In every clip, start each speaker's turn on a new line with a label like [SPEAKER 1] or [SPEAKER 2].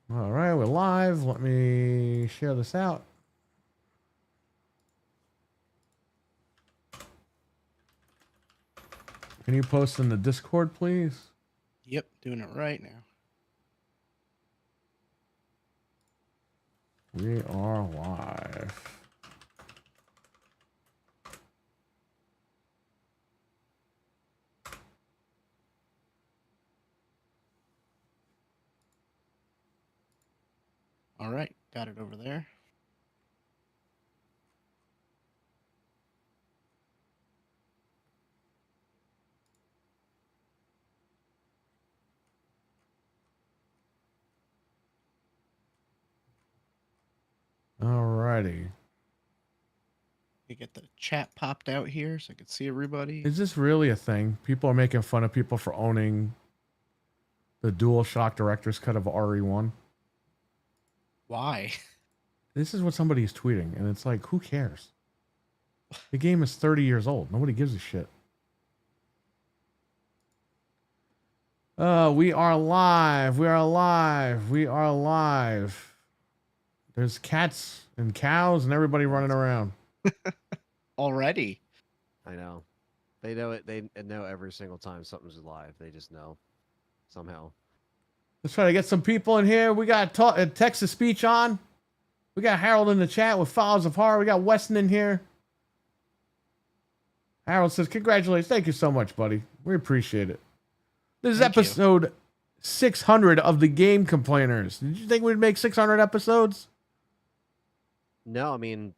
[SPEAKER 1] All right, we're live. Let me share this out. Can you post in the Discord, please?
[SPEAKER 2] Yep, doing it right now.
[SPEAKER 1] We are live.
[SPEAKER 2] All right, got it over there.
[SPEAKER 1] All righty.
[SPEAKER 2] You get the chat popped out here so I can see everybody.
[SPEAKER 1] Is this really a thing? People are making fun of people for owning the DualShock Director's Cut of RE1.
[SPEAKER 2] Why?
[SPEAKER 1] This is what somebody is tweeting, and it's like, who cares? The game is 30 years old. Nobody gives a shit. We are live. We are live. We are live. There's cats and cows and everybody running around.
[SPEAKER 2] Already?
[SPEAKER 3] I know. They know it. They know every single time something's live. They just know somehow.
[SPEAKER 1] Let's try to get some people in here. We got Texas Speech on. We got Harold in the chat with Files of Horror. We got Weston in here. Harold says, congratulations. Thank you so much, buddy. We appreciate it. This is
[SPEAKER 2] Thank you.
[SPEAKER 1] episode 600 of the Game Complainers. Did you think we'd make 600 episodes?
[SPEAKER 3] No, I mean,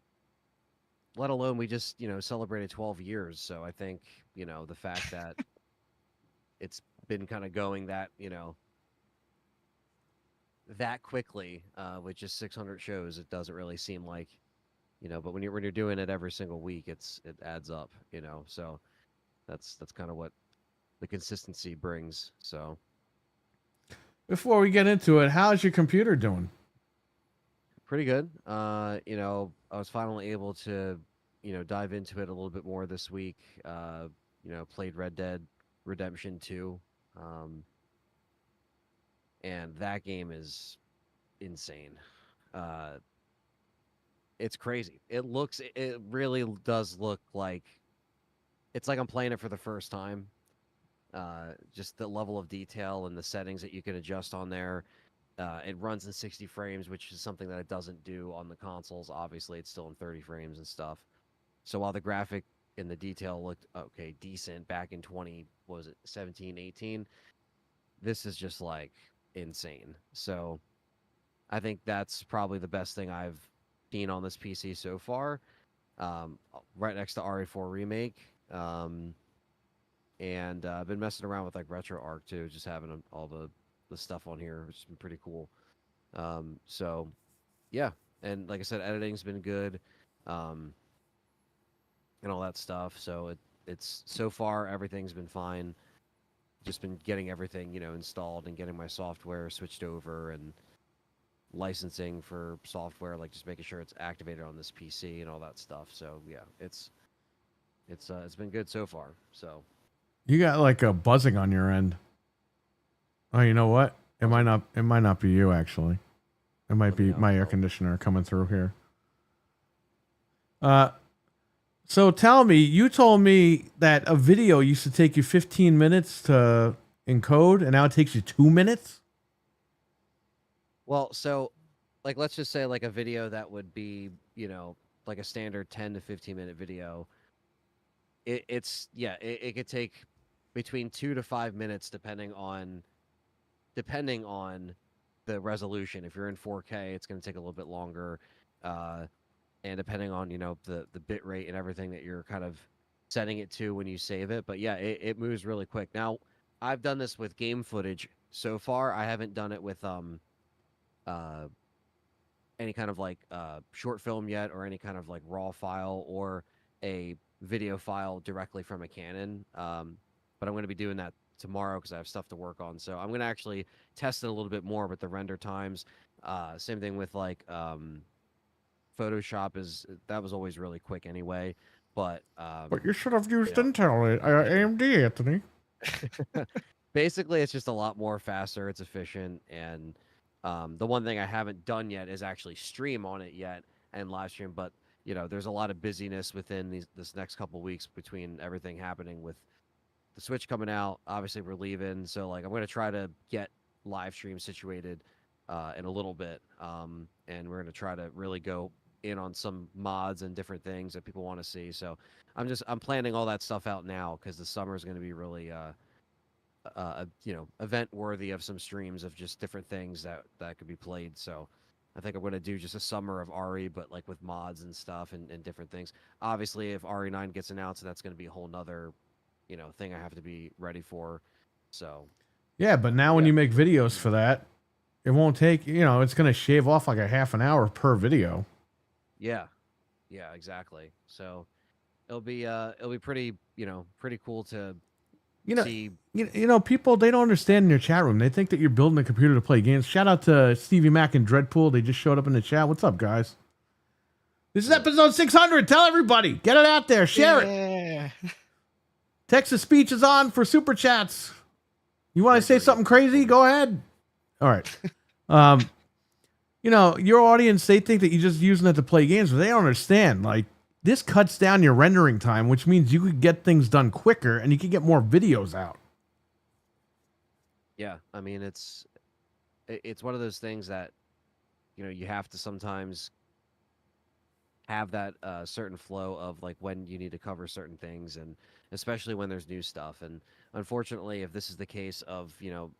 [SPEAKER 3] let alone we just celebrated 12 years. So I think the fact that it's been kind of going that that quickly with just 600 shows, it doesn't really seem like But when you're doing it every single week, it adds up. So that's kind of what the consistency brings. So
[SPEAKER 1] Before we get into it, how's your computer doing?
[SPEAKER 3] pretty good. I was finally able to, dive into it a little bit more this week. Played Red Dead Redemption 2. And that game is insane. It's crazy. It really does look like it's like I'm playing it for the first time. Just the level of detail and the settings that you can adjust on there. It runs in 60 frames, which is something that it doesn't do on the consoles. Obviously, it's still in 30 frames and stuff. So while the graphic and the detail looked okay, decent back in 17, 18, this is just like insane. So I think that's probably the best thing I've seen on this PC so far. Right next to RE4 Remake. And I've been messing around with like RetroArch too, just having all the stuff on here, which has been pretty cool. So yeah, and like I said, editing's been good, and all that stuff. So it's so far everything's been fine. Just been getting everything installed and getting my software switched over and licensing for software, like just making sure it's activated on this PC and all that stuff. So yeah, it's been good so far. So
[SPEAKER 1] You got like a buzzing on your end. Oh, you know what? It might not be you actually. It might be my air conditioner coming through here. So tell me, you told me that a video used to take you 15 minutes to encode and now it takes you 2 minutes?
[SPEAKER 3] Well, so like let's just say like a video that would be, like a standard 10 to 15-minute video. It could take between 2 to 5 minutes depending on the resolution. If you're in 4K, it's going to take a little bit longer. And depending on, the bit rate and everything that you're kind of setting it to when you save it. But yeah, it moves really quick. Now, I've done this with game footage so far. I haven't done it with any kind of like short film yet, or any kind of like raw file or a video file directly from a Canon. But I'm going to be doing that tomorrow because I have stuff to work on. So I'm going to actually test it a little bit more with the render times. Same thing with like Photoshop that was always really quick anyway. But
[SPEAKER 1] you should have used Intel, AMD, Anthony.
[SPEAKER 3] basically, it's just a lot more faster. It's efficient, and The one thing I haven't done yet is actually stream on it yet and live stream, but there's a lot of busyness within this next couple weeks between everything happening with the Switch coming out. Obviously, we're leaving, so like I'm gonna try to get live stream situated in a little bit, and we're gonna try to really go in on some mods and different things that people want to see. So I'm planning all that stuff out now because the summer is going to be really event worthy of some streams of just different things that could be played. So I think I'm going to do just a summer of RE, but like with mods and stuff and different things. Obviously, if RE9 gets announced, that's going to be a whole nother thing I have to be ready for. So
[SPEAKER 1] Yeah, but now when
[SPEAKER 3] Yeah.
[SPEAKER 1] you make videos for that, it won't take, it's going to shave off like a half an hour per video.
[SPEAKER 3] yeah, exactly. So it'll be pretty pretty cool to
[SPEAKER 1] You know,
[SPEAKER 3] see.
[SPEAKER 1] people, they don't understand in your chat room. They think that you're building a computer to play games. Shout out to Stevie Mac and Dreadpool. They just showed up in the chat. What's up, guys? This is episode 600. Tell everybody. Get it out there. Share it.
[SPEAKER 2] Yeah.
[SPEAKER 1] Text to speech is on for super chats. You want to say
[SPEAKER 3] Agree.
[SPEAKER 1] something crazy? Go ahead. All right. Your audience, they think that you're just using it to play games, but they don't understand. Like, this cuts down your rendering time, which means you could get things done quicker and you can get more videos out.
[SPEAKER 3] Yeah, I mean it's one of those things that you have to sometimes have that certain flow of like when you need to cover certain things, and especially when there's new stuff. And unfortunately, if this is the case of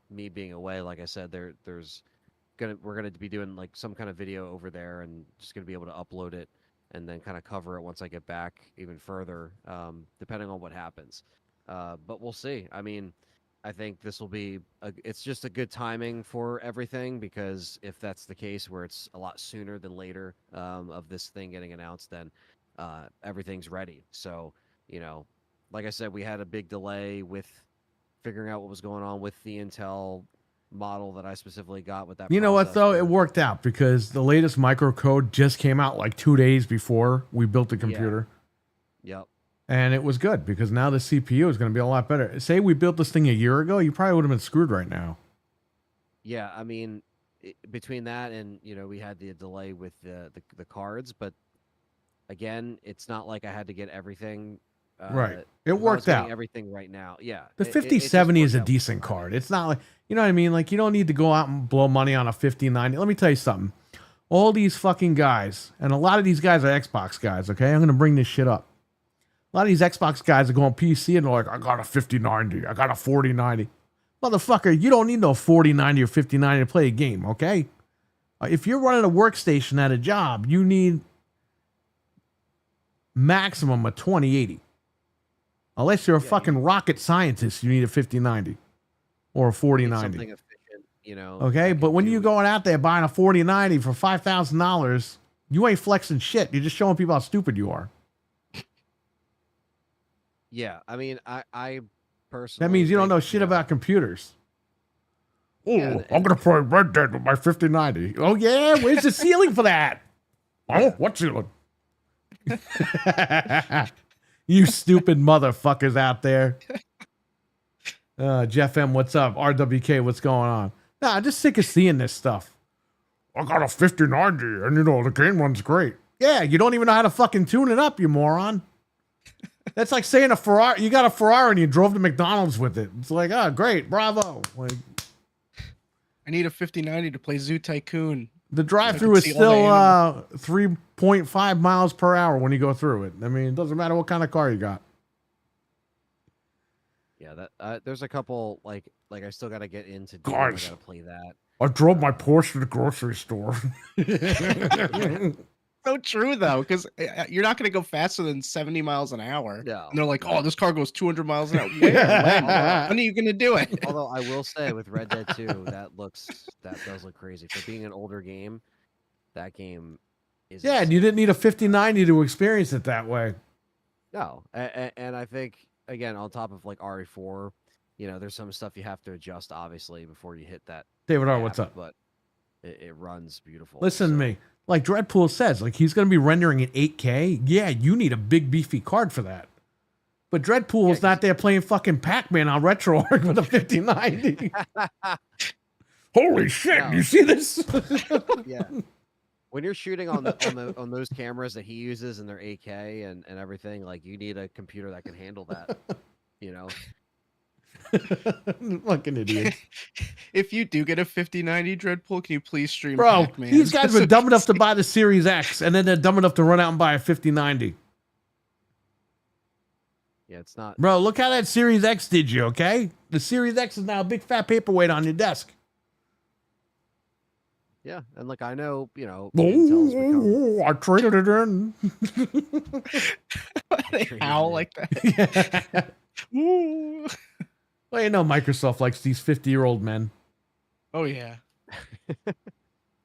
[SPEAKER 3] me being away, like I said, we're gonna be doing like some kind of video over there, and just gonna be able to upload it and then kind of cover it once I get back even further, depending on what happens. But we'll see. I mean, I think this will be it's just a good timing for everything, because if that's the case where it's a lot sooner than later of this thing getting announced, then everything's ready. So, like I said, we had a big delay with figuring out what was going on with the Intel model that I specifically got with that.
[SPEAKER 1] You know what, though?
[SPEAKER 3] processor.
[SPEAKER 1] It worked out because the latest microcode just came out like 2 days before we built the computer.
[SPEAKER 3] Yep.
[SPEAKER 1] And it was good because now the CPU is going to be a lot better. Say we built this thing a year ago, you probably would have been screwed right now.
[SPEAKER 3] Yeah, I mean, between that and we had the delay with the cards, but again, it's not like I had to get everything.
[SPEAKER 1] Right. It
[SPEAKER 3] I was
[SPEAKER 1] worked
[SPEAKER 3] getting
[SPEAKER 1] out.
[SPEAKER 3] everything right now. Yeah,
[SPEAKER 1] The
[SPEAKER 3] it just
[SPEAKER 1] 5070 is
[SPEAKER 3] worked
[SPEAKER 1] a
[SPEAKER 3] out
[SPEAKER 1] decent
[SPEAKER 3] fine.
[SPEAKER 1] card. It's not like, you know what I mean? Like, you don't need to go out and blow money on a 5090. Let me tell you something. All these fucking guys, and a lot of these guys are Xbox guys, okay? I'm going to bring this shit up. A lot of these Xbox guys are going PC and they're like, I got a 5090. I got a 4090. Motherfucker, you don't need no 4090 or 5090 to play a game, okay? If you're running a workstation at a job, you need maximum a 2080. Unless you're a
[SPEAKER 3] Yeah,
[SPEAKER 1] fucking rocket scientist, you need a 5090 or a
[SPEAKER 3] You need
[SPEAKER 1] 4090.
[SPEAKER 3] something efficient,
[SPEAKER 1] Okay,
[SPEAKER 3] that
[SPEAKER 1] but
[SPEAKER 3] can
[SPEAKER 1] when
[SPEAKER 3] do
[SPEAKER 1] you're going out there buying a 4090 for $5,000, you ain't flexing shit. You're just showing people how stupid you are.
[SPEAKER 3] Yeah, I mean, I personally.
[SPEAKER 1] That means you don't
[SPEAKER 3] think,
[SPEAKER 1] know shit about computers. Oh,
[SPEAKER 3] Yeah,
[SPEAKER 1] I'm gonna play Red Dead with my 5090. Oh yeah, where's the ceiling for that? Oh, what ceiling? You stupid motherfuckers out there. Jeff M, what's up? RWK, what's going on? Nah, I'm just sick of seeing this stuff. I got a 5090, and the game runs great. Yeah, you don't even know how to fucking tune it up, you moron. That's like saying a Ferrari. You got a Ferrari and you drove to McDonald's with it. It's like, oh, great, bravo. Like,
[SPEAKER 2] I need a 5090 to play Zoo Tycoon.
[SPEAKER 1] the drive-through is
[SPEAKER 2] see all the
[SPEAKER 1] still 3.5 miles per hour when you go through it. I mean, it doesn't matter what kind of car you got.
[SPEAKER 3] Yeah, that there's a couple like I still got to get into. Doom.
[SPEAKER 1] Guys.
[SPEAKER 3] I got to play that.
[SPEAKER 1] I drove my Porsche to the grocery store.
[SPEAKER 2] So true though, because you're not going to go faster than 70 miles an hour.
[SPEAKER 3] No.
[SPEAKER 2] And they're like, "Oh, this car goes 200 miles an hour." Where? When? When are you going to do it?
[SPEAKER 3] Although I will say with Red Dead 2, that does look crazy for being an older game. That game is
[SPEAKER 1] Yeah, and you didn't need a 5090 to experience it that way.
[SPEAKER 3] no, and I think again on top of like RE4, there's some stuff you have to adjust obviously before you hit that.
[SPEAKER 1] David R,
[SPEAKER 3] cap,
[SPEAKER 1] what's up?
[SPEAKER 3] But it runs beautiful.
[SPEAKER 1] Listen to
[SPEAKER 3] so-
[SPEAKER 1] me. Like Dreadpool says, like he's going to be rendering at 8K. Yeah, you need a big beefy card for that. But Dreadpool's
[SPEAKER 3] Yeah,
[SPEAKER 1] not there playing fucking Pac-Man on RetroArch with a 5090. Holy shit!
[SPEAKER 3] Yeah.
[SPEAKER 1] You see this?
[SPEAKER 3] Yeah. When you're shooting on those cameras that he uses in their AK and everything, like you need a computer that can handle that. You know.
[SPEAKER 1] Fucking idiot.
[SPEAKER 2] If you do get a 5090 Dreadpool, can you please stream
[SPEAKER 1] Bro,
[SPEAKER 2] Pac-Man?
[SPEAKER 1] these guys
[SPEAKER 2] So
[SPEAKER 1] were dumb
[SPEAKER 2] we
[SPEAKER 1] enough to
[SPEAKER 2] can
[SPEAKER 1] buy the Series X, and then they're dumb enough to run out and buy a 5090.
[SPEAKER 3] Yeah, it's not.
[SPEAKER 1] Bro, look how that Series X did you, okay? The Series X is now a big fat paperweight on your desk.
[SPEAKER 3] Yeah, and like I know, Intel's become.
[SPEAKER 1] I traded it in.
[SPEAKER 2] they howl like that.
[SPEAKER 1] Yeah.
[SPEAKER 2] Ooh.
[SPEAKER 1] Well, you know Microsoft likes these 50-year-old men.
[SPEAKER 2] Oh yeah.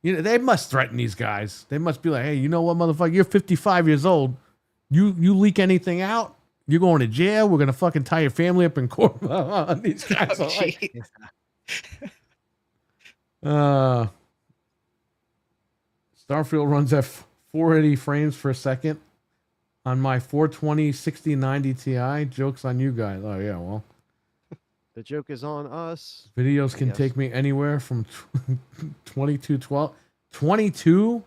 [SPEAKER 1] You know, they must threaten these guys. They must be like, hey, you know what, motherfucker? You're 55 years old. You leak anything out, you're going to jail. We're going to fucking tie your family up in court. These guys are like... Starfield runs at 480 frames per second on my 420 6090 Ti. Joke's on you guys. Oh, yeah, well.
[SPEAKER 3] The joke is on us.
[SPEAKER 1] Videos can
[SPEAKER 3] Yes.
[SPEAKER 1] take me anywhere from 2212. 22?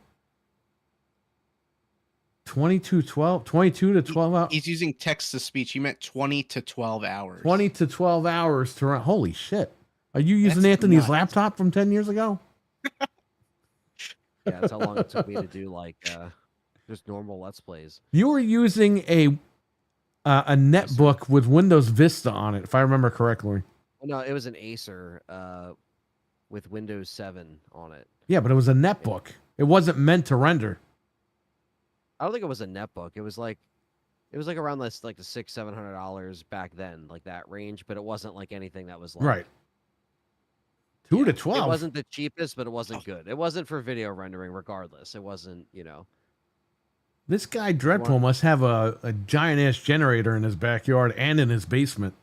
[SPEAKER 1] 22 to 12 hours.
[SPEAKER 2] He's using text to speech. He meant 20 to 12 hours.
[SPEAKER 1] 20 to 12 hours to run. Holy shit. Are you using
[SPEAKER 2] That's
[SPEAKER 1] Anthony's
[SPEAKER 2] nuts.
[SPEAKER 1] laptop from 10 years ago?
[SPEAKER 3] Yeah, that's how long it took me to do like just normal Let's Plays.
[SPEAKER 1] You were using a netbook with Windows Vista on it, if I remember correctly.
[SPEAKER 3] No, it was an Acer with Windows 7 on it.
[SPEAKER 1] Yeah, but it was a netbook. It wasn't meant to render.
[SPEAKER 3] I don't think it was a netbook. It was like around this like the $600-700 back then, like that range. But it wasn't like anything that was like
[SPEAKER 1] Right. 2 to
[SPEAKER 3] It
[SPEAKER 1] 12.
[SPEAKER 3] wasn't the cheapest, but it wasn't good. It wasn't for video rendering, regardless. It wasn't,
[SPEAKER 1] This guy Dreadpool must have a giant ass generator in his backyard and in his basement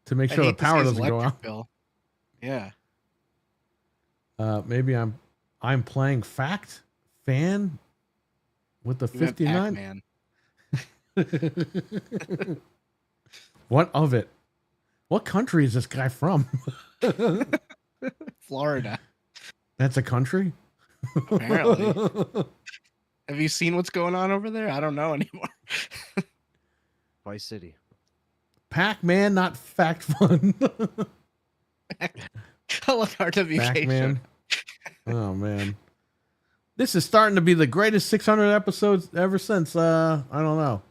[SPEAKER 1] to make
[SPEAKER 2] I
[SPEAKER 1] sure the
[SPEAKER 2] hate this
[SPEAKER 1] power
[SPEAKER 2] guy's
[SPEAKER 1] doesn't go
[SPEAKER 2] electric
[SPEAKER 1] out.
[SPEAKER 2] bill. Yeah.
[SPEAKER 1] Maybe I'm playing Fact Fan with the
[SPEAKER 2] You meant
[SPEAKER 1] 59.
[SPEAKER 2] Pac-Man.
[SPEAKER 1] What of it? What country is this guy from?
[SPEAKER 2] Florida.
[SPEAKER 1] That's a country?
[SPEAKER 2] Apparently. Have you seen what's going on over there? I don't know anymore.
[SPEAKER 3] Vice City.
[SPEAKER 1] Pac-Man, not Fact Fun.
[SPEAKER 2] I love RWK
[SPEAKER 1] Pac-Man.
[SPEAKER 2] show.
[SPEAKER 1] Oh, man. This is starting to be the greatest 600 episodes ever since, I don't know.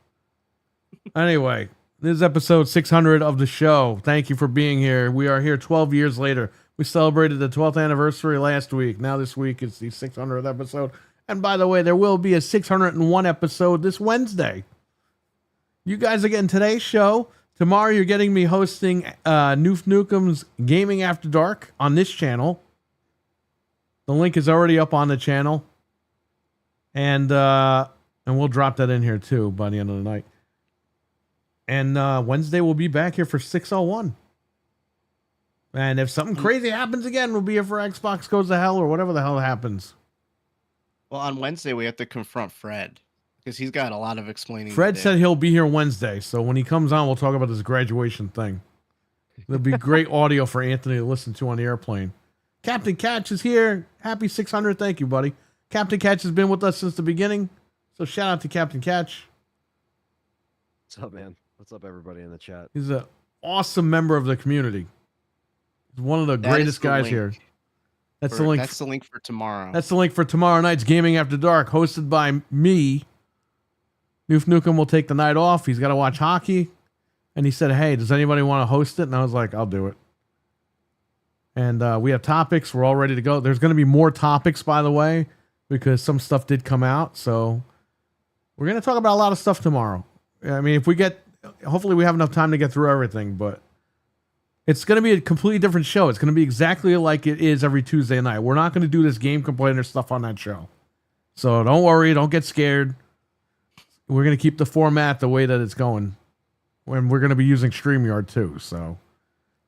[SPEAKER 1] Anyway, this is episode 600 of the show. Thank you for being here. We are here 12 years later. We celebrated the 12th anniversary last week. Now this week is the 600th episode. And by the way, there will be a 601 episode this Wednesday. You guys are getting today's show. Tomorrow you're getting me hosting Noof Nukem's Gaming After Dark on this channel. The link is already up on the channel. And we'll drop that in here too by the end of the night. And Wednesday we'll be back here for 601. And if something crazy happens again, we'll be here for Xbox Goes to Hell or whatever the hell happens.
[SPEAKER 2] Well, on Wednesday, we have to confront Fred because he's got a lot of explaining.
[SPEAKER 1] Fred
[SPEAKER 2] to do.
[SPEAKER 1] said he'll be here Wednesday. So when he comes on, we'll talk about this graduation thing. There'll be great audio for Anthony to listen to on the airplane. Captain Catch is here. Happy 600. Thank you, buddy. Captain Catch has been with us since the beginning. So shout out to Captain Catch.
[SPEAKER 3] What's up, man? What's up, everybody in the chat?
[SPEAKER 1] He's an awesome member of the community. He's one of the
[SPEAKER 2] That is
[SPEAKER 1] greatest
[SPEAKER 2] the
[SPEAKER 1] guys
[SPEAKER 2] link
[SPEAKER 1] here. That's
[SPEAKER 2] for-
[SPEAKER 1] the link.
[SPEAKER 2] That's the link for tomorrow.
[SPEAKER 1] That's the link for tomorrow night's Gaming After Dark, hosted by me. Noof Nukem will take the night off. He's got to watch hockey. And he said, hey, does anybody want to host it? And I was like, I'll do it. And we have topics. We're all ready to go. There's going to be more topics, by the way, because some stuff did come out. So we're going to talk about a lot of stuff tomorrow. I mean, hopefully we have enough time to get through everything, but it's going to be a completely different show. It's going to be exactly like it is every Tuesday night. We're not going to do this game complainer stuff on that show. So don't worry. Don't get scared. We're going to keep the format the way that it's going. And we're going to be using StreamYard too. So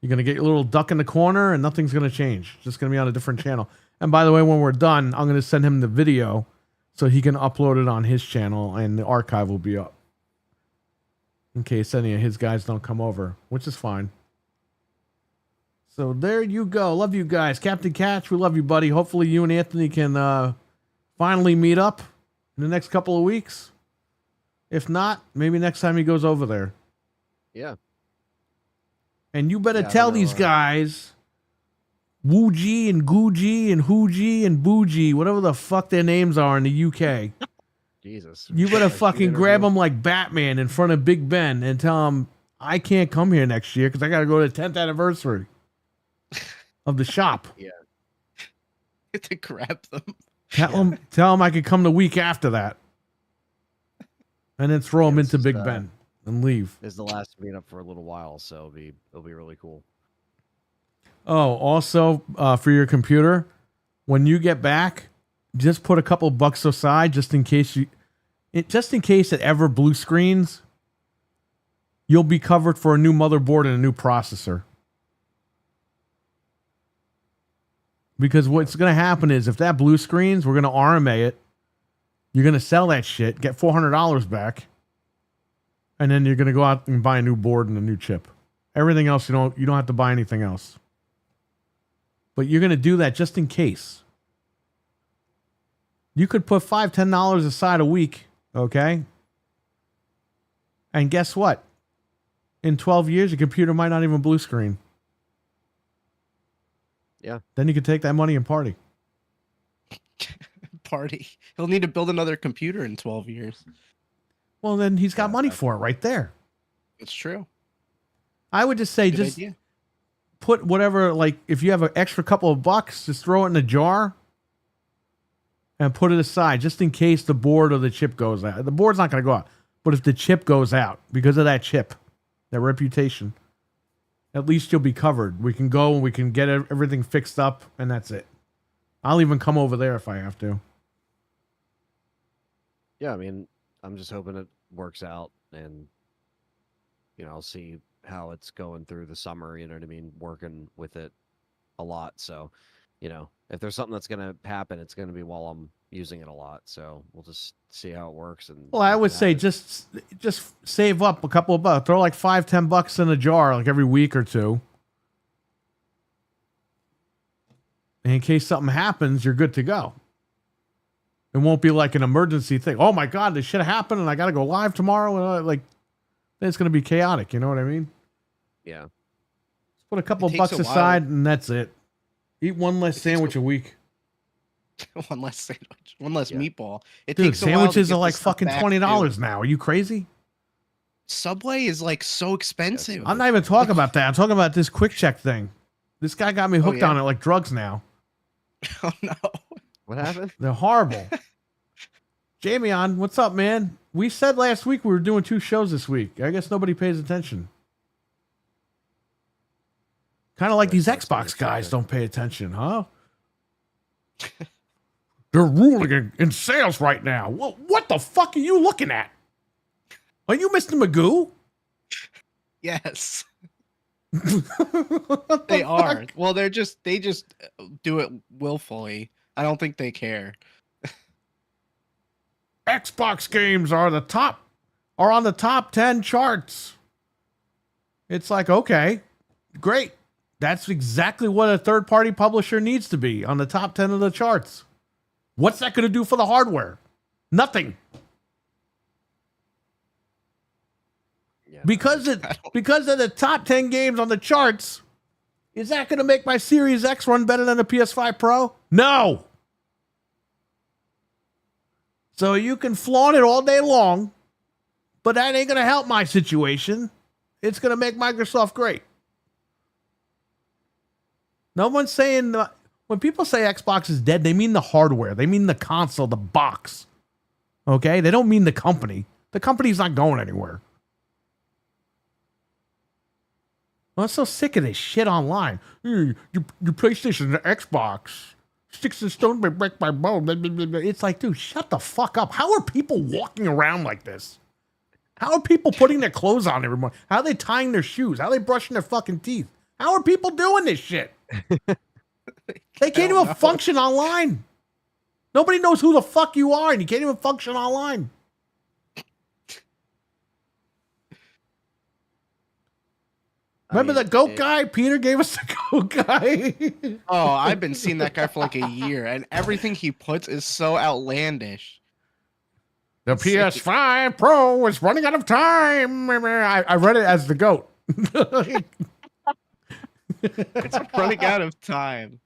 [SPEAKER 1] you're going to get your little duck in the corner and nothing's going to change. It's just going to be on a different channel. And by the way, when we're done, I'm going to send him the video so he can upload it on his channel and the archive will be up. In case any of his guys don't come over, which is fine. So there you go. Love you guys. Captain Catch, we love you, buddy. Hopefully you and Anthony can finally meet up in the next couple of weeks. If not, maybe next time he goes over there.
[SPEAKER 3] Yeah.
[SPEAKER 1] And you better
[SPEAKER 3] Yeah, I
[SPEAKER 1] tell
[SPEAKER 3] don't know,
[SPEAKER 1] these guys, Wooji and Guji and Hooji and Booji, whatever the fuck their names are in the UK.
[SPEAKER 3] Jesus.
[SPEAKER 1] You better
[SPEAKER 3] Like,
[SPEAKER 1] fucking
[SPEAKER 3] interview.
[SPEAKER 1] grab him like Batman in front of Big Ben and tell him I can't come here next year because I got to go to the 10th anniversary of the shop.
[SPEAKER 2] To grab them.
[SPEAKER 1] Tell him I could come the week after that, and then throw him
[SPEAKER 3] Yes,
[SPEAKER 1] into Big
[SPEAKER 3] uh,
[SPEAKER 1] Ben and leave.
[SPEAKER 3] This is the last meetup for a little while, so it'll be really cool.
[SPEAKER 1] Oh, also for your computer, when you get back, just put a couple bucks aside just in case it ever blue screens. You'll be covered for a new motherboard and a new processor. Because what's going to happen is if that blue screens, we're going to RMA it. You're going to sell that shit, get $400 back, and then you're going to go out and buy a new board and a new chip. Everything else you don't have to buy anything else. But you're going to do that just in case. You could put $5, $10 aside a week, okay? And guess what? In 12 years, your computer might not even blue screen.
[SPEAKER 3] Yeah.
[SPEAKER 1] Then you could take that money and party.
[SPEAKER 2] Party. He'll need to build another computer in 12 years.
[SPEAKER 1] Well, then he's got
[SPEAKER 3] Yeah,
[SPEAKER 1] money
[SPEAKER 3] that's-
[SPEAKER 1] for it right there.
[SPEAKER 2] It's true.
[SPEAKER 1] I would just say,
[SPEAKER 2] Good
[SPEAKER 1] just
[SPEAKER 2] idea.
[SPEAKER 1] put whatever, like, if you have an extra couple of bucks, just throw it in a jar and put it aside just in case the board or the chip goes out. The board's not going to go out. But if the chip goes out because of that chip, that reputation, at least you'll be covered. We can go and we can get everything fixed up, and that's it. I'll even come over there if I have to.
[SPEAKER 3] Yeah, I mean, I'm just hoping it works out, and I'll see how it's going through the summer. You know what I mean? Working with it a lot, so if there's something that's gonna happen, it's gonna be while I'm using it a lot. So we'll just see how it works. And
[SPEAKER 1] Well, I
[SPEAKER 3] make it
[SPEAKER 1] would say
[SPEAKER 3] happen.
[SPEAKER 1] just save up a couple of bucks. Throw like $5, $10 in a jar like every week or two. And in case something happens, you're good to go. It won't be like an emergency thing. Oh my God, this shit happened and I got to go live tomorrow. And then it's going to be chaotic. You know what I mean?
[SPEAKER 3] Yeah.
[SPEAKER 1] Just put a couple of
[SPEAKER 2] takes
[SPEAKER 1] bucks
[SPEAKER 2] a while.
[SPEAKER 1] aside and that's it. Eat one less
[SPEAKER 2] takes
[SPEAKER 1] sandwich a week.
[SPEAKER 2] One less sandwich. One less
[SPEAKER 3] Yeah.
[SPEAKER 2] meatball. It
[SPEAKER 1] Dude,
[SPEAKER 2] takes a while to
[SPEAKER 1] sandwiches
[SPEAKER 2] get
[SPEAKER 1] are like
[SPEAKER 2] this stuff
[SPEAKER 1] fucking
[SPEAKER 2] back,
[SPEAKER 1] $20
[SPEAKER 2] too.
[SPEAKER 1] now. Are you crazy?
[SPEAKER 2] Subway is like so expensive.
[SPEAKER 1] I'm not even talking about that. I'm talking about this quick check thing. This guy got me hooked
[SPEAKER 2] yeah?
[SPEAKER 1] on it like drugs now.
[SPEAKER 2] Oh no.
[SPEAKER 3] What happened?
[SPEAKER 1] They're horrible. Jamie on, what's up, man? We said last week we were doing 2 shows this week. I guess nobody pays attention. Kind of like
[SPEAKER 3] Yeah,
[SPEAKER 1] these
[SPEAKER 3] that's
[SPEAKER 1] Xbox guys
[SPEAKER 3] okay.
[SPEAKER 1] don't pay attention, huh? They're ruling in sales right now. What the fuck are you looking at? Are you Mr. Magoo?
[SPEAKER 2] Yes.
[SPEAKER 1] What
[SPEAKER 2] They
[SPEAKER 1] the
[SPEAKER 2] are.
[SPEAKER 1] fuck?
[SPEAKER 2] Well, they just do it willfully. I don't think they care.
[SPEAKER 1] Xbox games are on the top 10 charts. It's like, okay, great. That's exactly what a third-party publisher needs to be on the top 10 of the charts. What's that going to do for the hardware? Nothing.
[SPEAKER 3] Yeah.
[SPEAKER 1] Because of the top 10 games on the charts, is that going to make my Series X run better than a PS5 Pro? No. So you can flaunt it all day long, but that ain't going to help my situation. It's going to make Microsoft great. No one's saying, when people say Xbox is dead, they mean the hardware. They mean the console, the box. Okay? They don't mean the company. The company's not going anywhere. I'm so sick of this shit online. Your PlayStation, the Xbox. Sticks and stones may break my bone. Blah, blah, blah, blah. It's like, dude, shut the fuck up. How are people walking around like this? How are people putting their clothes on every morning? How are they tying their shoes? How are they brushing their fucking teeth? How are people doing this shit? They can't even function online. Nobody knows who the fuck you are, and you can't even function online.
[SPEAKER 3] I
[SPEAKER 1] Remember
[SPEAKER 3] mean,
[SPEAKER 1] the goat
[SPEAKER 3] it-
[SPEAKER 1] guy? Peter gave us the goat guy.
[SPEAKER 2] Oh, I've been seeing that guy for like a year, and everything he puts is so outlandish.
[SPEAKER 1] The PS5 Pro is running out of time. I read it as the goat.
[SPEAKER 2] It's running out of time.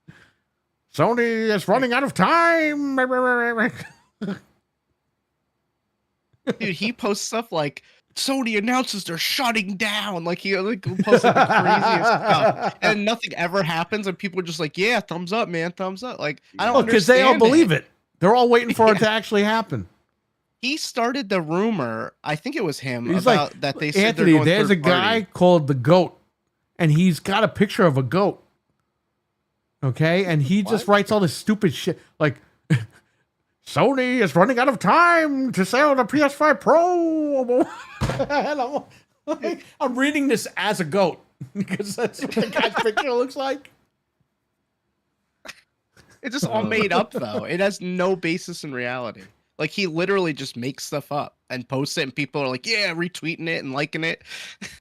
[SPEAKER 1] Sony is running out of time.
[SPEAKER 2] Dude, he posts stuff like Sony announces they're shutting down. Like he like posts like, the craziest stuff, and nothing ever happens, and people are just like, "Yeah, thumbs up, man, thumbs up." Like I don't
[SPEAKER 1] Because they all
[SPEAKER 2] understand
[SPEAKER 1] believe it. They're all waiting for it to actually happen.
[SPEAKER 2] He started the rumor. I think it was him
[SPEAKER 1] He's
[SPEAKER 2] about
[SPEAKER 1] like,
[SPEAKER 2] that they said
[SPEAKER 1] Anthony,
[SPEAKER 2] they're going
[SPEAKER 1] there's a
[SPEAKER 2] third
[SPEAKER 1] guy
[SPEAKER 2] party.
[SPEAKER 1] called the goat, and he's got a picture of a goat. Okay, and he just
[SPEAKER 2] What?
[SPEAKER 1] writes all this stupid shit like Sony is running out of time to sell the PS5 Pro. And I'm reading this as a goat because that's what the guy's picture looks like.
[SPEAKER 2] It's just all made up though. It has no basis in reality. Like he literally just makes stuff up and posts it, and people are like, "Yeah, retweeting it and liking it."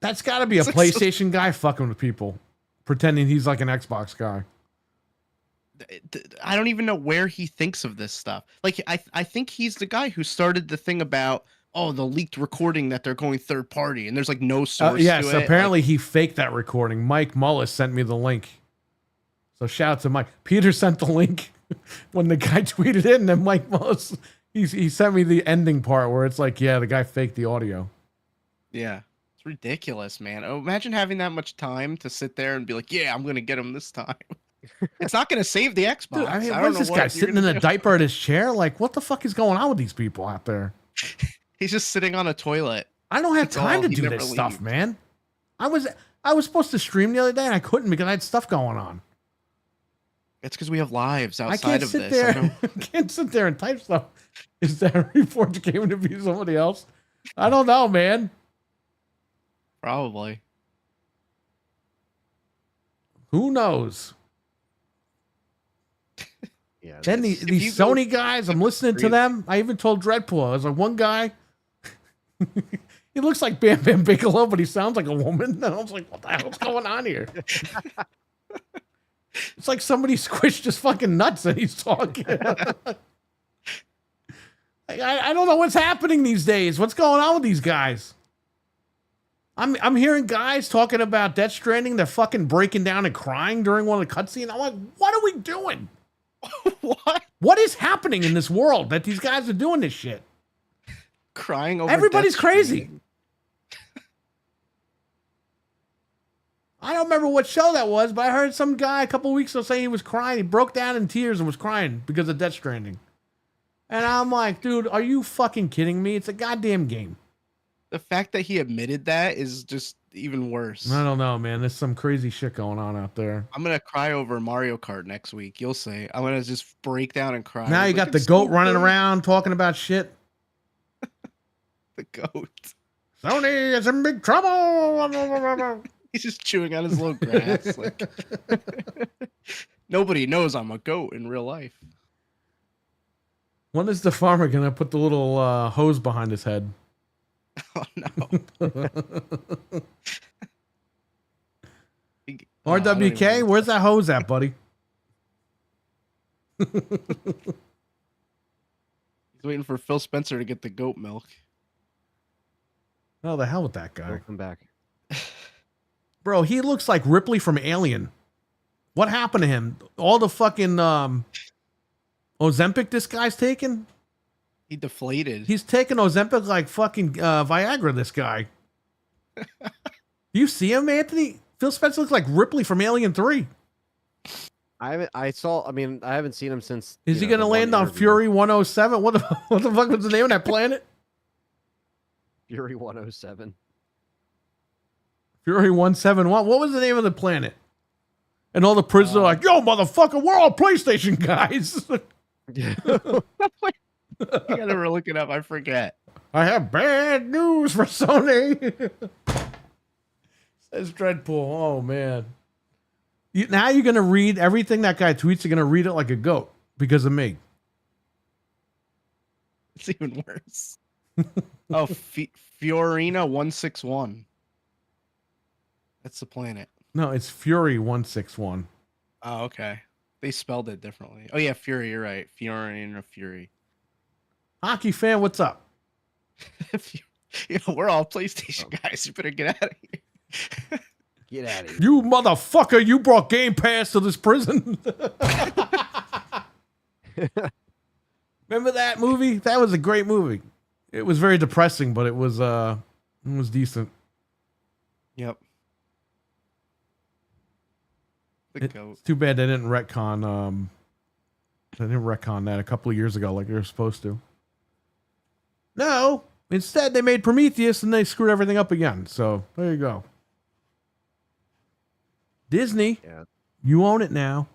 [SPEAKER 1] That's got to be a
[SPEAKER 2] It's like so-
[SPEAKER 1] PlayStation guy fucking with people, pretending he's like an Xbox guy.
[SPEAKER 2] I don't even know where he thinks of this stuff. Like I think he's the guy who started the thing about the leaked recording that they're going third party, and there's like no source.
[SPEAKER 1] Yes,
[SPEAKER 2] to it.
[SPEAKER 1] apparently he faked that recording. Mike Mullis sent me the link. So shout out to Mike. Peter sent the link when the guy tweeted it, and then Mike Mullis he sent me the ending part where it's like, yeah, the guy faked the audio.
[SPEAKER 2] Yeah, it's ridiculous, man. Oh, imagine having that much time to sit there and be like, "Yeah, I'm gonna get him this time." It's not gonna save the Xbox.
[SPEAKER 1] Dude, I mean,
[SPEAKER 2] don't
[SPEAKER 1] what is
[SPEAKER 2] know
[SPEAKER 1] this
[SPEAKER 2] what
[SPEAKER 1] guy
[SPEAKER 2] you're
[SPEAKER 1] sitting in
[SPEAKER 2] gonna
[SPEAKER 1] a
[SPEAKER 2] do.
[SPEAKER 1] diaper at his chair? Like, what the fuck is going on with these people out there?
[SPEAKER 2] He's just sitting on a toilet.
[SPEAKER 1] I don't have
[SPEAKER 2] That's
[SPEAKER 1] time
[SPEAKER 2] all.
[SPEAKER 1] to
[SPEAKER 2] He
[SPEAKER 1] do
[SPEAKER 2] never
[SPEAKER 1] this stuff,
[SPEAKER 2] leaves.
[SPEAKER 1] man. I was supposed to stream the other day and I couldn't because I had stuff going on.
[SPEAKER 2] It's because we have lives
[SPEAKER 1] I
[SPEAKER 2] outside
[SPEAKER 1] can't
[SPEAKER 2] of
[SPEAKER 1] sit
[SPEAKER 2] this. I
[SPEAKER 1] there.
[SPEAKER 2] don't-
[SPEAKER 1] I can't sit there and type stuff. Is that a report that came to be somebody else? I don't know, man.
[SPEAKER 2] Probably.
[SPEAKER 1] Who knows?
[SPEAKER 3] yeah,
[SPEAKER 1] Then
[SPEAKER 3] that's-
[SPEAKER 2] If
[SPEAKER 1] these
[SPEAKER 2] you go-
[SPEAKER 1] Sony guys, I'm listening to
[SPEAKER 2] Crazy.
[SPEAKER 1] them. I even told Dreadpool, I was like, one guy, he looks like Bam Bam Bigelow, but he sounds like a woman. And I was like, what the hell's going on here? It's like somebody squished his fucking nuts and he's talking. I don't know what's happening these days. What's going on with these guys? I'm hearing guys talking about Death Stranding. They're fucking breaking down and crying during one of the cutscenes. I'm like, what are we doing?
[SPEAKER 2] What?
[SPEAKER 1] What is happening in this world that these guys are doing this shit?
[SPEAKER 2] Crying over
[SPEAKER 1] Everybody's
[SPEAKER 2] Death
[SPEAKER 1] crazy.
[SPEAKER 2] Stranding?
[SPEAKER 1] I don't remember what show that was, but I heard some guy a couple weeks ago saying he was crying. He broke down in tears and was crying because of Death Stranding. And I'm like, dude, are you fucking kidding me? It's a goddamn game.
[SPEAKER 2] The fact that he admitted that is just even worse.
[SPEAKER 1] I don't know, man. There's some crazy shit going on out there.
[SPEAKER 2] I'm gonna cry over Mario Kart next week. You'll see. I'm gonna just break down and cry.
[SPEAKER 1] Now you
[SPEAKER 2] Like,
[SPEAKER 1] got the
[SPEAKER 2] it's
[SPEAKER 1] goat
[SPEAKER 2] so
[SPEAKER 1] running
[SPEAKER 2] good.
[SPEAKER 1] around talking about shit.
[SPEAKER 2] The goat.
[SPEAKER 1] Sony is in big trouble.
[SPEAKER 2] He's just chewing on his little grass. Like nobody knows I'm a goat in real life.
[SPEAKER 1] When is the farmer gonna put the little hose behind his head?
[SPEAKER 2] Oh no.
[SPEAKER 1] RWK, where's that hose at, buddy?
[SPEAKER 2] He's waiting for Phil Spencer to get the goat milk.
[SPEAKER 1] Oh, the hell with that guy.
[SPEAKER 3] Welcome back.
[SPEAKER 1] Bro, he looks like Ripley from Alien. What happened to him? All the fucking Ozempic this guy's taking?
[SPEAKER 2] He deflated.
[SPEAKER 1] He's taking Ozempic like fucking Viagra, this guy. You see him, Anthony? Phil Spencer looks like Ripley from Alien 3.
[SPEAKER 3] I haven't seen him since.
[SPEAKER 1] Is he
[SPEAKER 3] know,
[SPEAKER 1] going to
[SPEAKER 3] the one
[SPEAKER 1] land on
[SPEAKER 3] interview.
[SPEAKER 1] Fury 107? What the fuck was the name of that planet?
[SPEAKER 3] Fury 107.
[SPEAKER 1] Fury 171. What was the name of the planet? And all the prisoners are like, yo, motherfucker, we're all PlayStation guys.
[SPEAKER 2] I gotta look it up. I forget.
[SPEAKER 1] I have bad news for Sony. Says Dreadpool. Oh, man. Now you're going to read everything that guy tweets. You're going to read it like a goat because of me.
[SPEAKER 2] It's even worse. Oh, Fiorina 161. That's the planet.
[SPEAKER 1] No, it's Fury 161.
[SPEAKER 2] Oh, okay. They spelled it differently. Oh yeah, Fury. You're right. Fiorina Fury.
[SPEAKER 1] Hockey fan, what's up?
[SPEAKER 2] We're all PlayStation guys. You better get out of here.
[SPEAKER 3] Get out of here.
[SPEAKER 1] You motherfucker, you brought Game Pass to this prison. Remember that movie? That was a great movie. It was very depressing, but it was decent.
[SPEAKER 2] Yep. The goat.
[SPEAKER 1] It's too bad they didn't retcon that a couple of years ago like they were supposed to. No, instead they made Prometheus and they screwed everything up again. So there you go. Disney,
[SPEAKER 3] Yeah.
[SPEAKER 1] you own it now.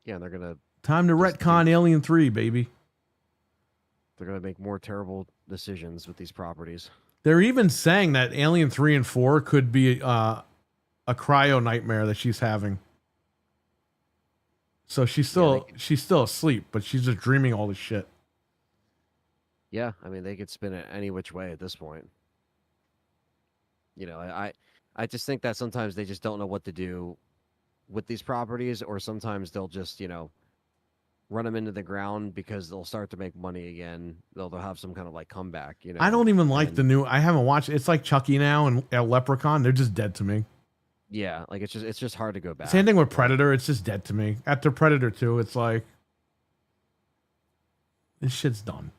[SPEAKER 3] Yeah, they're gonna
[SPEAKER 1] Time to
[SPEAKER 3] Just
[SPEAKER 1] retcon Alien 3, baby.
[SPEAKER 3] make more terrible decisions with these properties.
[SPEAKER 1] They're even saying that Alien 3 and 4 could be a cryo nightmare that she's having. So she's still asleep, but she's just dreaming all this shit.
[SPEAKER 3] Yeah, I mean they could spin it any which way at this point. I just think that sometimes they just don't know what to do with these properties, or sometimes they'll just run them into the ground because they'll start to make money again. They'll have some kind of like comeback.
[SPEAKER 1] I don't even like
[SPEAKER 3] and-
[SPEAKER 1] the new. I haven't watched. It's like Chucky now and Leprechaun. They're just dead to me.
[SPEAKER 3] Yeah, like it's just hard to go back.
[SPEAKER 1] Same thing with Predator. It's just dead to me. After Predator 2, it's like this shit's done.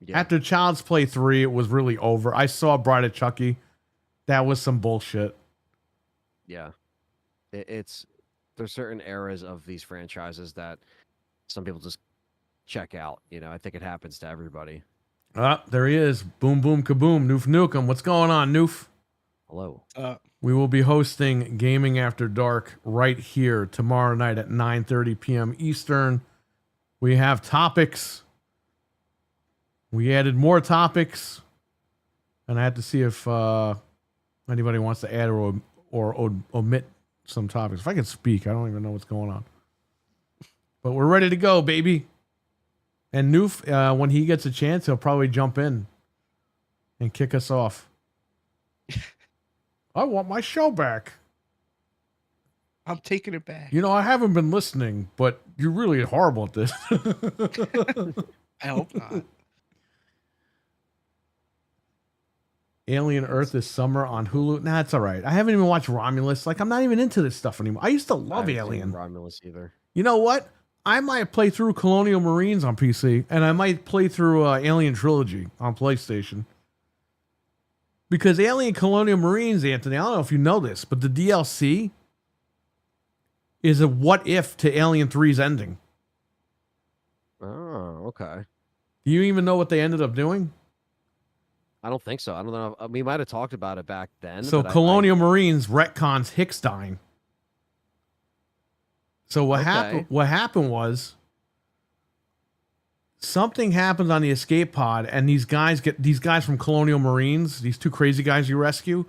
[SPEAKER 3] Yeah.
[SPEAKER 1] After Child's Play 3, it was really over. I saw Bride of Chucky. That was some bullshit.
[SPEAKER 3] Yeah. There's certain eras of these franchises that some people just check out. I think it happens to everybody.
[SPEAKER 1] There he is. Boom, boom, kaboom. Noof Nukem. What's going on, Noof?
[SPEAKER 3] Hello.
[SPEAKER 1] We will be hosting Gaming After Dark right here tomorrow night at 9:30 p.m. Eastern. We have topics. We added more topics. And I have to see if anybody wants to add or omit some topics. If I can speak, I don't even know what's going on. But we're ready to go, baby. And Noof, when he gets a chance, he'll probably jump in and kick us off. I want my show back.
[SPEAKER 2] I'm taking it back.
[SPEAKER 1] I haven't been listening, but you're really horrible at this.
[SPEAKER 2] I hope not.
[SPEAKER 1] Alien Earth this summer on Hulu. Nah, it's all right. I haven't even watched Romulus. Like, I'm not even into this stuff anymore. I used to
[SPEAKER 3] I
[SPEAKER 1] love
[SPEAKER 3] haven't seen
[SPEAKER 1] Alien.
[SPEAKER 3] Romulus either.
[SPEAKER 1] You know what? I might play through Colonial Marines on PC, and I might play through Alien Trilogy on PlayStation. Because Alien Colonial Marines, Anthony, I don't know if you know this, but the DLC is a what if to Alien 3's ending.
[SPEAKER 3] Oh, okay.
[SPEAKER 1] Do you even know what they ended up doing?
[SPEAKER 3] I don't think so. I don't know. We might have talked about it back then.
[SPEAKER 1] So
[SPEAKER 3] but
[SPEAKER 1] Colonial Marines retcons Hicks dying. So what happened?
[SPEAKER 3] Okay.
[SPEAKER 1] What happened was something happens on the escape pod, and these guys from Colonial Marines, these two crazy guys you rescue,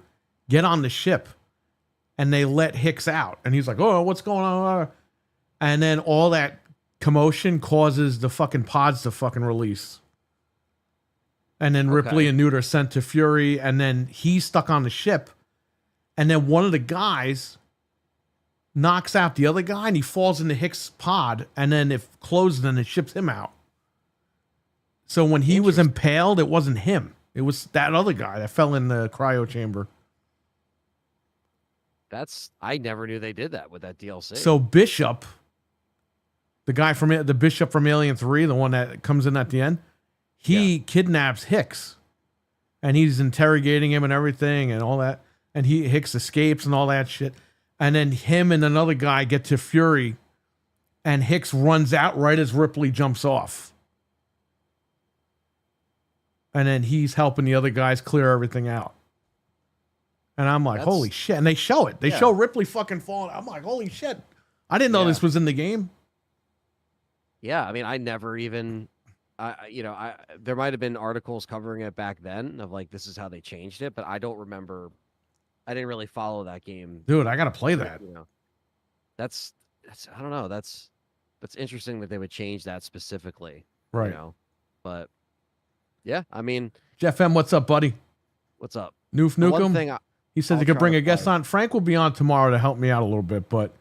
[SPEAKER 1] get on the ship, and they let Hicks out, and he's like, "Oh, what's going on?" And then all that commotion causes the fucking pods to fucking release. And then Ripley
[SPEAKER 3] Okay.
[SPEAKER 1] and Newt are sent to Fury, and then he's stuck on the ship. And then one of the guys knocks out the other guy, and he falls into Hicks' pod, and then it closes, and it ships him out. So when he was impaled, it wasn't him. It was that other guy that fell in the cryo chamber.
[SPEAKER 3] I never knew they did that with that DLC.
[SPEAKER 1] So Bishop, the Bishop from Alien 3, the one that comes in at the end, he kidnaps Hicks, and he's interrogating him and everything and all that. And Hicks escapes and all that shit. And then him and another guy get to Fury, and Hicks runs out right as Ripley jumps off. And then he's helping the other guys clear everything out. And I'm like, holy shit. And they show it. They show Ripley fucking falling. I'm like, holy shit. I didn't know this was in the game.
[SPEAKER 3] Yeah, I mean, I never even, there might have been articles covering it back then of like, this is how they changed it, but I don't remember. I didn't really follow that game.
[SPEAKER 1] Dude, I got to play that.
[SPEAKER 3] That's I don't know. That's interesting that they would change that specifically.
[SPEAKER 1] Right.
[SPEAKER 3] But yeah, I mean,
[SPEAKER 1] Jeff M, what's up, buddy?
[SPEAKER 3] what's up?
[SPEAKER 1] Noof
[SPEAKER 3] The one
[SPEAKER 1] Nukem.
[SPEAKER 3] thing
[SPEAKER 1] He says
[SPEAKER 3] I'll
[SPEAKER 1] he could
[SPEAKER 3] try
[SPEAKER 1] bring
[SPEAKER 3] to
[SPEAKER 1] a guest
[SPEAKER 3] play.
[SPEAKER 1] on. Frank will be on tomorrow to help me out a little bit, but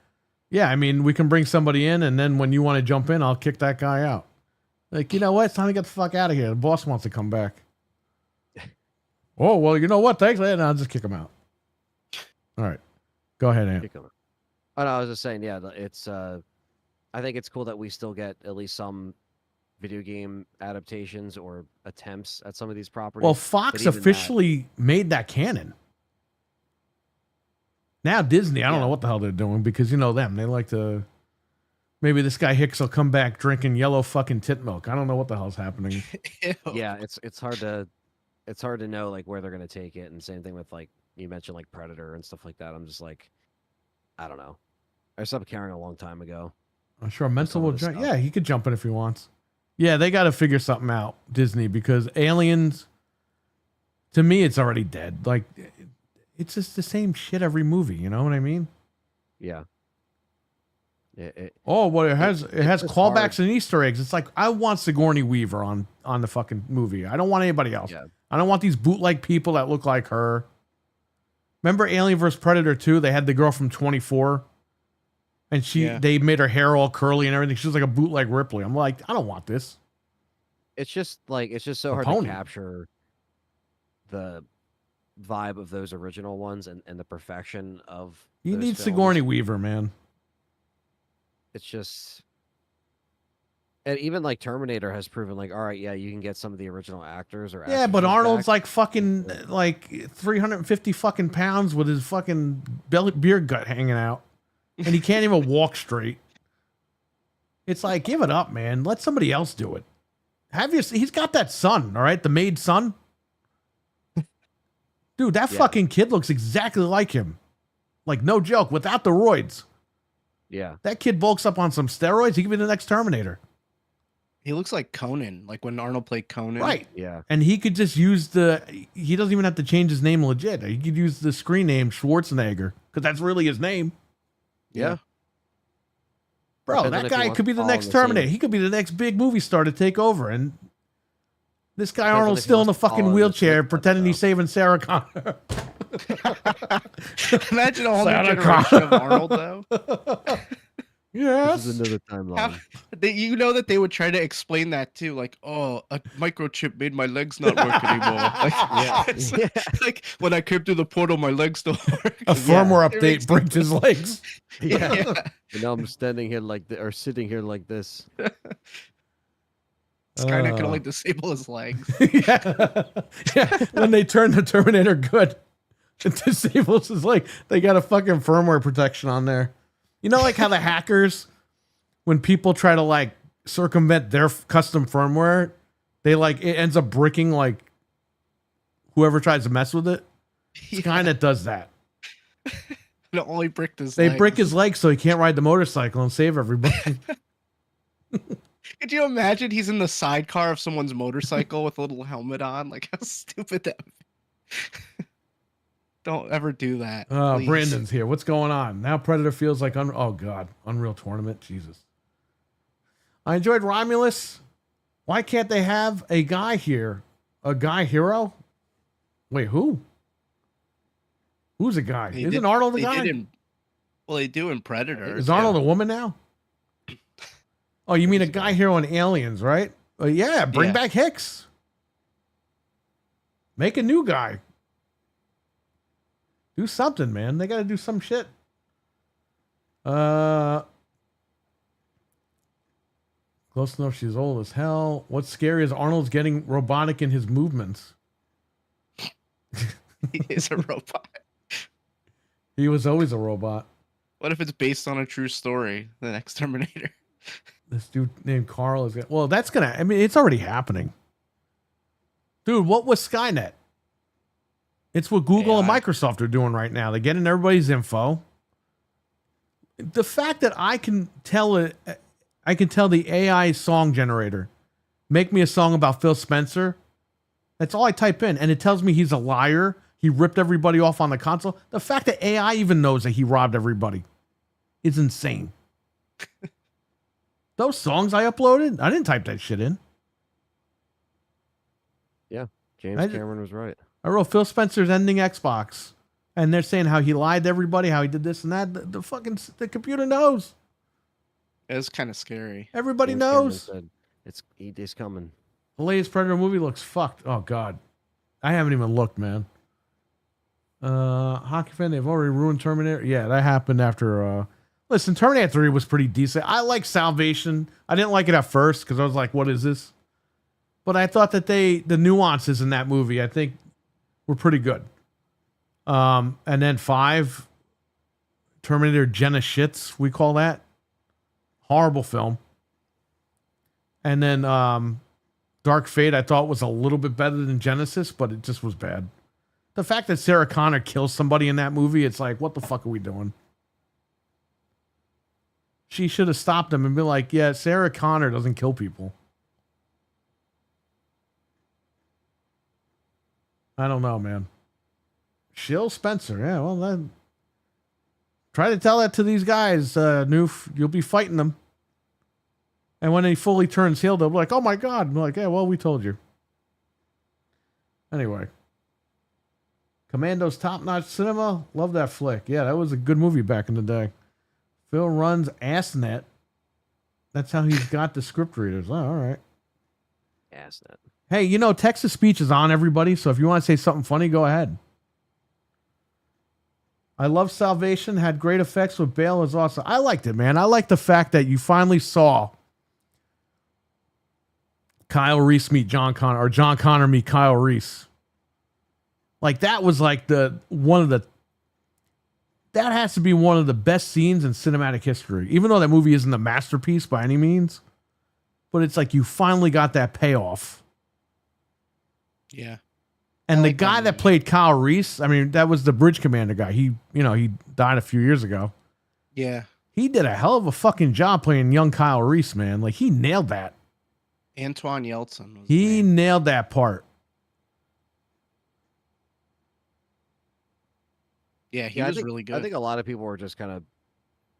[SPEAKER 1] yeah, I mean, we can bring somebody in, and then when you want to jump in, I'll kick that guy out. Like, you know what? It's time to get the fuck out of here. The boss wants to come back. Oh, well, you know what? Thanks. And I'll just kick him out. All right. Go ahead, Ant.
[SPEAKER 3] kick him. Oh no, I was just saying, yeah, it's I think it's cool that we still get at least some video game adaptations or attempts at some of these properties.
[SPEAKER 1] Well,
[SPEAKER 3] but
[SPEAKER 1] Fox
[SPEAKER 3] even that-
[SPEAKER 1] officially made that canon. Now Disney, I don't
[SPEAKER 3] Yeah.
[SPEAKER 1] know what the hell they're doing because you know them. They like to. Maybe this guy Hicks will come back drinking yellow fucking tit milk. I don't know what the hell's happening.
[SPEAKER 2] Ew.
[SPEAKER 3] yeah, it's hard to know like where they're gonna take it, and same thing with like you mentioned like Predator and stuff like that. I'm just like, I don't know. I stopped caring a long time ago.
[SPEAKER 1] I'm sure Mental
[SPEAKER 3] some
[SPEAKER 1] will
[SPEAKER 3] of this
[SPEAKER 1] jump.
[SPEAKER 3] stuff.
[SPEAKER 1] Yeah, he could jump in if he wants. Yeah, they got to figure something out, Disney, because Aliens. To me, it's already dead. Like, it's just the same shit every movie. You know what I mean?
[SPEAKER 3] Yeah.
[SPEAKER 1] Oh, well, it has
[SPEAKER 3] it's
[SPEAKER 1] callbacks
[SPEAKER 3] hard.
[SPEAKER 1] and Easter eggs. It's like I want Sigourney Weaver on the fucking movie. I don't want anybody else.
[SPEAKER 3] Yeah.
[SPEAKER 1] I don't want these bootleg people that look like her. Remember Alien vs Predator 2? They had the girl from 24, and
[SPEAKER 2] Yeah.
[SPEAKER 1] they made her hair all curly and everything. She was like a bootleg Ripley. I'm like, I don't want this.
[SPEAKER 3] It's just so
[SPEAKER 1] A
[SPEAKER 3] hard
[SPEAKER 1] pony.
[SPEAKER 3] to capture the vibe of those original ones and the perfection of
[SPEAKER 1] You
[SPEAKER 3] those
[SPEAKER 1] need
[SPEAKER 3] films.
[SPEAKER 1] Sigourney Weaver, man.
[SPEAKER 3] It's just, and even like Terminator has proven like, all right, yeah, you can get some of the original actors or
[SPEAKER 1] Yeah, but
[SPEAKER 3] actresses
[SPEAKER 1] Arnold's
[SPEAKER 3] back.
[SPEAKER 1] like fucking like 350 fucking pounds with his fucking beer gut hanging out, and he can't even walk straight. It's like, give it up, man. Let somebody else do it. He's got that son, all right, the maid son. Dude, that
[SPEAKER 3] Yeah.
[SPEAKER 1] fucking kid looks exactly like him. Like, no joke, without the roids.
[SPEAKER 3] Yeah,
[SPEAKER 1] That kid bulks up on some steroids. He could be the next Terminator.
[SPEAKER 2] He looks like Conan, like when Arnold played Conan.
[SPEAKER 1] Right.
[SPEAKER 3] yeah,
[SPEAKER 1] And he could just use he doesn't even have to change his name legit. He could use the screen name Schwarzenegger because that's really his name.
[SPEAKER 3] yeah.
[SPEAKER 1] Bro,
[SPEAKER 3] Depends on
[SPEAKER 1] that
[SPEAKER 3] if he
[SPEAKER 1] guy
[SPEAKER 3] wants
[SPEAKER 1] could be
[SPEAKER 3] to
[SPEAKER 1] the
[SPEAKER 3] follow
[SPEAKER 1] next
[SPEAKER 3] the scene.
[SPEAKER 1] Terminator. He could be the next big movie star to take over. And this guy
[SPEAKER 3] Depends on
[SPEAKER 1] Arnold's
[SPEAKER 3] if he
[SPEAKER 1] still in the
[SPEAKER 3] wants to
[SPEAKER 1] fucking
[SPEAKER 3] follow the
[SPEAKER 1] wheelchair
[SPEAKER 3] scene,
[SPEAKER 1] pretending
[SPEAKER 3] though.
[SPEAKER 1] he's saving Sarah Connor.
[SPEAKER 2] Imagine a whole new
[SPEAKER 1] Santa
[SPEAKER 2] generation of
[SPEAKER 1] Claus.
[SPEAKER 2] Arnold, though.
[SPEAKER 1] Yes.
[SPEAKER 3] This is another timeline.
[SPEAKER 2] You know that they would try to explain that too, like, oh, a microchip made my legs not work anymore. Like,
[SPEAKER 3] Yeah.
[SPEAKER 2] it's
[SPEAKER 3] Yeah.
[SPEAKER 2] like when I came through the portal, my legs don't work.
[SPEAKER 1] A firmware
[SPEAKER 2] It makes
[SPEAKER 1] update breaks his legs.
[SPEAKER 3] Yeah.
[SPEAKER 2] Yeah.
[SPEAKER 3] And now I'm standing here like or sitting here like this.
[SPEAKER 2] Skynet can only disable his legs.
[SPEAKER 1] yeah. Yeah. When they turn the Terminator good, it disables his leg. They got a fucking firmware protection on there. You know, like how the hackers, when people try to like circumvent their custom firmware, it ends up bricking like whoever tries to mess with it. Skynet does that.
[SPEAKER 2] It only bricked his
[SPEAKER 1] They
[SPEAKER 2] legs.
[SPEAKER 1] brick his legs so he can't ride the motorcycle and save everybody.
[SPEAKER 2] Could you imagine he's in the sidecar of someone's motorcycle with a little helmet on? Like, how stupid that would be. Don't ever do that. please.
[SPEAKER 1] Brandon's here. What's going on? Now Predator feels like oh god, Unreal Tournament. Jesus. I enjoyed Romulus. Why can't they have a guy here? A guy hero? Wait, who? Who's a guy?
[SPEAKER 2] They
[SPEAKER 1] Isn't
[SPEAKER 2] did-
[SPEAKER 1] Arnold a
[SPEAKER 2] they
[SPEAKER 1] guy?
[SPEAKER 2] did in- well, they do in Predator.
[SPEAKER 1] Is
[SPEAKER 2] too.
[SPEAKER 1] Arnold a woman now? Oh, you mean a guy hero in Aliens, right? Yeah, bring
[SPEAKER 2] Yeah.
[SPEAKER 1] back Hicks. Make a new guy. Do something, man. They got to do some shit. Close enough. She's old as hell. What's scary is Arnold's getting robotic in his movements.
[SPEAKER 2] He is a robot.
[SPEAKER 1] He was always a robot.
[SPEAKER 2] What if it's based on a true story? The next Terminator.
[SPEAKER 1] This dude named Carl is. Well, that's gonna. I mean, it's already happening. Dude, what was Skynet? It's what Google and
[SPEAKER 2] AI.
[SPEAKER 1] Microsoft are doing right now. They're getting everybody's info. The fact that I can tell the AI song generator, make me a song about Phil Spencer. That's all I type in, and it tells me he's a liar. He ripped everybody off on the console. The fact that AI even knows that he robbed everybody is insane. Those songs I uploaded, I didn't type that shit in.
[SPEAKER 3] James
[SPEAKER 1] I-
[SPEAKER 3] Cameron was right.
[SPEAKER 1] I wrote Phil Spencer's ending Xbox, and they're saying how he lied to everybody, how he did this and that. The computer knows.
[SPEAKER 2] It's kind of scary.
[SPEAKER 1] Everybody
[SPEAKER 3] James Cameron
[SPEAKER 1] knows.
[SPEAKER 3] said, he's coming.
[SPEAKER 1] The latest Predator movie looks fucked. Oh god, I haven't even looked, man. Hockey fan, they've already ruined Terminator. Yeah, that happened after. Listen, Terminator 3 was pretty decent. I like Salvation. I didn't like it at first because I was like, "What is this?" But I thought that the nuances in that movie, I think, were pretty good. And then 5, Terminator Genisys, we call that. Horrible film. And then Dark Fate, I thought was a little bit better than Genesis, but it just was bad. The fact that Sarah Connor kills somebody in that movie, it's like, what the fuck are we doing? She should have stopped him and been like, yeah, Sarah Connor doesn't kill people. I don't know, man. Shill Spencer. Yeah, well, then try to tell that to these guys, Noof. You'll be fighting them. And when he fully turns heel, they'll be like, oh my God. I'm like, yeah, well, we told you. Anyway. Commando's top-notch cinema. Love that flick. Yeah, that was a good movie back in the day. Phil runs AssNet. That's how he's got the script readers. Oh, all right.
[SPEAKER 3] AssNet.
[SPEAKER 1] Hey, you know, text to speech is on, everybody. So if you want to say something funny, go ahead. I love Salvation. Had great effects with Bale. Is awesome. I liked it, man. I like the fact that you finally saw Kyle Reese meet John Connor, or John Connor meet Kyle Reese. Like that was like that has to be one of the best scenes in cinematic history. Even though that movie isn't a masterpiece by any means, but it's like you finally got that payoff.
[SPEAKER 2] Yeah.
[SPEAKER 1] And the
[SPEAKER 2] like
[SPEAKER 1] guy
[SPEAKER 2] that
[SPEAKER 1] that
[SPEAKER 2] movie.
[SPEAKER 1] played Kyle Reese, I mean, that was the Bridge Commander guy. He died a few years ago.
[SPEAKER 2] Yeah.
[SPEAKER 1] He did a hell of a fucking job playing young Kyle Reese, man. Like he nailed that.
[SPEAKER 2] Antoine Yeltsin. Was
[SPEAKER 1] He
[SPEAKER 2] the name.
[SPEAKER 1] nailed that part.
[SPEAKER 2] Yeah, he
[SPEAKER 3] Yeah,
[SPEAKER 2] was
[SPEAKER 3] I think,
[SPEAKER 2] really good.
[SPEAKER 3] I think a lot of people were just kind of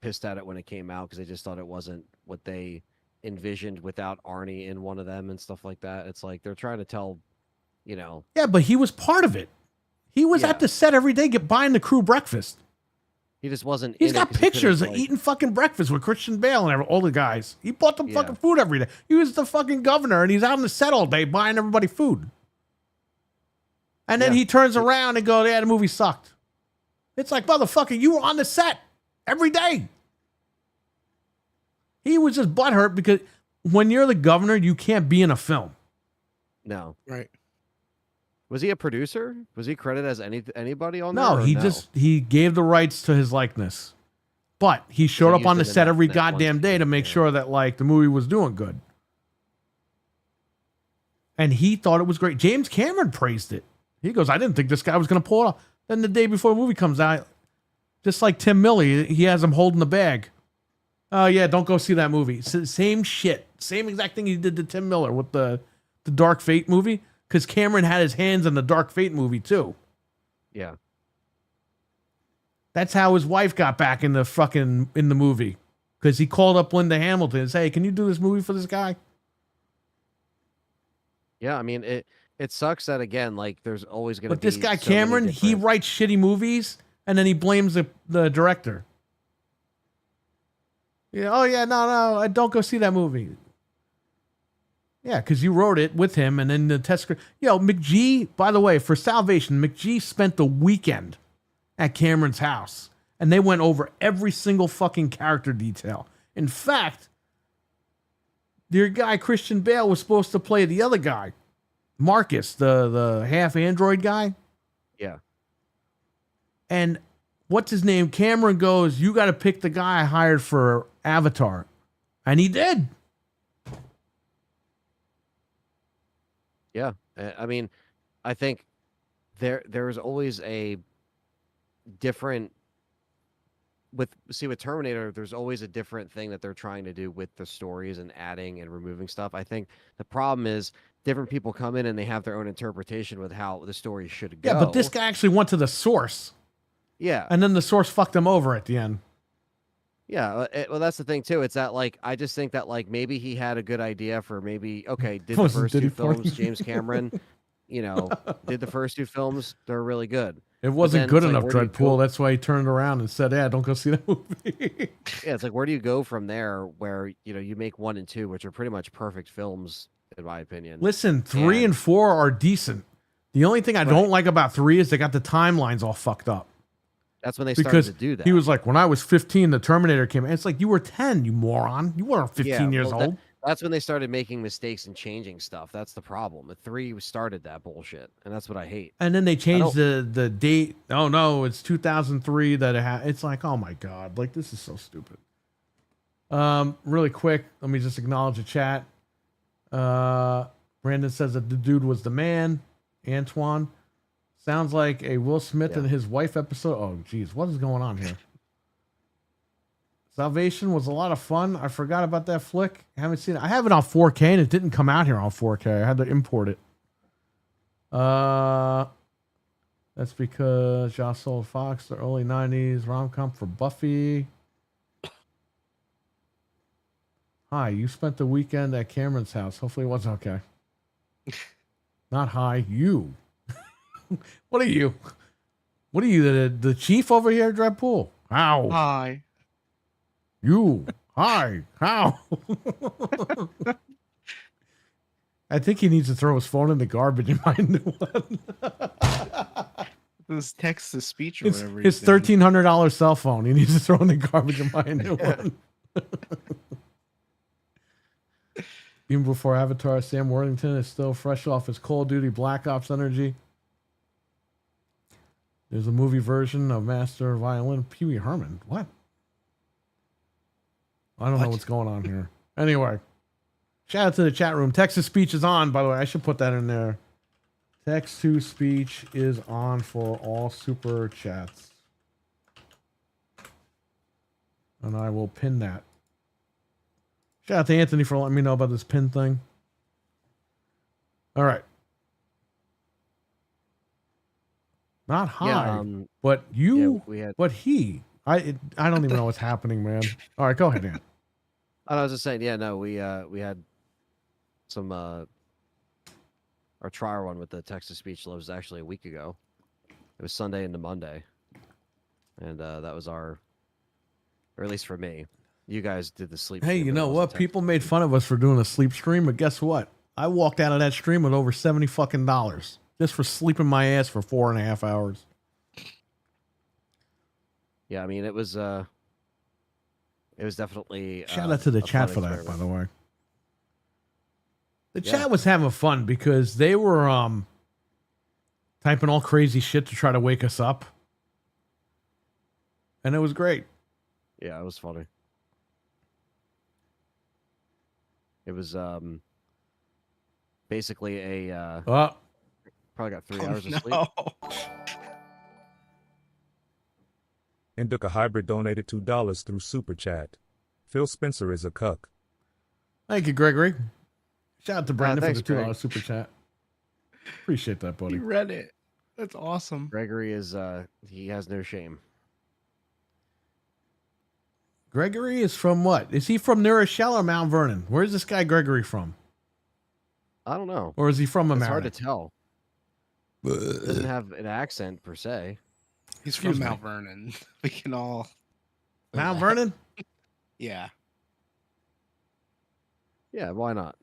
[SPEAKER 3] pissed at it when it came out because they just thought it wasn't what they envisioned without Arnie in one of them and stuff like that. It's like they're trying to tell,
[SPEAKER 1] Yeah, but he was part of it. He was
[SPEAKER 3] Yeah.
[SPEAKER 1] at the set every day, buying the crew breakfast.
[SPEAKER 3] he just wasn't.
[SPEAKER 1] He's
[SPEAKER 3] in it
[SPEAKER 1] got
[SPEAKER 3] 'cause he couldn't,
[SPEAKER 1] pictures of
[SPEAKER 3] like-
[SPEAKER 1] eating fucking breakfast with Christian Bale and all the guys. He bought them
[SPEAKER 3] Yeah.
[SPEAKER 1] fucking food every day. He was the fucking governor, and he's out on the set all day buying everybody food. And then
[SPEAKER 3] Yeah.
[SPEAKER 1] he turns around and goes, "Yeah, the movie sucked." It's like, motherfucker, you were on the set every day. He was just butthurt because when you're the governor, you can't be in a film.
[SPEAKER 3] No.
[SPEAKER 2] Right.
[SPEAKER 3] Was he a producer? Was he credited as anybody on there?
[SPEAKER 1] No,
[SPEAKER 3] or
[SPEAKER 1] he gave the rights to his likeness. But he showed up
[SPEAKER 3] used
[SPEAKER 1] on the
[SPEAKER 3] it in
[SPEAKER 1] set
[SPEAKER 3] that-
[SPEAKER 1] every
[SPEAKER 3] that one
[SPEAKER 1] goddamn day
[SPEAKER 3] scene,
[SPEAKER 1] to make
[SPEAKER 3] yeah.
[SPEAKER 1] sure that like the movie was doing good. And he thought it was great. James Cameron praised it. He goes, I didn't think this guy was going to pull it off. Then the day before the movie comes out, just like Tim Milley, he has him holding the bag. Oh, yeah, don't go see that movie. Same shit. Same exact thing he did to Tim Miller with the Dark Fate movie. Because Cameron had his hands in the Dark Fate movie, too.
[SPEAKER 3] Yeah.
[SPEAKER 1] That's how his wife got back in the movie. Because he called up Linda Hamilton and said, hey, can you do this movie for this guy?
[SPEAKER 3] Yeah. I mean, it sucks that again. Like, there's always going to
[SPEAKER 1] But
[SPEAKER 3] be.
[SPEAKER 1] this guy,
[SPEAKER 3] so many
[SPEAKER 1] Cameron, he
[SPEAKER 3] different-
[SPEAKER 1] writes shitty movies and then he blames the director. Yeah, oh, yeah, no, don't go see that movie. Yeah, because you wrote it with him and then the test script. McGee, by the way, for Salvation, McGee spent the weekend at Cameron's house and they went over every single fucking character detail. In fact, your guy, Christian Bale, was supposed to play the other guy, Marcus, the half android guy.
[SPEAKER 3] Yeah.
[SPEAKER 1] And what's his name? Cameron goes, you got to pick the guy I hired for Avatar. And he did.
[SPEAKER 3] Yeah. I mean, I think there's always a different with Terminator, there's always a different thing that they're trying to do with the stories and adding and removing stuff. I think the problem is different people come in and they have their own interpretation with how the story should go.
[SPEAKER 1] Yeah, but this guy actually went to the source.
[SPEAKER 3] Yeah.
[SPEAKER 1] And then the source fucked him over at the end.
[SPEAKER 3] Yeah, well, that's the thing too. It's that like I just think that like maybe he had a good idea for maybe did the
[SPEAKER 1] Wasn't
[SPEAKER 3] first
[SPEAKER 1] Diddy
[SPEAKER 3] two films
[SPEAKER 1] Party?
[SPEAKER 3] James Cameron, did the first 2 films. They're really good.
[SPEAKER 1] It wasn't
[SPEAKER 3] then
[SPEAKER 1] good
[SPEAKER 3] it's like,
[SPEAKER 1] enough,
[SPEAKER 3] where do you
[SPEAKER 1] Dreadpool.
[SPEAKER 3] go-
[SPEAKER 1] That's why he turned around and said, "Yeah, don't go see that movie."
[SPEAKER 3] Yeah, it's like, where do you go from there where, you make 1 and 2, which are pretty much perfect films, in my opinion.
[SPEAKER 1] Listen, 3 and 4 are decent. The only thing I don't like about 3 is they got the timelines all fucked up.
[SPEAKER 3] That's when they started
[SPEAKER 1] Because
[SPEAKER 3] to do that.
[SPEAKER 1] he was like, when I was 15, the Terminator came. It's like, you were 10, you moron. You weren't 15
[SPEAKER 3] Yeah,
[SPEAKER 1] years
[SPEAKER 3] well,
[SPEAKER 1] old.
[SPEAKER 3] That's when they started making mistakes and changing stuff. That's the problem. The 3 started that bullshit, and that's what I hate.
[SPEAKER 1] And then they changed the date. Oh no, it's 2003 that it's like, oh my god, like this is so stupid. Really quick, let me just acknowledge the chat. Brandon says that the dude was the man. Antoine sounds like a Will Smith and his wife episode. Oh geez, what is going on here? Salvation was a lot of fun. I forgot about that flick. I haven't seen it. I have it on 4K and it didn't come out here on 4K. I had to import it. That's because Josh sold Fox, the early 90s rom-com for Buffy. Hi, you spent the weekend at Cameron's house. Hopefully it was okay. Not hi, you. What are you? What are you, the chief over here, Dreadpool? How?
[SPEAKER 2] Hi.
[SPEAKER 1] You. Hi. How? I think he needs to throw his phone in the garbage and buy a new one.
[SPEAKER 2] This text to speech or
[SPEAKER 1] It's
[SPEAKER 2] whatever.
[SPEAKER 1] his
[SPEAKER 2] he's doing.
[SPEAKER 1] $1,300 cell phone. He needs to throw in the garbage and buy a new one. Even before Avatar, Sam Worthington is still fresh off his Call of Duty Black Ops energy. There's a movie version of Master Violin, Pee Wee Herman. What? I don't know what's going on here. Anyway, shout out to the chat room. Text to speech is on, by the way. I should put that in there. Text to speech is on for all super chats. And I will pin that. Shout out to Anthony for letting me know about this pin thing. All right. Not hi,
[SPEAKER 3] Yeah,
[SPEAKER 1] but you,
[SPEAKER 3] we had.
[SPEAKER 1] but he. I don't even know what's happening, man. All right, go ahead, Dan.
[SPEAKER 3] I was just saying, yeah, no, we had some our trial one with the text to speech was actually a week ago. It was Sunday into Monday, and that was or at least for me. You guys did the sleep.
[SPEAKER 1] Hey,
[SPEAKER 3] stream,
[SPEAKER 1] you
[SPEAKER 3] but it
[SPEAKER 1] know
[SPEAKER 3] wasn't
[SPEAKER 1] what?
[SPEAKER 3] text
[SPEAKER 1] People
[SPEAKER 3] to
[SPEAKER 1] made
[SPEAKER 3] speech.
[SPEAKER 1] fun of us for doing a sleep stream, but guess what? I walked out of that stream with over $70 fucking just for sleeping my ass for 4.5 hours.
[SPEAKER 3] Yeah, I mean it was definitely
[SPEAKER 1] Shout out to the
[SPEAKER 3] a
[SPEAKER 1] chat
[SPEAKER 3] fun
[SPEAKER 1] for that, by
[SPEAKER 3] experiment.
[SPEAKER 1] the way. The
[SPEAKER 3] Yeah.
[SPEAKER 1] chat was having fun because they were typing all crazy shit to try to wake us up. And it was great.
[SPEAKER 3] Yeah, it was funny. It was basically a probably got 3 hours of sleep.
[SPEAKER 2] No.
[SPEAKER 4] Indica Hybrid donated $2 through Super Chat. Phil Spencer is a cuck.
[SPEAKER 1] Thank you, Gregory. Shout out to Brandon
[SPEAKER 3] thanks,
[SPEAKER 1] for the $2
[SPEAKER 3] Greg.
[SPEAKER 1] super chat. Appreciate that, buddy.
[SPEAKER 2] You read it. That's awesome.
[SPEAKER 3] Gregory is he has no shame.
[SPEAKER 1] Gregory is from what? Is he from New Rochelle or Mount Vernon? Where's this guy Gregory from?
[SPEAKER 3] I don't know.
[SPEAKER 1] Or is he from
[SPEAKER 3] It's
[SPEAKER 1] America?
[SPEAKER 3] hard to tell. He doesn't have an accent per se.
[SPEAKER 2] He's
[SPEAKER 1] Excuse
[SPEAKER 2] from
[SPEAKER 1] me.
[SPEAKER 2] Mount Vernon. We can all.
[SPEAKER 1] Mount Vernon?
[SPEAKER 2] Yeah.
[SPEAKER 3] Yeah, why not?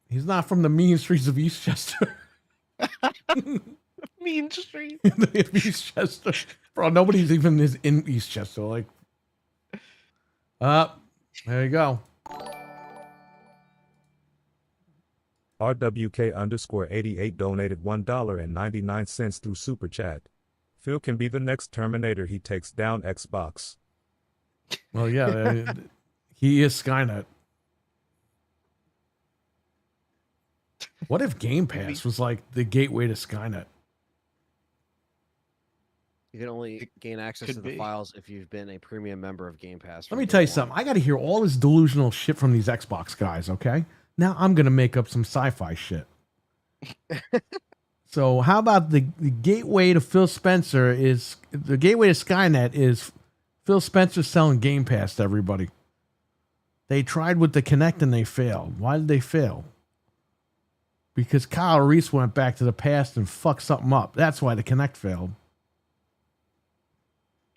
[SPEAKER 1] He's not from the mean streets of Eastchester.
[SPEAKER 2] Mean Street.
[SPEAKER 1] Eastchester. Bro, nobody's even is in Eastchester. Like, there you go.
[SPEAKER 4] RWK_88 donated $1.99 through Super Chat. Phil can be the next Terminator. He takes down Xbox.
[SPEAKER 1] Well, yeah, he is Skynet. What if Game Pass was like the gateway to Skynet?
[SPEAKER 3] You can only gain access
[SPEAKER 2] could
[SPEAKER 3] to the
[SPEAKER 2] be.
[SPEAKER 3] files if you've been a premium member of Game Pass.
[SPEAKER 1] Let
[SPEAKER 3] from
[SPEAKER 1] me
[SPEAKER 3] day
[SPEAKER 1] tell you
[SPEAKER 3] one.
[SPEAKER 1] something. I got to hear all this delusional shit from these Xbox guys, okay? Now I'm going to make up some sci-fi shit. So how about the gateway to Phil Spencer is the gateway to Skynet is Phil Spencer selling Game Pass to everybody. They tried with the Kinect and they failed. Why did they fail? because Kyle Reese went back to the past and fucked something up. That's why the Kinect failed.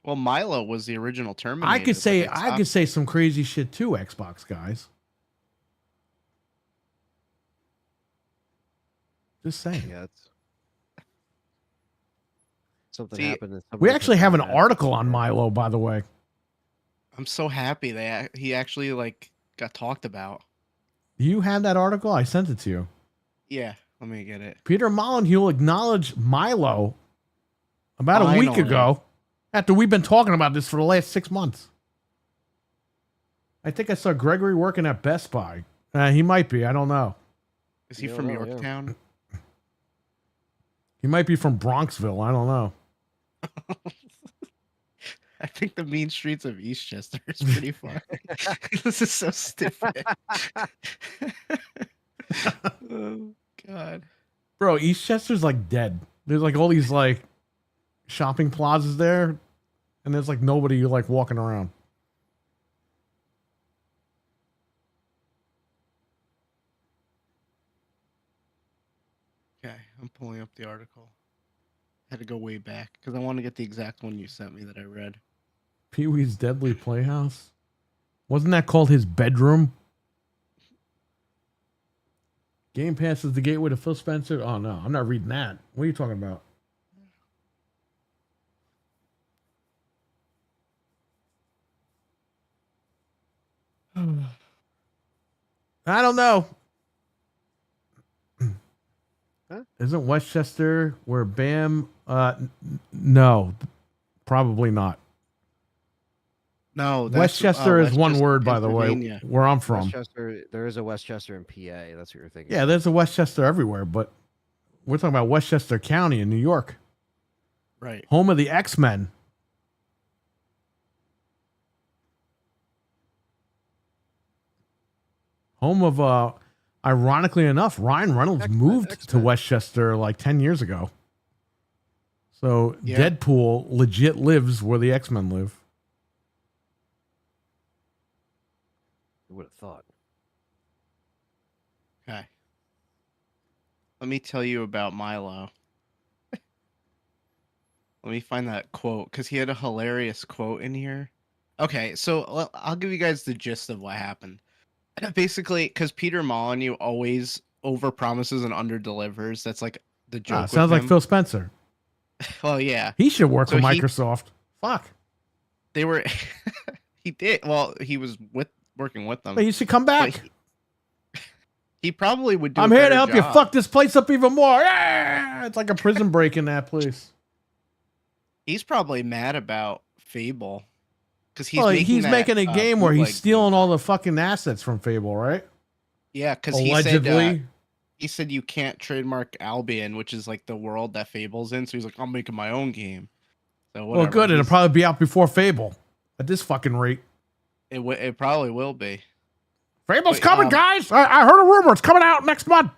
[SPEAKER 2] Well, Milo was the original Terminator.
[SPEAKER 1] I could
[SPEAKER 2] but
[SPEAKER 1] say
[SPEAKER 2] they
[SPEAKER 1] I
[SPEAKER 2] stopped.
[SPEAKER 1] could say some crazy shit too, Xbox guys. Just saying.
[SPEAKER 3] Yeah, it's something
[SPEAKER 2] See,
[SPEAKER 3] happened. And
[SPEAKER 1] We
[SPEAKER 3] somebody
[SPEAKER 1] actually
[SPEAKER 3] took
[SPEAKER 1] have an
[SPEAKER 3] that.
[SPEAKER 1] article on Milo, by the way.
[SPEAKER 2] I'm so happy that he actually like got talked about.
[SPEAKER 1] You had that article? I sent it to you.
[SPEAKER 2] Yeah, let me get it.
[SPEAKER 1] Peter Molyneux acknowledged Milo about a week
[SPEAKER 2] Finally.
[SPEAKER 1] ago after we've been talking about this for the last 6 months. I think I saw Gregory working at Best Buy. He might be. I don't know.
[SPEAKER 2] Is he
[SPEAKER 3] You
[SPEAKER 2] from
[SPEAKER 3] don't know, yeah.
[SPEAKER 2] Yorktown?
[SPEAKER 1] He might be from Bronxville. I don't know.
[SPEAKER 2] I think the mean streets of Eastchester is pretty fun. This is so stupid. Oh God.
[SPEAKER 1] Bro, Eastchester's like dead. There's like all these like shopping plazas there, and there's like nobody like walking around.
[SPEAKER 2] Okay, I'm pulling up the article. Had to go way back because I want to get the exact one you sent me that I read.
[SPEAKER 1] Pee Wee's Deadly Playhouse? Wasn't that called his bedroom? Game Pass is the gateway to Phil Spencer? Oh no, I'm not reading that. What are you talking about? I don't know.
[SPEAKER 3] Huh?
[SPEAKER 1] Isn't Westchester where Bam? No, probably not.
[SPEAKER 2] No, that's,
[SPEAKER 1] Westchester is one
[SPEAKER 2] Westchester,
[SPEAKER 1] word, by the way,
[SPEAKER 2] Pennsylvania.
[SPEAKER 1] where I'm from.
[SPEAKER 3] Westchester, there is a Westchester in PA. That's what you're thinking.
[SPEAKER 1] Yeah, there's a Westchester everywhere, but we're talking about Westchester County in New York,
[SPEAKER 2] Right.
[SPEAKER 1] home of the X-Men. Home of, ironically enough, Ryan Reynolds
[SPEAKER 3] X-Men,
[SPEAKER 1] moved to
[SPEAKER 3] X-Men.
[SPEAKER 1] Westchester like 10 years ago. So
[SPEAKER 2] Yeah.
[SPEAKER 1] Deadpool legit lives where the X-Men live.
[SPEAKER 3] Who would have thought?
[SPEAKER 2] Okay. Let me tell you about Milo. Let me find that quote because he had a hilarious quote in here. Okay, so I'll give you guys the gist of what happened. Basically, because Peter Molyneux always overpromises and underdelivers. That's like the joke. with
[SPEAKER 1] Sounds like
[SPEAKER 2] him.
[SPEAKER 1] Phil Spencer.
[SPEAKER 2] Well, yeah,
[SPEAKER 1] He should work
[SPEAKER 2] So
[SPEAKER 1] for
[SPEAKER 2] he-
[SPEAKER 1] Microsoft. Fuck.
[SPEAKER 2] they were. He did. Well, he was working with them.
[SPEAKER 1] But he should come back.
[SPEAKER 2] But he probably would do.
[SPEAKER 1] I'm
[SPEAKER 2] a
[SPEAKER 1] here to
[SPEAKER 2] better
[SPEAKER 1] help you
[SPEAKER 2] job.
[SPEAKER 1] fuck this place up even more. Yeah! It's like a prison break in that place.
[SPEAKER 2] He's probably mad about Fable because he's
[SPEAKER 1] Well,
[SPEAKER 2] making
[SPEAKER 1] he's
[SPEAKER 2] that,
[SPEAKER 1] making a game where he's
[SPEAKER 2] bootleg
[SPEAKER 1] stealing
[SPEAKER 2] game.
[SPEAKER 1] all the fucking assets from Fable, right?
[SPEAKER 2] Yeah, because
[SPEAKER 1] Allegedly.
[SPEAKER 2] he said you can't trademark Albion, which is like the world that Fable's in. So he's like, I'm making my own game. So
[SPEAKER 1] Well,
[SPEAKER 2] whatever.
[SPEAKER 1] good. It'll
[SPEAKER 2] He's-
[SPEAKER 1] probably be out before Fable. At this fucking rate.
[SPEAKER 2] it probably will be.
[SPEAKER 1] Fable's
[SPEAKER 2] Wait,
[SPEAKER 1] coming, guys. I heard a rumor. It's coming out next month.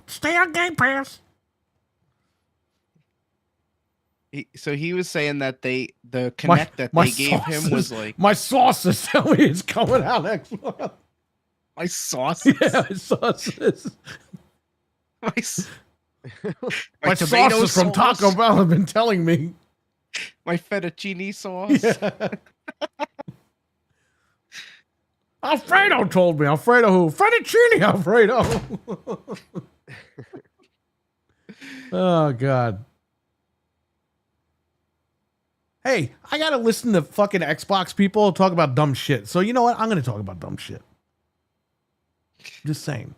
[SPEAKER 1] Stay on Game Pass.
[SPEAKER 2] So he was saying that the connect that they gave him was like
[SPEAKER 1] my sauces tell me it's coming out next month.
[SPEAKER 2] my sauce.
[SPEAKER 1] Yeah, my sauces.
[SPEAKER 2] my, s-
[SPEAKER 1] My
[SPEAKER 2] tomato
[SPEAKER 1] sauces from
[SPEAKER 2] sauce,
[SPEAKER 1] Taco Bell have been telling me.
[SPEAKER 2] my fettuccine sauce.
[SPEAKER 1] Yeah. Alfredo told me. Alfredo who? Fettuccine Alfredo. Oh, God. Hey, I got to listen to fucking Xbox people talk about dumb shit. So you know what? I'm going to talk about dumb shit. Just saying.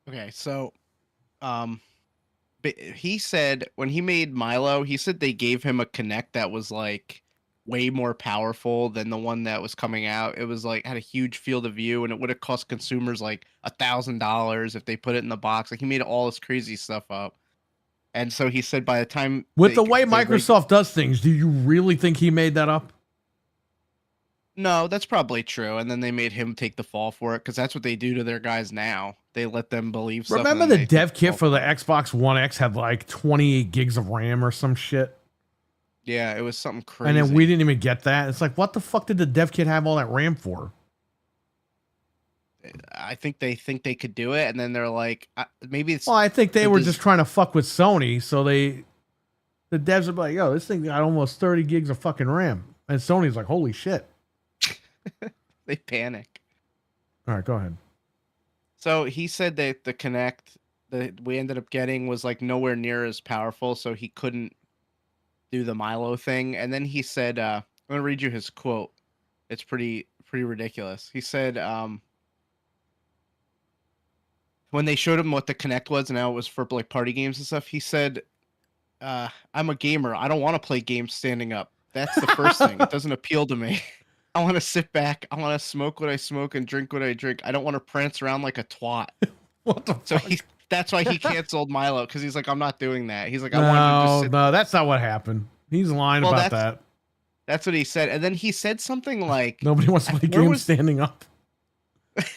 [SPEAKER 2] Okay, so he said when he made Milo, he said they gave him a Kinect that was like way more powerful than the one that was coming out. It was like had a huge field of view, and it would have cost consumers like $1,000 if they put it in the box. Like he made all this crazy stuff up, and so he said by the time
[SPEAKER 1] With the
[SPEAKER 2] they-
[SPEAKER 1] way
[SPEAKER 2] they reg-
[SPEAKER 1] Microsoft does things, do you really think he made that up?
[SPEAKER 2] No, that's probably true. And then they made him take the fall for it because that's what they do to their guys now. They let them believe stuff. and
[SPEAKER 1] Remember
[SPEAKER 2] then
[SPEAKER 1] the
[SPEAKER 2] they take
[SPEAKER 1] dev
[SPEAKER 2] the
[SPEAKER 1] kit
[SPEAKER 2] fall
[SPEAKER 1] for the
[SPEAKER 2] it.
[SPEAKER 1] Xbox One X had like 28 gigs of RAM or some shit?
[SPEAKER 2] Yeah, it was something crazy.
[SPEAKER 1] And then we didn't even get that. It's like, what the fuck did the dev kit have all that RAM for?
[SPEAKER 2] I think they could do it, and then they're like, maybe it's
[SPEAKER 1] Well, I think they
[SPEAKER 2] the
[SPEAKER 1] were
[SPEAKER 2] des-
[SPEAKER 1] just trying to fuck with Sony, so the devs are like, yo, this thing got almost 30 gigs of fucking RAM. And Sony's like, holy shit.
[SPEAKER 2] they panic.
[SPEAKER 1] All right, go ahead.
[SPEAKER 2] So he said that the Kinect that we ended up getting was like nowhere near as powerful, so he couldn't do the Milo thing. And then he said, I'm gonna read you his quote. It's pretty ridiculous. He said, when they showed him what the Kinect was and how it was for like party games and stuff, he said, I'm a gamer. I don't want to play games standing up. That's the first thing. It doesn't appeal to me. I want to sit back. I want to smoke what I smoke and drink what I drink. I don't want to prance around like a twat.
[SPEAKER 1] What the
[SPEAKER 2] So
[SPEAKER 1] fuck?
[SPEAKER 2] that's why he canceled Milo, because he's like, I'm not doing that. He's like, I wanted to just
[SPEAKER 1] No,
[SPEAKER 2] sit.
[SPEAKER 1] no, that's not what happened. He's lying
[SPEAKER 2] Well,
[SPEAKER 1] about
[SPEAKER 2] that's-
[SPEAKER 1] that.
[SPEAKER 2] That's what he said. And then he said something like,
[SPEAKER 1] Nobody wants to play
[SPEAKER 2] Where
[SPEAKER 1] games
[SPEAKER 2] was-
[SPEAKER 1] standing up.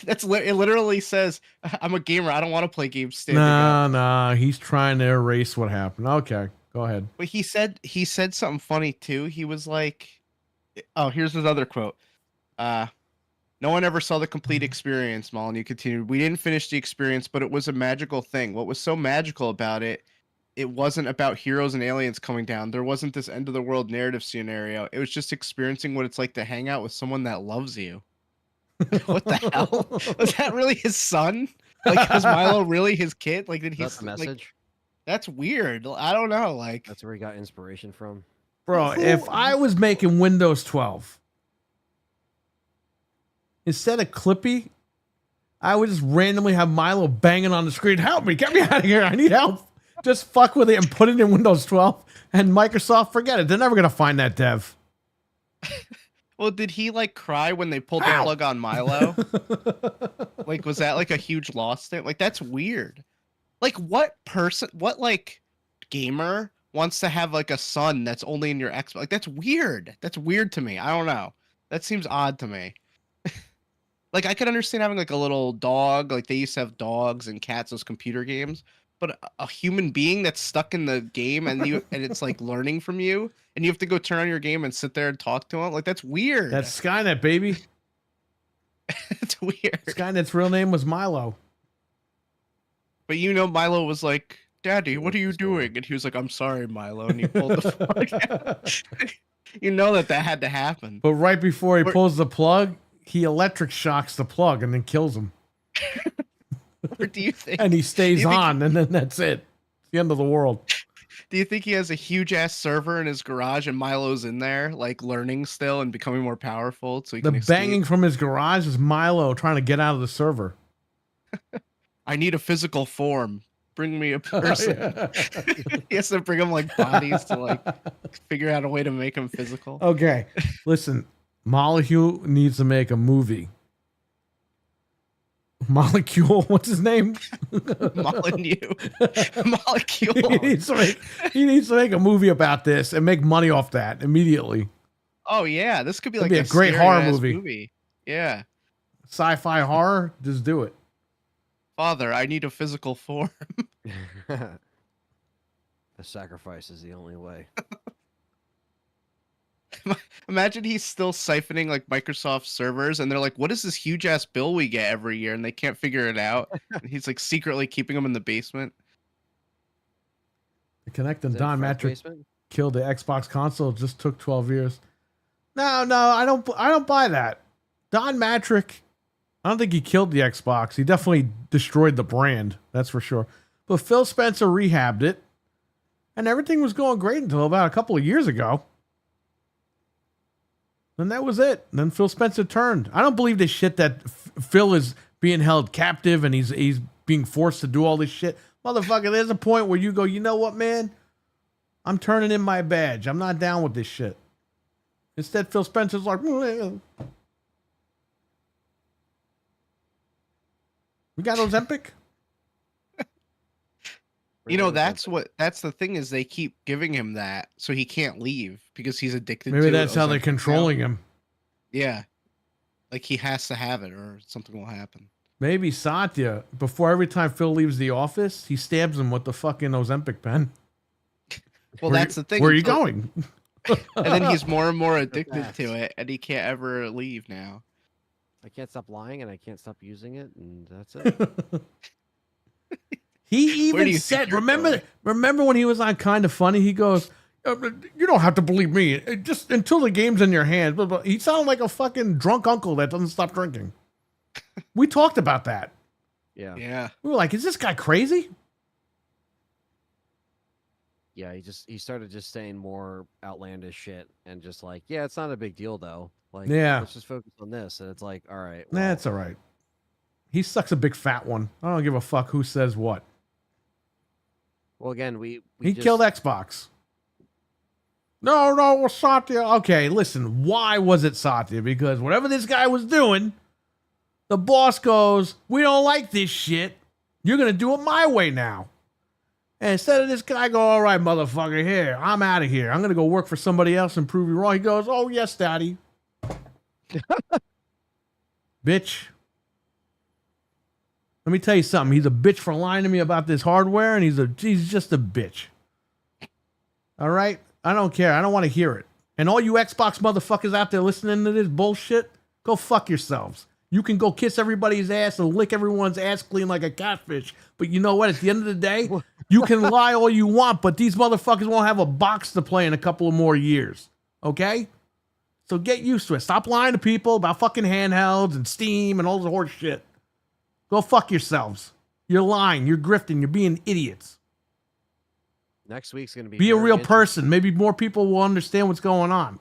[SPEAKER 2] it literally says, I'm a gamer. I don't want to play games standing up.
[SPEAKER 1] Nah, he's trying to erase what happened. Okay, go ahead.
[SPEAKER 2] But he said something funny too. He was like, oh, here's his other quote. No one ever saw the complete experience, Molyneux continued. We didn't finish the experience, but it was a magical thing. What was so magical about it, it wasn't about heroes and aliens coming down. There wasn't this end of the world narrative scenario. It was just experiencing what it's like to hang out with someone that loves you. What the hell? Was that really his son? Like, was Milo really his kid? Like, did he?
[SPEAKER 3] That's the message.
[SPEAKER 2] Like, that's weird. I don't know. Like,
[SPEAKER 3] That's where he got inspiration from.
[SPEAKER 1] Bro, if I was making Windows 12, instead of Clippy, I would just randomly have Milo banging on the screen. Help me, get me out of here. I need help. Just fuck with it and put it in Windows 12. And Microsoft, forget it. They're never going to find that dev.
[SPEAKER 2] well, did he like cry when they pulled the
[SPEAKER 1] Ow.
[SPEAKER 2] plug on Milo? Like, was that like a huge loss thing? Like, that's weird. Like, what like gamer wants to have like a son that's only in your Xbox? Like, that's weird. That's weird to me. I don't know. That seems odd to me. Like, I could understand having like a little dog. Like, they used to have dogs and cats as computer games. But a human being that's stuck in the game and it's like learning from you, and you have to go turn on your game and sit there and talk to him. Like, that's weird.
[SPEAKER 1] That's Skynet, baby.
[SPEAKER 2] It's weird.
[SPEAKER 1] Skynet's real name was Milo.
[SPEAKER 2] But Milo was like, "Daddy, what are you doing?" And he was like, "I'm sorry, Milo." And he pulled the plug out. You know that had to happen.
[SPEAKER 1] But right before he
[SPEAKER 2] Or-
[SPEAKER 1] pulls the plug, he electric shocks the plug and then kills him.
[SPEAKER 2] Or do you think?
[SPEAKER 1] And he stays
[SPEAKER 2] You think-
[SPEAKER 1] on, and then that's it. It's the end of the world.
[SPEAKER 2] Do you think he has a huge ass server in his garage and Milo's in there, like learning still and becoming more powerful, so he
[SPEAKER 1] The
[SPEAKER 2] can escape?
[SPEAKER 1] banging from his garage is Milo trying to get out of the server.
[SPEAKER 2] I need a physical form. Bring me a person. He has to bring him like bodies to like figure out a way to make him physical.
[SPEAKER 1] Okay, listen. Molecule needs to make a movie. Molecule, what's his name?
[SPEAKER 2] Molyneux.
[SPEAKER 1] he,
[SPEAKER 2] Molecule.
[SPEAKER 1] needs to make a movie about this and make money off that immediately.
[SPEAKER 2] Oh yeah, this could be
[SPEAKER 1] That'd
[SPEAKER 2] like
[SPEAKER 1] be a great
[SPEAKER 2] scary
[SPEAKER 1] horror
[SPEAKER 2] ass
[SPEAKER 1] movie.
[SPEAKER 2] Yeah.
[SPEAKER 1] Sci-fi horror, just do it.
[SPEAKER 2] Father, I need a physical form.
[SPEAKER 3] The sacrifice is the only way.
[SPEAKER 2] Imagine he's still siphoning like Microsoft servers and they're like, what is this huge ass bill we get every year? And they can't figure it out. And he's like secretly keeping them in the basement.
[SPEAKER 1] The Connect and
[SPEAKER 3] Is that
[SPEAKER 1] Don
[SPEAKER 3] Fred's
[SPEAKER 1] Matrick
[SPEAKER 3] basement?
[SPEAKER 1] killed the Xbox console. It just took 12 years. No, I don't buy that. Don Matrick, I don't think he killed the Xbox. He definitely destroyed the brand. That's for sure. But Phil Spencer rehabbed it, and everything was going great until about a couple of years ago. And that was it. Then Phil Spencer turned. I don't believe this shit that Phil is being held captive and he's being forced to do all this shit. Motherfucker, there's a point where you go, you know what, man? I'm turning in my badge. I'm not down with this shit. Instead, Phil Spencer's like, we got Ozempic?
[SPEAKER 2] That's the thing is they keep giving him that so he can't leave because he's addicted
[SPEAKER 1] Maybe
[SPEAKER 2] to
[SPEAKER 1] that's how they're
[SPEAKER 2] Ozempic now.
[SPEAKER 1] controlling him.
[SPEAKER 2] Yeah. Like he has to have it or something will happen.
[SPEAKER 1] Maybe Satya, before every time Phil leaves the office, he stabs him with the fucking Ozempic pen.
[SPEAKER 2] Well,
[SPEAKER 1] Where
[SPEAKER 2] that's the thing.
[SPEAKER 1] Where are you
[SPEAKER 2] So
[SPEAKER 1] going?
[SPEAKER 2] And then he's more and more addicted
[SPEAKER 3] Facts.
[SPEAKER 2] to it, and he can't ever leave now.
[SPEAKER 3] I can't stop lying and I can't stop using it, and that's it.
[SPEAKER 1] He
[SPEAKER 2] Where do
[SPEAKER 1] even
[SPEAKER 2] you think
[SPEAKER 1] said,
[SPEAKER 2] you're
[SPEAKER 1] remember
[SPEAKER 2] going?
[SPEAKER 1] when he was on Kind of Funny, he goes, you don't have to believe me. Just until the game's in your hands. Blah, blah. He sounded like a fucking drunk uncle that doesn't stop drinking. We talked about that.
[SPEAKER 3] Yeah.
[SPEAKER 2] Yeah.
[SPEAKER 1] We were like, is this guy crazy?
[SPEAKER 3] Yeah, he started just saying more outlandish shit and just like, yeah, it's not a big deal though. Like,
[SPEAKER 1] Yeah.
[SPEAKER 3] let's just focus on this. And it's like, all right,
[SPEAKER 1] Nah, it's all right. He sucks a big fat one. I don't give a fuck who says what.
[SPEAKER 3] well, again, we
[SPEAKER 1] He
[SPEAKER 3] just,
[SPEAKER 1] killed Xbox. No, it was Satya. Okay, listen, why was it Satya? Because whatever this guy was doing, the boss goes, we don't like this shit. You're going to do it my way now. And instead of this guy go, all right, motherfucker, here, I'm out of here. I'm going to go work for somebody else and prove you wrong. He goes, oh, yes, daddy. Bitch. Let me tell you something. He's a bitch for lying to me about this hardware, and he's just a bitch. All right? I don't care. I don't want to hear it. And all you Xbox motherfuckers out there listening to this bullshit, go fuck yourselves. You can go kiss everybody's ass and lick everyone's ass clean like a catfish. But you know what? At the end of the day, you can lie all you want, but these motherfuckers won't have a box to play in a couple of more years. Okay? So get used to it. Stop lying to people about fucking handhelds and Steam and all the horse shit. Go fuck yourselves. You're lying. You're grifting. You're being idiots.
[SPEAKER 3] next week's gonna be
[SPEAKER 1] Be a
[SPEAKER 3] very
[SPEAKER 1] real
[SPEAKER 3] interesting.
[SPEAKER 1] person. Maybe more people will understand what's going on.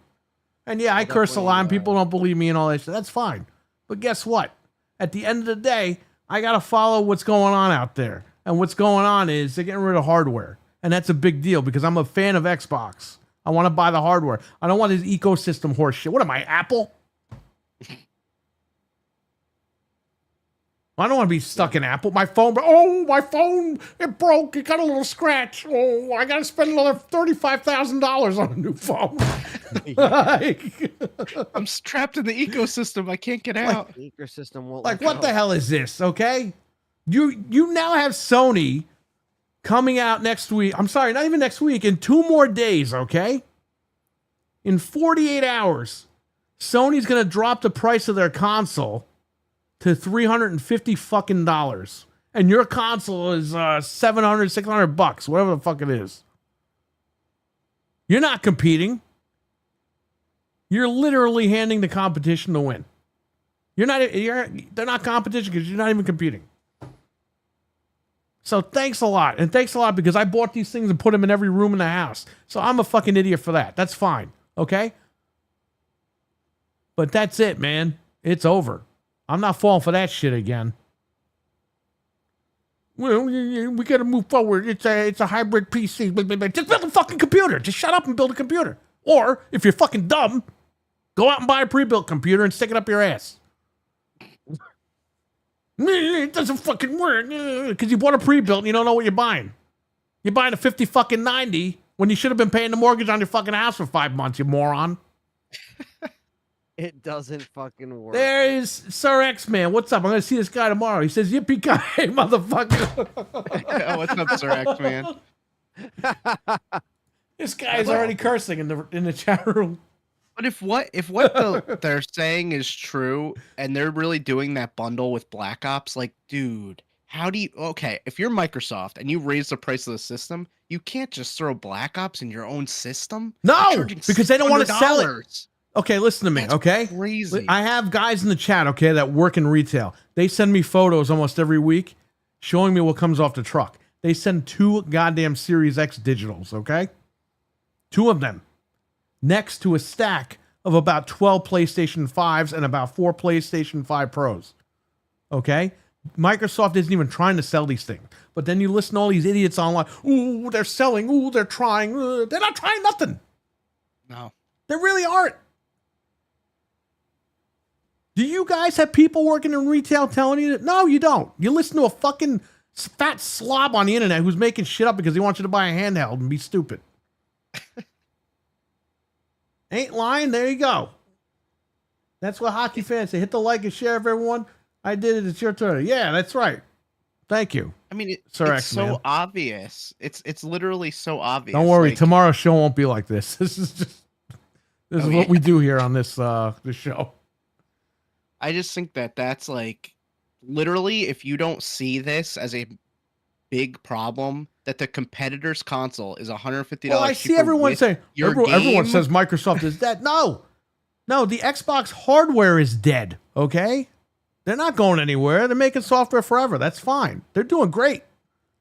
[SPEAKER 1] And yeah, I
[SPEAKER 3] I'll
[SPEAKER 1] curse a lot and
[SPEAKER 3] definitely,
[SPEAKER 1] people don't believe me and all that shit. That's fine. But guess what? At the end of the day, I got to follow what's going on out there. And what's going on is they're getting rid of hardware. And that's a big deal because I'm a fan of Xbox. I want to buy the hardware. I don't want this ecosystem horse shit. What am I, Apple? I don't want to be stuck in Apple. My phone, it broke. It got a little scratch. Oh, I got to spend another $35,000 on a new phone.
[SPEAKER 2] I'm trapped in the ecosystem. I can't get out.
[SPEAKER 3] The ecosystem won't
[SPEAKER 1] Like,
[SPEAKER 3] let
[SPEAKER 1] what
[SPEAKER 3] go.
[SPEAKER 1] the hell is this? Okay, you now have Sony coming out next week. I'm sorry, not even next week. In 2 more days. Okay, in 48 hours, Sony's gonna drop the price of their console to $350 fucking dollars, and your console is $700-$600, whatever the fuck it is. You're not competing. You're literally handing the competition the win. They're not competition because you're not even competing. So thanks a lot. And thanks a lot because I bought these things and put them in every room in the house. So I'm a fucking idiot for that. That's fine. Okay? But that's it, man. It's over. I'm not falling for that shit again. Well, we got to move forward. It's a hybrid PC. Just build a fucking computer. Just shut up and build a computer. Or if you're fucking dumb, go out and buy a pre-built computer and stick it up your ass. It doesn't fucking work because you bought a pre-built and you don't know what you're buying. You're buying a 50 fucking 90 when you should have been paying the mortgage on your fucking house for 5 months, you moron.
[SPEAKER 3] It doesn't fucking work.
[SPEAKER 1] There is Sir X-Man. What's up? I'm going to see this guy tomorrow. He says, yippee-ki-yay, motherfucker.
[SPEAKER 2] Oh, what's up, Sir X Man?
[SPEAKER 1] This guy's already cursing in the chat room.
[SPEAKER 2] But if what they're saying is true, and they're really doing that bundle with Black Ops, like, dude, how do you? Okay, if you're Microsoft and you raise the price of the system, you can't just throw Black Ops in your own system.
[SPEAKER 1] No,
[SPEAKER 2] You're charging
[SPEAKER 1] because they don't want to sell it.
[SPEAKER 2] $600.
[SPEAKER 1] Okay, listen to me,
[SPEAKER 2] That's
[SPEAKER 1] okay?
[SPEAKER 2] crazy.
[SPEAKER 1] I have guys in the chat, okay, that work in retail. They send me photos almost every week showing me what comes off the truck. They send 2 goddamn Series X digitals, okay? 2 of them next to a stack of about 12 PlayStation 5s and about 4 PlayStation 5 Pros, okay? Microsoft isn't even trying to sell these things. But then you listen to all these idiots online. Ooh, they're selling. Ooh, they're trying. They're not trying nothing.
[SPEAKER 2] No.
[SPEAKER 1] They really aren't. Do you guys have people working in retail telling you that? No, you don't. You listen to a fucking fat slob on the internet who's making shit up because he wants you to buy a handheld and be stupid. Ain't lying. There you go. That's what hockey fans say. Hit the like and share, everyone. I did it. It's your turn. Yeah, that's right. Thank you.
[SPEAKER 2] I mean,
[SPEAKER 1] Sir
[SPEAKER 2] it's
[SPEAKER 1] X-Man.
[SPEAKER 2] so obvious. It's literally so obvious.
[SPEAKER 1] Don't worry.
[SPEAKER 2] like-
[SPEAKER 1] Tomorrow's show won't be like this. This is just This
[SPEAKER 2] Oh,
[SPEAKER 1] is what
[SPEAKER 2] yeah.
[SPEAKER 1] we do here on this show.
[SPEAKER 2] I just think that that's like literally if you don't see this as a big problem that the competitor's console is $150
[SPEAKER 1] Well, I see
[SPEAKER 2] cheaper
[SPEAKER 1] everyone
[SPEAKER 2] with
[SPEAKER 1] saying
[SPEAKER 2] your
[SPEAKER 1] everyone
[SPEAKER 2] game.
[SPEAKER 1] says Microsoft is dead. No, the Xbox hardware is dead. Okay, they're not going anywhere. They're making software forever. That's fine. They're doing great.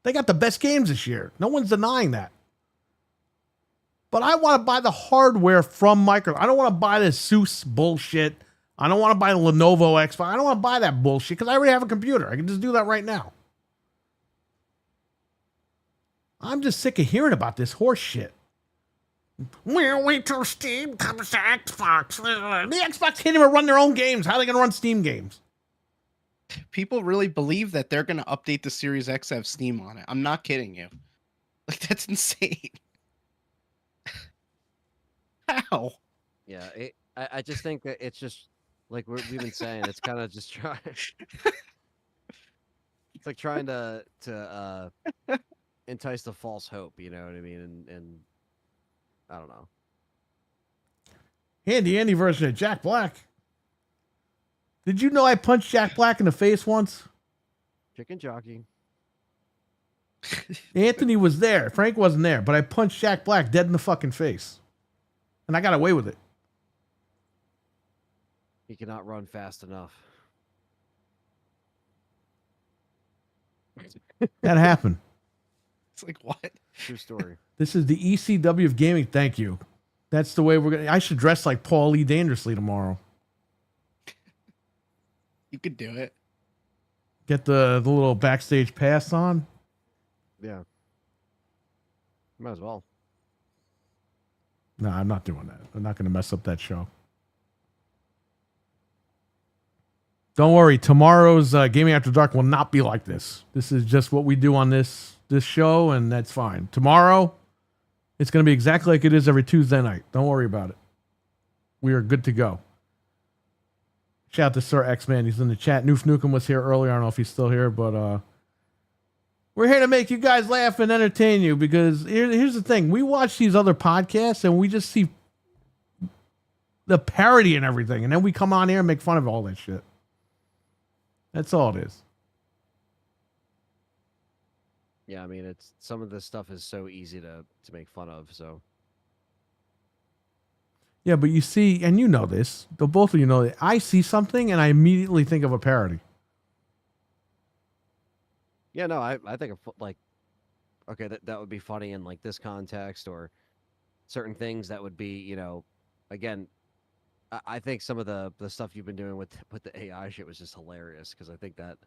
[SPEAKER 1] They got the best games this year. No one's denying that. But I want to buy the hardware from Microsoft. I don't want to buy this Seuss bullshit. I don't want to buy the Lenovo Xbox. I don't want to buy that bullshit because I already have a computer. I can just do that right now. I'm just sick of hearing about this horse shit. We'll wait till Steam comes to Xbox. The Xbox can't even run their own games. How are they going to run Steam games?
[SPEAKER 2] People really believe that they're going to update the Series X to have Steam on it. I'm not kidding you. Like, that's insane. How?
[SPEAKER 3] Yeah, I just think that it's just like we've been saying. It's kind of just trying. It's like trying to entice the false hope. You know what I mean? And I don't know.
[SPEAKER 1] Andy version of Jack Black. Did you know I punched Jack Black in the face once?
[SPEAKER 3] Chicken jockey.
[SPEAKER 1] Anthony was there. Frank wasn't there, but I punched Jack Black dead in the fucking face. And I got away with it.
[SPEAKER 3] He cannot run fast enough.
[SPEAKER 1] That happened.
[SPEAKER 2] It's like, what?
[SPEAKER 3] True story.
[SPEAKER 1] This is the ECW of gaming. Thank you. That's the way we're going to. I should dress like Paul Lee Dangerously tomorrow.
[SPEAKER 2] You could do it.
[SPEAKER 1] Get the little backstage pass on.
[SPEAKER 3] Yeah. Might as well.
[SPEAKER 1] No, I'm not doing that. I'm not going to mess up that show. Don't worry. Tomorrow's Gaming After Dark will not be like this. This is just what we do on this show, and that's fine. Tomorrow, it's going to be exactly like it is every Tuesday night. Don't worry about it. We are good to go. Shout out to Sir X-Man. He's in the chat. Noof Nukem was here earlier. I don't know if he's still here, but we're here to make you guys laugh and entertain you because here's the thing. We watch these other podcasts and we just see the parody and everything. And then we come on here and make fun of all that shit. That's all it is.
[SPEAKER 3] Yeah, I mean, it's some of this stuff is so easy to make fun of. So
[SPEAKER 1] Yeah, but you see, and you know this, the both of you know that I see something and I immediately think of a parody.
[SPEAKER 3] yeah, no, I think like, okay, that would be funny in like this context or certain things that would be, you know, again, I think some of the stuff you've been doing with the AI shit was just hilarious because I think that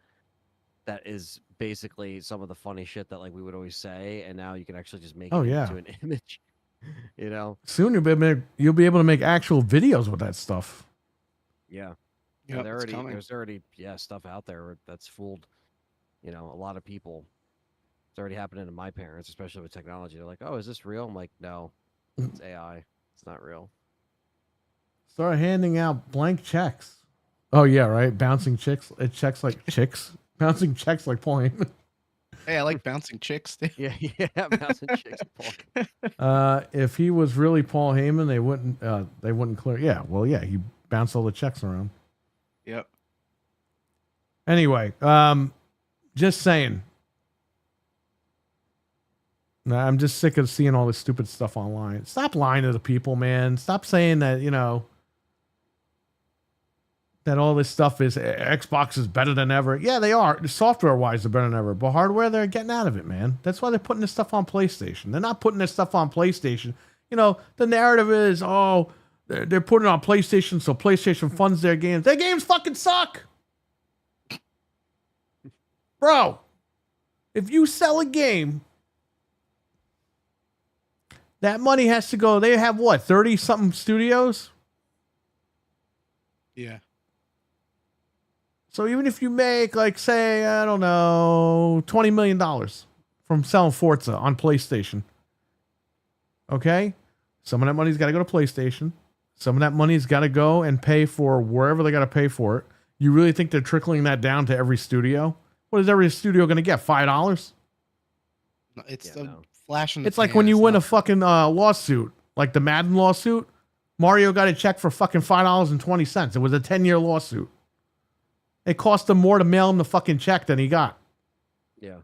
[SPEAKER 3] is basically some of the funny shit that like we would always say, and now you can actually just make
[SPEAKER 1] Oh,
[SPEAKER 3] it
[SPEAKER 1] yeah.
[SPEAKER 3] into an image, you know?
[SPEAKER 1] Soon you'll be able to make actual videos with that stuff.
[SPEAKER 3] Yeah.
[SPEAKER 2] Yep,
[SPEAKER 3] there's
[SPEAKER 2] it's coming.
[SPEAKER 3] already stuff out there that's fooled, you know, a lot of people. It's already happening to my parents, especially with technology. They're like, "Oh, is this real?" I'm like, "No, it's AI. It's not real."
[SPEAKER 1] Start handing out blank checks. Oh yeah, right. Bouncing checks. Checks like chicks. Bouncing checks like Paul Heyman.
[SPEAKER 2] Hey, I like bouncing chicks too.
[SPEAKER 3] Yeah, mousing chicks. Paul.
[SPEAKER 1] If he was really Paul Heyman, they wouldn't clear. Yeah, well, yeah, he bounced all the checks around.
[SPEAKER 2] Yep.
[SPEAKER 1] Anyway, just saying. Nah, I'm just sick of seeing all this stupid stuff online. Stop lying to the people, man. Stop saying that, you know, that all this stuff is Xbox is better than ever. Yeah, they are. Software wise, they're better than ever. But hardware, they're getting out of it, man. That's why they're putting this stuff on PlayStation. They're not putting this stuff on PlayStation. You know, the narrative is, oh, they're putting it on PlayStation so PlayStation funds their games. Their games fucking suck. Bro, if you sell a game, that money has to go. They have what, 30 something studios?
[SPEAKER 2] Yeah.
[SPEAKER 1] So even if you make, like, say, I don't know, $20 million from selling Forza on PlayStation, okay? Some of that money's got to go to PlayStation. Some of that money's got to go and pay for wherever they got to pay for it. You really think they're trickling that down to every studio? What is every studio going to get? $5?
[SPEAKER 2] It's
[SPEAKER 3] Yeah,
[SPEAKER 2] the
[SPEAKER 3] no.
[SPEAKER 2] flash in the
[SPEAKER 1] It's like
[SPEAKER 2] pan,
[SPEAKER 1] when you
[SPEAKER 2] it's
[SPEAKER 1] win a
[SPEAKER 2] not-
[SPEAKER 1] fucking lawsuit, like the Madden lawsuit. Mario got a check for fucking $5.20. It was a 10-year lawsuit. It cost him more to mail him the fucking check than he got.
[SPEAKER 3] Yeah.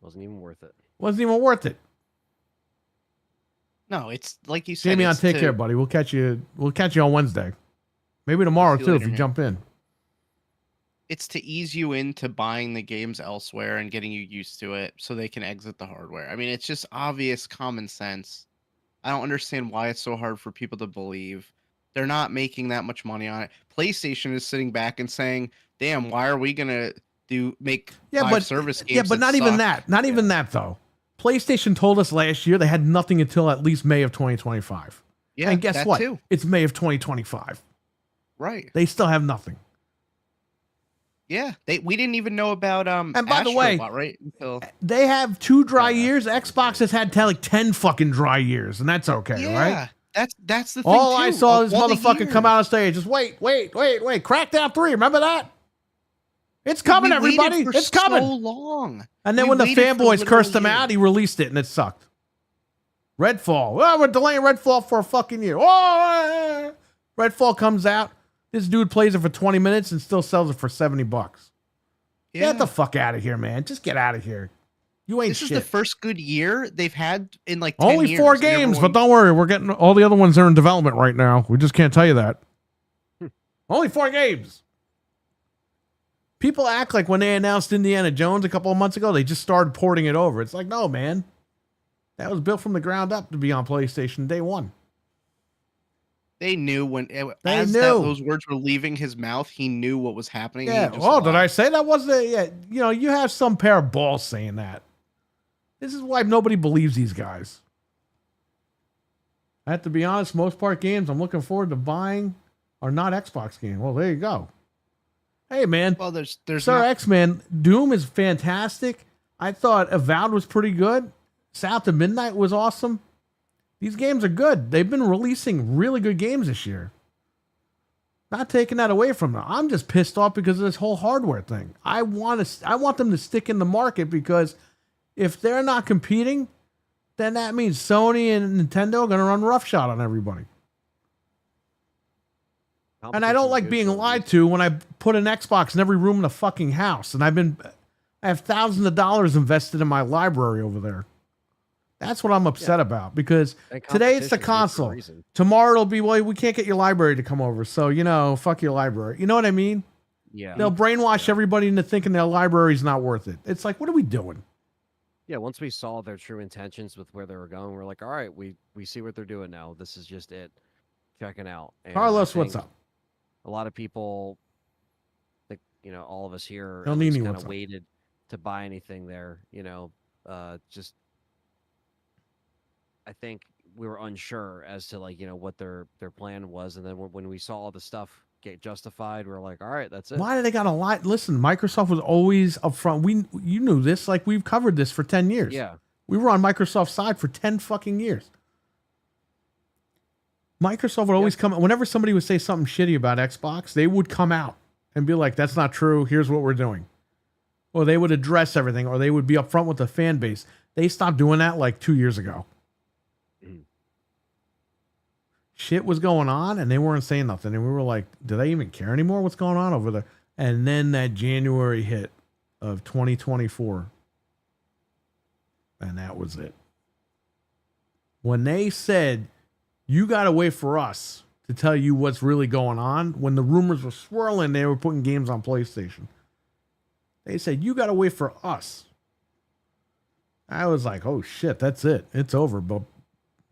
[SPEAKER 3] Wasn't even worth it.
[SPEAKER 1] Wasn't even worth it.
[SPEAKER 2] No, it's like you said.
[SPEAKER 1] Jamie,
[SPEAKER 2] it's
[SPEAKER 1] take
[SPEAKER 2] to-
[SPEAKER 1] care, buddy. We'll catch you on Wednesday. Maybe tomorrow
[SPEAKER 2] See you
[SPEAKER 1] too
[SPEAKER 2] later,
[SPEAKER 1] if you
[SPEAKER 2] man.
[SPEAKER 1] jump in.
[SPEAKER 2] It's to ease you into buying the games elsewhere and getting you used to it so they can exit the hardware. I mean, it's just obvious common sense. I don't understand why it's so hard for people to believe. They're not making that much money on it. PlayStation is sitting back and saying, "Damn, why are we gonna make live service games?"
[SPEAKER 1] Yeah, but not even
[SPEAKER 2] suck?"
[SPEAKER 1] that. Not even that though. PlayStation told us last year they had nothing until at least May of 2025.
[SPEAKER 2] Yeah,
[SPEAKER 1] and guess
[SPEAKER 2] that
[SPEAKER 1] what?
[SPEAKER 2] Too.
[SPEAKER 1] It's May of 2025.
[SPEAKER 2] Right.
[SPEAKER 1] They still have nothing.
[SPEAKER 2] Yeah. We didn't even know about
[SPEAKER 1] And by the way,
[SPEAKER 2] Astrobot, right? Until
[SPEAKER 1] They have 2 dry
[SPEAKER 2] Yeah.
[SPEAKER 1] years. Xbox has had like 10 fucking dry years, and that's okay, right?
[SPEAKER 2] That's the thing.
[SPEAKER 1] All I
[SPEAKER 2] too,
[SPEAKER 1] saw
[SPEAKER 2] of
[SPEAKER 1] this
[SPEAKER 2] all the
[SPEAKER 1] motherfucker come
[SPEAKER 2] years.
[SPEAKER 1] out on stage. Just wait. Crackdown 3. Remember that? It's coming,
[SPEAKER 2] We waited
[SPEAKER 1] everybody.
[SPEAKER 2] for
[SPEAKER 1] It's coming.
[SPEAKER 2] So long.
[SPEAKER 1] And then
[SPEAKER 2] we
[SPEAKER 1] when the
[SPEAKER 2] waited for
[SPEAKER 1] fanboys cursed
[SPEAKER 2] literally
[SPEAKER 1] him out,
[SPEAKER 2] years.
[SPEAKER 1] he released it, and it sucked. Redfall. Oh, we're delaying Redfall for a fucking year. Oh, Redfall comes out. This dude plays it for 20 minutes and still sells it for $70. Get the fuck out of here, man. Just get out of here. You ain't
[SPEAKER 2] This
[SPEAKER 1] shit.
[SPEAKER 2] is the first good year they've had in like 10
[SPEAKER 1] Only
[SPEAKER 2] years,
[SPEAKER 1] 4
[SPEAKER 2] and
[SPEAKER 1] games,
[SPEAKER 2] everyone-
[SPEAKER 1] but don't worry. We're getting all the other ones are in development right now. We just can't tell you that. Only 4 games. People act like when they announced Indiana Jones a couple of months ago, they just started porting it over. It's like, no, man. That was built from the ground up to be on PlayStation day one.
[SPEAKER 2] They knew when
[SPEAKER 1] They
[SPEAKER 2] as
[SPEAKER 1] knew.
[SPEAKER 2] those words were leaving his mouth, he knew what was happening. and he
[SPEAKER 1] Yeah.
[SPEAKER 2] just
[SPEAKER 1] Oh, did I
[SPEAKER 2] lied.
[SPEAKER 1] say that wasn't? Yeah. You know, you have some pair of balls saying that. This is why nobody believes these guys. I have to be honest. Most part games I'm looking forward to buying are not Xbox games. Well, there you go. Hey, man.
[SPEAKER 2] Well, there's
[SPEAKER 1] Sir
[SPEAKER 2] not-
[SPEAKER 1] X-Man, Doom is fantastic. I thought Avowed was pretty good. South of Midnight was awesome. These games are good. They've been releasing really good games this year. Not taking that away from them. I'm just pissed off because of this whole hardware thing. I want them to stick in the market because if they're not competing, then that means Sony and Nintendo are going to run roughshod on everybody. And I don't like being lied to when I put an Xbox in every room in the fucking house. And I have thousands of dollars invested in my library over there. That's what I'm upset about because today it's the console. Tomorrow it'll be, well, we can't get your library to come over. So, fuck your library. You know what I mean?
[SPEAKER 3] Yeah.
[SPEAKER 1] They'll brainwash everybody into thinking their library's not worth it. It's like, what are we doing?
[SPEAKER 3] Yeah, once we saw their true intentions with where they were going, we're like, all right, we see what they're doing now. This is just it. Checking out. And I
[SPEAKER 1] Carlos, what's
[SPEAKER 3] think
[SPEAKER 1] up?
[SPEAKER 3] A lot of people, like, all of us here,
[SPEAKER 1] El Nini,
[SPEAKER 3] kind
[SPEAKER 1] what's
[SPEAKER 3] of
[SPEAKER 1] up?
[SPEAKER 3] waited to buy anything there. Just I think we were unsure as to what their plan was, and then when we saw all the stuff get justified, we are like, all right, that's it.
[SPEAKER 1] Why do they got a lot? Listen, Microsoft was always upfront. You knew this. Like, we've covered this for 10 years.
[SPEAKER 3] Yeah.
[SPEAKER 1] We were on Microsoft's side for 10 fucking years. Microsoft would always come, whenever somebody would say something shitty about Xbox, they would come out and be like, that's not true. Here's what we're doing. Or they would address everything, or they would be upfront with the fan base. They stopped doing that like 2 years ago. Shit was going on and they weren't saying nothing. And we were like, do they even care anymore? What's going on over there? And then that January hit of 2024. And that was it. When they said, you got to wait for us to tell you what's really going on, when the rumors were swirling, they were putting games on PlayStation. They said, you got to wait for us. I was like, oh shit, that's it. It's over,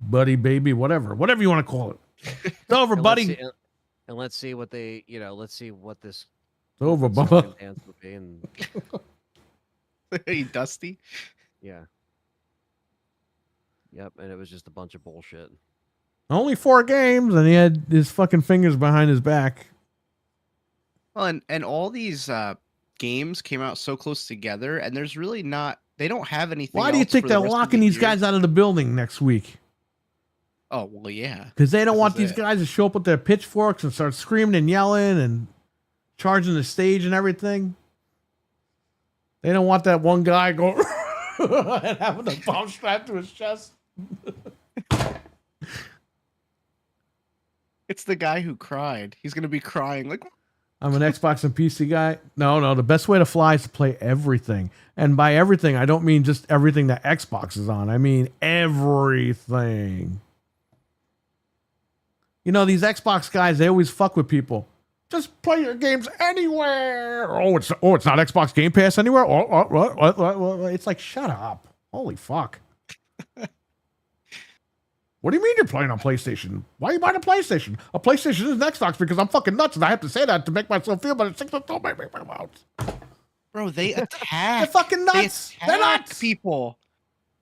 [SPEAKER 1] buddy, baby, whatever you want to call it. It's over, buddy.
[SPEAKER 3] Let's see what they, let's see what this
[SPEAKER 1] It's over, Bubba.
[SPEAKER 3] circumstance would be, and
[SPEAKER 2] Hey, Dusty.
[SPEAKER 3] yeah. Yep, and it was just a bunch of bullshit.
[SPEAKER 1] Only 4 games, and he had his fucking fingers behind his back.
[SPEAKER 2] Well, and all these games came out so close together, and there's really not. They don't have anything.
[SPEAKER 1] Why do you
[SPEAKER 2] else
[SPEAKER 1] think
[SPEAKER 2] for the
[SPEAKER 1] they're
[SPEAKER 2] rest of
[SPEAKER 1] locking
[SPEAKER 2] the
[SPEAKER 1] these
[SPEAKER 2] year.
[SPEAKER 1] guys out of the building next week?
[SPEAKER 2] Oh well, yeah.
[SPEAKER 1] Because they don't
[SPEAKER 2] This
[SPEAKER 1] want
[SPEAKER 2] is
[SPEAKER 1] these
[SPEAKER 2] it.
[SPEAKER 1] guys to show up with their pitchforks and start screaming and yelling and charging the stage and everything. They don't want that one guy going and having a bomb strapped to his chest.
[SPEAKER 2] It's the guy who cried. He's gonna be crying like,
[SPEAKER 1] I'm an Xbox and PC guy. No. The best way to fly is to play everything. And by everything, I don't mean just everything that Xbox is on. I mean everything. You know, these Xbox guys, they always fuck with people. Just play your games anywhere. Oh, it's not Xbox Game Pass anywhere. What? It's like, shut up. Holy fuck. What do you mean you're playing on PlayStation? Why are you buying a PlayStation? A PlayStation is an Xbox because I'm fucking nuts and I have to say that to make myself feel better. Don't make me out.
[SPEAKER 2] bro, they
[SPEAKER 1] They're
[SPEAKER 2] attack.
[SPEAKER 1] fucking
[SPEAKER 2] They
[SPEAKER 1] nuts. They're
[SPEAKER 2] attack
[SPEAKER 1] nuts.
[SPEAKER 2] people.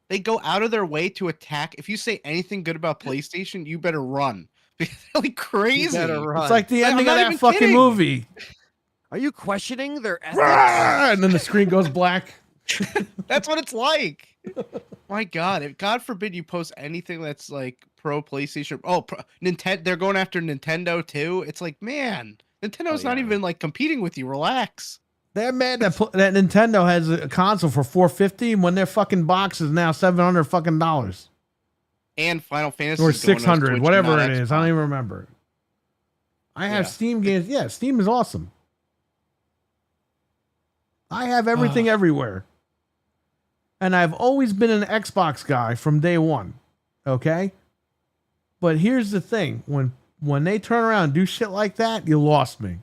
[SPEAKER 2] They go out of their way to attack. If you say anything good about PlayStation, you better run. Because they're like crazy.
[SPEAKER 3] You better run.
[SPEAKER 1] It's like the
[SPEAKER 2] I'm
[SPEAKER 1] ending of
[SPEAKER 2] not
[SPEAKER 1] that
[SPEAKER 2] even
[SPEAKER 1] fucking
[SPEAKER 2] kidding.
[SPEAKER 1] movie.
[SPEAKER 3] Are you questioning their ethics?
[SPEAKER 1] And then the screen goes black.
[SPEAKER 2] That's what it's like. My God, if God forbid you post anything that's like pro PlayStation. Oh, Nintendo. They're going after Nintendo too. It's like, man, Nintendo's not
[SPEAKER 3] yeah.
[SPEAKER 2] even like competing with you. Relax.
[SPEAKER 1] They're mad that that Nintendo has a console for $450 when their fucking box is now $700 fucking dollars
[SPEAKER 2] And Final Fantasy
[SPEAKER 1] or
[SPEAKER 2] is going on
[SPEAKER 1] $600,
[SPEAKER 2] Switch,
[SPEAKER 1] whatever
[SPEAKER 2] not
[SPEAKER 1] it is.
[SPEAKER 2] Xbox.
[SPEAKER 1] I don't even remember. I have
[SPEAKER 2] Yeah.
[SPEAKER 1] Steam games. Yeah, Steam is awesome. I have everything everywhere. And I've always been an Xbox guy from day one. Okay? But here's the thing. When they turn around and do shit like that, you lost me.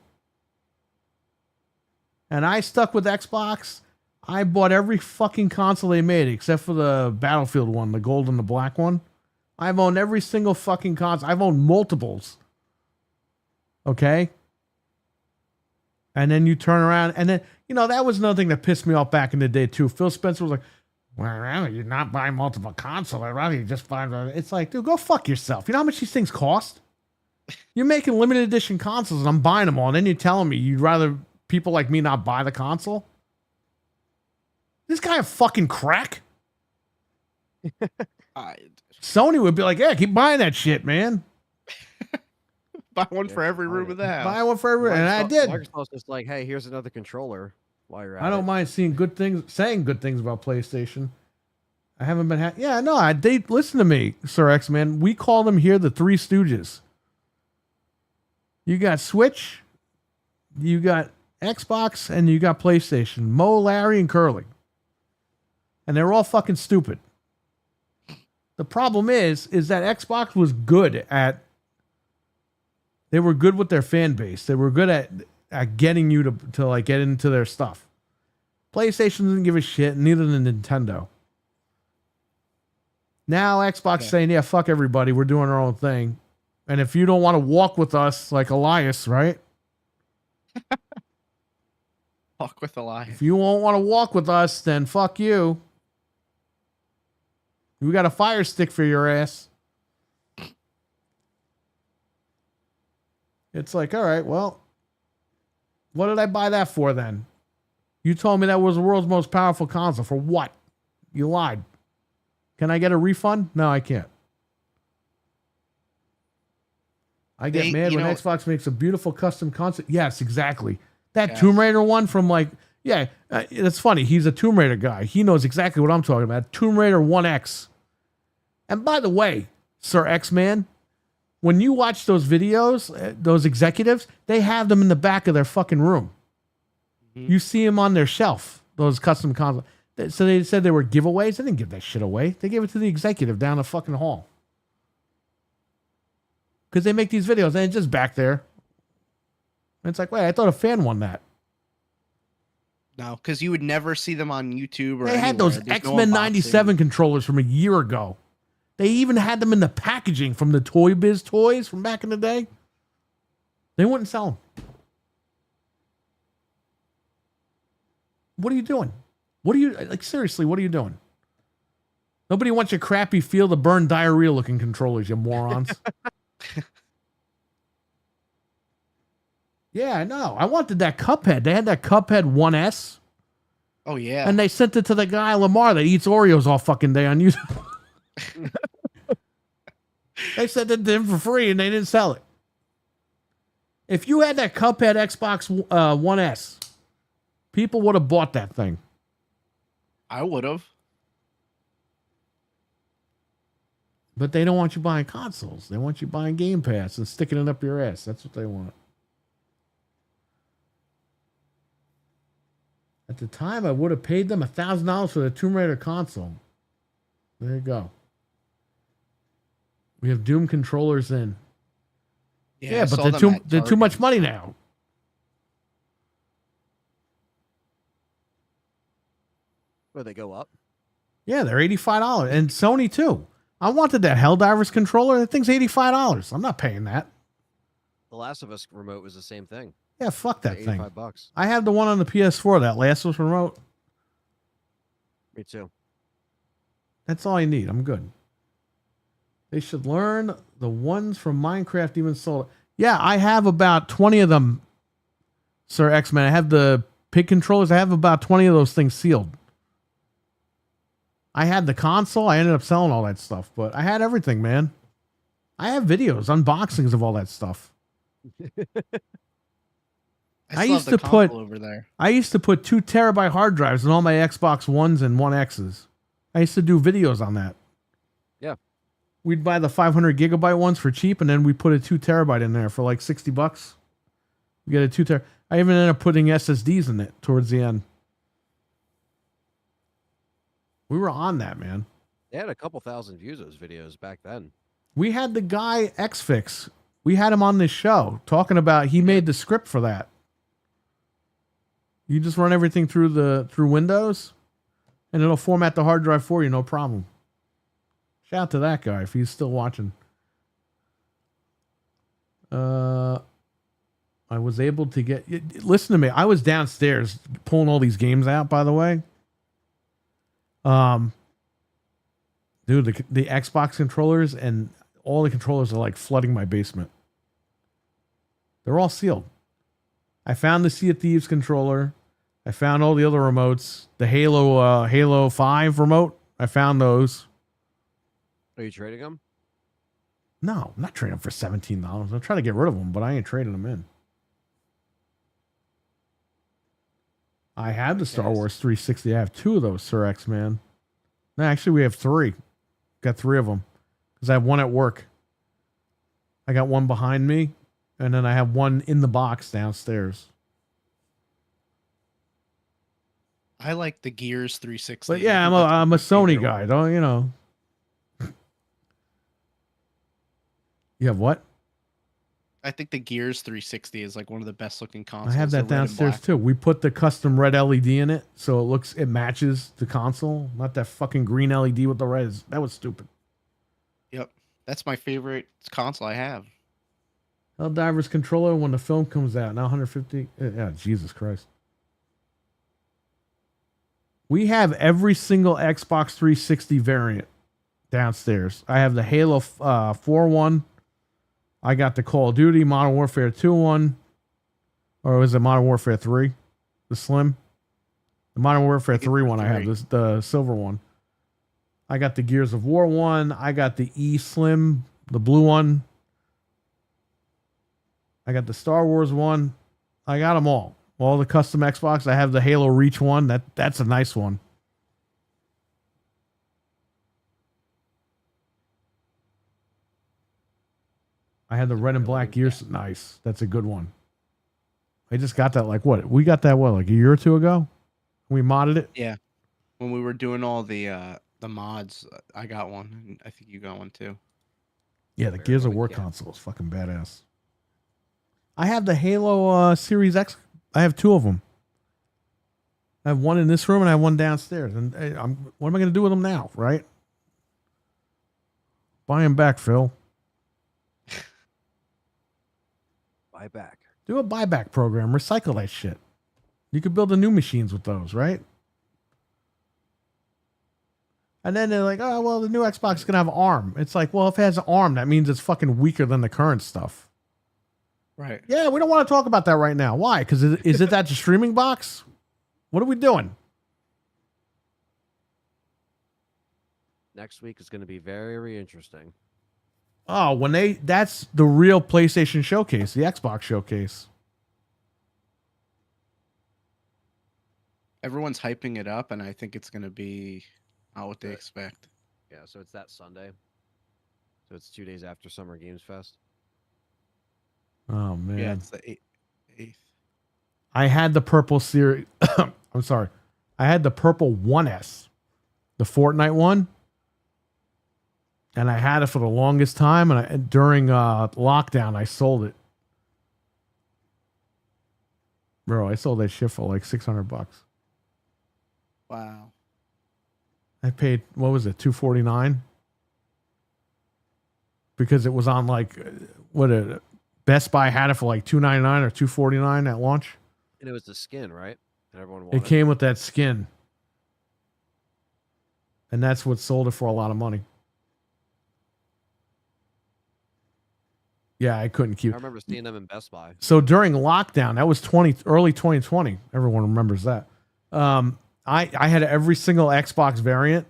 [SPEAKER 1] And I stuck with Xbox. I bought every fucking console they made except for the Battlefield one, the gold and the black one. I've owned every single fucking console. I've owned multiples. Okay? And then you turn around and then, you know, that was another thing that pissed me off back in the day too. Phil Spencer was like, well, you're not buying multiple consoles. I'd rather you just buy. It's like, dude, go fuck yourself. You know how much these things cost? You're making limited edition consoles and I'm buying them all. And then you're telling me you'd rather people like me not buy the console? This guy a fucking crack? Sony would be like, yeah, keep buying that shit, man.
[SPEAKER 2] Buy one for every room of the house.
[SPEAKER 1] Buy one for every, and I did.
[SPEAKER 3] Microsoft's just like, hey, here's another controller. While you're at
[SPEAKER 1] I don't
[SPEAKER 3] it.
[SPEAKER 1] mind seeing good things, saying good things about PlayStation. I haven't been. Yeah, no, they listen to me, Sir X Man. We call them here the Three Stooges. You got Switch, you got Xbox, and you got PlayStation. Mo, Larry, and Curly, and they're all fucking stupid. The problem is that Xbox was good at. They were good with their fan base. They were good at getting you to like get into their stuff. PlayStation doesn't give a shit, neither than Nintendo. Now Xbox saying, yeah, fuck everybody, we're doing our own thing. And if you don't want to walk with us like Elias, right?
[SPEAKER 2] Fuck with Elias.
[SPEAKER 1] If you won't want to walk with us, then fuck you. We got a fire stick for your ass. It's like, all right, well, what did I buy that for then? You told me that was the world's most powerful console. For what? You lied. Can I get a refund? No, I can't. I get mad when Xbox makes a beautiful custom console. Yes, exactly. That Tomb Raider one from like, yeah, it's funny. He's a Tomb Raider guy. He knows exactly what I'm talking about. Tomb Raider 1X. And by the way, Sir X-Man, when you watch those videos, those executives, they have them in the back of their fucking room. Mm-hmm. You see them on their shelf, those custom consoles. So they said they were giveaways. They didn't give that shit away. They gave it to the executive down the fucking hall. Because they make these videos and it's just back there. And it's like, wait, I thought a fan won that.
[SPEAKER 2] No, because you would never see them on YouTube or
[SPEAKER 1] They had those
[SPEAKER 2] There's no
[SPEAKER 1] X-Men
[SPEAKER 2] unboxing.
[SPEAKER 1] 97 controllers from a year ago. They even had them in the packaging from the Toy Biz toys from back in the day. They wouldn't sell them. What are you doing? What are you, like, seriously, what are you doing? Nobody wants your crappy Feel the Burn diarrhea looking controllers, you morons. Yeah, I know. I wanted that Cuphead. They had that Cuphead 1S.
[SPEAKER 2] Oh, yeah.
[SPEAKER 1] And they sent it to the guy, Lamar, that eats Oreos all fucking day on YouTube. They sent it to him for free and they didn't sell it. If you had that Cuphead Xbox 1S, people would have bought that thing.
[SPEAKER 2] I would have.
[SPEAKER 1] But they don't want you buying consoles. They want you buying Game Pass and sticking it up your ass. That's what they want. At the time, I would have paid them $1,000 for the Tomb Raider console. There you go. We have Doom controllers in.
[SPEAKER 2] I
[SPEAKER 1] But
[SPEAKER 2] saw
[SPEAKER 1] they're
[SPEAKER 2] them
[SPEAKER 1] too,
[SPEAKER 2] at
[SPEAKER 1] they're too
[SPEAKER 2] Target
[SPEAKER 1] much
[SPEAKER 2] and
[SPEAKER 1] money
[SPEAKER 2] stuff.
[SPEAKER 1] now.
[SPEAKER 3] Where they go up.
[SPEAKER 1] Yeah, they're $85. And Sony, too. I wanted that Helldivers controller. That thing's $85. I'm not paying that.
[SPEAKER 3] The Last of Us remote was the same thing.
[SPEAKER 1] Yeah, fuck that thing.
[SPEAKER 3] $85.
[SPEAKER 1] I have the one on the PS4, that Last of Us remote.
[SPEAKER 3] Me too.
[SPEAKER 1] That's all you need. I'm good. They should learn the ones from Minecraft even sold. Yeah, I have about 20 of them, Sir X-Men. I have the pig controllers. I have about 20 of those things sealed. I had the console. I ended up selling all that stuff, but I had everything, man. I have videos, unboxings of all that stuff. I
[SPEAKER 2] still
[SPEAKER 1] used
[SPEAKER 2] have the
[SPEAKER 1] to put-
[SPEAKER 2] console over there.
[SPEAKER 1] I used to put 2 terabyte hard drives in all my Xbox Ones and One X's. I used to do videos on that.
[SPEAKER 3] Yeah.
[SPEAKER 1] We'd buy the 500 gigabyte ones for cheap, and then we put a 2 terabyte in there for like $60. We get a 2 ter. I even ended up putting SSDs in it towards the end. We were on that, man.
[SPEAKER 3] They had a couple thousand views those videos back then.
[SPEAKER 1] We had the guy XFix. We had him on this show talking about he made the script for that. You just run everything through Windows, and it'll format the hard drive for you, no problem. Shout out to that guy if he's still watching. I was able to get. Listen to me. I was downstairs pulling all these games out. By the way, dude, the Xbox controllers and all the controllers are like flooding my basement. They're all sealed. I found the Sea of Thieves controller. I found all the other remotes. The Halo 5 remote. I found those.
[SPEAKER 3] Are you trading them?
[SPEAKER 1] No, I'm not trading them for $17. I'm trying to get rid of them, but I ain't trading them in. I have the Star
[SPEAKER 2] Yes.
[SPEAKER 1] Wars 360. I have 2 of those, Sir X, man. No, actually, we have 3. Got 3 of them because I have one at work. I got one behind me, and then I have one in the box downstairs.
[SPEAKER 2] I like the Gears 360.
[SPEAKER 1] But yeah,
[SPEAKER 2] I
[SPEAKER 1] I'm
[SPEAKER 2] think that's
[SPEAKER 1] a
[SPEAKER 2] my
[SPEAKER 1] Sony
[SPEAKER 2] favorite
[SPEAKER 1] guy.
[SPEAKER 2] one.
[SPEAKER 1] Don't you know? You have what?
[SPEAKER 2] I think the Gears 360 is like one of the best looking consoles.
[SPEAKER 1] I have
[SPEAKER 2] the
[SPEAKER 1] that
[SPEAKER 2] red and
[SPEAKER 1] downstairs
[SPEAKER 2] black.
[SPEAKER 1] too. We put the custom red LED in it, so it matches the console. Not that fucking green LED with the red. That was stupid.
[SPEAKER 2] Yep, that's my favorite console I have.
[SPEAKER 1] Helldivers controller when the film comes out. Now 150. Yeah, Jesus Christ. We have every single Xbox 360 variant downstairs. I have the Halo 4 one. I got the Call of Duty Modern Warfare 2 one. Or was it Modern Warfare 3? The Slim? The Modern Warfare
[SPEAKER 2] think it's
[SPEAKER 1] 3
[SPEAKER 2] the
[SPEAKER 1] one I have.
[SPEAKER 2] 3.
[SPEAKER 1] The silver one. I got the Gears of War one. I got the E Slim, the blue one. I got the Star Wars one. I got them all. All the custom Xbox. I have the Halo Reach one. That's a nice one. I had the red and black Gears. Nice. That's a good one. I just got that like what? We got that what, like a year or 2 ago? We modded it.
[SPEAKER 2] Yeah, when we were doing all the mods, I got one, and I think you got one too.
[SPEAKER 1] Yeah, the Gears of War
[SPEAKER 3] Yeah.
[SPEAKER 1] console is fucking badass. I have the Halo Series X. I have 2 of them. I have one in this room and I have one downstairs. And what am I going to do with them now, right? Buy them back, Phil.
[SPEAKER 3] Buy back.
[SPEAKER 1] Do a buyback program. Recycle that shit. You could build the new machines with those, right? And then they're like, oh, well, the new Xbox is going to have ARM. It's like, well, if it has ARM, that means it's fucking weaker than the current stuff.
[SPEAKER 2] Right.
[SPEAKER 1] Yeah, we don't want to talk about that right now. Why? Because is it that streaming box? What are we doing?
[SPEAKER 3] Next week is going to be very, very interesting.
[SPEAKER 1] Oh, that's the real PlayStation showcase, the Xbox showcase.
[SPEAKER 2] Everyone's hyping it up, and I think it's going to be not what they expect.
[SPEAKER 3] Yeah, so it's that Sunday. So it's 2 days after Summer Games Fest.
[SPEAKER 1] Oh man.
[SPEAKER 2] Yeah, it's the 8th.
[SPEAKER 1] I had the purple series. I'm sorry. I had the purple 1S, the Fortnite one. And I had it for the longest time. And during lockdown, I sold it. Bro, I sold that shit for like $600.
[SPEAKER 2] Wow.
[SPEAKER 1] I paid, what was it, $249? Because it was on like, Best Buy had it for like $299 or $249 at launch.
[SPEAKER 3] And it was the skin, right? And everyone wanted
[SPEAKER 1] It came with that skin. And that's what sold it for a lot of money. Yeah, I couldn't keep.
[SPEAKER 3] I remember seeing them in Best Buy.
[SPEAKER 1] So during lockdown, that was early 2020. Everyone remembers that. I had every single Xbox variant.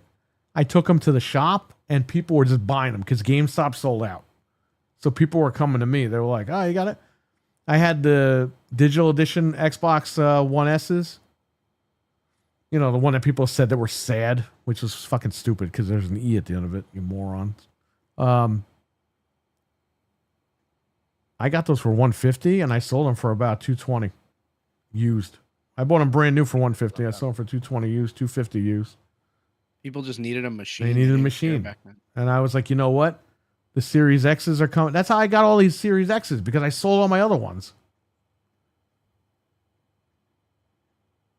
[SPEAKER 1] I took them to the shop, and people were just buying them because GameStop sold out. So people were coming to me. They were like, "Oh, you got it." I had the digital edition Xbox One S's. You know, the one that people said that were sad, which was fucking stupid because there's an E at the end of it, you morons. I got those for $150 and I sold them for about $220 used. I bought them brand new for $150. I sold them for $220 used, $250 used.
[SPEAKER 2] People just needed a machine.
[SPEAKER 1] They needed a
[SPEAKER 2] didn't care
[SPEAKER 1] machine.
[SPEAKER 2] back then.
[SPEAKER 1] And I was like, you know what? The Series X's are coming. That's how I got all these Series X's because I sold all my other ones.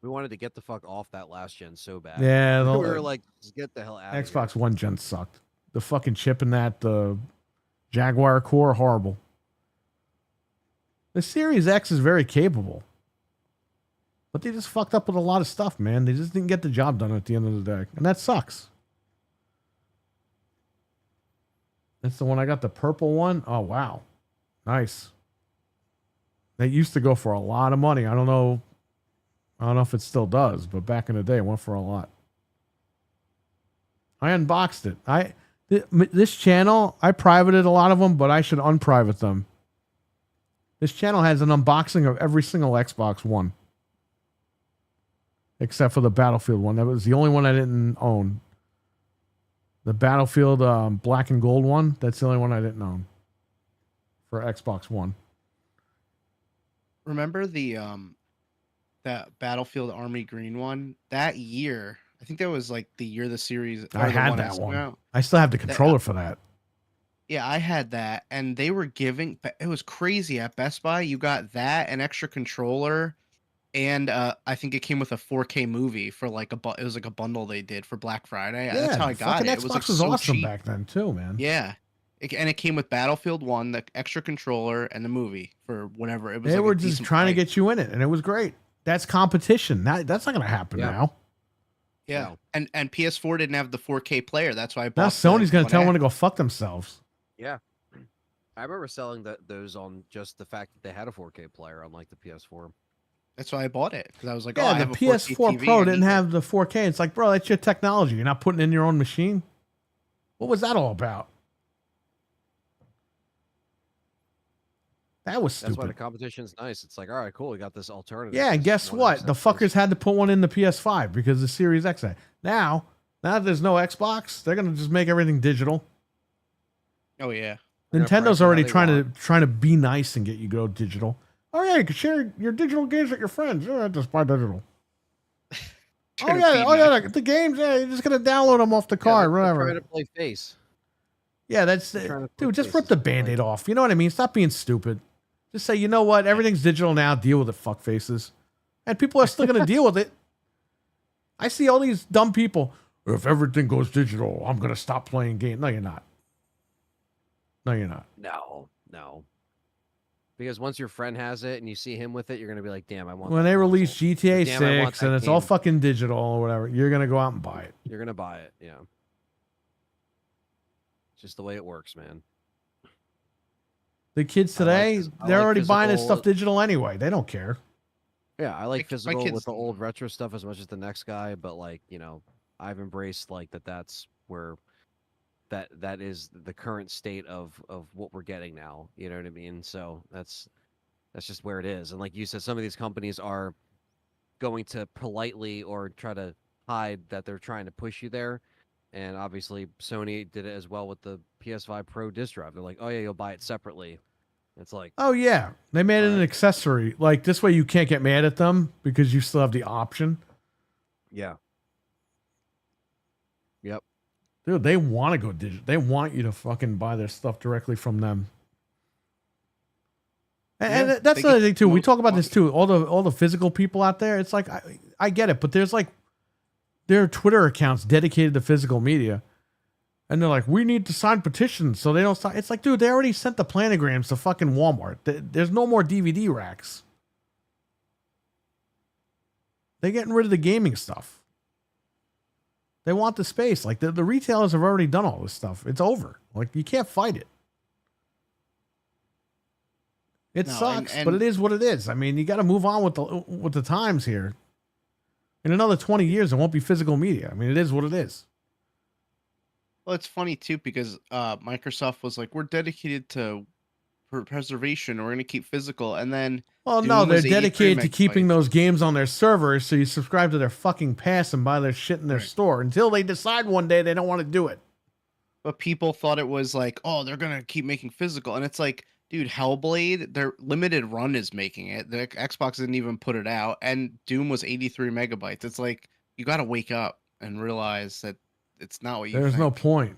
[SPEAKER 3] We wanted to get the fuck off that last gen so bad.
[SPEAKER 1] Yeah,
[SPEAKER 3] We were like, just get the hell out of
[SPEAKER 1] Xbox One gen sucked. The fucking chip in that Jaguar core, horrible. The Series X is very capable. But they just fucked up with a lot of stuff, man. They just didn't get the job done at the end of the day. And that sucks. That's the one I got, the purple one. Oh, wow. Nice. That used to go for a lot of money. I don't know if it still does, but back in the day, it went for a lot. I unboxed it. This channel, I privated a lot of them, but I should unprivate them. This channel has an unboxing of every single Xbox One. Except for the Battlefield one. That was the only one I didn't own. The Battlefield black and gold one, that's the only one I didn't own. For Xbox One.
[SPEAKER 2] Remember the that Battlefield Army Green one? That year, I think that was like the year the series. or
[SPEAKER 1] I
[SPEAKER 2] the
[SPEAKER 1] had
[SPEAKER 2] one
[SPEAKER 1] that
[SPEAKER 2] came
[SPEAKER 1] one.
[SPEAKER 2] out.
[SPEAKER 1] I still have the controller for that.
[SPEAKER 2] Yeah, I had that, and they were giving. It was crazy at Best Buy. You got that, an extra controller, and I think it came with a 4K movie for like it was like a bundle they did for Black Friday. That's how I got
[SPEAKER 1] fucking
[SPEAKER 2] it. It
[SPEAKER 1] Xbox
[SPEAKER 2] was like
[SPEAKER 1] was
[SPEAKER 2] so
[SPEAKER 1] awesome
[SPEAKER 2] cheap.
[SPEAKER 1] back then too, man.
[SPEAKER 2] Yeah, and it came with Battlefield 1, the extra controller, and the movie for whatever. It was.
[SPEAKER 1] They
[SPEAKER 2] like
[SPEAKER 1] were
[SPEAKER 2] a
[SPEAKER 1] just
[SPEAKER 2] decent
[SPEAKER 1] trying to
[SPEAKER 2] price.
[SPEAKER 1] get you in it, and it was great. That's competition. That's not going to happen
[SPEAKER 3] Yeah.
[SPEAKER 1] now.
[SPEAKER 2] Yeah,
[SPEAKER 3] No.
[SPEAKER 2] and PS4 didn't have the 4K player. That's why I bought.
[SPEAKER 1] Now
[SPEAKER 2] the
[SPEAKER 1] Sony's going to tell them
[SPEAKER 2] One
[SPEAKER 1] to go fuck themselves.
[SPEAKER 3] Yeah. I remember selling those on just the fact that they had a 4K player, unlike the PS4.
[SPEAKER 2] That's why I bought it, because I was like, oh, I
[SPEAKER 1] Yeah, the
[SPEAKER 2] have a 4K
[SPEAKER 1] PS4
[SPEAKER 2] TV,
[SPEAKER 1] Pro
[SPEAKER 2] I
[SPEAKER 1] didn't
[SPEAKER 2] need
[SPEAKER 1] have the 4K. It's like, bro, that's your technology. You're not putting it in your own machine. What was that all about? That was
[SPEAKER 3] That's why the
[SPEAKER 1] stupid.
[SPEAKER 3] competition's nice. It's like, all right, cool, we got this alternative.
[SPEAKER 1] Yeah, and
[SPEAKER 3] This
[SPEAKER 1] guess
[SPEAKER 3] one
[SPEAKER 1] what?
[SPEAKER 3] X
[SPEAKER 1] The
[SPEAKER 3] X
[SPEAKER 1] fuckers had to put one in the PS5 because the Series X had. Now that there's no Xbox, they're gonna just make everything digital.
[SPEAKER 2] Oh yeah.
[SPEAKER 3] They're gonna price
[SPEAKER 1] Nintend's
[SPEAKER 3] it how
[SPEAKER 1] already
[SPEAKER 3] they
[SPEAKER 1] trying to be nice and get you go digital. Oh yeah, you can share your digital games with your friends. Yeah, just buy digital. Oh yeah, the games. Yeah, you're just gonna download them off the car,
[SPEAKER 3] They're
[SPEAKER 1] whatever.
[SPEAKER 3] trying to play face.
[SPEAKER 1] Yeah, that's
[SPEAKER 3] They're trying to
[SPEAKER 1] dude.
[SPEAKER 3] put
[SPEAKER 1] Just rip
[SPEAKER 3] faces
[SPEAKER 1] the
[SPEAKER 3] on
[SPEAKER 1] Band-Aid
[SPEAKER 3] like-
[SPEAKER 1] off. You know what I mean? Stop being stupid. Just say, you know what? Everything's digital now. Deal with it, fuck faces. And people are still gonna deal with it. I see all these dumb people. If everything goes digital, I'm gonna stop playing games. No, you're not. No, you're not.
[SPEAKER 3] No. Because once your friend has it and you see him with it, you're gonna be like, damn, I want
[SPEAKER 1] When
[SPEAKER 3] that
[SPEAKER 1] they release
[SPEAKER 3] console.
[SPEAKER 1] GTA
[SPEAKER 3] Damn, I want
[SPEAKER 1] 6
[SPEAKER 3] that
[SPEAKER 1] and it's all
[SPEAKER 3] game.
[SPEAKER 1] fucking digital or whatever, you're gonna go out and buy it.
[SPEAKER 3] You're gonna buy it, yeah. It's just the way it works, man.
[SPEAKER 1] The kids
[SPEAKER 3] I like
[SPEAKER 1] today,
[SPEAKER 3] phys- I
[SPEAKER 1] they're
[SPEAKER 3] like
[SPEAKER 1] already buying this
[SPEAKER 3] physical-
[SPEAKER 1] stuff digital anyway. They don't care.
[SPEAKER 3] Yeah, I like
[SPEAKER 2] Like, my
[SPEAKER 3] physical
[SPEAKER 2] kids-
[SPEAKER 3] with the old retro stuff as much as the next guy, but like, I've embraced like that's where that is the current state of what we're getting now. You know what I mean? So that's just where it is. And like you said, some of these companies are going to politely or try to hide that they're trying to push you there. And obviously, Sony did it as well with the PS5 Pro disc drive. They're like, oh yeah, you'll buy it separately. It's like,
[SPEAKER 1] Oh yeah, they made it an
[SPEAKER 3] Right.
[SPEAKER 1] accessory. Like this way, you can't get mad at them because you still have the option.
[SPEAKER 3] yeah, yep.
[SPEAKER 1] Dude, they want to go digital. They want you to fucking buy their stuff directly from them. And
[SPEAKER 2] Yeah,
[SPEAKER 1] that's
[SPEAKER 2] they
[SPEAKER 1] the other
[SPEAKER 2] get
[SPEAKER 1] thing too. We
[SPEAKER 2] most
[SPEAKER 1] talk about this
[SPEAKER 2] money.
[SPEAKER 1] too. All the physical people out there. It's like I get it, but there's like there are Twitter accounts dedicated to physical media, and they're like, we need to sign petitions so they don't sign. It's like, dude, they already sent the planograms to fucking Walmart. There's no more DVD racks. They're getting rid of the gaming stuff. They want the space. Like the retailers have already done all this stuff. It's over. Like you can't fight it. It
[SPEAKER 2] No,
[SPEAKER 1] sucks,
[SPEAKER 2] and-
[SPEAKER 1] but it is what it is. I mean, you got to move on with the times here. In another 20 years, it won't be physical media. I mean, it is what it is.
[SPEAKER 2] Well, it's funny too because Microsoft was like, "We're dedicated to preservation. We're going to keep physical," and then
[SPEAKER 1] Well,
[SPEAKER 2] Doom
[SPEAKER 1] no, they're
[SPEAKER 2] was 83
[SPEAKER 1] dedicated to keeping
[SPEAKER 2] megabytes.
[SPEAKER 1] those games on their servers, so you subscribe to their fucking pass and buy their shit in their
[SPEAKER 2] Right.
[SPEAKER 1] store until they decide one day they don't want to do it.
[SPEAKER 2] but people thought it was like, "Oh, they're going to keep making physical," and it's like, dude, Hellblade, their limited run is making it. The Xbox didn't even put it out, and Doom was 83 megabytes. It's like you got to wake up and realize that it's not what you.
[SPEAKER 1] There's no
[SPEAKER 2] think.
[SPEAKER 1] point.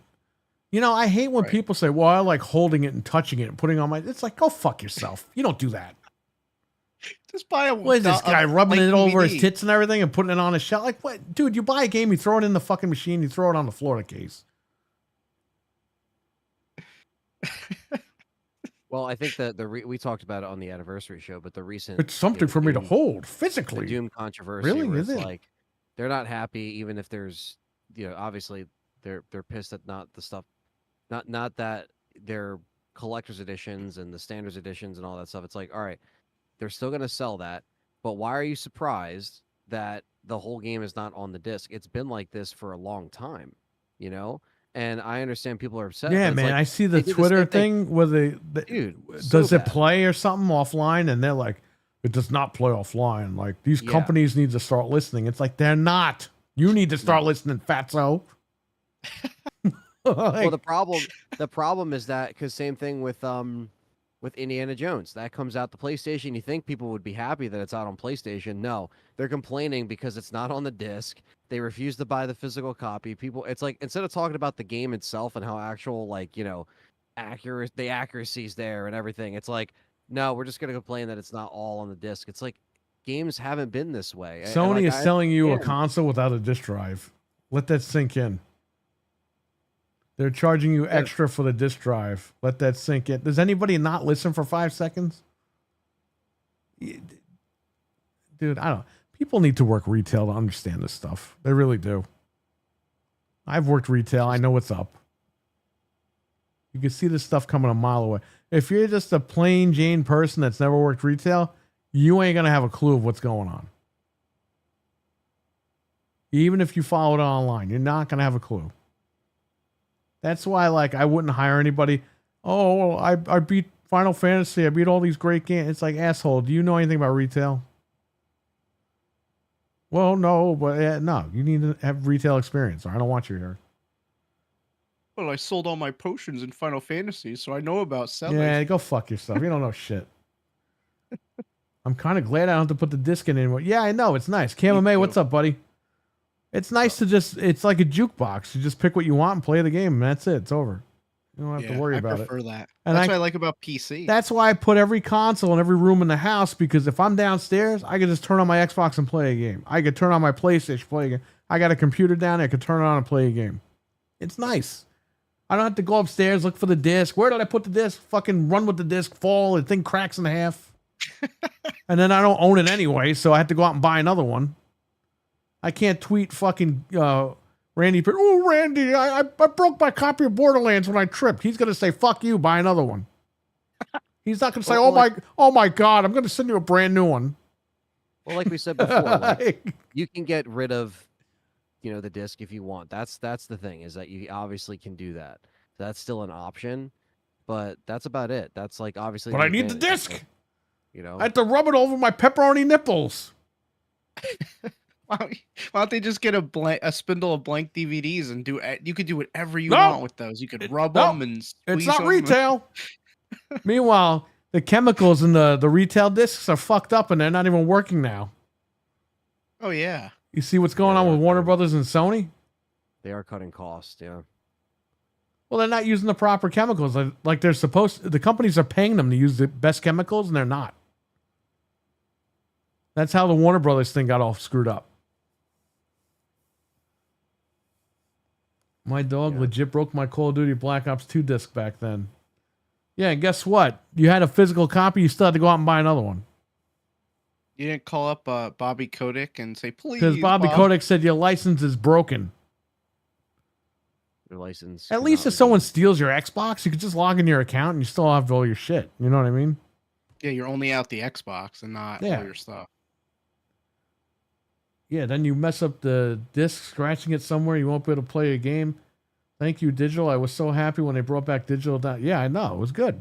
[SPEAKER 1] You know, I hate when
[SPEAKER 2] Right.
[SPEAKER 1] people say, well, I like holding it and touching it and putting it on my. It's like, go fuck yourself. You don't do that.
[SPEAKER 2] Just buy a.
[SPEAKER 1] What is this guy rubbing
[SPEAKER 2] like
[SPEAKER 1] it over his
[SPEAKER 2] DVD.
[SPEAKER 1] tits and everything and putting it on his shelf? Like, what? Dude, you buy a game, you throw it in the fucking machine, you throw it on the Florida case.
[SPEAKER 3] Well, I think that we talked about it on the anniversary show, but the recent
[SPEAKER 1] It's something
[SPEAKER 3] the
[SPEAKER 1] for me to
[SPEAKER 3] Doom-
[SPEAKER 1] hold
[SPEAKER 3] the
[SPEAKER 1] physically.
[SPEAKER 3] Doom controversy.
[SPEAKER 1] Really?
[SPEAKER 3] Where
[SPEAKER 1] Is
[SPEAKER 3] it's
[SPEAKER 1] it?
[SPEAKER 3] like they're not happy, even if there's, obviously they're pissed at not the stuff, not that they're collector's editions and the standards editions and all that stuff. It's like, all right, they're still gonna sell that, but why are you surprised that the whole game is not on the disc? It's been like this for a long time, you know. And I understand people are upset.
[SPEAKER 1] Yeah,
[SPEAKER 3] but it's
[SPEAKER 1] man.
[SPEAKER 3] like,
[SPEAKER 1] I see the
[SPEAKER 3] they did the
[SPEAKER 1] Twitter
[SPEAKER 3] same thing.
[SPEAKER 1] thing where
[SPEAKER 3] Dude,
[SPEAKER 1] does
[SPEAKER 3] so
[SPEAKER 1] it
[SPEAKER 3] bad.
[SPEAKER 1] play or something offline? And they're like, it does not play offline. Like these
[SPEAKER 3] Yeah.
[SPEAKER 1] companies need to start listening. It's like they're not. You need to start listening, fatso. Like,
[SPEAKER 3] Well, the problem is that because same thing with Indiana Jones, that comes out to PlayStation. You think people would be happy that it's out on PlayStation? No, they're complaining because it's not on the disc. They refuse to buy the physical copy. People, it's like instead of talking about the game itself and how actual the accuracy's there and everything, it's like no, we're just gonna complain that it's not all on the disc. It's like games haven't been this way. And,
[SPEAKER 1] Sony
[SPEAKER 3] like,
[SPEAKER 1] is
[SPEAKER 3] I
[SPEAKER 1] selling you a
[SPEAKER 3] understand.
[SPEAKER 1] console without a disc drive. Let that sink in. They're charging you extra for the disc drive. Let that sink in. Does anybody not listen for 5 seconds? Dude, I don't. People need to work retail to understand this stuff. They really do. I've worked retail. I know what's up. You can see this stuff coming a mile away. If you're just a plain Jane person that's never worked retail, you ain't going to have a clue of what's going on. Even if you follow it online, you're not going to have a clue. That's why, like, I wouldn't hire anybody. Oh, I beat Final Fantasy. I beat all these great games. It's like, asshole, do you know anything about retail? Well, no, but no, you need to have retail experience, or I don't want you here.
[SPEAKER 2] Well, I sold all my potions in Final Fantasy, so I know about selling.
[SPEAKER 1] Yeah, go fuck yourself. You don't know shit. I'm kind of glad I don't have to put the disc in anymore. Yeah, I know. It's nice. Camame,
[SPEAKER 2] too.
[SPEAKER 1] what's up, buddy? It's nice to just, it's like a jukebox. You just pick what you want and play the game, and that's it. It's over. You don't have to worry about
[SPEAKER 2] I
[SPEAKER 1] it.
[SPEAKER 2] prefer that.
[SPEAKER 1] And
[SPEAKER 2] That's
[SPEAKER 1] I-
[SPEAKER 2] what I like about PC.
[SPEAKER 1] That's why I put every console in every room in the house, because if I'm downstairs, I can just turn on my Xbox and play a game. I could turn on my PlayStation, play a game. I got a computer down there, I could turn it on and play a game. It's nice. I don't have to go upstairs, look for the disc. Where did I put the disc? Fucking run with the disc, fall, the thing cracks in half. And then I don't own it anyway, so I have to go out and buy another one. I can't tweet fucking Randy. Oh, Randy, I broke my copy of Borderlands when I tripped. He's gonna say, "Fuck you, buy another one." He's not gonna say,
[SPEAKER 3] Well,
[SPEAKER 1] oh my God, I'm gonna send you a brand new one."
[SPEAKER 3] Well, like we said before, like,
[SPEAKER 1] Like,
[SPEAKER 3] you can get rid of the disc if you want. That's the thing, is that you obviously can do that. That's still an option, but that's about it. That's like obviously
[SPEAKER 1] but I need the
[SPEAKER 3] advantage,
[SPEAKER 1] disc.
[SPEAKER 3] you know.
[SPEAKER 1] I have to rub it over my pepperoni nipples.
[SPEAKER 2] Why don't they just get a spindle of blank DVDs and you could do whatever you
[SPEAKER 1] No.
[SPEAKER 2] want with those. You could rub
[SPEAKER 1] no.
[SPEAKER 2] them and
[SPEAKER 1] It's
[SPEAKER 2] squeeze
[SPEAKER 1] not
[SPEAKER 2] 'em.
[SPEAKER 1] retail. Meanwhile, the chemicals in the retail discs are fucked up and they're not even working now.
[SPEAKER 2] Oh yeah.
[SPEAKER 1] You see what's going
[SPEAKER 3] Yeah,
[SPEAKER 1] on with
[SPEAKER 3] they're
[SPEAKER 1] Warner
[SPEAKER 3] cutting-
[SPEAKER 1] Brothers and Sony?
[SPEAKER 3] They are cutting costs. Yeah.
[SPEAKER 1] Well, they're not using the proper chemicals like they're supposed to. The companies are paying them to use the best chemicals, and they're not. That's how the Warner Brothers thing got all screwed up. My dog
[SPEAKER 3] Yeah.
[SPEAKER 1] legit broke my Call of Duty Black Ops 2 disc back then. Yeah, and guess what? You had a physical copy, you still had to go out and buy another one.
[SPEAKER 2] You didn't call up Bobby Kotick and say, please.
[SPEAKER 1] Because Bobby
[SPEAKER 2] Bob."
[SPEAKER 1] Kotick said your license is broken.
[SPEAKER 3] Their license.
[SPEAKER 1] At least if someone steals your Xbox, you could just log in your account and you still have all your shit. You know what I mean?
[SPEAKER 2] Yeah, you're only out the Xbox and not
[SPEAKER 1] Yeah.
[SPEAKER 2] all your stuff.
[SPEAKER 1] Yeah, then you mess up the disc, scratching it somewhere, you won't be able to play a game. Thank you, Digital. I was so happy when they brought back Digital. Yeah, I know. It was good.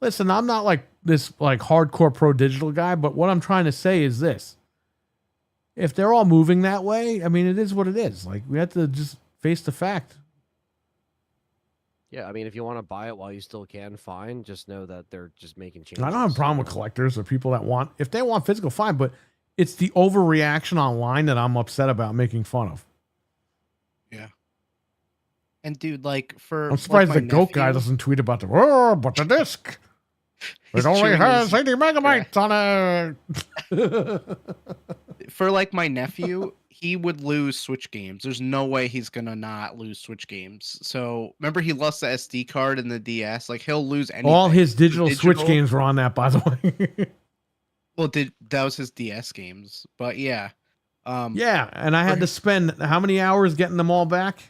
[SPEAKER 1] Listen, I'm not like this like hardcore pro digital guy, but what I'm trying to say is this. If they're all moving that way, I mean, it is what it is. Like, we have to just face the fact.
[SPEAKER 3] Yeah, I mean, if you want to buy it while you still can, fine. Just know that they're just making changes.
[SPEAKER 1] And I don't have a problem with collectors or people that want, if they want physical, fine, but it's the overreaction online that I'm upset about making fun of.
[SPEAKER 2] And dude, like for
[SPEAKER 1] I'm surprised
[SPEAKER 2] like
[SPEAKER 1] the
[SPEAKER 2] my
[SPEAKER 1] goat guy
[SPEAKER 2] nephew-
[SPEAKER 1] doesn't tweet about the, oh, but the disc.
[SPEAKER 2] He's
[SPEAKER 1] It only
[SPEAKER 2] chewing
[SPEAKER 1] has
[SPEAKER 2] his-
[SPEAKER 1] 80 megabytes on it.
[SPEAKER 2] for like my nephew, he would lose Switch games. There's no way he's gonna not lose Switch games. So remember, he lost the SD card in the DS. Like he'll lose anything.
[SPEAKER 1] All his digital Switch
[SPEAKER 2] digital-
[SPEAKER 1] games were on that, by the way.
[SPEAKER 2] Well, that was his DS games. But yeah,
[SPEAKER 1] Yeah, and I had to spend how many hours getting them all back?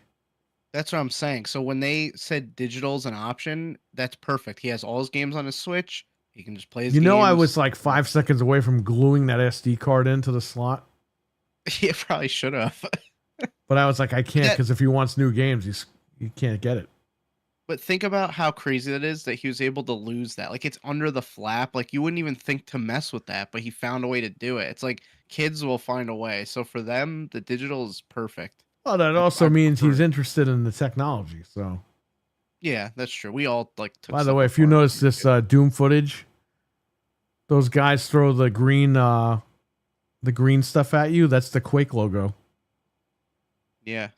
[SPEAKER 2] that's what I'm saying. So when they said digital's an option, that's perfect. He has all his games on his Switch. He can just play his
[SPEAKER 1] You know, I
[SPEAKER 2] games.
[SPEAKER 1] was like 5 seconds away from gluing that SD card into the slot,
[SPEAKER 2] He probably should have.
[SPEAKER 1] but I was like, I can't
[SPEAKER 2] That-
[SPEAKER 1] because if he wants new games, you can't get it.
[SPEAKER 2] But think about how crazy that is that he was able to lose that. Like it's under the flap. Like you wouldn't even think to mess with that, but he found a way to do it. It's like kids will find a way. So for them, the digital is perfect.
[SPEAKER 1] Well, that also
[SPEAKER 2] I
[SPEAKER 1] means he's
[SPEAKER 2] prefer-
[SPEAKER 1] interested in the technology. So,
[SPEAKER 2] Yeah, that's true. We all like. Took
[SPEAKER 1] by the
[SPEAKER 2] stuff
[SPEAKER 1] way, if you
[SPEAKER 2] apart.
[SPEAKER 1] notice this Doom footage, those guys throw the green stuff at you. That's the Quake logo.
[SPEAKER 2] Yeah,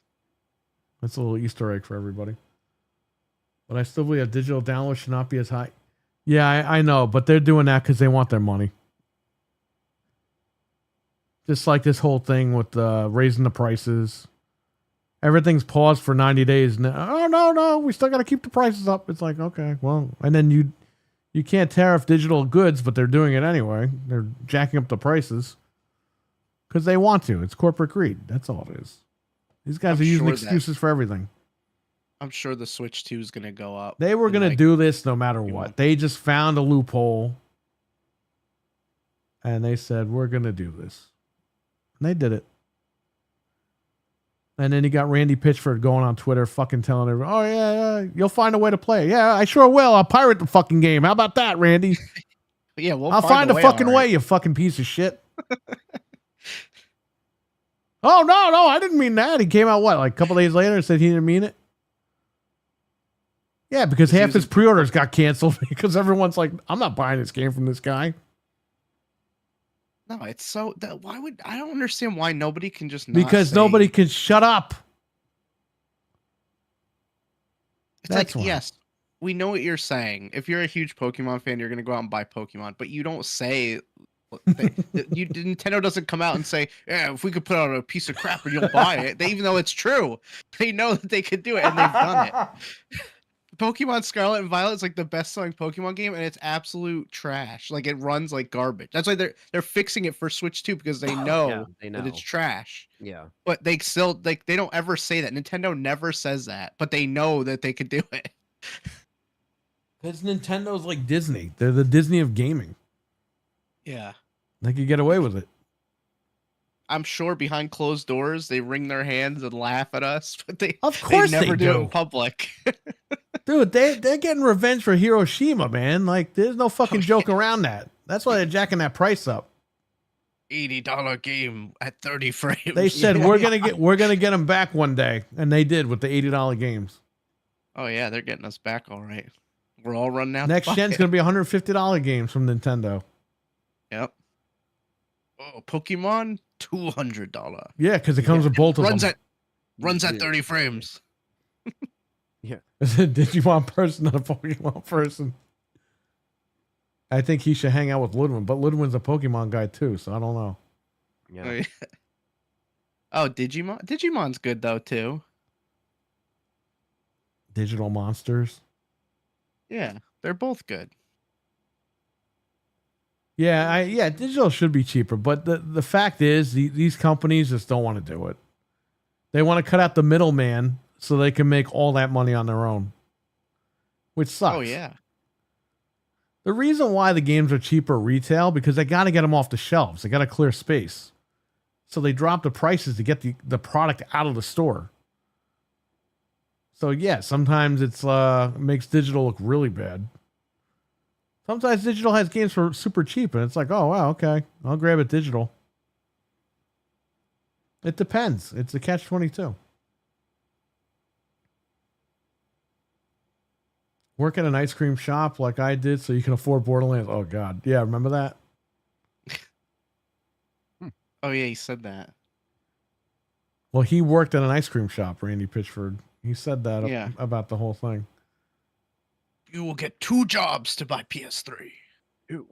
[SPEAKER 1] That's a little Easter egg for everybody. But I still believe a digital download should not be as high. Yeah, I know, but they're doing that because they want their money. Just like this whole thing with raising the prices. Everything's paused for 90 days. Oh, no, we still got to keep the prices up. It's like, okay, well, and then you can't tariff digital goods, but they're doing it anyway. They're jacking up the prices because they want to. It's corporate greed. That's all it is. These guys
[SPEAKER 2] I'm
[SPEAKER 1] are using
[SPEAKER 2] sure that-
[SPEAKER 1] excuses for everything.
[SPEAKER 2] I'm sure the Switch 2 is gonna go up.
[SPEAKER 1] They were
[SPEAKER 2] in,
[SPEAKER 1] going to
[SPEAKER 2] like,
[SPEAKER 1] do this no matter
[SPEAKER 2] few
[SPEAKER 1] what.
[SPEAKER 2] months.
[SPEAKER 1] They just found a loophole and they said, we're going to do this. And they did it. And then you got Randy Pitchford going on Twitter fucking telling everyone, oh, yeah, you'll find a way to play. Yeah, I sure will. I'll pirate the fucking game. How about that, Randy?
[SPEAKER 2] Yeah, we'll
[SPEAKER 1] I'll find a fucking
[SPEAKER 2] alright.
[SPEAKER 1] way, you fucking piece of shit. Oh, no, I didn't mean that. He came out, what, like a couple days later and said he didn't mean it? Yeah, because
[SPEAKER 2] He
[SPEAKER 1] half
[SPEAKER 2] was
[SPEAKER 1] his
[SPEAKER 2] a-
[SPEAKER 1] pre-orders got canceled because everyone's like, I'm not buying this game from this guy.
[SPEAKER 2] No, it's so that why would I don't understand why nobody can just not
[SPEAKER 1] Because
[SPEAKER 2] say-
[SPEAKER 1] nobody can shut up.
[SPEAKER 2] It's
[SPEAKER 1] That's
[SPEAKER 2] like
[SPEAKER 1] why.
[SPEAKER 2] yes, we know what you're saying. If you're a huge Pokemon fan, you're gonna go out and buy Pokemon, but you don't say. Nintendo doesn't come out and say, "Yeah, if we could put out a piece of crap, and you'll buy it." They even though it's true, they know that they could do it, and they've done it. Pokemon Scarlet and Violet is like the best-selling Pokemon game, and it's absolute trash. Like it runs like garbage. That's why they're fixing it for Switch 2 because they know,
[SPEAKER 3] Yeah, they know.
[SPEAKER 2] that it's trash.
[SPEAKER 3] Yeah.
[SPEAKER 2] But they still like they don't ever say that. Nintendo never says that, but they know that they could do it.
[SPEAKER 1] Because Nintendo's like Disney. They're the Disney of gaming.
[SPEAKER 2] Yeah.
[SPEAKER 1] They could get away with it.
[SPEAKER 2] I'm sure behind closed doors they wring their hands and laugh at us, but
[SPEAKER 1] Of course
[SPEAKER 2] they never
[SPEAKER 1] they
[SPEAKER 2] do it
[SPEAKER 1] do.
[SPEAKER 2] in public.
[SPEAKER 1] Dude, they're getting revenge for Hiroshima, man. Like, there's no fucking joke around that. That's why they're jacking that price up.
[SPEAKER 2] $80 game at 30 frames.
[SPEAKER 1] They said we're gonna get them back one day, and they did with the $80 games.
[SPEAKER 2] Oh yeah, they're getting us back all right. We're all running out.
[SPEAKER 1] Next
[SPEAKER 2] to buy
[SPEAKER 1] gen's
[SPEAKER 2] it.
[SPEAKER 1] gonna be $150 games from Nintendo.
[SPEAKER 2] Yep. Oh, Pokemon, $200.
[SPEAKER 1] Yeah, because it comes with both of
[SPEAKER 2] Runs
[SPEAKER 1] them.
[SPEAKER 2] at 30 frames.
[SPEAKER 1] Is it a Digimon person, not a Pokemon person? I think he should hang out with Ludwig, but Ludwig's a Pokemon guy too, so I don't know.
[SPEAKER 3] Yeah.
[SPEAKER 2] Oh, Digimon. Digimon's good though too.
[SPEAKER 1] Digital monsters.
[SPEAKER 2] Yeah, they're both good.
[SPEAKER 1] Yeah, digital should be cheaper, but the fact is these companies just don't want to do it. They want to cut out the middleman so they can make all that money on their own, which sucks.
[SPEAKER 2] Oh yeah.
[SPEAKER 1] The reason why the games are cheaper retail because they got to get them off the shelves. They got to clear space, so they drop the prices to get the product out of the store. So yeah, sometimes it's makes digital look really bad. Sometimes digital has games for super cheap, and it's like, oh wow, okay, I'll grab it digital. It depends. It's a catch-22. Work at an ice cream shop like I did, so you can afford Borderlands. Oh god, yeah, remember that?
[SPEAKER 2] Oh yeah, he said that.
[SPEAKER 1] Well, he worked at an ice cream shop, Randy Pitchford. He said that
[SPEAKER 2] Yeah.
[SPEAKER 1] about the whole thing.
[SPEAKER 2] You will get 2 jobs to buy PS3.
[SPEAKER 3] Two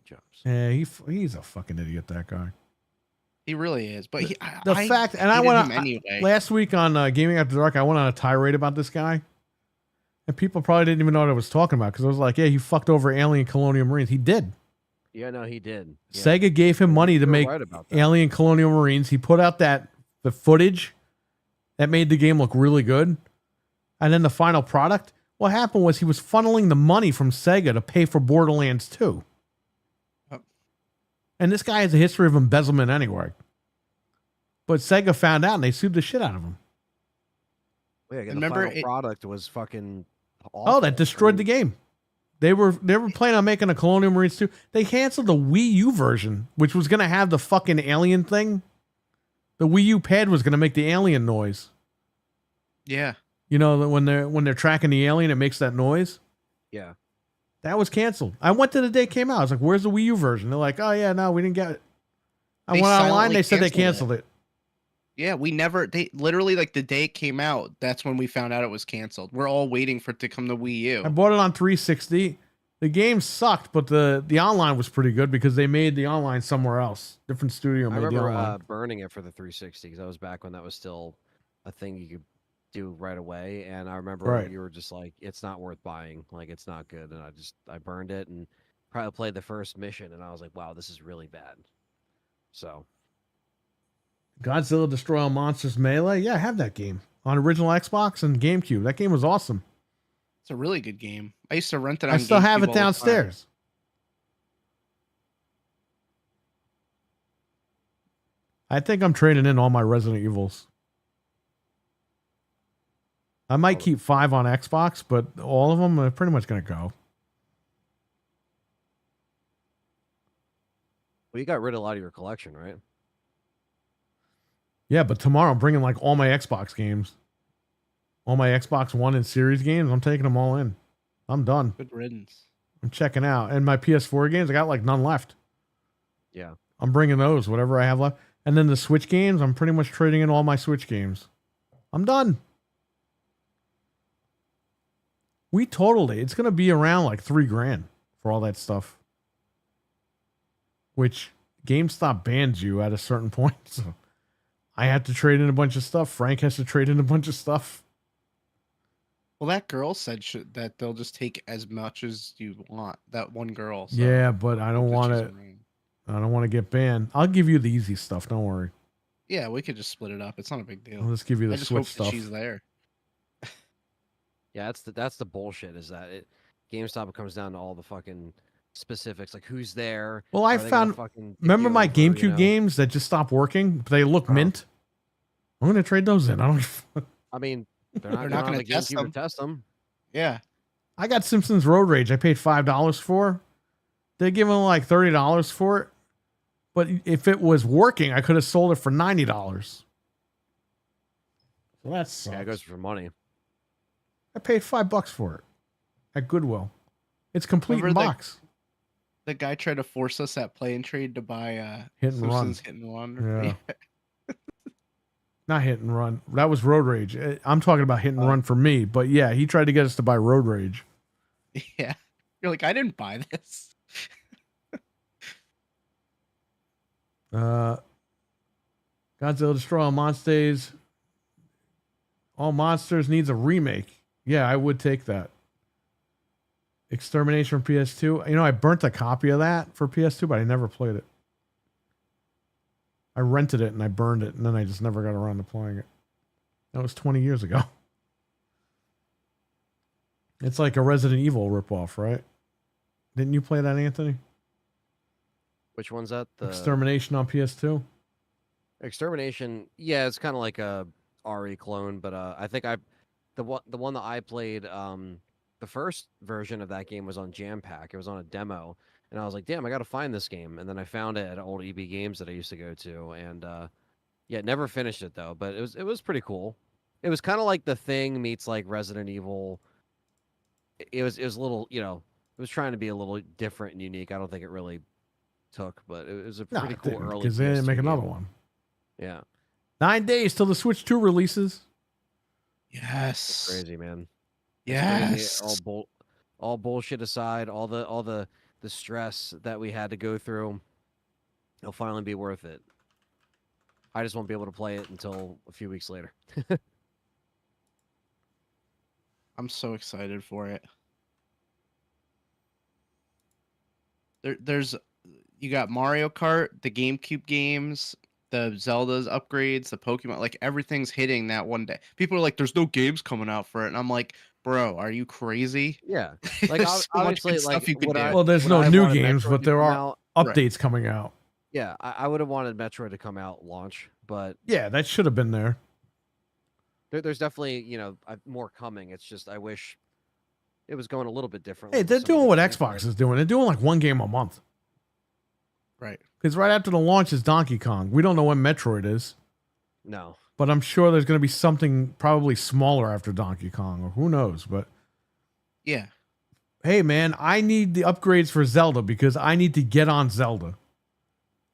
[SPEAKER 3] jobs.
[SPEAKER 1] Yeah, he's a fucking idiot, that guy.
[SPEAKER 2] He really is. But
[SPEAKER 1] I
[SPEAKER 2] hated
[SPEAKER 1] went
[SPEAKER 2] him
[SPEAKER 1] on
[SPEAKER 2] anyway.
[SPEAKER 1] last week on Gaming After Dark. I went on a tirade about this guy, and people probably didn't even know what I was talking about because I was like, "Yeah, he fucked over Alien Colonial Marines." He did.
[SPEAKER 3] Yeah, no, he did. Yeah.
[SPEAKER 1] Sega gave him money to
[SPEAKER 3] You're
[SPEAKER 1] make
[SPEAKER 3] right about that.
[SPEAKER 1] Alien Colonial Marines. He put out the footage that made the game look really good, and then the final product. What happened was he was funneling the money from Sega to pay for Borderlands 2.
[SPEAKER 2] Yep.
[SPEAKER 1] And this guy has a history of embezzlement anyway. But Sega found out and they sued the shit out of him.
[SPEAKER 3] Yeah, the
[SPEAKER 2] Remember
[SPEAKER 3] final
[SPEAKER 2] it-
[SPEAKER 3] product was fucking awful.
[SPEAKER 1] Oh, that destroyed the game. They were planning on making a Colonial Marines 2. They canceled the Wii U version, which was going to have the fucking alien thing. The Wii U pad was going to make the alien noise.
[SPEAKER 2] Yeah.
[SPEAKER 1] You know, that when they're tracking the alien, it makes that noise.
[SPEAKER 3] Yeah.
[SPEAKER 1] That was canceled. I went to the day it came out. I was like, "Where's the Wii U version?" They're like, "Oh yeah, no, we didn't get it." I
[SPEAKER 2] They
[SPEAKER 1] went online.
[SPEAKER 2] silently
[SPEAKER 1] They said they
[SPEAKER 2] canceled
[SPEAKER 1] canceled it.
[SPEAKER 2] Yeah, they literally like the day it came out, that's when we found out it was canceled. We're all waiting for it to come to Wii U.
[SPEAKER 1] I bought it on 360. The game sucked, but the online was pretty good because they made the online somewhere else. Different studio
[SPEAKER 3] I
[SPEAKER 1] made the
[SPEAKER 3] remember
[SPEAKER 1] online.
[SPEAKER 3] burning it for the 360 because that was back when that was still a thing you could do right away. And I remember
[SPEAKER 1] Right.
[SPEAKER 3] you were just like, "It's not worth buying. Like, it's not good." And I burned it and probably played the first mission, and I was like, "Wow, this is really bad." So
[SPEAKER 1] Godzilla Destroy All Monsters Melee. Yeah, I have that game on original Xbox and GameCube. That game was awesome.
[SPEAKER 2] It's a really good game. I used to rent it on
[SPEAKER 1] I still have
[SPEAKER 2] GameCube
[SPEAKER 1] it
[SPEAKER 2] all the time.
[SPEAKER 1] downstairs. I think I'm trading in all my Resident Evils. I might
[SPEAKER 3] Oh.
[SPEAKER 1] keep 5 on Xbox, but all of them are pretty much going to go.
[SPEAKER 3] well, you got rid of a lot of your collection, right?
[SPEAKER 1] Yeah, but tomorrow I'm bringing like all my Xbox games. All my Xbox One and Series games, I'm taking them all in. I'm done.
[SPEAKER 2] Good riddance.
[SPEAKER 1] I'm checking out. And my PS4 games, I got like none left.
[SPEAKER 3] Yeah.
[SPEAKER 1] I'm bringing those, whatever I have left. And then the Switch games, I'm pretty much trading in all my Switch games. I'm done. We totaled it. It's going to be around like $3,000 for all that stuff. Which GameStop bans you at a certain point. So I have to trade in a bunch of stuff. Frank has to trade in a bunch of stuff.
[SPEAKER 2] Well, that girl said that they'll just take as much as you want. That one girl. So
[SPEAKER 1] Yeah, but I don't
[SPEAKER 2] think
[SPEAKER 1] want
[SPEAKER 2] she's
[SPEAKER 1] to.
[SPEAKER 2] around.
[SPEAKER 1] I don't want to get banned. I'll give you the easy stuff. Don't worry.
[SPEAKER 2] Yeah, we could just split it up. It's not a big deal.
[SPEAKER 1] I'll just give you
[SPEAKER 2] I
[SPEAKER 1] the
[SPEAKER 2] just hope
[SPEAKER 1] Switch
[SPEAKER 2] that
[SPEAKER 1] stuff.
[SPEAKER 2] she's there.
[SPEAKER 3] Yeah, that's the bullshit. Is that GameStop comes down to all the fucking specifics, like who's there.
[SPEAKER 1] Well, I
[SPEAKER 3] are they gonna
[SPEAKER 1] found.
[SPEAKER 3] fucking dick
[SPEAKER 1] Remember
[SPEAKER 3] you
[SPEAKER 1] my
[SPEAKER 3] over,
[SPEAKER 1] GameCube
[SPEAKER 3] you know?
[SPEAKER 1] games that just stopped working? But they look
[SPEAKER 3] Oh.
[SPEAKER 1] mint. I'm gonna trade those in. I don't.
[SPEAKER 3] I mean, they're not,
[SPEAKER 2] They're
[SPEAKER 3] they're
[SPEAKER 2] not
[SPEAKER 3] on
[SPEAKER 2] gonna
[SPEAKER 3] the
[SPEAKER 2] test
[SPEAKER 3] GameCube
[SPEAKER 2] them.
[SPEAKER 3] to test them.
[SPEAKER 2] Yeah.
[SPEAKER 1] I got Simpsons Road Rage. I paid $5 for. They're giving like $30 for it. But if it was working, I could have sold it for $90. Well, that sucks.
[SPEAKER 3] Yeah, it goes for money.
[SPEAKER 1] I paid $5 for it at Goodwill. It's complete in
[SPEAKER 2] Remember
[SPEAKER 1] box.
[SPEAKER 2] The guy tried to force us at Play and Trade to buy
[SPEAKER 1] Hit and run.
[SPEAKER 2] Simpsons Hit and Run.
[SPEAKER 1] Yeah. Not Hit and Run. That was Road Rage. I'm talking about Hit and Run for me. But yeah, he tried to get us to buy Road Rage.
[SPEAKER 2] Yeah. You're like, I didn't buy this.
[SPEAKER 1] Godzilla Destroy All Monsters. All Monsters needs a remake. Yeah, I would take that. Extermination from PS2. You know, I burnt a copy of that for PS2, but I never played it. I rented it and I burned it, and then I just never got around to playing it. That was 20 years ago. It's like a Resident Evil ripoff, right? Didn't you play that, Anthony?
[SPEAKER 3] Which one's that? The
[SPEAKER 1] Extermination on PS2?
[SPEAKER 3] Extermination. Yeah, it's kind of like a RE clone, but I think the one that I played, the first version of that game was on Jam Pack. It was on a demo, and I was like, damn, I got to find this game. And then I found it at old EB Games that I used to go to, and yeah, never finished it though. But it was pretty cool. It was kind of like The Thing meets like Resident Evil. It was a little, you know, it was trying to be a little different and unique. I don't think it really took, but it was a pretty cool early.
[SPEAKER 1] Because they didn't make
[SPEAKER 3] PS2
[SPEAKER 1] another
[SPEAKER 3] game.
[SPEAKER 1] one.
[SPEAKER 3] Yeah,
[SPEAKER 1] 9 days till the Switch 2 releases.
[SPEAKER 2] Yes.
[SPEAKER 3] crazy, man.
[SPEAKER 2] Yes.
[SPEAKER 3] All bullshit aside, all the stress that we had to go through, it'll finally be worth it. I just won't be able to play it until a few weeks later.
[SPEAKER 2] I'm so excited for it. There's you got Mario Kart, the GameCube games, the Zelda's upgrades, the Pokemon, like everything's hitting that one day. People are like, "There's no games coming out for it," and I'm like, "Bro, are you crazy?"
[SPEAKER 3] Yeah,
[SPEAKER 2] There's
[SPEAKER 3] like
[SPEAKER 2] so much
[SPEAKER 3] obviously,
[SPEAKER 2] good
[SPEAKER 3] like
[SPEAKER 2] stuff you could
[SPEAKER 3] would
[SPEAKER 2] do.
[SPEAKER 3] I-
[SPEAKER 1] Well, there's
[SPEAKER 3] would
[SPEAKER 1] no
[SPEAKER 3] I
[SPEAKER 1] new
[SPEAKER 3] wanted
[SPEAKER 1] games,
[SPEAKER 3] Metroid
[SPEAKER 1] but
[SPEAKER 3] to
[SPEAKER 1] there
[SPEAKER 3] come
[SPEAKER 1] are
[SPEAKER 3] out?
[SPEAKER 1] updates coming out.
[SPEAKER 3] Yeah, I would have wanted Metroid to come out launch, but
[SPEAKER 1] Yeah, that should have been there.
[SPEAKER 3] there's definitely more coming. It's just I wish it was going a little bit differently.
[SPEAKER 1] Hey,
[SPEAKER 3] with
[SPEAKER 1] they're
[SPEAKER 3] some of
[SPEAKER 1] doing
[SPEAKER 3] the
[SPEAKER 1] what
[SPEAKER 3] games,
[SPEAKER 1] Xbox
[SPEAKER 3] but-
[SPEAKER 1] is doing. They're doing like one game a month.
[SPEAKER 2] Right.
[SPEAKER 1] Because right after the launch is Donkey Kong. We don't know when Metroid is,
[SPEAKER 3] No,
[SPEAKER 1] but I'm sure there's going to be something probably smaller after Donkey Kong, or who knows. But
[SPEAKER 2] Yeah.
[SPEAKER 1] hey, man, I need the upgrades for Zelda because I need to get on Zelda.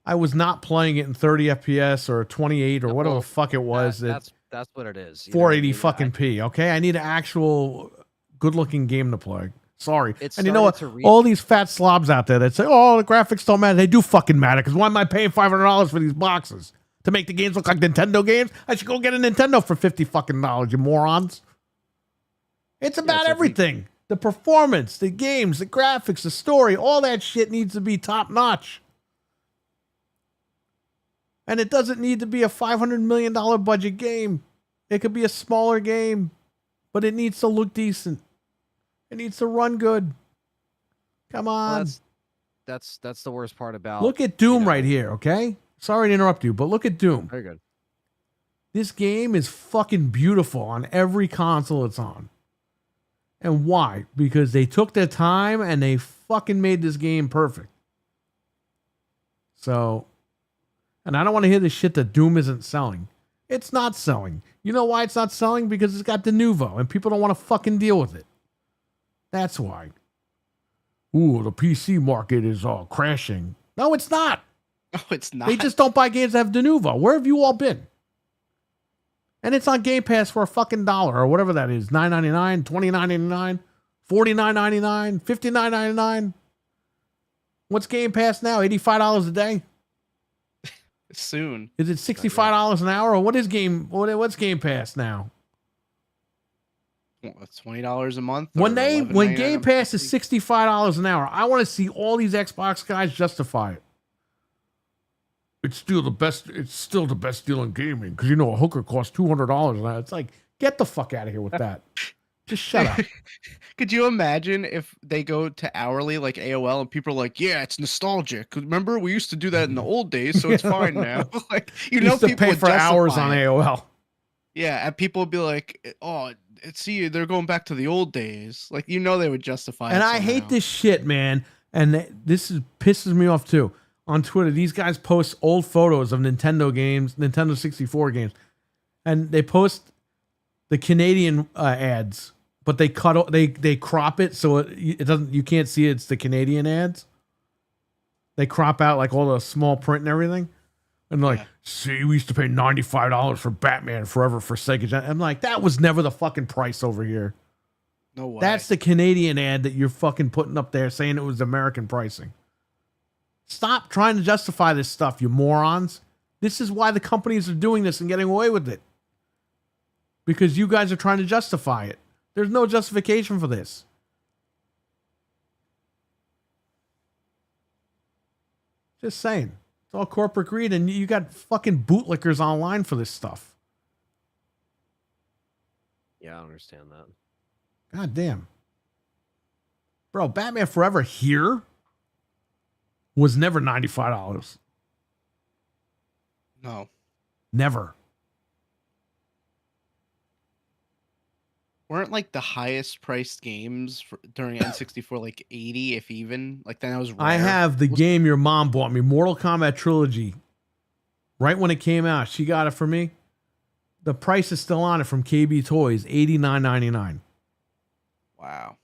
[SPEAKER 1] I was not playing it in 30 FPS or 28 or whatever
[SPEAKER 3] Well,
[SPEAKER 1] the fuck it was.
[SPEAKER 3] that's what it is. You know what I
[SPEAKER 1] 480
[SPEAKER 3] mean?
[SPEAKER 1] fucking P. Okay, I need an actual good-looking game to play. Sorry,
[SPEAKER 3] It
[SPEAKER 1] and you know what?
[SPEAKER 3] started to reach-
[SPEAKER 1] All these fat slobs out there that say, "Oh, the graphics don't matter." They do fucking matter. Because why am I paying $500 for these boxes to make the games look like Nintendo games? I should go get a Nintendo for $50 fucking dollars. You morons! It's about
[SPEAKER 3] so if you-
[SPEAKER 1] everything. The performance, the games, the graphics, the story, all that shit needs to be top notch. And it doesn't need to be a $500 million budget game. It could be a smaller game, but it needs to look decent. It needs to run good. Come
[SPEAKER 3] Well,
[SPEAKER 1] on.
[SPEAKER 3] that's the worst part about.
[SPEAKER 1] Look at Doom
[SPEAKER 3] know-
[SPEAKER 1] right here, okay? Sorry to interrupt you, but look at Doom.
[SPEAKER 3] Very good.
[SPEAKER 1] This game is fucking beautiful on every console it's on. And why? Because they took their time and they fucking made this game perfect. So, and I don't want to hear the shit that Doom isn't selling. It's not selling. You know why it's not selling? Because it's got Denuvo and people don't want to fucking deal with it. That's why. Ooh, the PC market is crashing. No, it's not.
[SPEAKER 2] Oh, it's not.
[SPEAKER 1] They just don't buy games that have Denuvo. Where have you all been? And it's on Game Pass for a fucking dollar or whatever that is. $9.99, $29.99, $49.99, $59.99. What's Game Pass now? $85 a day?
[SPEAKER 2] soon.
[SPEAKER 1] Is it $65 an hour? Or what's Game Pass now?
[SPEAKER 2] $20 a month.
[SPEAKER 1] When
[SPEAKER 2] or
[SPEAKER 1] when
[SPEAKER 2] $11.99
[SPEAKER 1] Game
[SPEAKER 2] a
[SPEAKER 1] Pass
[SPEAKER 2] month?
[SPEAKER 1] is $65 an hour, I want to see all these Xbox guys justify it. It's still the best. It's still the best deal in gaming because you know a hooker costs $200 now. It's like, get the fuck out of here with that. Just shut up.
[SPEAKER 2] Could you imagine if they go to hourly like AOL and people are like, "Yeah, it's nostalgic. 'Cause remember, we used to do that in the old days, so it's fine now." Like, you know,
[SPEAKER 1] Used to
[SPEAKER 2] people
[SPEAKER 1] pay
[SPEAKER 2] would
[SPEAKER 1] for hours on
[SPEAKER 2] justify it.
[SPEAKER 1] AOL.
[SPEAKER 2] Yeah, and people would be like, "Oh, see, they're going back to the old days." Like, you know, they would justify.
[SPEAKER 1] And
[SPEAKER 2] it
[SPEAKER 1] I hate
[SPEAKER 2] somehow.
[SPEAKER 1] this shit, man. This pisses me off too. On Twitter, these guys post old photos of Nintendo games, Nintendo 64 games, and they post the Canadian ads, but they crop it so it doesn't. You can't see it's the Canadian ads. They crop out like all the small print and everything, and they're like, "See, we used to pay $95 for Batman Forever for Sega Gen." I'm like, that was never the fucking price over here.
[SPEAKER 2] No way.
[SPEAKER 1] That's the Canadian ad that you're fucking putting up there saying it was American pricing. Stop trying to justify this stuff, you morons. This is why the companies are doing this and getting away with it. Because you guys are trying to justify it. There's no justification for this. Just saying. It's all corporate greed, and you got fucking bootlickers online for this stuff.
[SPEAKER 3] Yeah, I don't understand that.
[SPEAKER 1] God damn. Bro, Batman Forever here was never $95.
[SPEAKER 2] No.
[SPEAKER 1] Never.
[SPEAKER 2] Weren't like the highest priced games during N64 like 80, if even? Like then it was rare.
[SPEAKER 1] I have the game your mom bought me, Mortal Kombat Trilogy. Right when it came out, she got it for me. The price is still on it from KB Toys, $89.99.
[SPEAKER 2] Wow.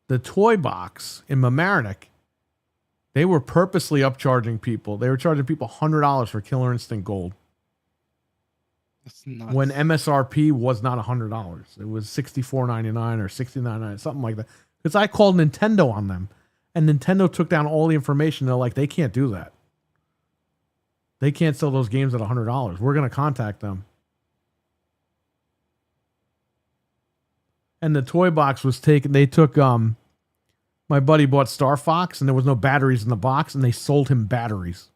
[SPEAKER 1] The toy box in Mamaroneck, they were purposely upcharging people. They were charging people $100 for Killer Instinct Gold.
[SPEAKER 2] That's nuts.
[SPEAKER 1] When MSRP was not $100. It was $64.99 or $69.99, something like that. Because I called Nintendo on them, and Nintendo took down all the information. They're like, they can't do that. They can't sell those games at $100. We're going to contact them. And the toy box was taken. They took, my buddy bought Star Fox, and there was no batteries in the box, and they sold him batteries.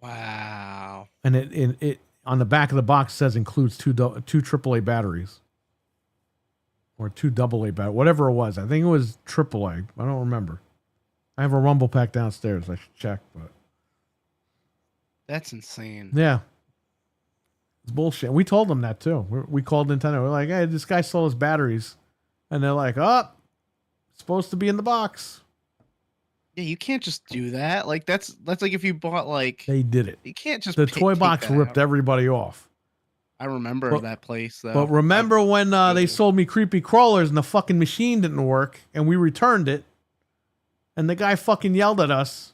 [SPEAKER 2] Wow.
[SPEAKER 1] And it on the back of the box says includes two AAA batteries. Or two AA batteries, whatever it was. I think it was AAA. I don't remember. I have a Rumble Pack downstairs. I should check, but
[SPEAKER 2] That's insane.
[SPEAKER 1] yeah. It's bullshit. We told them that too. We called Nintendo. We're like, hey, this guy sold us batteries. And they're like, oh, it's supposed to be in the box.
[SPEAKER 2] Yeah, you can't just do that. Like that's like if you bought like
[SPEAKER 1] They did it.
[SPEAKER 2] you can't just
[SPEAKER 1] The
[SPEAKER 2] take
[SPEAKER 1] toy box
[SPEAKER 2] that
[SPEAKER 1] ripped
[SPEAKER 2] out.
[SPEAKER 1] everybody off.
[SPEAKER 2] I remember
[SPEAKER 1] But-
[SPEAKER 2] that place though.
[SPEAKER 1] But remember when they
[SPEAKER 2] Yeah.
[SPEAKER 1] sold me creepy crawlers and the fucking machine didn't work and we returned it and the guy fucking yelled at us.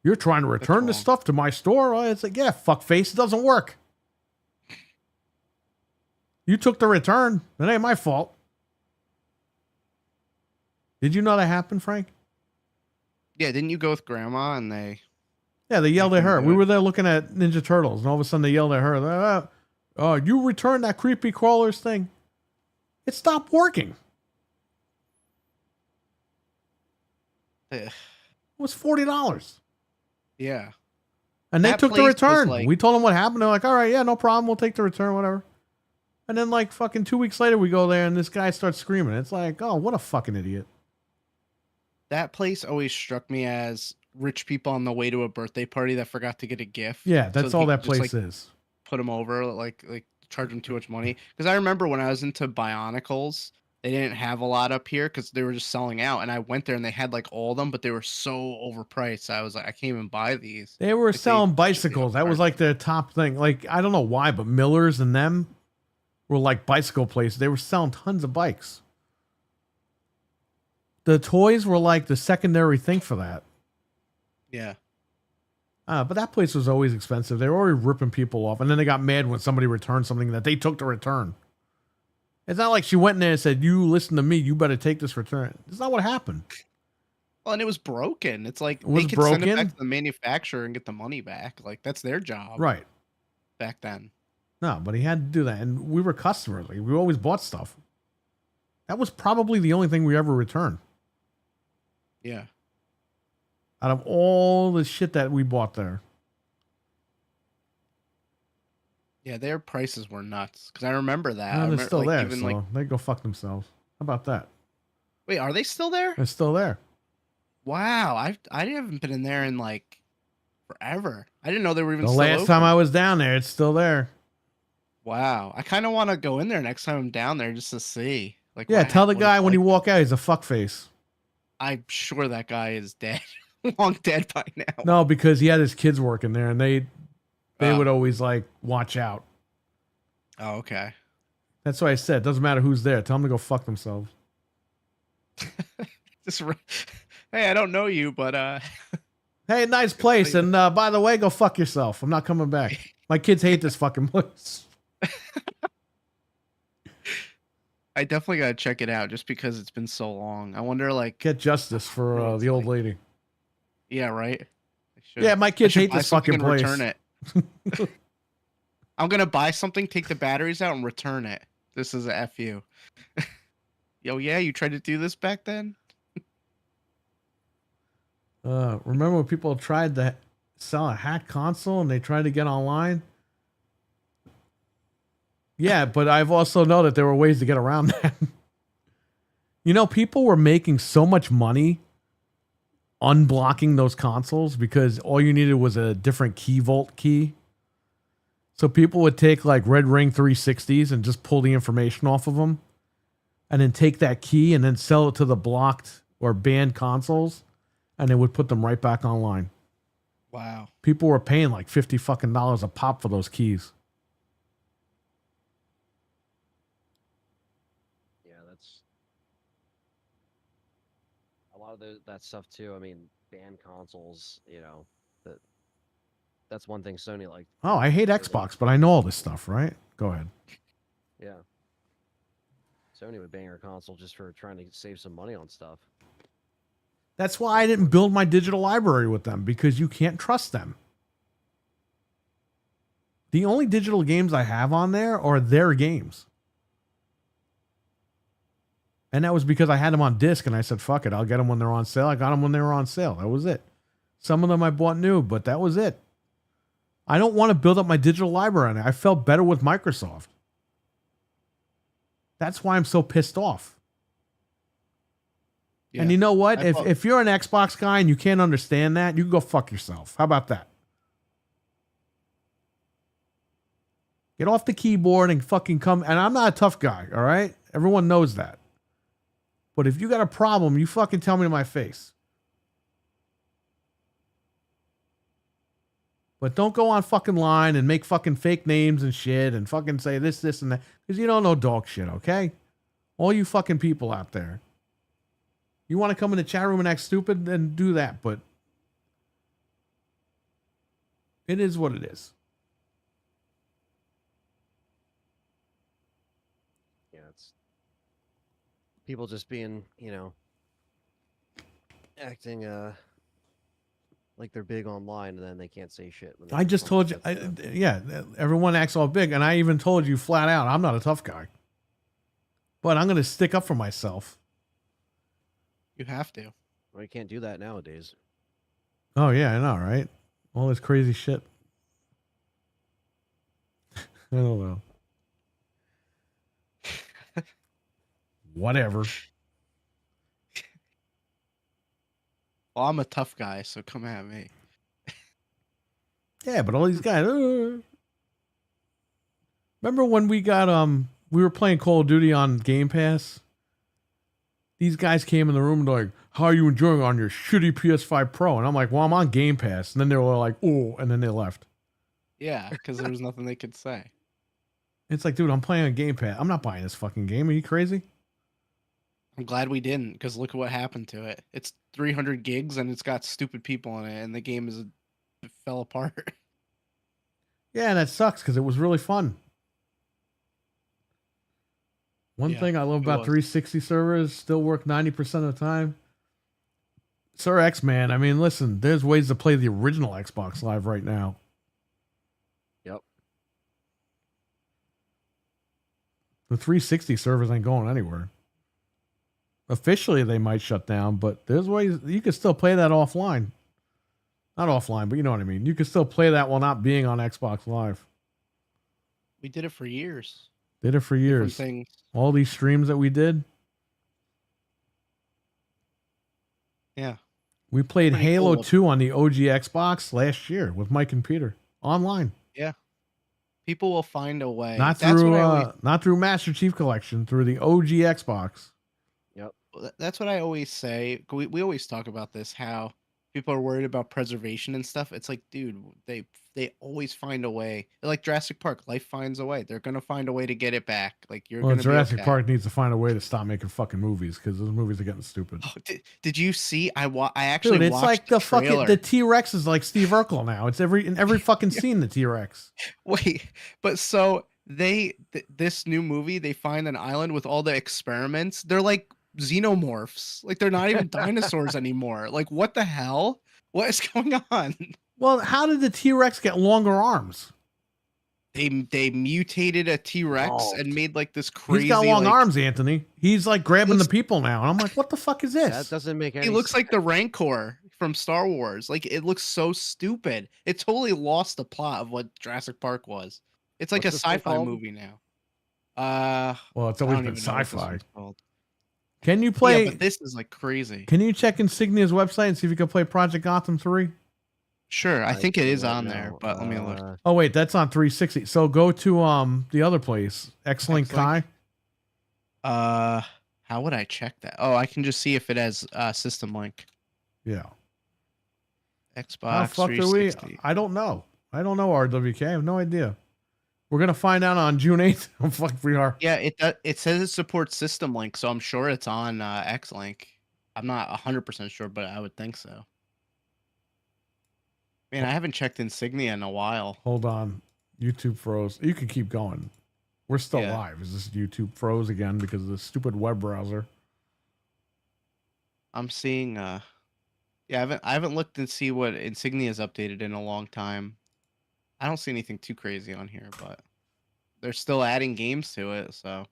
[SPEAKER 1] You're trying to return this
[SPEAKER 2] wrong.
[SPEAKER 1] stuff to my store? It's like, yeah, fuckface, it doesn't work. You took the return. That ain't my fault. Did you know that happened, Frank?
[SPEAKER 2] Yeah, didn't you go with grandma and they
[SPEAKER 1] Yeah, they yelled at her.
[SPEAKER 2] couldn't do
[SPEAKER 1] We
[SPEAKER 2] it.
[SPEAKER 1] were there looking at Ninja Turtles, and all of a sudden they yelled at her. You returned that creepy crawlers thing. It stopped working.
[SPEAKER 2] Ugh.
[SPEAKER 1] It was $40.
[SPEAKER 2] yeah.
[SPEAKER 1] And they
[SPEAKER 2] That
[SPEAKER 1] took the
[SPEAKER 2] place was
[SPEAKER 1] return.
[SPEAKER 2] like-
[SPEAKER 1] We told them what happened. They're like, all right, yeah, no problem. We'll take the return, whatever. And then like fucking 2 weeks later, we go there and this guy starts screaming. It's like, oh, what a fucking idiot.
[SPEAKER 2] That place always struck me as rich people on the way to a birthday party that forgot to get a gift.
[SPEAKER 1] Yeah, that's
[SPEAKER 2] so
[SPEAKER 1] all
[SPEAKER 2] he
[SPEAKER 1] that
[SPEAKER 2] could just,
[SPEAKER 1] place
[SPEAKER 2] like,
[SPEAKER 1] is.
[SPEAKER 2] put them over, like charge them too much money. Because I remember when I was into Bionicles, they didn't have a lot up here because they were just selling out. And I went there and they had like all of them, but they were so overpriced. I was like, I can't even buy these.
[SPEAKER 1] They were
[SPEAKER 2] they
[SPEAKER 1] selling
[SPEAKER 2] should be
[SPEAKER 1] bicycles. That was
[SPEAKER 2] upcharged.
[SPEAKER 1] like their top thing. Like, I don't know why, but Miller's and them were like bicycle places. They were selling tons of bikes. The toys were like the secondary thing for that.
[SPEAKER 2] Yeah.
[SPEAKER 1] But that place was always expensive. They were already ripping people off. And then they got mad when somebody returned something that they took to return. It's not like she went in there and said, you listen to me, you better take this return. That's not what happened.
[SPEAKER 2] Well, and it was broken. It's like
[SPEAKER 1] It was
[SPEAKER 2] they could send it
[SPEAKER 1] broken?
[SPEAKER 2] back to the manufacturer and get the money back. Like that's their job
[SPEAKER 1] Right.
[SPEAKER 2] back then.
[SPEAKER 1] No, but he had to do that. And we were customers. Like, we always bought stuff. That was probably the only thing we ever returned.
[SPEAKER 2] Yeah.
[SPEAKER 1] Out of all the shit that we bought there.
[SPEAKER 2] Yeah, their prices were nuts. Because I remember that. I
[SPEAKER 1] And they're
[SPEAKER 2] remember,
[SPEAKER 1] still
[SPEAKER 2] like,
[SPEAKER 1] there.
[SPEAKER 2] even,
[SPEAKER 1] So
[SPEAKER 2] like,
[SPEAKER 1] they go fuck themselves. How about that?
[SPEAKER 2] wait, are they still there?
[SPEAKER 1] They're still there.
[SPEAKER 2] Wow, I haven't been in there in like forever. I didn't know they were even
[SPEAKER 1] The
[SPEAKER 2] still
[SPEAKER 1] last
[SPEAKER 2] open.
[SPEAKER 1] time I was down there, it's still there.
[SPEAKER 2] Wow. I kind of want to go in there next time I'm down there just to see. Like,
[SPEAKER 1] Yeah, tell the
[SPEAKER 2] what
[SPEAKER 1] guy
[SPEAKER 2] it's
[SPEAKER 1] when you
[SPEAKER 2] like.
[SPEAKER 1] walk out he's a fuckface.
[SPEAKER 2] I'm sure that guy is dead. Long dead by now.
[SPEAKER 1] No, because he had his kids working there, and they
[SPEAKER 2] Oh.
[SPEAKER 1] would always like watch out.
[SPEAKER 2] Oh, okay.
[SPEAKER 1] That's why I said, doesn't matter who's there. Tell them to go fuck themselves.
[SPEAKER 2] Just hey, I don't know you, but
[SPEAKER 1] Hey, nice place. And by the way, go fuck yourself. I'm not coming back. My kids hate this fucking place.
[SPEAKER 2] I definitely gotta check it out just because it's been so long. I wonder, like,
[SPEAKER 1] Get justice for the old lady.
[SPEAKER 2] yeah, right. I should.
[SPEAKER 1] Yeah, my
[SPEAKER 2] I
[SPEAKER 1] kids
[SPEAKER 2] should
[SPEAKER 1] hate
[SPEAKER 2] buy
[SPEAKER 1] this
[SPEAKER 2] something
[SPEAKER 1] fucking
[SPEAKER 2] and
[SPEAKER 1] place.
[SPEAKER 2] return it. I'm gonna buy something, take the batteries out, and return it. This is a fu. Yo, yeah, you tried to do this back then.
[SPEAKER 1] Remember when people tried to sell a hack console and they tried to get online? Yeah, but I've also know that there were ways to get around that. You know, people were making so much money unblocking those consoles because all you needed was a different key vault key. So people would take like Red Ring 360s and just pull the information off of them and then take that key and then sell it to the blocked or banned consoles and they would put them right back online.
[SPEAKER 2] Wow.
[SPEAKER 1] People were paying like $50 fucking a pop for those keys.
[SPEAKER 3] Yeah, that's a lot of that stuff too. I mean, banned consoles, you know, that's one thing Sony liked.
[SPEAKER 1] Oh, I hate Xbox, but I know all this stuff, right? Go ahead.
[SPEAKER 3] Yeah. Sony would bang her console just for trying to save some money on stuff.
[SPEAKER 1] That's why I didn't build my digital library with them because you can't trust them. The only digital games I have on there are their games. And that was because I had them on disc and I said, fuck it, I'll get them when they're on sale. I got them when they were on sale. That was it. Some of them I bought new, but that was it. I don't want to build up my digital library on it. I felt better with Microsoft. That's why I'm so pissed off.
[SPEAKER 2] Yeah.
[SPEAKER 1] And you know what?
[SPEAKER 2] I bought-
[SPEAKER 1] If you're an Xbox guy and you can't understand that, you can go fuck yourself. How about that? Get off the keyboard and fucking come. And I'm not a tough guy, all right? Everyone knows that. But if you got a problem, you fucking tell me to my face. But don't go on fucking line and make fucking fake names and shit and fucking say this, and that. Because you don't know dog shit, okay? All you fucking people out there. You want to come in the chat room and act stupid, then do that. But it is what it is.
[SPEAKER 3] Yeah, it's people just being, you know, acting like they're big online and then they can't say shit. When
[SPEAKER 1] I just told you, yeah, everyone acts all big. And I even told you flat out, I'm not a tough guy. But I'm going to stick up for myself.
[SPEAKER 2] You have to.
[SPEAKER 3] Well, you can't do that nowadays.
[SPEAKER 1] Oh, yeah, I know, right? All this crazy shit. I don't know. Whatever.
[SPEAKER 2] Well, I'm a tough guy, so come at me.
[SPEAKER 1] Yeah, but all these guys. Remember when we got we were playing Call of Duty on Game Pass? These guys came in the room and they're like, "How are you enjoying on your shitty PS5 Pro?" And I'm like, "Well, I'm on Game Pass." And then they were like, "Oh," and then they left.
[SPEAKER 2] Yeah, because there was nothing they could say.
[SPEAKER 1] It's like, dude, I'm playing on Game Pass. I'm not buying this fucking game. Are you crazy?
[SPEAKER 2] I'm glad we didn't, because look at what happened to it. It's 300 gigs and it's got stupid people in it, and the game it fell apart.
[SPEAKER 1] Yeah, and that sucks because it was really fun. One
[SPEAKER 2] Yeah,
[SPEAKER 1] thing I love
[SPEAKER 2] it
[SPEAKER 1] about
[SPEAKER 2] was.
[SPEAKER 1] 360 servers still work 90% of the time. Sir X, man, I mean, listen, there's ways to play the original Xbox Live right now.
[SPEAKER 3] Yep.
[SPEAKER 1] The 360 servers ain't going anywhere. Officially, they might shut down, but there's ways you can still play that offline. Not offline, but you know what I mean. You can still play that while not being on Xbox Live.
[SPEAKER 2] We did it for years.
[SPEAKER 1] Did it for
[SPEAKER 2] Different
[SPEAKER 1] years.
[SPEAKER 2] things.
[SPEAKER 1] All these streams that we did.
[SPEAKER 2] Yeah.
[SPEAKER 1] We played
[SPEAKER 2] Pretty
[SPEAKER 1] Halo
[SPEAKER 2] cool.
[SPEAKER 1] 2 on the OG Xbox last year with Mike and Peter online.
[SPEAKER 2] People will find a way.
[SPEAKER 1] Not
[SPEAKER 2] That's
[SPEAKER 1] through
[SPEAKER 2] what I always,
[SPEAKER 1] not through Master Chief Collection, through the OG Xbox.
[SPEAKER 2] that's what I always say. We always talk about this, how people are worried about preservation and stuff. It's like, dude, they always find a way. They're like Jurassic Park, life finds a way. They're gonna find a way to get it back. Like you're
[SPEAKER 1] Well,
[SPEAKER 2] gonna
[SPEAKER 1] Jurassic
[SPEAKER 2] be okay.
[SPEAKER 1] Park needs to find a way to stop making fucking movies because those movies are getting stupid.
[SPEAKER 2] Oh, did you see? I actually
[SPEAKER 1] Dude, it's
[SPEAKER 2] watched
[SPEAKER 1] like the fucking
[SPEAKER 2] trailer.
[SPEAKER 1] the T-Rex is like Steve Urkel now. It's in every fucking
[SPEAKER 2] Yeah.
[SPEAKER 1] scene the T-Rex.
[SPEAKER 2] Wait, but so this new movie, they find an island with all the experiments. They're like xenomorphs. Like they're not even dinosaurs anymore. Like what the hell? What is going on?
[SPEAKER 1] Well, how did the T-Rex get longer arms?
[SPEAKER 2] They mutated a T-Rex
[SPEAKER 3] Evolved.
[SPEAKER 2] and made like this crazy.
[SPEAKER 1] He's got long
[SPEAKER 2] like,
[SPEAKER 1] arms, Anthony. He's like grabbing
[SPEAKER 2] looks-
[SPEAKER 1] the people now, and I'm like, what the fuck is
[SPEAKER 3] That
[SPEAKER 1] this?
[SPEAKER 3] doesn't make any
[SPEAKER 2] He looks
[SPEAKER 3] sense.
[SPEAKER 2] like the Rancor from Star Wars. Like it looks so stupid. It totally lost the plot of what Jurassic Park was. It's like
[SPEAKER 3] What's
[SPEAKER 2] a
[SPEAKER 3] this thing
[SPEAKER 2] sci-fi
[SPEAKER 3] called?
[SPEAKER 2] movie now.
[SPEAKER 1] Well, it's
[SPEAKER 2] I
[SPEAKER 1] always
[SPEAKER 2] don't
[SPEAKER 1] been
[SPEAKER 2] even know what this
[SPEAKER 1] sci-fi.
[SPEAKER 2] one's called.
[SPEAKER 1] Can you
[SPEAKER 2] Yeah,
[SPEAKER 1] play?
[SPEAKER 2] but this is like crazy.
[SPEAKER 1] Can you check Insignia's website and see if you can play Project Gotham 3?
[SPEAKER 2] Sure, I think it
[SPEAKER 3] see
[SPEAKER 2] is
[SPEAKER 3] right
[SPEAKER 2] on there,
[SPEAKER 3] now,
[SPEAKER 2] but let me look.
[SPEAKER 1] Oh wait, that's on 360. So go to the other place, X-Link
[SPEAKER 2] X-Link?
[SPEAKER 1] Kai.
[SPEAKER 2] How would I check that? Oh, I can just see if it has system link.
[SPEAKER 1] Yeah. How
[SPEAKER 2] Xbox
[SPEAKER 1] fuck do we?
[SPEAKER 2] 360.
[SPEAKER 1] I don't know. I don't know, RWK. I have no idea. We're gonna find out on June 8th. I'm fuck we are.
[SPEAKER 2] Yeah, it says it supports system link, so I'm sure it's on X-Link. I'm not 100% sure, but I would think so. Man, I haven't checked Insignia in a while.
[SPEAKER 1] Hold on. YouTube froze. You can keep going. We're still
[SPEAKER 2] Yeah.
[SPEAKER 1] live. Is this YouTube froze again because of the stupid web browser?
[SPEAKER 2] I'm seeing yeah, I haven't looked and see what Insignia's updated in a long time. I don't see anything too crazy on here, but they're still adding games to it, so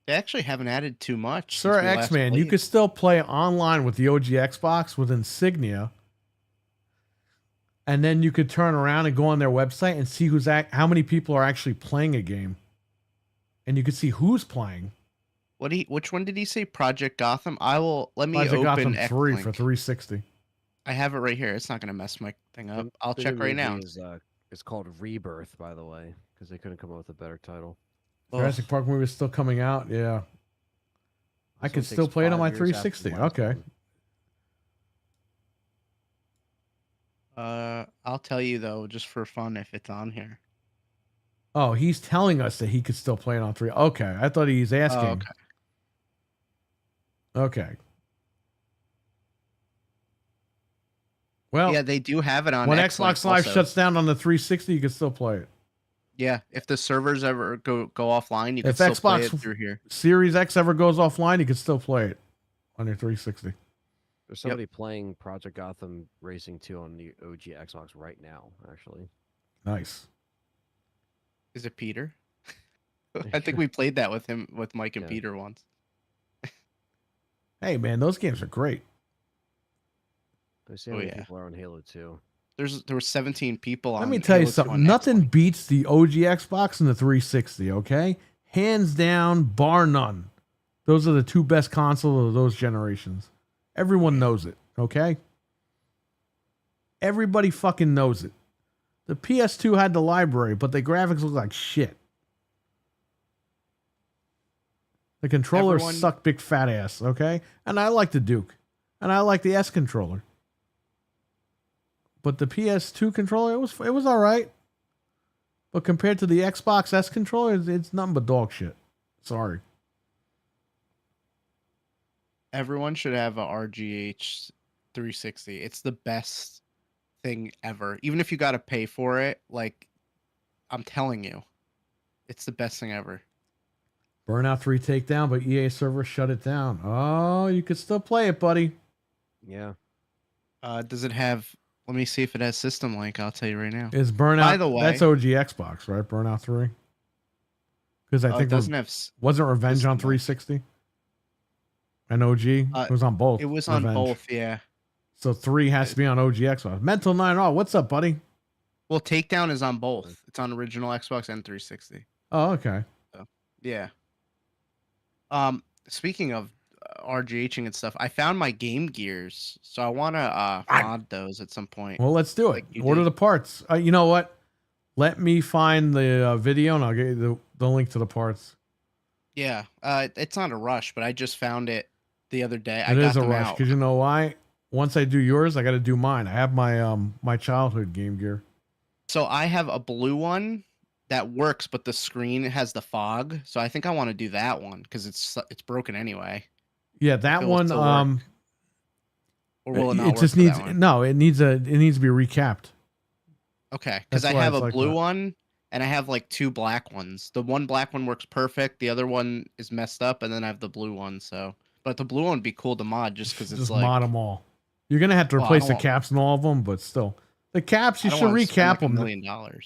[SPEAKER 2] they actually haven't added too much. since
[SPEAKER 1] Sir
[SPEAKER 2] we last
[SPEAKER 1] X-Man, you
[SPEAKER 2] played.
[SPEAKER 1] could still play online with the OG Xbox with Insignia. And then you could turn around and go on their website and see how many people are actually playing a game. And you could see who's playing.
[SPEAKER 2] Which one did he say? Project Gotham? Let me
[SPEAKER 1] Project
[SPEAKER 2] open
[SPEAKER 1] Gotham 3
[SPEAKER 2] X-Link.
[SPEAKER 1] for 360.
[SPEAKER 2] I have it right here. It's not gonna mess my thing up. I'll
[SPEAKER 3] The
[SPEAKER 2] check
[SPEAKER 3] new
[SPEAKER 2] right now.
[SPEAKER 3] movie it's called Rebirth, by the way, because they couldn't come up with a better title.
[SPEAKER 1] Jurassic Park movie is still coming out. Yeah. I
[SPEAKER 3] This
[SPEAKER 1] could
[SPEAKER 3] one
[SPEAKER 1] still
[SPEAKER 3] takes
[SPEAKER 1] play it on
[SPEAKER 3] 5
[SPEAKER 1] my
[SPEAKER 3] years after the
[SPEAKER 1] 360.
[SPEAKER 3] last
[SPEAKER 1] Okay.
[SPEAKER 3] one.
[SPEAKER 2] I'll tell you though, just for fun, if it's on here.
[SPEAKER 1] Oh, he's telling us that he could still play it on 3. Okay. I thought he's asking.
[SPEAKER 2] Oh, okay.
[SPEAKER 1] Okay. Well,
[SPEAKER 2] Yeah, they do have it on
[SPEAKER 1] when
[SPEAKER 2] X-Link
[SPEAKER 1] Xbox Live
[SPEAKER 2] also.
[SPEAKER 1] shuts down on the 360, you can still play it.
[SPEAKER 2] Yeah, if the servers ever go offline, you can
[SPEAKER 1] If
[SPEAKER 2] still play
[SPEAKER 1] Xbox
[SPEAKER 2] it through here.
[SPEAKER 1] Series X ever goes offline, you can still play it on your 360.
[SPEAKER 3] There's somebody playing Project Gotham Racing 2 on the OG Xbox right now, actually.
[SPEAKER 1] Nice.
[SPEAKER 2] Is it Peter? I think we played that with him, with Mike and
[SPEAKER 3] Yeah.
[SPEAKER 2] Peter once.
[SPEAKER 1] Hey, man, those games are great.
[SPEAKER 3] I see how
[SPEAKER 2] Oh,
[SPEAKER 3] many
[SPEAKER 2] yeah.
[SPEAKER 3] people are on Halo 2.
[SPEAKER 2] There were 17 people on.
[SPEAKER 1] Let me tell you
[SPEAKER 2] Halo 2
[SPEAKER 1] something.
[SPEAKER 2] on
[SPEAKER 1] Nothing
[SPEAKER 2] X-Link.
[SPEAKER 1] beats the OG Xbox and the 360, okay? Hands down, bar none. Those are the two best consoles of those generations. Everyone knows it, okay? Everybody fucking knows it. The PS2 had the library, but the graphics look like shit. The controllers
[SPEAKER 2] Everyone-
[SPEAKER 1] suck big fat ass, okay? And I like the Duke. And I like the S controller. But the PS2 controller, it was all right. But compared to the Xbox S controller, it's nothing but dog shit. Sorry.
[SPEAKER 2] Everyone should have a RGH 360. It's the best thing ever. Even if you got to pay for it, like I'm telling you, it's the best thing ever.
[SPEAKER 1] Burnout 3 takedown, but EA server shut it down. Oh, you could still play it, buddy.
[SPEAKER 3] Yeah.
[SPEAKER 2] Does it have? Let me see if it has System Link. I'll tell you right now.
[SPEAKER 1] Is Burnout?
[SPEAKER 2] By the way-
[SPEAKER 1] that's OG Xbox, right? Burnout 3. Because I
[SPEAKER 2] It
[SPEAKER 1] think
[SPEAKER 2] doesn't have.
[SPEAKER 1] wasn't Revenge
[SPEAKER 2] System
[SPEAKER 1] on
[SPEAKER 2] Link.
[SPEAKER 1] 360 and OG. It was on both.
[SPEAKER 2] It was on
[SPEAKER 1] Revenge.
[SPEAKER 2] both. Yeah.
[SPEAKER 1] So 3 has to be on OG Xbox. Mental 9. Oh, what's up, buddy?
[SPEAKER 2] Well, Takedown is on both. It's on original Xbox and 360.
[SPEAKER 1] Oh, okay.
[SPEAKER 2] Yeah. Speaking of RGHing and stuff, I found my Game Gears, so I want to mod those at some point.
[SPEAKER 1] Well, let's do it.
[SPEAKER 2] Like you
[SPEAKER 1] Order
[SPEAKER 2] did.
[SPEAKER 1] the parts. You know what? Let me find the video and I'll get you the link to the parts.
[SPEAKER 2] Yeah, it's not a rush, but I just found it the other day. I
[SPEAKER 1] It
[SPEAKER 2] got
[SPEAKER 1] is a
[SPEAKER 2] them
[SPEAKER 1] rush
[SPEAKER 2] out.
[SPEAKER 1] because you know why? Once I do yours, I got to do mine. I have my my childhood Game Gear.
[SPEAKER 2] So I have a blue one that works, but the screen has the fog. So I think I want to do that one because it's broken anyway.
[SPEAKER 1] Yeah, that
[SPEAKER 2] It will
[SPEAKER 1] one.
[SPEAKER 2] still work. Or will it not
[SPEAKER 1] It
[SPEAKER 2] work
[SPEAKER 1] just
[SPEAKER 2] for
[SPEAKER 1] needs
[SPEAKER 2] that one?
[SPEAKER 1] no. It needs to be recapped.
[SPEAKER 2] Okay, because
[SPEAKER 1] That's
[SPEAKER 2] I
[SPEAKER 1] why
[SPEAKER 2] have
[SPEAKER 1] it's
[SPEAKER 2] a
[SPEAKER 1] like
[SPEAKER 2] blue
[SPEAKER 1] that.
[SPEAKER 2] one and I have like 2 black ones. The one black one works perfect. The other one is messed up, and then I have the blue one. So, but the blue one would be cool to mod just because it's
[SPEAKER 1] Just
[SPEAKER 2] like
[SPEAKER 1] mod them all. You're gonna have to
[SPEAKER 2] Well, I
[SPEAKER 1] replace
[SPEAKER 2] don't
[SPEAKER 1] the
[SPEAKER 2] want-
[SPEAKER 1] caps in all of them, but still, the caps you
[SPEAKER 2] I don't
[SPEAKER 1] should
[SPEAKER 2] wanna spend,
[SPEAKER 1] recap
[SPEAKER 2] like,
[SPEAKER 1] them.
[SPEAKER 2] $1 million.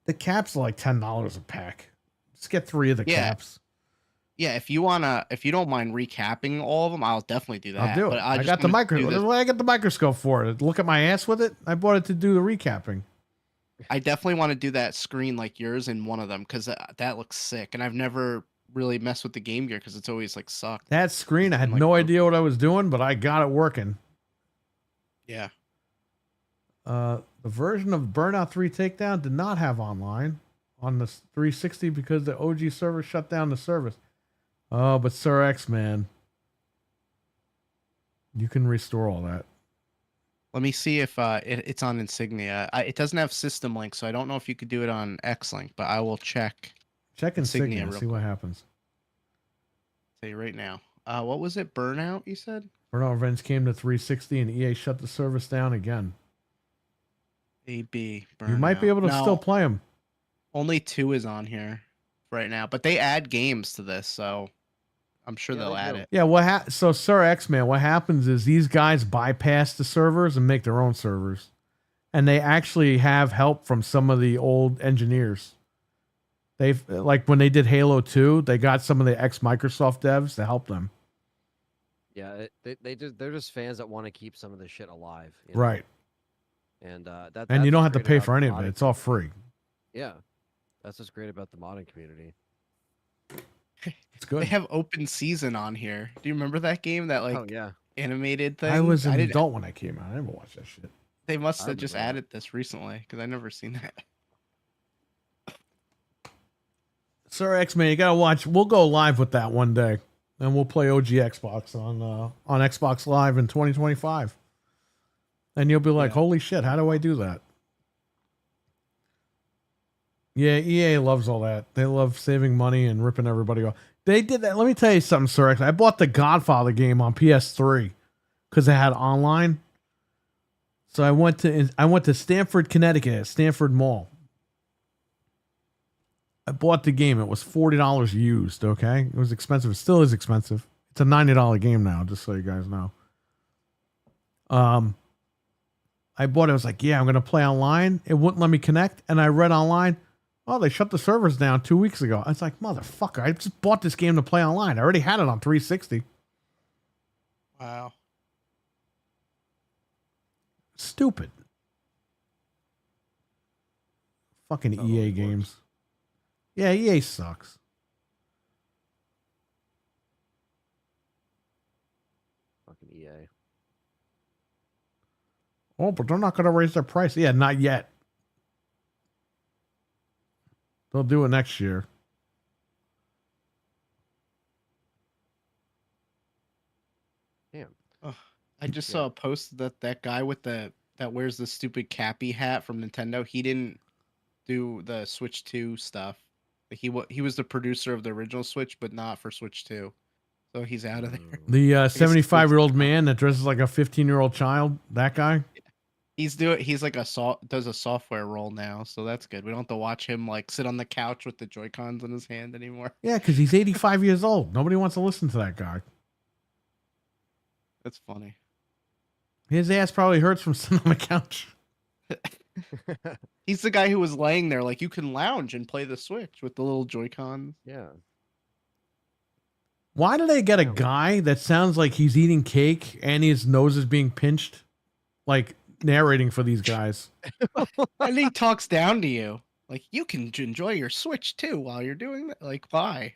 [SPEAKER 1] The caps are like $10 a pack. Just get 3 of the
[SPEAKER 2] Yeah.
[SPEAKER 1] caps.
[SPEAKER 2] Yeah, if you don't mind recapping all of them, I'll definitely do that.
[SPEAKER 1] I'll do it.
[SPEAKER 2] But
[SPEAKER 1] I
[SPEAKER 2] just
[SPEAKER 1] got the
[SPEAKER 2] wanna do
[SPEAKER 1] microscope.
[SPEAKER 2] this-
[SPEAKER 1] That's why I got the microscope for it. Look at my ass with it. I bought it to do the recapping.
[SPEAKER 2] I definitely want to do that screen like yours in one of them because that looks sick. And I've never really messed with the Game Gear because it's always like sucked.
[SPEAKER 1] That screen, I had
[SPEAKER 2] Like,
[SPEAKER 1] no idea what I was doing, but I got it working.
[SPEAKER 2] Yeah.
[SPEAKER 1] The version of Burnout 3 Takedown did not have online on the 360 because the OG server shut down the service. Oh, but Sir X, man, you can restore all that.
[SPEAKER 2] Let me see if it's on Insignia. It doesn't have System Link, so I don't know if you could do it on X-Link, but I will check.
[SPEAKER 1] Check
[SPEAKER 2] Insignia
[SPEAKER 1] Insignia,
[SPEAKER 2] real
[SPEAKER 1] see what happens.
[SPEAKER 2] Tell you right now. What was it? Burnout, you said?
[SPEAKER 1] Burnout Revenge came to 360 and EA shut the service down again.
[SPEAKER 2] AB.
[SPEAKER 1] You might be
[SPEAKER 2] Burnout.
[SPEAKER 1] able to
[SPEAKER 2] No,
[SPEAKER 1] still play them.
[SPEAKER 2] Only 2 is on here right now, but they add games to this, so I'm sure
[SPEAKER 3] Yeah,
[SPEAKER 2] they'll
[SPEAKER 3] they
[SPEAKER 2] add
[SPEAKER 3] do.
[SPEAKER 2] it.
[SPEAKER 1] Yeah, so Sir X, man, what happens is these guys bypass the servers and make their own servers. And they actually have help from some of the old engineers. They've, like when they did Halo 2, they got some of the ex-Microsoft devs to help them.
[SPEAKER 3] Yeah, they're just fans that want to keep some of this shit alive. You know?
[SPEAKER 1] Right.
[SPEAKER 3] And
[SPEAKER 1] And you
[SPEAKER 3] that's
[SPEAKER 1] don't
[SPEAKER 3] what's
[SPEAKER 1] have to
[SPEAKER 3] great
[SPEAKER 1] pay
[SPEAKER 3] about
[SPEAKER 1] for
[SPEAKER 3] the
[SPEAKER 1] any of it.
[SPEAKER 3] modding
[SPEAKER 1] It's all
[SPEAKER 3] community.
[SPEAKER 1] free.
[SPEAKER 3] Yeah, that's what's great about the modding community.
[SPEAKER 1] It's
[SPEAKER 2] They
[SPEAKER 1] good.
[SPEAKER 2] have Open Season on here. Do you remember that game? That like
[SPEAKER 3] Oh yeah,
[SPEAKER 2] animated thing?
[SPEAKER 1] I was an
[SPEAKER 2] didn't-
[SPEAKER 1] adult when I came out. I never watched that shit.
[SPEAKER 2] They must
[SPEAKER 3] I
[SPEAKER 2] have just
[SPEAKER 3] remember that.
[SPEAKER 2] added this recently because I never seen that.
[SPEAKER 1] Sir X, man, you gotta watch. We'll go live with that one day, and we'll play OG Xbox on Xbox Live in 2025. And you'll be like,
[SPEAKER 2] Yeah.
[SPEAKER 1] "Holy shit! How do I do that?" Yeah, EA loves all that. They love saving money and ripping everybody off. They did that. Let me tell you something, Sir X. I bought the Godfather game on PS3 because it had online. So I went to Stamford, Connecticut, at Stanford Mall. I bought the game. It was $40 used. Okay, it was expensive. It still is expensive. It's a $90 game now, just so you guys know. I bought it. I was like, yeah, I'm gonna play online. It wouldn't let me connect, and I read online, oh, they shut the servers down 2 weeks ago. I was like, motherfucker! I just bought this game to play online. I already had it on 360.
[SPEAKER 2] Wow.
[SPEAKER 1] Stupid. Fucking
[SPEAKER 3] Oh,
[SPEAKER 1] EA
[SPEAKER 3] of course.
[SPEAKER 1] games. Yeah, EA sucks.
[SPEAKER 3] fucking EA.
[SPEAKER 1] Oh, but they're not going to raise their price. Yeah, not yet. They'll do it next year.
[SPEAKER 2] I just
[SPEAKER 3] Yeah.
[SPEAKER 2] saw a post that guy with that wears the stupid Cappy hat from Nintendo. He didn't do the Switch 2 stuff. Like, he was the producer of the original Switch, but not for Switch 2. So he's out of there.
[SPEAKER 3] Mm.
[SPEAKER 1] The
[SPEAKER 2] it's
[SPEAKER 1] 75-year-old man that dresses like a 15-year-old child, that guy?
[SPEAKER 2] He's like does a software role now, so that's good. We don't have to watch him like sit on the couch with the Joy-Cons in his hand anymore.
[SPEAKER 1] Yeah, because he's 85 years old. Nobody wants to listen to that guy.
[SPEAKER 2] That's funny.
[SPEAKER 1] His ass probably hurts from sitting on the couch.
[SPEAKER 2] He's the guy who was laying there like you can lounge and play the Switch with the little Joy-Cons.
[SPEAKER 3] Yeah.
[SPEAKER 1] Why do they get a guy that sounds like he's eating cake and his nose is being pinched? Like narrating for these guys.
[SPEAKER 2] And he talks down to you. Like you can enjoy your Switch too while you're doing that. Like why?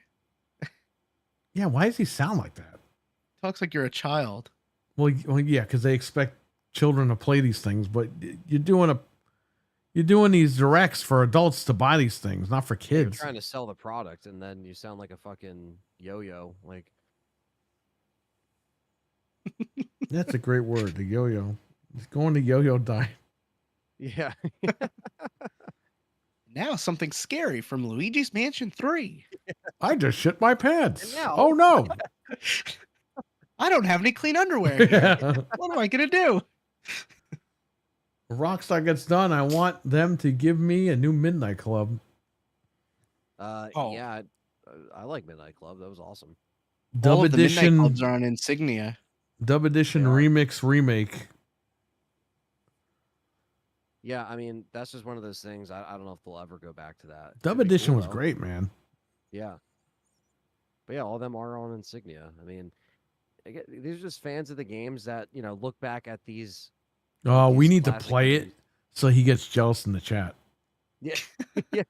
[SPEAKER 1] Yeah, why does he sound like that?
[SPEAKER 2] Talks like you're a child.
[SPEAKER 1] Well, yeah, because they expect children to play these things, but you're doing these directs for adults to buy these things, not for
[SPEAKER 3] You're
[SPEAKER 1] kids.
[SPEAKER 3] trying to sell the product, and then you sound like a fucking yo-yo. Like,
[SPEAKER 1] That's a great word, the yo-yo. He's going to yo-yo diet.
[SPEAKER 3] yeah,
[SPEAKER 2] Now something scary from Luigi's Mansion 3.
[SPEAKER 1] I just shit my pants.
[SPEAKER 3] And now-
[SPEAKER 1] Oh no.
[SPEAKER 2] I don't have any clean underwear here. What am I gonna do?
[SPEAKER 1] Rockstar gets done. I want them to give me a new Midnight Club.
[SPEAKER 2] Oh.
[SPEAKER 3] yeah, I like Midnight Club. That was awesome.
[SPEAKER 1] Dub
[SPEAKER 2] All of the Midnight
[SPEAKER 1] edition,
[SPEAKER 2] Clubs are on Insignia.
[SPEAKER 1] dub edition
[SPEAKER 3] They are.
[SPEAKER 1] remix remake.
[SPEAKER 3] Yeah, I mean, that's just one of those things. I don't know if they'll ever go back to that.
[SPEAKER 1] Dub
[SPEAKER 3] It'd be
[SPEAKER 1] edition
[SPEAKER 3] cool,
[SPEAKER 1] was
[SPEAKER 3] though.
[SPEAKER 1] great, man.
[SPEAKER 3] Yeah. But yeah, all of them are on Insignia. I mean, these are just fans of the games that, look back at these.
[SPEAKER 1] Oh, we
[SPEAKER 3] these
[SPEAKER 1] need to
[SPEAKER 3] classic
[SPEAKER 1] play it
[SPEAKER 3] games.
[SPEAKER 1] so he gets jealous in the chat.
[SPEAKER 3] Yeah. Yeah.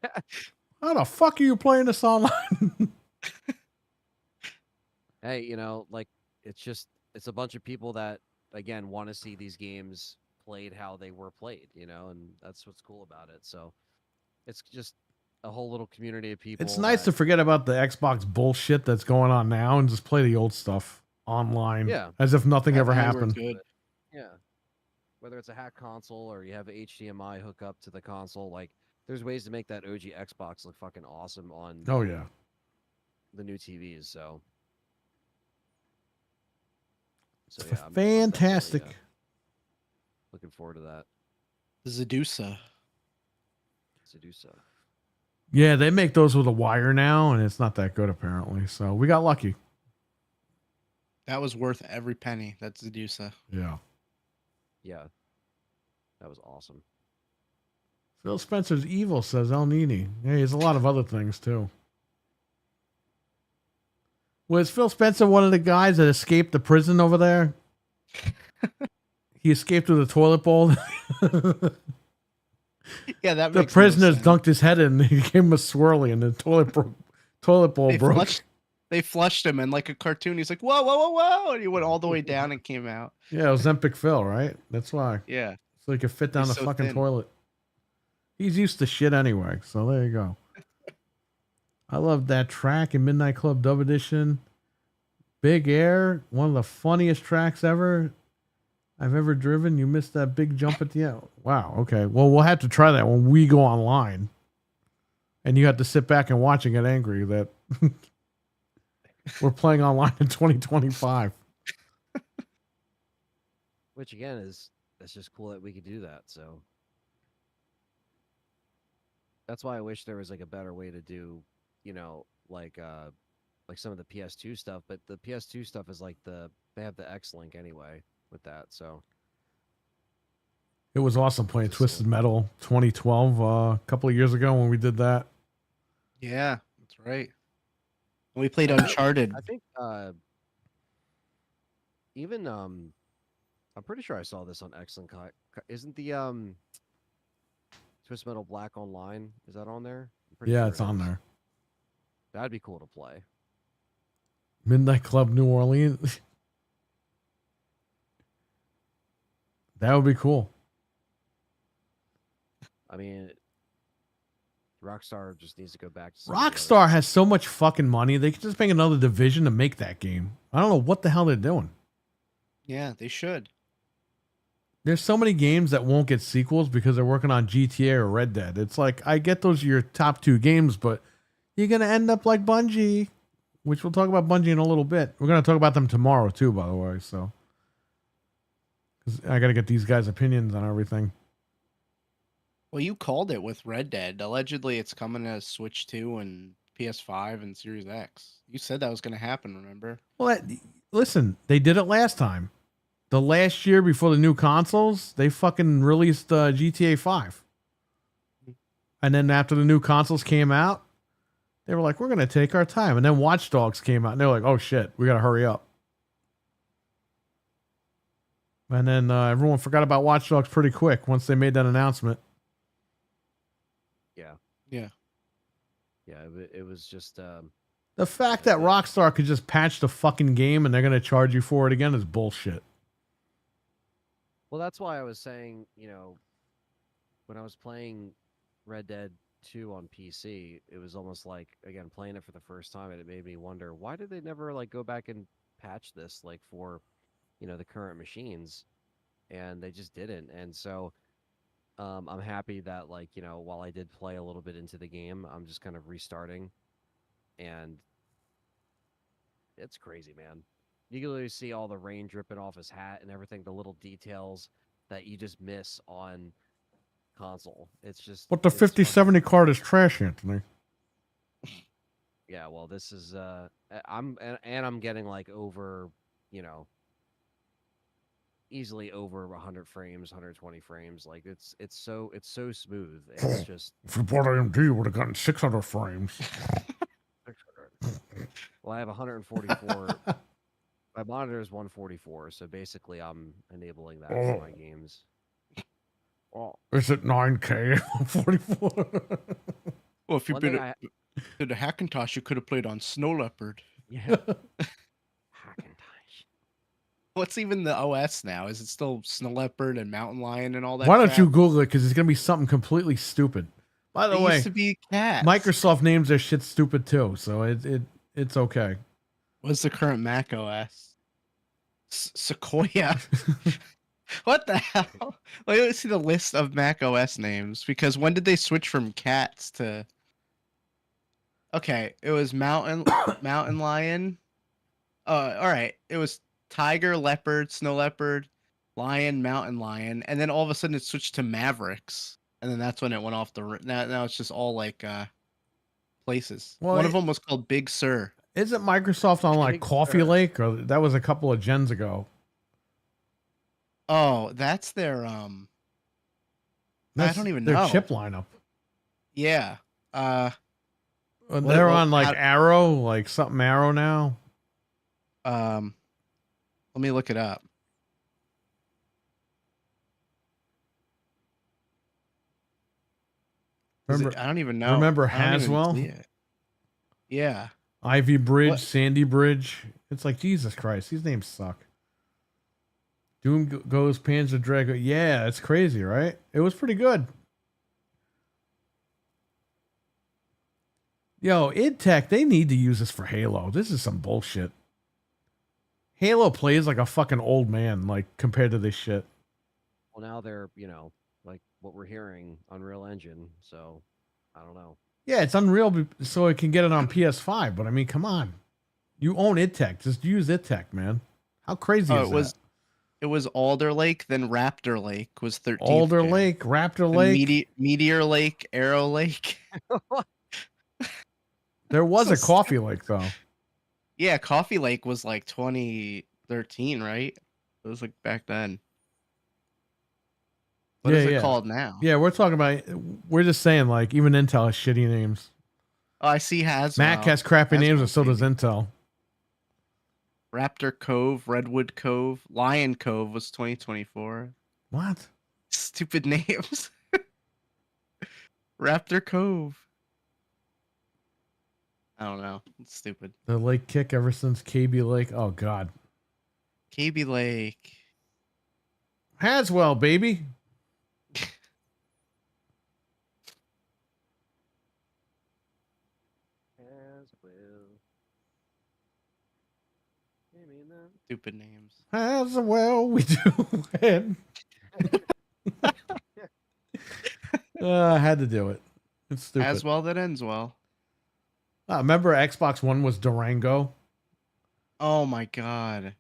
[SPEAKER 1] How the fuck are you playing this online?
[SPEAKER 3] Hey, like it's a bunch of people that again want to see these games played how they were played, and that's what's cool about it. So it's just a whole little community of people.
[SPEAKER 1] It's nice to forget about the Xbox bullshit that's going on now and just play the old stuff online.
[SPEAKER 3] Yeah.
[SPEAKER 1] As if nothing ever
[SPEAKER 2] They were
[SPEAKER 1] happened.
[SPEAKER 2] good.
[SPEAKER 3] Yeah. Whether it's a hack console or you have a HDMI hookup to the console, like there's ways to make that OG Xbox look fucking awesome on
[SPEAKER 1] Oh yeah.
[SPEAKER 3] the new TVs. So
[SPEAKER 1] It's
[SPEAKER 3] yeah, I'm
[SPEAKER 1] fantastic.
[SPEAKER 3] definitely, looking forward to that.
[SPEAKER 2] Zedusa.
[SPEAKER 3] Sedusa.
[SPEAKER 1] Yeah, they make those with a wire now, and it's not that good apparently. So we got lucky.
[SPEAKER 2] That was worth every penny. That's Zedusa.
[SPEAKER 1] Yeah.
[SPEAKER 3] Yeah. That was awesome.
[SPEAKER 1] Phil Spencer's evil, says El Nini. Yeah, there's a lot of other things too. Was Phil Spencer one of the guys that escaped the prison over there? He escaped with a toilet bowl.
[SPEAKER 2] Yeah, that
[SPEAKER 1] The
[SPEAKER 2] makes no
[SPEAKER 1] prisoners
[SPEAKER 2] sense.
[SPEAKER 1] dunked his head in. He gave him a swirly, and the toilet bowl
[SPEAKER 2] They
[SPEAKER 1] broke.
[SPEAKER 2] They flushed him, and like a cartoon, he's like, "Whoa, whoa, whoa, whoa!" And he went all the way down and came out.
[SPEAKER 1] Yeah, it was Zempic Phil, right? That's why.
[SPEAKER 2] Yeah,
[SPEAKER 1] So he could fit down
[SPEAKER 2] He's
[SPEAKER 1] the
[SPEAKER 2] so
[SPEAKER 1] fucking
[SPEAKER 2] thin.
[SPEAKER 1] toilet. He's used to shit anyway, so there you go. I love that track in Midnight Club Dub Edition. Big Air, one of the funniest tracks ever I've ever driven. You missed that big jump at the end. Wow, okay. Well, we'll have to try that when we go online. And you have to sit back and watch and get angry that we're playing online in 2025.
[SPEAKER 3] Which again that's just cool that we could do that. So that's why I wish there was like a better way to do, like some of the PS2 stuff. But the PS2 stuff is like they have the X link anyway with that. So
[SPEAKER 1] It was awesome playing
[SPEAKER 3] Just
[SPEAKER 1] Twisted
[SPEAKER 3] so-
[SPEAKER 1] Metal 2012 a couple of years ago when we did that.
[SPEAKER 2] yeah, that's right. And we played Uncharted.
[SPEAKER 3] I think even I'm pretty sure I saw this on X-Link. Isn't the Twisted Metal Black Online, is that on there? I'm pretty
[SPEAKER 1] Yeah,
[SPEAKER 3] sure
[SPEAKER 1] it's
[SPEAKER 3] it
[SPEAKER 1] on
[SPEAKER 3] is.
[SPEAKER 1] there.
[SPEAKER 3] That'd be cool to play.
[SPEAKER 1] Midnight Club New Orleans. That would be cool.
[SPEAKER 3] I mean, Rockstar just needs to go back to some of the other-
[SPEAKER 1] Rockstar has so much fucking money. They could just make another division to make that game. I don't know what the hell they're doing.
[SPEAKER 2] Yeah, they should.
[SPEAKER 1] There's so many games that won't get sequels because they're working on GTA or Red Dead. It's like, I get those are your top two games, but you're going to end up like Bungie, which we'll talk about Bungie in a little bit. We're going to talk about them tomorrow too, by the way. So 'cause I got to get these guys' opinions on everything.
[SPEAKER 2] Well, you called it with Red Dead. Allegedly, it's coming to Switch 2 and PS5 and Series X. You said that was going to happen, remember?
[SPEAKER 1] Well, listen, they did it last time. The last year before the new consoles, they fucking released GTA 5. And then after the new consoles came out, they were like, we're going to take our time. And then Watch Dogs came out, and they were like, oh shit, we got to hurry up. And then everyone forgot about Watch Dogs pretty quick once they made that announcement.
[SPEAKER 3] Yeah.
[SPEAKER 2] Yeah.
[SPEAKER 3] Yeah, it was just
[SPEAKER 1] The fact that Rockstar could just patch the fucking game and they're gonna charge you for it again is bullshit.
[SPEAKER 3] Well, that's why I was saying, when I was playing Red Dead 2 on PC, it was almost like, again, playing it for the first time, and it made me wonder, why did they never like go back and patch this like for, the current machines? And they just didn't. And so I'm happy that, like, while I did play a little bit into the game, I'm just kind of restarting, and it's crazy, man. You can literally see all the rain dripping off his hat and everything, the little details that you just miss on console. It's just.
[SPEAKER 1] But the
[SPEAKER 3] it's fucking-
[SPEAKER 1] 5070 card is trash, Anthony.
[SPEAKER 3] Yeah, well, this is I'm getting like over, easily over 100 frames, 120 frames. Like it's so smooth. It's just.
[SPEAKER 1] If you bought AMD, you would have gotten 600 frames.
[SPEAKER 3] Well, I have 144. My monitor is 144, so basically I'm enabling that for my games. Well,
[SPEAKER 1] Is it 9K? 44.
[SPEAKER 2] Well, if you
[SPEAKER 3] one thing
[SPEAKER 2] did a Hackintosh, you could have played on Snow Leopard.
[SPEAKER 3] yeah. Hackintosh.
[SPEAKER 2] What's even the OS now? Is it still Snow Leopard and Mountain Lion and all that?
[SPEAKER 1] Why don't
[SPEAKER 2] crap?
[SPEAKER 1] you Google it? Because it's gonna be something completely stupid. By the
[SPEAKER 2] It
[SPEAKER 1] way,
[SPEAKER 2] used to be cats.
[SPEAKER 1] Microsoft names their shit stupid too, so it's okay.
[SPEAKER 2] What's the current Mac OS? Sequoia. What the hell? Let me see the list of Mac OS names, because when did they switch from cats to? Okay, it was Mountain Lion. All right, it was Tiger, Leopard, Snow Leopard, Lion, Mountain Lion, and then all of a sudden it switched to Mavericks, and then that's when it went off the. Now it's just all like places.
[SPEAKER 1] Well,
[SPEAKER 2] One of them was called Big Sur.
[SPEAKER 1] Isn't Microsoft on like
[SPEAKER 3] Big
[SPEAKER 1] Coffee
[SPEAKER 3] Sur.
[SPEAKER 1] Lake, or that was a couple of gens ago?
[SPEAKER 2] Oh, that's their I don't even
[SPEAKER 1] their
[SPEAKER 2] know.
[SPEAKER 1] chip lineup.
[SPEAKER 2] Yeah.
[SPEAKER 1] They're
[SPEAKER 2] well,
[SPEAKER 1] on like
[SPEAKER 2] how-
[SPEAKER 1] Arrow, like something Arrow now.
[SPEAKER 2] Let me look it up.
[SPEAKER 1] Remember
[SPEAKER 2] I don't even know.
[SPEAKER 1] remember
[SPEAKER 2] I don't even
[SPEAKER 1] Haswell?
[SPEAKER 2] see it. Yeah.
[SPEAKER 1] Ivy Bridge,
[SPEAKER 2] What?
[SPEAKER 1] Sandy Bridge. It's like Jesus Christ, these names suck. Doom goes Panzer Drago. Yeah, it's crazy, right? It was pretty good. Yo, id Tech, they need to use this for Halo. This is some bullshit. Halo plays like a fucking old man, like compared to this shit.
[SPEAKER 3] Well, now they're, like what we're hearing, Unreal Engine. So, I don't know.
[SPEAKER 1] Yeah, it's Unreal, so it can get it on PS5. But I mean, come on, you own id Tech. Just use id Tech, man. How crazy
[SPEAKER 2] Oh,
[SPEAKER 1] is
[SPEAKER 2] it was Alder Lake, then Raptor Lake was 13th.
[SPEAKER 1] that? Alder
[SPEAKER 2] gen.
[SPEAKER 1] Lake, Raptor
[SPEAKER 2] Then
[SPEAKER 1] Lake.
[SPEAKER 2] Meteor Lake, Arrow Lake.
[SPEAKER 1] There was
[SPEAKER 2] So
[SPEAKER 1] a Coffee Lake though.
[SPEAKER 2] Yeah, Coffee Lake was like 2013, right? It was like back then. What is it called now?
[SPEAKER 1] Yeah, we're talking about. We're just saying, like, even Intel has shitty names.
[SPEAKER 2] Oh, I see Haswell.
[SPEAKER 1] Mac has crappy names, and so
[SPEAKER 2] Haswell,
[SPEAKER 1] does Intel.
[SPEAKER 2] Raptor Cove, Redwood Cove, Lion Cove was 2024.
[SPEAKER 1] What?
[SPEAKER 2] Stupid names. Raptor Cove. I don't know. It's stupid.
[SPEAKER 1] The Lake Kick ever since KB Lake. Oh God.
[SPEAKER 2] KB Lake.
[SPEAKER 1] Haswell, baby.
[SPEAKER 3] As well.
[SPEAKER 2] Stupid names.
[SPEAKER 1] Haswell, we do win. I had to do it. It's stupid.
[SPEAKER 2] As well that ends well.
[SPEAKER 1] Remember Xbox One was Durango?
[SPEAKER 2] Oh my god.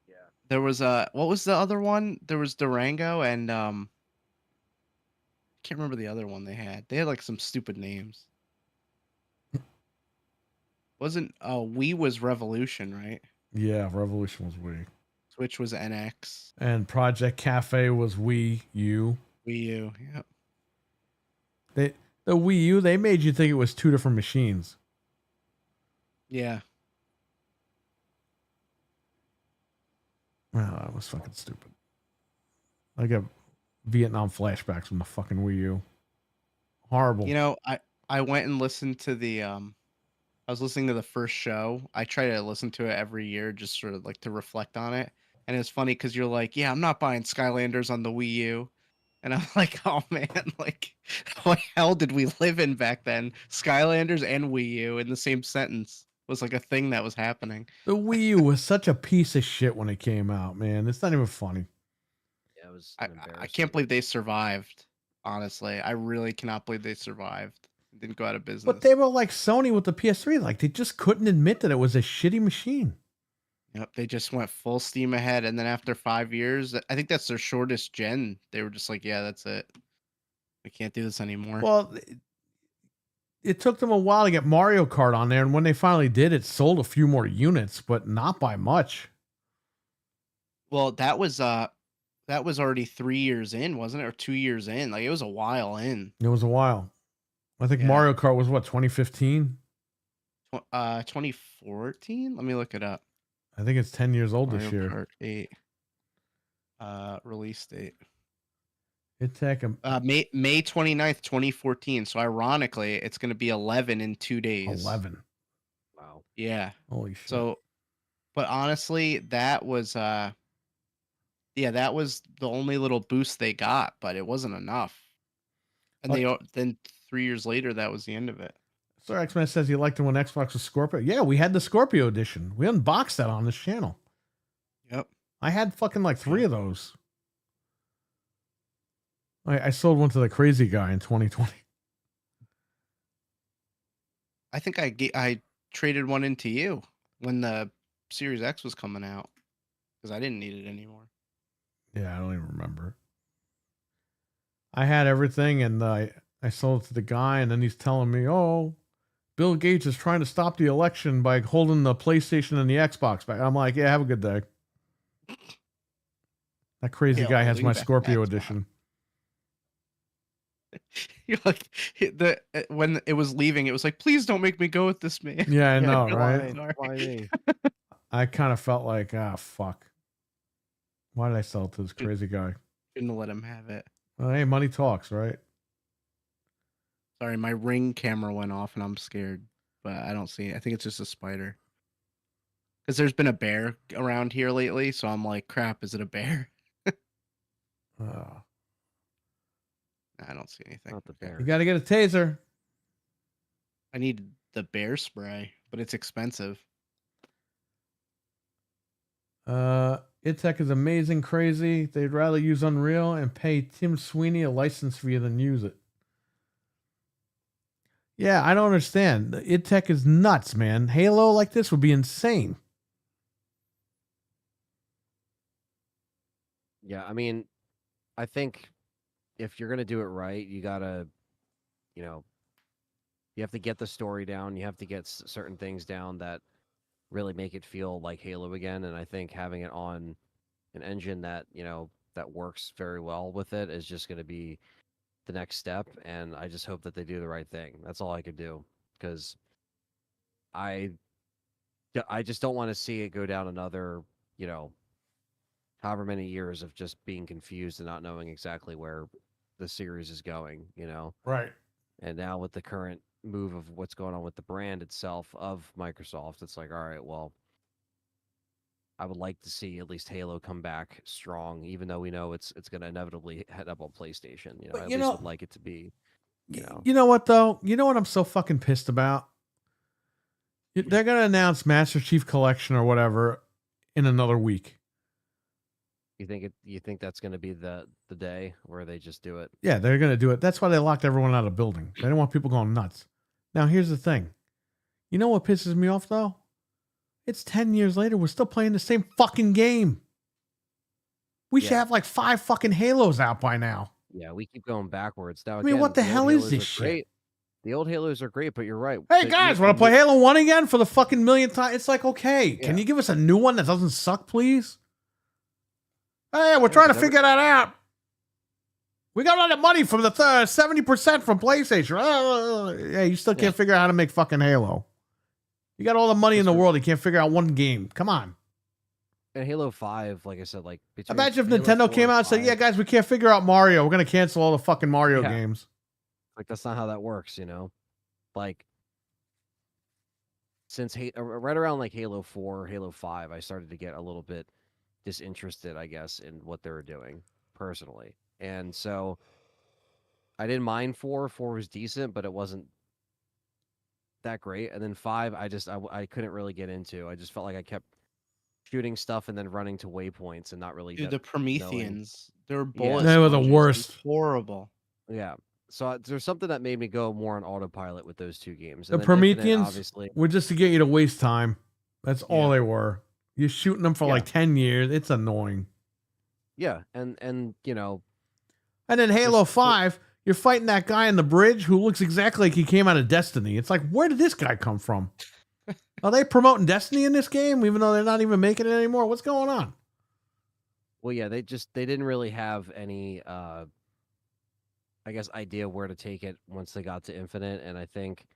[SPEAKER 3] Yeah.
[SPEAKER 2] There was what was the other one? There was Durango and I can't remember the other one they had. They had like some stupid names. Wasn't Wii was Revolution, right?
[SPEAKER 1] Yeah, Revolution was Wii.
[SPEAKER 2] Switch was NX.
[SPEAKER 1] And Project Cafe was Wii U.
[SPEAKER 2] Wii U. Yep.
[SPEAKER 1] The Wii U, they made you think it was two different machines.
[SPEAKER 2] Yeah.
[SPEAKER 1] Oh, that was fucking stupid. I got Vietnam flashbacks from the fucking Wii U. Horrible.
[SPEAKER 2] You know, I went and listened to the I was listening to the first show. I try to listen to it every year, just sort of like to reflect on it. And it's funny because you're like, yeah, I'm not buying Skylanders on the Wii U. And I'm like, oh man, like, what hell did we live in back then? Skylanders and Wii U in the same sentence was like a thing that was happening.
[SPEAKER 1] The Wii U was such a piece of shit when it came out, man. It's not even funny.
[SPEAKER 3] Yeah, it was
[SPEAKER 2] I
[SPEAKER 3] an embarrassment.
[SPEAKER 2] can't believe they survived. Honestly, I really cannot believe they survived. Didn't go out of business.
[SPEAKER 1] But they were like Sony with the PS3. Like, they just couldn't admit that it was a shitty machine.
[SPEAKER 2] Yep, they just went full steam ahead, and then after 5 years, I think that's their shortest gen. They were just like, "Yeah, that's it. We can't do this anymore."
[SPEAKER 1] Well, it took them a while to get Mario Kart on there, and when they finally did, it sold a few more units, but not by much.
[SPEAKER 2] Well, that was already 3 years in, wasn't it, or 2 years in? Like it was a while in.
[SPEAKER 1] It was a while. I think
[SPEAKER 2] Yeah.
[SPEAKER 1] Mario Kart was what, 2015?
[SPEAKER 2] 2014. Let me look it up.
[SPEAKER 1] I think it's 10 years old this
[SPEAKER 2] Mario
[SPEAKER 1] year.
[SPEAKER 2] Kart 8. Release date.
[SPEAKER 1] It took them
[SPEAKER 2] May 29th, 2014. So ironically, it's going to be 11 in 2 days.
[SPEAKER 1] 11.
[SPEAKER 3] Wow.
[SPEAKER 2] Yeah.
[SPEAKER 1] Holy shit.
[SPEAKER 2] So, but honestly, that was that was the only little boost they got, but it wasn't enough. And then 3 years later, that was the end of it.
[SPEAKER 1] Sir X-Man says he liked it when Xbox was Scorpio. Yeah, we had the Scorpio edition. We unboxed that on this channel.
[SPEAKER 2] Yep.
[SPEAKER 1] I had fucking like 3 of those. I sold one to the crazy guy in 2020.
[SPEAKER 2] I think I traded one into you when the Series X was coming out because I didn't need it anymore.
[SPEAKER 1] Yeah, I don't even remember. I had everything, and I sold it to the guy, and then he's telling me, "Oh, Bill Gates is trying to stop the election by holding the PlayStation and the Xbox back." I'm like, "Yeah, have a good day." That crazy
[SPEAKER 2] Yeah,
[SPEAKER 1] guy has
[SPEAKER 2] holding
[SPEAKER 1] my
[SPEAKER 2] back
[SPEAKER 1] Scorpio
[SPEAKER 2] Xbox.
[SPEAKER 1] edition.
[SPEAKER 2] You're like when it was leaving, it was like, please don't make me go with this man.
[SPEAKER 1] Yeah, I
[SPEAKER 3] Yeah,
[SPEAKER 1] know,
[SPEAKER 2] you're
[SPEAKER 1] right?
[SPEAKER 2] like,
[SPEAKER 3] Why me?
[SPEAKER 1] I kind of felt like, fuck. Why did I sell it to this crazy guy?
[SPEAKER 2] Shouldn't let him have it.
[SPEAKER 1] Well, hey, money talks, right?
[SPEAKER 2] Sorry, my Ring camera went off and I'm scared, but I don't see it. I think it's just a spider. Because there's been a bear around here lately, so I'm like, crap, is it a bear? I don't see anything.
[SPEAKER 3] Not the bear.
[SPEAKER 1] You got to get a taser.
[SPEAKER 2] I need the bear spray, but it's expensive.
[SPEAKER 1] ITech is amazing, crazy. They'd rather use Unreal and pay Tim Sweeney a license fee than use it. Yeah, I don't understand. ITech is nuts, man. Halo like this would be insane.
[SPEAKER 3] Yeah, I mean, I think if you're gonna do it right, you gotta, you have to get the story down. You have to get certain things down that really make it feel like Halo again. And I think having it on an engine that that works very well with it is just going to be the next step. And I just hope that they do the right thing. That's all I could do, because I just don't want to see it go down another however many years of just being confused and not knowing exactly where the series is going.
[SPEAKER 1] Right.
[SPEAKER 3] And now with the current move of what's going on with the brand itself of Microsoft, it's like, all right, well, I would like to see at least Halo come back strong, even though we know it's going to inevitably head up on PlayStation.
[SPEAKER 1] But
[SPEAKER 3] I at least would like it to be.
[SPEAKER 1] You know what though? You know what I'm so fucking pissed about? They're gonna announce Master Chief Collection or whatever in another week.
[SPEAKER 3] You think that's going to be the day where they just do it?
[SPEAKER 1] Yeah, they're gonna do it. That's why they locked everyone out of the building. They don't want people going nuts. Now here's the thing. You know what pisses me off though? It's 10 years later. We're still playing the same fucking game. We should have like 5 fucking Halos out by now.
[SPEAKER 3] Yeah, we keep going backwards. Now,
[SPEAKER 1] I mean, what the hell is this shit?
[SPEAKER 3] The old Halos are great, but you're right.
[SPEAKER 1] Hey guys, want to play Halo 1 again for the fucking millionth time? It's like, okay, can you give us a new one that doesn't suck, please? Hey, we're trying to figure that out. We got all that money from the 70% from PlayStation. Yeah, you still can't figure out how to make fucking Halo. You got all the money in the world. You can't figure out one game. Come on.
[SPEAKER 3] And Halo 5, like I said, like
[SPEAKER 1] imagine if Nintendo came out and said, "Yeah, guys, we can't figure out Mario. We're gonna cancel all the fucking Mario games."
[SPEAKER 3] Like that's not how that works, Like since right around like Halo 4, Halo 5, I started to get a little bit disinterested, I guess, in what they were doing personally. And so I didn't mind 4. 4 was decent, but it wasn't that great. And then 5, I couldn't really get into. I just felt like I kept shooting stuff and then running to waypoints and not really
[SPEAKER 2] Dude,
[SPEAKER 3] knowing.
[SPEAKER 2] the Prometheans, they were
[SPEAKER 3] Yeah.
[SPEAKER 2] bullet.
[SPEAKER 1] They were the
[SPEAKER 2] sponges. It was
[SPEAKER 1] worst.
[SPEAKER 2] Horrible.
[SPEAKER 3] Yeah. So there's something that made me go more on autopilot with those 2 games.
[SPEAKER 1] The
[SPEAKER 3] And then Infinite,
[SPEAKER 1] Prometheans
[SPEAKER 3] obviously.
[SPEAKER 1] were just to get you to waste time. That's all
[SPEAKER 2] Yeah.
[SPEAKER 1] they were. You're shooting them for
[SPEAKER 3] Yeah.
[SPEAKER 1] like 10 years. It's annoying.
[SPEAKER 3] Yeah, and you know,
[SPEAKER 1] And then Halo
[SPEAKER 3] Just-
[SPEAKER 1] 5, you're fighting that guy in the bridge who looks exactly like he came out of Destiny. It's like, where did this guy come from? Are they promoting Destiny in this game, even though they're not even making it anymore? What's going on?
[SPEAKER 3] well, yeah, they didn't really have any, I guess, idea where to take it once they got to Infinite. And I think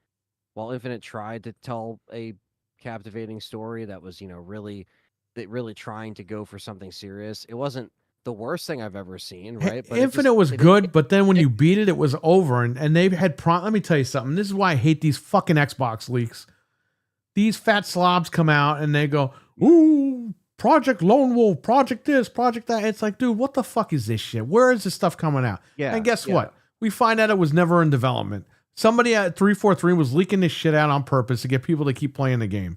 [SPEAKER 3] while Infinite tried to tell a captivating story that was, really trying to go for something serious, it wasn't the worst thing I've ever seen, right? But
[SPEAKER 1] Infinite was good, but then when you beat it, it was over. And they had let me tell you something. This is why I hate these fucking Xbox leaks. These fat slobs come out and they go, ooh, Project Lone Wolf, Project this, Project that. It's like, dude, what the fuck is this shit? Where is this stuff coming out?
[SPEAKER 3] Yeah,
[SPEAKER 1] And guess
[SPEAKER 3] yeah.
[SPEAKER 1] what? We find out it was never in development. Somebody at 343 was leaking this shit out on purpose to get people to keep playing the game.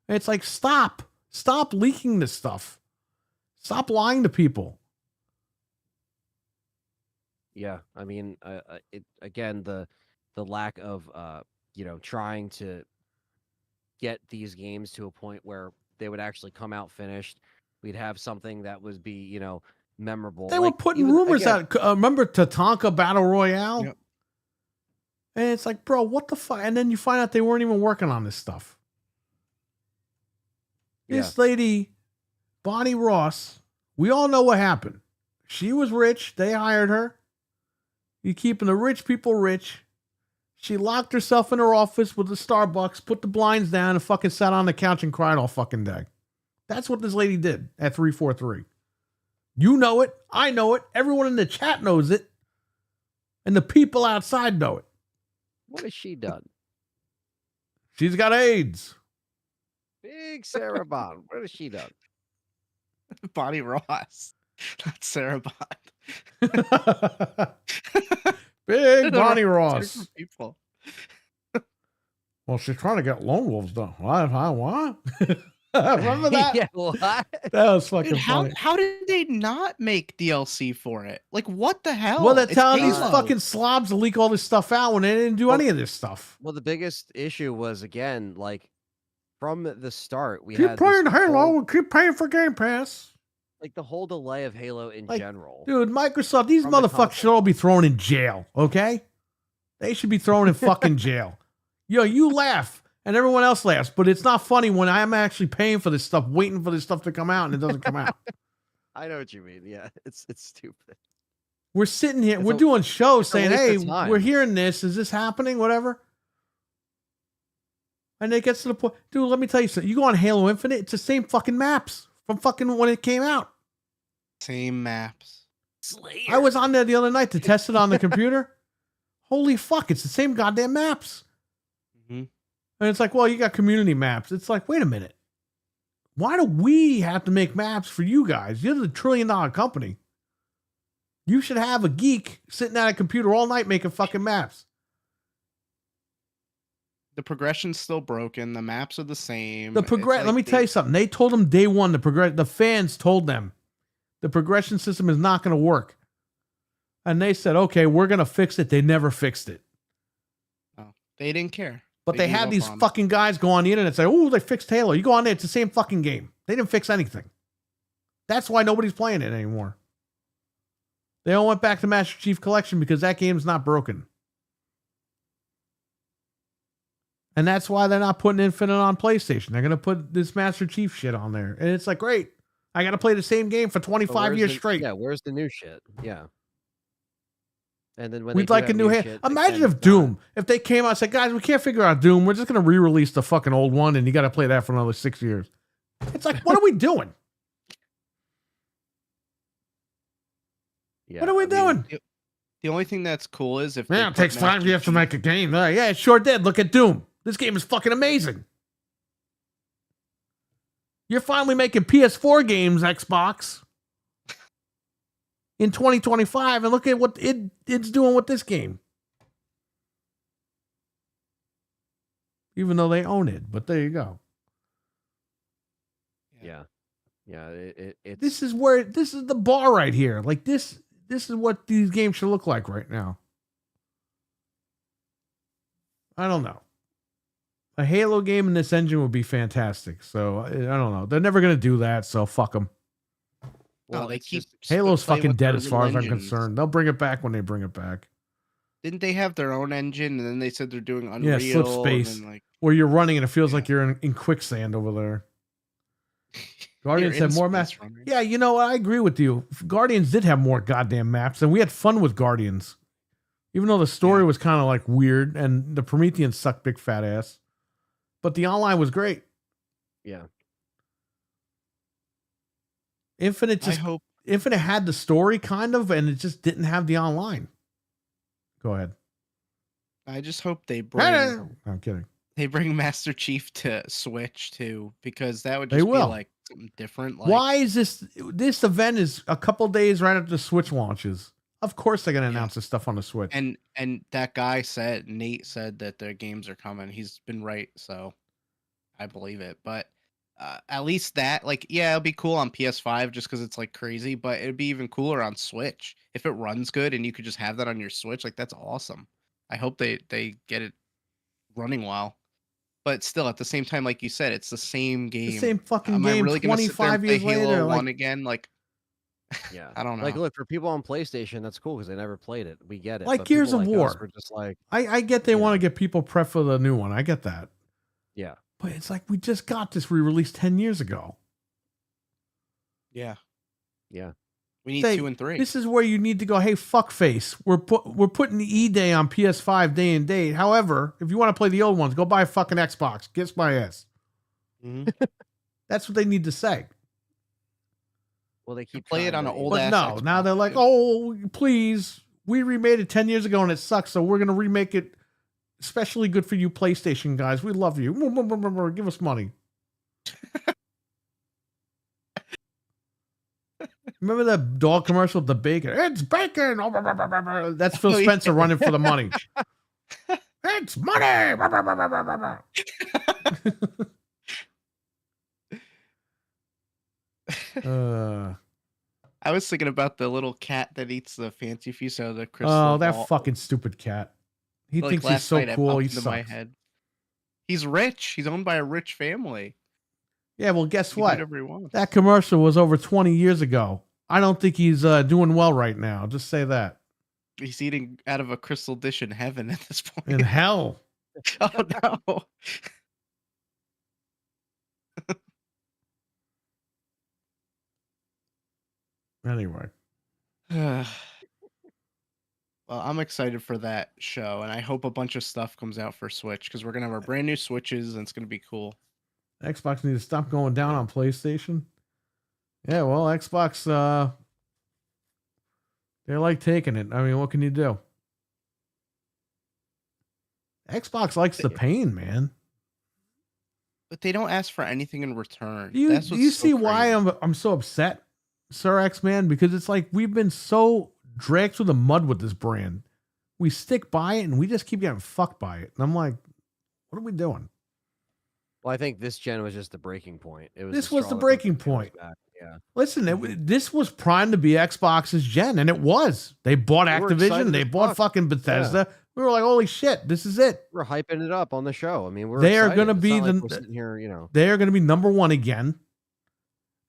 [SPEAKER 1] And it's like, stop leaking this stuff. Stop lying to people.
[SPEAKER 3] Yeah, I mean, it again, the lack of trying to get these games to a point where they would actually come out finished. We'd have something that would be memorable.
[SPEAKER 1] They were
[SPEAKER 3] Like,
[SPEAKER 1] putting
[SPEAKER 3] even-
[SPEAKER 1] rumors
[SPEAKER 3] again,
[SPEAKER 1] out. Remember Tatanka Battle Royale?
[SPEAKER 2] Yep.
[SPEAKER 1] And it's like, bro, what the fuck? And then you find out they weren't even working on this stuff. This lady, Bonnie Ross, we all know what happened. She was rich. They hired her. You keeping the rich people rich. She locked herself in her office with the Starbucks, put the blinds down, and fucking sat on the couch and cried all fucking day. That's what this lady did at 343. You know it. I know it. Everyone in the chat knows it. And the people outside know it.
[SPEAKER 3] What has she done?
[SPEAKER 1] She's got AIDS.
[SPEAKER 3] Big Sarah Bond. What has she done?
[SPEAKER 2] Bonnie Ross, not Sarah Bond.
[SPEAKER 1] Big
[SPEAKER 2] They're
[SPEAKER 1] Bonnie
[SPEAKER 2] two
[SPEAKER 1] Ross.
[SPEAKER 2] different People.
[SPEAKER 1] Well, she's trying to get Lone Wolves done. What? Remember that?
[SPEAKER 3] Yeah, what?
[SPEAKER 1] That was fucking
[SPEAKER 2] Dude,
[SPEAKER 1] funny.
[SPEAKER 2] how did they not make DLC for it? Like, what the hell?
[SPEAKER 1] Well, they're
[SPEAKER 2] It's
[SPEAKER 1] telling these
[SPEAKER 2] Halo.
[SPEAKER 1] fucking slobs to leak all this stuff out when they didn't do any of this stuff.
[SPEAKER 3] Well, the biggest issue was, again, like from the start, we
[SPEAKER 1] Keep
[SPEAKER 3] had
[SPEAKER 1] playing
[SPEAKER 3] this
[SPEAKER 1] Halo
[SPEAKER 3] whole-
[SPEAKER 1] and keep paying for Game Pass.
[SPEAKER 3] like the whole delay of Halo in
[SPEAKER 1] Like,
[SPEAKER 3] general.
[SPEAKER 1] Dude, Microsoft, these
[SPEAKER 3] From the
[SPEAKER 1] motherfuckers
[SPEAKER 3] console.
[SPEAKER 1] should all be thrown in jail, okay? They should be thrown in fucking jail. Yo, you laugh and everyone else laughs, but it's not funny when I'm actually paying for this stuff, waiting for this stuff to come out and it doesn't come out.
[SPEAKER 3] I know what you mean. Yeah, it's stupid.
[SPEAKER 1] We're sitting here,
[SPEAKER 3] It's
[SPEAKER 1] we're
[SPEAKER 3] a-
[SPEAKER 1] doing shows
[SPEAKER 3] it's a
[SPEAKER 1] saying,
[SPEAKER 3] waste
[SPEAKER 1] hey,
[SPEAKER 3] of time.
[SPEAKER 1] we're hearing this. Is this happening? Whatever. And it gets to the point, dude, let me tell you something. You go on Halo Infinite, it's the same fucking maps from fucking when it came out.
[SPEAKER 2] Same maps.
[SPEAKER 1] I was on there the other night to test it on the computer. Holy fuck, it's the same goddamn maps.
[SPEAKER 2] Mhm.
[SPEAKER 1] And it's like, well, you got community maps. It's like, wait a minute. Why do we have to make maps for you guys? You're the $1 trillion company. You should have a geek sitting at a computer all night making fucking maps.
[SPEAKER 2] The progression's still broken. The maps are the same.
[SPEAKER 1] The progress. Let me tell you something. They told them day one. The fans told them the progression system is not going to work, and they said, "Okay, we're going to fix it." They never fixed it,
[SPEAKER 2] They didn't care.
[SPEAKER 1] but they
[SPEAKER 2] gave
[SPEAKER 1] had
[SPEAKER 2] up
[SPEAKER 1] these
[SPEAKER 2] on it.
[SPEAKER 1] fucking guys go on the internet and say, "Oh, they fixed Halo." You go on there, it's the same fucking game. They didn't fix anything. That's why nobody's playing it anymore. They all went back to Master Chief Collection because that game's not broken. And that's why they're not putting Infinite on PlayStation. They're going to put this Master Chief shit on there. And it's like, great. I got to play the same game for
[SPEAKER 3] But
[SPEAKER 1] 25
[SPEAKER 3] where's
[SPEAKER 1] years
[SPEAKER 3] the-
[SPEAKER 1] straight.
[SPEAKER 3] Yeah, where's the new shit? Yeah. And then when
[SPEAKER 1] We'd
[SPEAKER 3] they do
[SPEAKER 1] like a
[SPEAKER 3] have
[SPEAKER 1] new
[SPEAKER 3] shit,
[SPEAKER 1] Imagine
[SPEAKER 3] again,
[SPEAKER 1] if Doom, if they came out and said, guys, we can't figure out Doom. We're just going to re-release the fucking old one and you got to play that for another 6 years. It's like, what are we doing?
[SPEAKER 3] Yeah,
[SPEAKER 1] What are we
[SPEAKER 3] I mean,
[SPEAKER 1] doing?
[SPEAKER 2] The only thing that's cool is if they
[SPEAKER 1] Yeah, it
[SPEAKER 2] put
[SPEAKER 1] takes 5
[SPEAKER 2] Master
[SPEAKER 1] years to
[SPEAKER 2] Chief-
[SPEAKER 1] make a game. Yeah, it sure did. Look at Doom. This game is fucking amazing. You're finally making PS4 games, Xbox, in 2025, and look at what it's doing with this game. Even though they own it, but there you go.
[SPEAKER 3] Yeah. It's
[SPEAKER 1] This is the bar right here. Like this is what these games should look like right now. I don't know. A Halo game in this engine would be fantastic. So I don't know. They're never gonna do that. So fuck them.
[SPEAKER 2] No, they
[SPEAKER 3] it's
[SPEAKER 2] keep
[SPEAKER 3] just-
[SPEAKER 1] Halo's
[SPEAKER 2] play
[SPEAKER 1] fucking
[SPEAKER 2] with
[SPEAKER 1] dead
[SPEAKER 2] their
[SPEAKER 1] as far as
[SPEAKER 2] little
[SPEAKER 1] I'm
[SPEAKER 2] engines.
[SPEAKER 1] concerned. They'll bring it back when they bring it back.
[SPEAKER 2] Didn't they have their own engine, and then they said they're doing Unreal?
[SPEAKER 1] Yeah, Slip Space.
[SPEAKER 2] And then, like,
[SPEAKER 1] Where you're running and it feels
[SPEAKER 2] Yeah.
[SPEAKER 1] like you're in quicksand over there.
[SPEAKER 2] you're
[SPEAKER 1] Guardians
[SPEAKER 2] in
[SPEAKER 1] had more
[SPEAKER 2] space
[SPEAKER 1] maps.
[SPEAKER 2] running.
[SPEAKER 1] Yeah, you know what? I agree with you. Guardians did have more goddamn maps, and we had fun with Guardians. Even though the story
[SPEAKER 2] Yeah.
[SPEAKER 1] was kind of like weird, and the Prometheans sucked big fat ass. But the online was great.
[SPEAKER 3] yeah.
[SPEAKER 1] Infinite
[SPEAKER 2] I hope
[SPEAKER 1] Infinite had the story kind of, and it just didn't have the online. Go ahead.
[SPEAKER 2] I just hope they bring
[SPEAKER 1] I'm kidding.
[SPEAKER 2] Master Chief to Switch too, because that would
[SPEAKER 1] They
[SPEAKER 2] just be
[SPEAKER 1] will.
[SPEAKER 2] like something different. Like,
[SPEAKER 1] Why is this event is a couple days right after the Switch launches? Of course they're gonna
[SPEAKER 2] Yeah.
[SPEAKER 1] announce this stuff on the Switch.
[SPEAKER 2] And that guy said, Nate said that their games are coming. He's been right, so I believe it. But at least that, like, yeah, it'll be cool on PS5 just because it's like crazy. But it'd be even cooler on Switch if it runs good and you could just have that on your Switch. Like, that's awesome. I hope they get it running well. But still, at the same time, like you said, it's the same game.
[SPEAKER 1] the same fucking
[SPEAKER 2] Am I
[SPEAKER 1] game
[SPEAKER 2] really gonna sit there
[SPEAKER 1] 25
[SPEAKER 2] and play
[SPEAKER 1] years
[SPEAKER 2] Halo
[SPEAKER 1] later.
[SPEAKER 2] 1
[SPEAKER 1] Like,
[SPEAKER 2] again? Like,
[SPEAKER 3] Yeah.
[SPEAKER 2] I don't
[SPEAKER 3] Like,
[SPEAKER 2] know.
[SPEAKER 3] look, for people on PlayStation, that's cool because they never played it. We get it.
[SPEAKER 1] Like
[SPEAKER 3] but
[SPEAKER 1] Gears
[SPEAKER 3] people
[SPEAKER 1] of
[SPEAKER 3] like us
[SPEAKER 1] War.
[SPEAKER 3] were just like,
[SPEAKER 1] I get they
[SPEAKER 3] Yeah.
[SPEAKER 1] want to get people prep for the new one. I get that.
[SPEAKER 3] yeah.
[SPEAKER 1] But it's like we just got this re-released 10 years ago.
[SPEAKER 2] Yeah.
[SPEAKER 3] Yeah.
[SPEAKER 2] We need
[SPEAKER 1] Say,
[SPEAKER 2] 2 and 3.
[SPEAKER 1] This is where you need to go, hey, fuckface. We're putting the E-Day on PS5 day and date. However, if you want to play the old ones, go buy a fucking Xbox. Kiss my ass.
[SPEAKER 2] Mhm.
[SPEAKER 1] That's what they need to say.
[SPEAKER 3] Well, they keep
[SPEAKER 2] play it
[SPEAKER 3] trying
[SPEAKER 2] on
[SPEAKER 3] to-
[SPEAKER 2] an old
[SPEAKER 1] But
[SPEAKER 2] ass
[SPEAKER 1] no, now
[SPEAKER 2] Xbox,
[SPEAKER 1] they're like,
[SPEAKER 2] too.
[SPEAKER 1] oh, please. We remade it 10 years ago and it sucks, so we're going to remake it especially good for you PlayStation guys. We love you. Give us money. Remember that dog commercial with the bacon? It's bacon. That's Phil
[SPEAKER 2] Oh, yeah.
[SPEAKER 1] Spencer running for the money. It's money.
[SPEAKER 2] I was thinking about the little cat that eats the fancy feast out of the crystal
[SPEAKER 1] Oh, that
[SPEAKER 2] ball.
[SPEAKER 1] fucking stupid cat. He
[SPEAKER 2] Like,
[SPEAKER 1] thinks he's
[SPEAKER 2] last
[SPEAKER 1] so
[SPEAKER 2] night it
[SPEAKER 1] cool.
[SPEAKER 2] popped
[SPEAKER 1] He
[SPEAKER 2] into
[SPEAKER 1] sucks.
[SPEAKER 2] my head. He's rich. He's owned by a rich family.
[SPEAKER 1] Yeah, well, guess
[SPEAKER 2] He can do
[SPEAKER 1] what?
[SPEAKER 2] whatever he wants.
[SPEAKER 1] That commercial was over 20 years ago. I don't think he's doing well right now. Just say that.
[SPEAKER 2] He's eating out of a crystal dish in heaven at this point.
[SPEAKER 1] In hell.
[SPEAKER 2] Oh no.
[SPEAKER 1] Anyway.
[SPEAKER 2] Well, I'm excited for that show, and I hope a bunch of stuff comes out for Switch because we're gonna have our brand new Switches, and it's gonna be cool.
[SPEAKER 1] Xbox needs to stop going down on PlayStation. Yeah, well, Xbox, they're like taking it. I mean, what can you do? Xbox likes the pain, man.
[SPEAKER 2] But they don't ask for anything in return.
[SPEAKER 1] Do you
[SPEAKER 2] That's what's so
[SPEAKER 1] see why
[SPEAKER 2] crazy.
[SPEAKER 1] I'm so upset, Sir X Man? Because it's like we've been so dragged through the mud with this brand. We stick by it and we just keep getting fucked by it. And I'm like, what are we doing?
[SPEAKER 3] Well, I think this gen was just the breaking point. It was
[SPEAKER 1] This
[SPEAKER 3] the
[SPEAKER 1] was the
[SPEAKER 3] straw that broke
[SPEAKER 1] breaking
[SPEAKER 3] the camel's
[SPEAKER 1] point.
[SPEAKER 3] back. Yeah.
[SPEAKER 1] Listen, this was primed to be Xbox's gen, and it was. They bought
[SPEAKER 3] We were
[SPEAKER 1] Activision,
[SPEAKER 3] excited
[SPEAKER 1] they
[SPEAKER 3] as
[SPEAKER 1] bought
[SPEAKER 3] fuck.
[SPEAKER 1] fucking Bethesda. We were like, holy shit, this is it.
[SPEAKER 3] We're hyping it up on the show. I mean, we're
[SPEAKER 1] They are
[SPEAKER 3] excited.
[SPEAKER 1] gonna
[SPEAKER 3] It's
[SPEAKER 1] be
[SPEAKER 3] not like
[SPEAKER 1] the-
[SPEAKER 3] we're sitting here, you know.
[SPEAKER 1] They are going to be number one again.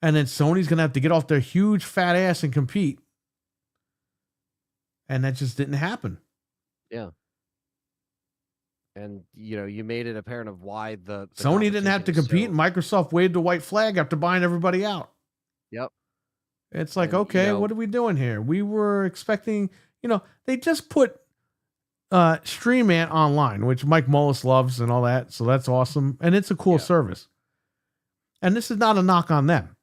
[SPEAKER 1] And then Sony's going to have to get off their huge fat ass and compete. And that just didn't happen.
[SPEAKER 3] And you know, you made it apparent of why the
[SPEAKER 1] Sony didn't have to
[SPEAKER 3] competition is
[SPEAKER 1] compete,
[SPEAKER 3] so-
[SPEAKER 1] and Microsoft waved the white flag after buying everybody out.
[SPEAKER 3] Yep.
[SPEAKER 1] It's like,
[SPEAKER 3] And, you
[SPEAKER 1] okay,
[SPEAKER 3] know-
[SPEAKER 1] what are we doing here? We were expecting, they just put Stream Ant online, which Mike Mullis loves and all that. So that's awesome. And it's a cool
[SPEAKER 3] Yeah.
[SPEAKER 1] service. And this is not a knock on them.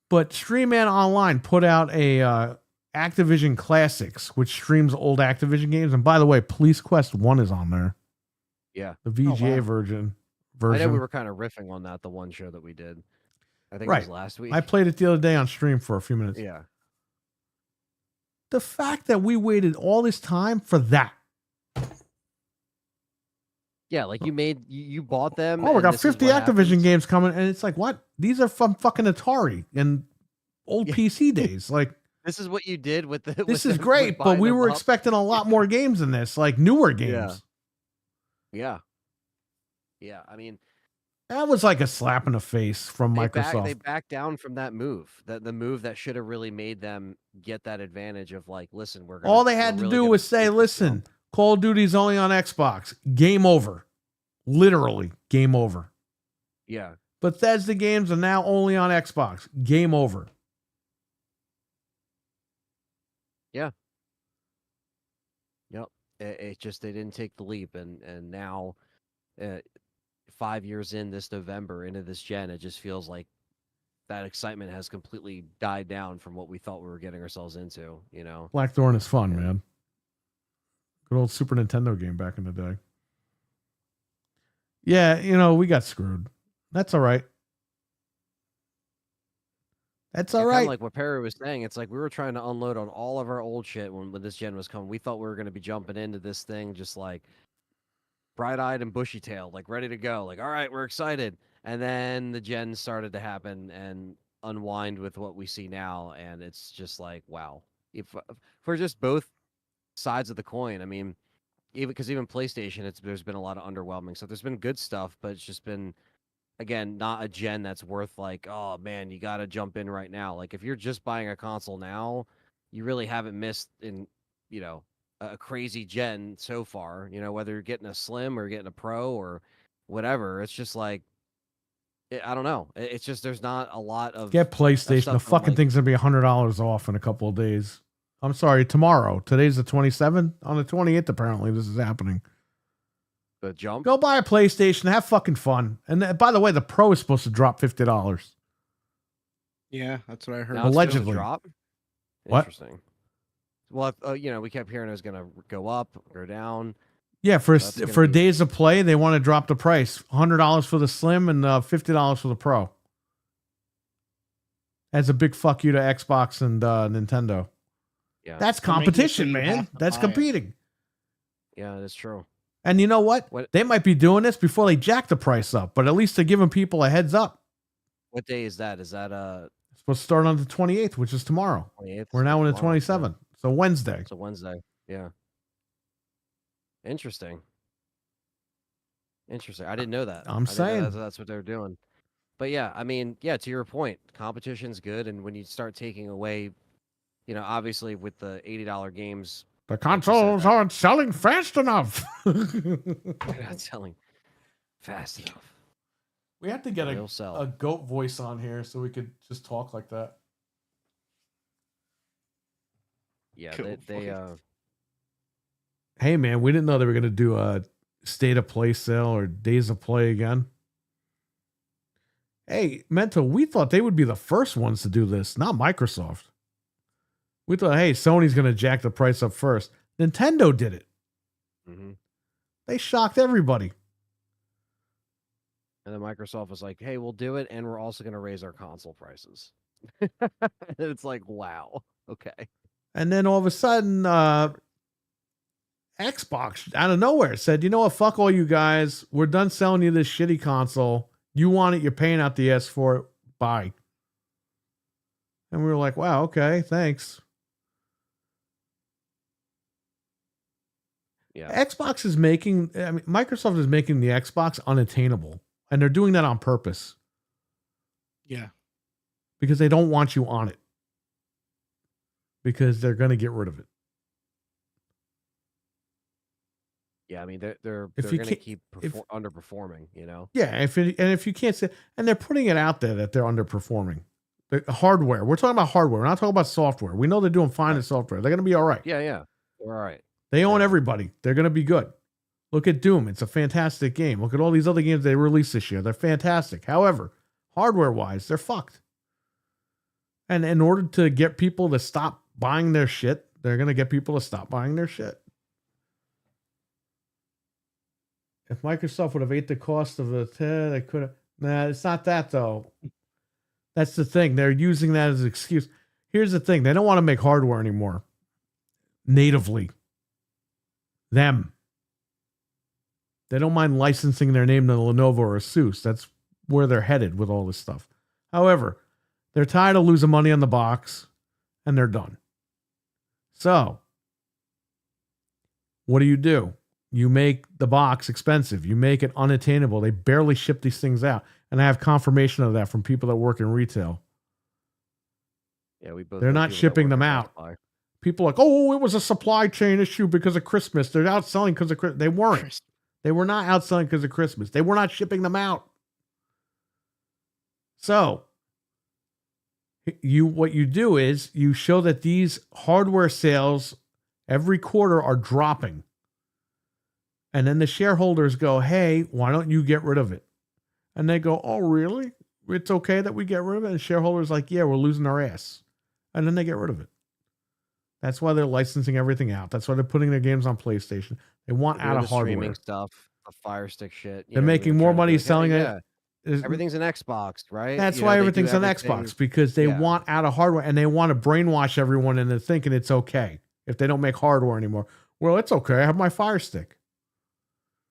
[SPEAKER 1] But Stream Ant Online put out a Activision Classics, which streams old Activision games. And by the way, Police Quest 1 is on there.
[SPEAKER 3] Yeah.
[SPEAKER 1] The VGA
[SPEAKER 2] wow.
[SPEAKER 1] version. version.
[SPEAKER 3] I know we were kind of riffing on that the one show that we did. I think it
[SPEAKER 1] Right.
[SPEAKER 3] was last week.
[SPEAKER 1] I played it the other day on stream for a few minutes.
[SPEAKER 3] Yeah.
[SPEAKER 1] The fact that we waited all this time for that.
[SPEAKER 3] Yeah, like you bought them.
[SPEAKER 1] Oh, we
[SPEAKER 3] and
[SPEAKER 1] got
[SPEAKER 3] this is
[SPEAKER 1] 50
[SPEAKER 3] what
[SPEAKER 1] Activision
[SPEAKER 3] happens.
[SPEAKER 1] games coming, and it's like, what? These are from fucking Atari and old
[SPEAKER 3] Yeah.
[SPEAKER 1] PC days. Like,
[SPEAKER 3] This is what you did with the.
[SPEAKER 1] this
[SPEAKER 3] with
[SPEAKER 1] is
[SPEAKER 3] them- with
[SPEAKER 1] great, but
[SPEAKER 3] buying
[SPEAKER 1] we
[SPEAKER 3] them
[SPEAKER 1] were
[SPEAKER 3] up.
[SPEAKER 1] expecting a lot more games than this, like newer games.
[SPEAKER 3] Yeah. Yeah. I mean,
[SPEAKER 1] That was like a slap in the face from Microsoft.
[SPEAKER 3] They backed down from that move. The move that should have really made them get that advantage of like, listen, we're gonna,
[SPEAKER 1] All they had to do was say, listen, Call of Duty's only on Xbox. Game over. Literally, game over.
[SPEAKER 3] Yeah.
[SPEAKER 1] Bethesda games are now only on Xbox. Game over.
[SPEAKER 3] It just they didn't take the leap, and now, 5 years in this November into this gen, it just feels like that excitement has completely died down from what we thought we were getting ourselves into. You know.
[SPEAKER 1] Blackthorn is fun,
[SPEAKER 3] Yeah.
[SPEAKER 1] man. Good old Super Nintendo game back in the day. Yeah, we got screwed. That's all right. That's all
[SPEAKER 3] Kinda
[SPEAKER 1] right.
[SPEAKER 3] like what Perry was saying, it's like we were trying to unload on all of our old shit when this gen was coming. We thought we were going to be jumping into this thing just like bright-eyed and bushy-tailed, like ready to go. Like, all right, we're excited. And then the gen started to happen and unwind with what we see now, and it's just like, wow. If for just both sides of the coin, I mean, even PlayStation, there's been a lot of underwhelming stuff. There's been good stuff, but it's just been, again, not a gen that's worth like, oh man, you got to jump in right now. Like if you're just buying a console now, you really haven't missed in, a crazy gen so far. Whether you're getting a Slim or getting a Pro or whatever, it's just like, I don't know. It's just there's not a lot of
[SPEAKER 1] Get PlayStation.
[SPEAKER 3] stuff
[SPEAKER 1] The
[SPEAKER 3] that I'm
[SPEAKER 1] fucking
[SPEAKER 3] like-
[SPEAKER 1] thing's gonna be $100 off in a couple of days. I'm sorry, tomorrow. Today's the 27th. On the 28th, apparently, this is happening.
[SPEAKER 3] the jump.
[SPEAKER 1] Go buy a PlayStation. Have fucking fun. And by the way, the Pro is supposed to drop $50.
[SPEAKER 2] Yeah, that's what I heard.
[SPEAKER 3] Now it's supposed to
[SPEAKER 1] Allegedly.
[SPEAKER 3] drop.
[SPEAKER 1] What?
[SPEAKER 3] Interesting. Well, we kept hearing it was going to go up, go down.
[SPEAKER 1] Yeah,
[SPEAKER 3] That's gonna
[SPEAKER 1] for
[SPEAKER 3] be-
[SPEAKER 1] days of play, they want to drop the price. $100 for the Slim and $50 for the Pro. As a big fuck you to Xbox and Nintendo.
[SPEAKER 3] Yeah,
[SPEAKER 1] That's
[SPEAKER 2] They're making it so
[SPEAKER 1] competition,
[SPEAKER 2] you
[SPEAKER 1] man.
[SPEAKER 2] have to
[SPEAKER 1] That's
[SPEAKER 2] buy it.
[SPEAKER 1] competing.
[SPEAKER 3] yeah, that's true.
[SPEAKER 1] And you know what?
[SPEAKER 3] What-
[SPEAKER 1] They might be doing this before they jack the price up, but at least they're giving people a heads up.
[SPEAKER 3] What day is that? Is that
[SPEAKER 1] It's supposed to start on the 28th, which is tomorrow.
[SPEAKER 3] 28th?
[SPEAKER 1] We're now in the
[SPEAKER 3] Tomorrow,
[SPEAKER 1] 27th. So Wednesday.
[SPEAKER 3] Yeah. So Wednesday. Yeah. Interesting. I didn't know that.
[SPEAKER 1] I'm
[SPEAKER 3] I didn't know
[SPEAKER 1] saying.
[SPEAKER 3] that's what they're doing. But yeah, I mean, yeah, to your point, competition's good, and when you start taking away, obviously with the $80 games,
[SPEAKER 1] The
[SPEAKER 3] you said,
[SPEAKER 1] consoles aren't selling fast enough.
[SPEAKER 3] they're not selling fast enough.
[SPEAKER 1] We have to get
[SPEAKER 3] They'll sell.
[SPEAKER 1] a goat voice on here so we could just talk like that.
[SPEAKER 3] Yeah,
[SPEAKER 2] Cool
[SPEAKER 3] they
[SPEAKER 2] voice.
[SPEAKER 1] Hey man, we didn't know they were gonna do a state of play sale or days of play again. Hey, Mento, we thought they would be the first ones to do this, not Microsoft. We thought, hey, Sony's gonna jack the price up first. Nintendo did it.
[SPEAKER 3] Mhm.
[SPEAKER 1] They shocked everybody.
[SPEAKER 3] And then Microsoft was like, "Hey, we'll do it, and we're also going to raise our console prices." And it's like, wow, okay.
[SPEAKER 1] And then all of a sudden, Xbox out of nowhere said, you know what, fuck all you guys. We're done selling you this shitty console. You want it, you're paying out the ass for it. Bye. And we were like, wow, okay, thanks.
[SPEAKER 3] Yeah,
[SPEAKER 1] Xbox is Microsoft is making the Xbox unattainable. And they're doing that on purpose
[SPEAKER 2] Yeah.
[SPEAKER 1] because they don't want you on it. Because they're going to get rid of it.
[SPEAKER 3] yeah. I mean, they're
[SPEAKER 1] If you
[SPEAKER 3] going to
[SPEAKER 1] can't-
[SPEAKER 3] keep
[SPEAKER 1] if-
[SPEAKER 3] underperforming.
[SPEAKER 1] Yeah, if you can't say, and they're putting it out there that they're underperforming. The hardware. We're talking about hardware. We're not talking about software. We know they're doing fine in software. They're going to be all right.
[SPEAKER 3] Yeah. We're all right.
[SPEAKER 1] They own
[SPEAKER 3] Yeah.
[SPEAKER 1] everybody. They're going to be good. Look at Doom. It's a fantastic game. Look at all these other games they released this year. They're fantastic. However, hardware-wise, they're fucked. And in order to get people to stop buying their shit, they're going to get people to stop buying their shit. Microsoft would have ate the cost of the. They could have. Nah, it's not that though. That's the thing. They're using that as an excuse. Here's the thing. They don't want to make hardware anymore. Natively. Them. They don't mind licensing their name to Lenovo or Asus. That's where they're headed with all this stuff. However, they're tired of losing money on the box, and they're done. So, what do? You make the box expensive. You make it unattainable. They barely ship these things out. And I have confirmation of that from people that work in retail.
[SPEAKER 3] Yeah, we both.
[SPEAKER 1] They're
[SPEAKER 3] know
[SPEAKER 1] not
[SPEAKER 3] people that
[SPEAKER 1] shipping
[SPEAKER 3] work
[SPEAKER 1] them
[SPEAKER 3] at
[SPEAKER 1] out.
[SPEAKER 3] Best Buy.
[SPEAKER 1] People are like, oh, it was a supply chain issue because of Christmas. They're outselling because of Christmas. They weren't. They were not outselling because of Christmas. They were not shipping them out. So, what you do is you show that these hardware sales every quarter are dropping. And then the shareholders go, hey, why don't you get rid of it? And they go, oh, really? It's okay that we get rid of it? And shareholders like, yeah, we're losing our ass. And then they get rid of it. That's why they're licensing everything out. That's why they're putting their games on PlayStation. They want
[SPEAKER 3] They're
[SPEAKER 1] out
[SPEAKER 3] doing
[SPEAKER 1] of
[SPEAKER 3] the
[SPEAKER 1] hardware.
[SPEAKER 3] streaming stuff, the Fire Stick shit.
[SPEAKER 1] They're making more money selling it.
[SPEAKER 3] Everything's an Xbox, right?
[SPEAKER 1] That's
[SPEAKER 3] You know,
[SPEAKER 1] why
[SPEAKER 3] they do
[SPEAKER 1] everything's an
[SPEAKER 3] everything-
[SPEAKER 1] Xbox, because they
[SPEAKER 3] Yeah.
[SPEAKER 1] want out of hardware, and they want to brainwash everyone into thinking it's okay if they don't make hardware anymore. Well, it's okay. I have my Fire Stick.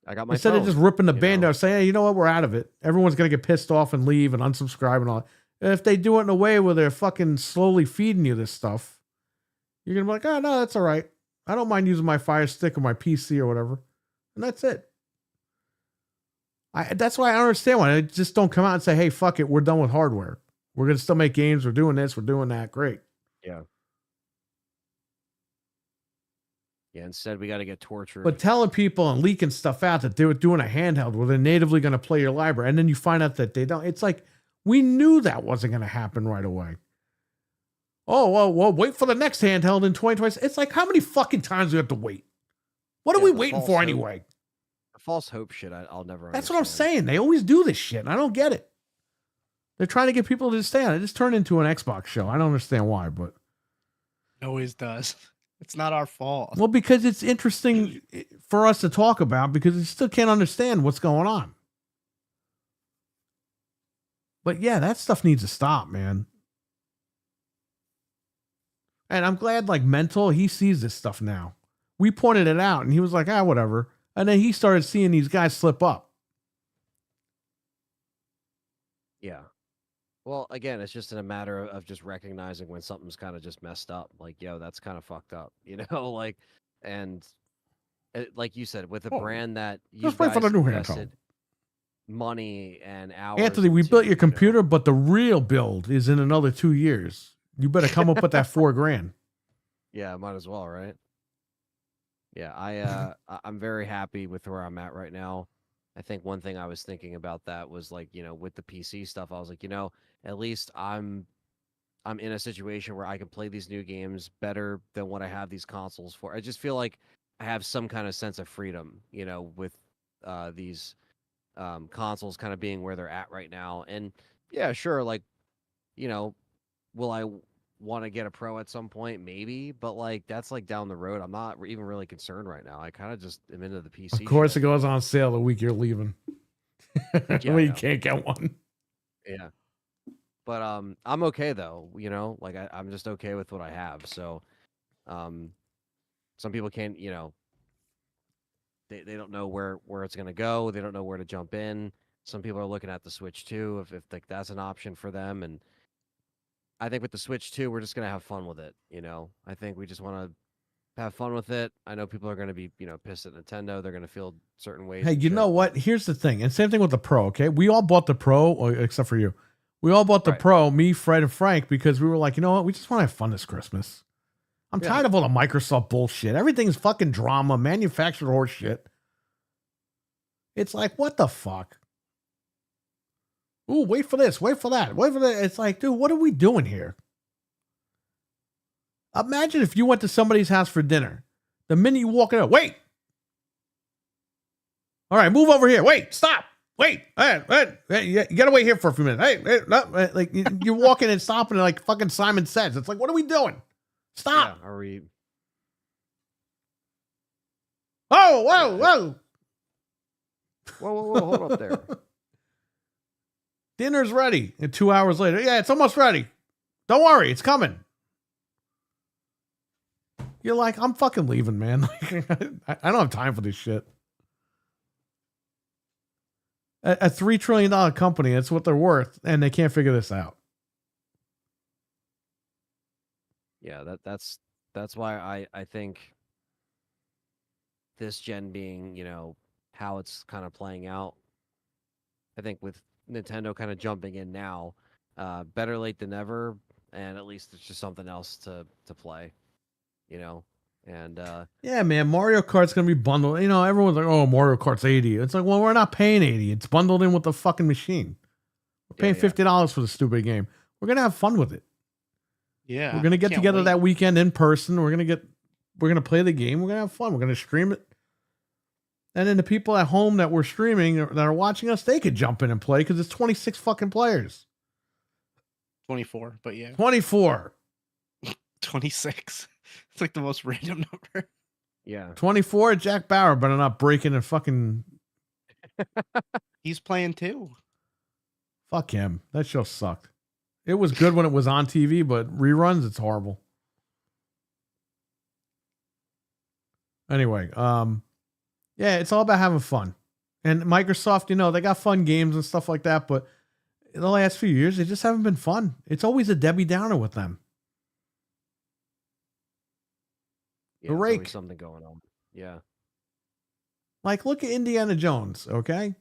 [SPEAKER 3] I got my
[SPEAKER 1] Instead
[SPEAKER 3] phone,
[SPEAKER 1] of just ripping the
[SPEAKER 3] you
[SPEAKER 1] band
[SPEAKER 3] know?
[SPEAKER 1] out, saying, hey, you know what, we're out of it. Everyone's going to get pissed off and leave and unsubscribe and all that. And if they do it in a way where they're fucking slowly feeding you this stuff, you're going to be like, oh, no, that's all right. I don't mind using my Fire Stick or my PC or whatever. And that's it. That's why I don't understand why they just don't come out and say, hey, fuck it, we're done with hardware. We're going to still make games. We're doing this. We're doing that. Great.
[SPEAKER 3] Yeah. Yeah, instead we got to get tortured.
[SPEAKER 1] But telling people and leaking stuff out that they were doing a handheld where they're natively going to play your library, and then you find out that they don't. It's like, we knew that wasn't going to happen right away. Oh, well, wait for the next handheld in 2020. It's like, how many fucking times do we have to wait? What are
[SPEAKER 3] Yeah,
[SPEAKER 1] we
[SPEAKER 3] the
[SPEAKER 1] waiting
[SPEAKER 3] false
[SPEAKER 1] for
[SPEAKER 3] hope.
[SPEAKER 1] anyway?
[SPEAKER 3] The false hope shit, I'll never
[SPEAKER 1] That's what I'm
[SPEAKER 3] understand.
[SPEAKER 1] saying. They always do this shit, and I don't get it. They're trying to get people to stay on it. It just turned into an Xbox show. I don't understand why, but.
[SPEAKER 2] It always does. It's not our fault.
[SPEAKER 1] Well, because it's interesting for us to talk about, because we still can't understand what's going on. But yeah, that stuff needs to stop, man. And I'm glad, like, Mental, he sees this stuff now. We pointed it out, and he was like, whatever. And then he started seeing these guys slip up.
[SPEAKER 3] Yeah. Well, again, it's just in a matter of just recognizing when something's kind of just messed up. Like, yo, that's kind of fucked up, you know? Like, and like you said, with a brand that you
[SPEAKER 1] Just wait for the
[SPEAKER 3] guys
[SPEAKER 1] new handheld.
[SPEAKER 3] invested money and hours.
[SPEAKER 1] Anthony, we
[SPEAKER 3] into,
[SPEAKER 1] built your
[SPEAKER 3] you know.
[SPEAKER 1] computer, but the real build is in another 2 years. You better come up with that $4,000.
[SPEAKER 3] Yeah, might as well, right? Yeah, I'm very happy with where I'm at right now. I think one thing I was thinking about that was like, you know, with the PC stuff, I was like, you know, at least I'm in a situation where I can play these new games better than what I have these consoles for. I just feel like I have some kind of sense of freedom, you know, with these consoles kind of being where they're at right now. And yeah, sure, like, you know, will I want to get a Pro at some point? Maybe, but like that's like down the road. I'm not even really concerned right now. I kind of just am into the PC.
[SPEAKER 1] Of course,
[SPEAKER 3] shit.
[SPEAKER 1] it goes on sale the week you're leaving.
[SPEAKER 3] I
[SPEAKER 1] when you
[SPEAKER 3] know.
[SPEAKER 1] can't get one.
[SPEAKER 3] Yeah. But I'm okay though, you know, like I'm just okay with what I have. So some people can't, you know, they don't know where it's gonna go, they don't know where to jump in. Some people are looking at the Switch 2 if like that's an option for them. And I think with the Switch 2, we're just gonna have fun with it, you know. I think we just wanna have fun with it. I know people are gonna be, you know, pissed at Nintendo, they're gonna feel certain ways.
[SPEAKER 1] Hey,
[SPEAKER 3] and
[SPEAKER 1] you
[SPEAKER 3] shit,
[SPEAKER 1] know what? Here's the thing. And same thing with the Pro, okay? We all bought the Pro, except for you. We all bought the
[SPEAKER 3] Right.
[SPEAKER 1] Pro, me, Fred, and Frank, because we were like, you know what? We just want to have fun this Christmas. I'm
[SPEAKER 3] Yeah.
[SPEAKER 1] tired of all the Microsoft bullshit. Everything's fucking drama, manufactured horse shit. It's like, what the fuck? Ooh, wait for this, wait for that, wait for that. It's like, dude, what are we doing here? Imagine if you went to somebody's house for dinner. The minute you walk in, wait. All right, move over here. Wait, stop. Wait. Hey, you gotta wait here for a few minutes. Hey, no, like you're walking and stopping, and like fucking Simon Says. It's like, what are we doing? Stop.
[SPEAKER 3] Yeah, are we
[SPEAKER 1] Oh, whoa, whoa.
[SPEAKER 3] Whoa, hold up there.
[SPEAKER 1] Dinner's ready. And 2 hours later, yeah, it's almost ready. Don't worry, it's coming. You're like, I'm fucking leaving, man. I don't have time for this shit. A $3 trillion company, that's what they're worth, and they can't figure this out.
[SPEAKER 3] Yeah, that's why I think this gen being, how it's kind of playing out. I think with Nintendo kind of jumping in now, better late than never, and at least it's just something else to play, and
[SPEAKER 1] Yeah, man, Mario Kart's gonna be bundled. Everyone's like, "Oh, Mario Kart's $80." It's like, well, we're not paying $80. It's bundled in with the fucking machine. We're paying $50 for the stupid game. We're gonna have fun with it.
[SPEAKER 2] Yeah.
[SPEAKER 1] We're gonna get
[SPEAKER 2] can't
[SPEAKER 1] together
[SPEAKER 2] wait.
[SPEAKER 1] that weekend in person. We're gonna play the game. We're gonna have fun. We're gonna stream it. And then the people at home that we're streaming that are watching us, they could jump in and play because it's 26 fucking players.
[SPEAKER 2] 24, but yeah.
[SPEAKER 1] 24.
[SPEAKER 2] 26. It's like the most random number.
[SPEAKER 3] yeah.
[SPEAKER 1] 24. Jack Bauer better not break in and fucking
[SPEAKER 2] He's playing too.
[SPEAKER 1] fuck him. That show sucked. It was good when it was on TV, but reruns, it's horrible. Anyway, yeah, it's all about having fun. And Microsoft, they got fun games and stuff like that, but in the last few years, they just haven't been fun. It's always a Debbie Downer with them.
[SPEAKER 3] Yeah,
[SPEAKER 1] The
[SPEAKER 3] there's
[SPEAKER 1] rake.
[SPEAKER 3] always something going on. Yeah.
[SPEAKER 1] Like, look at Indiana Jones, okay?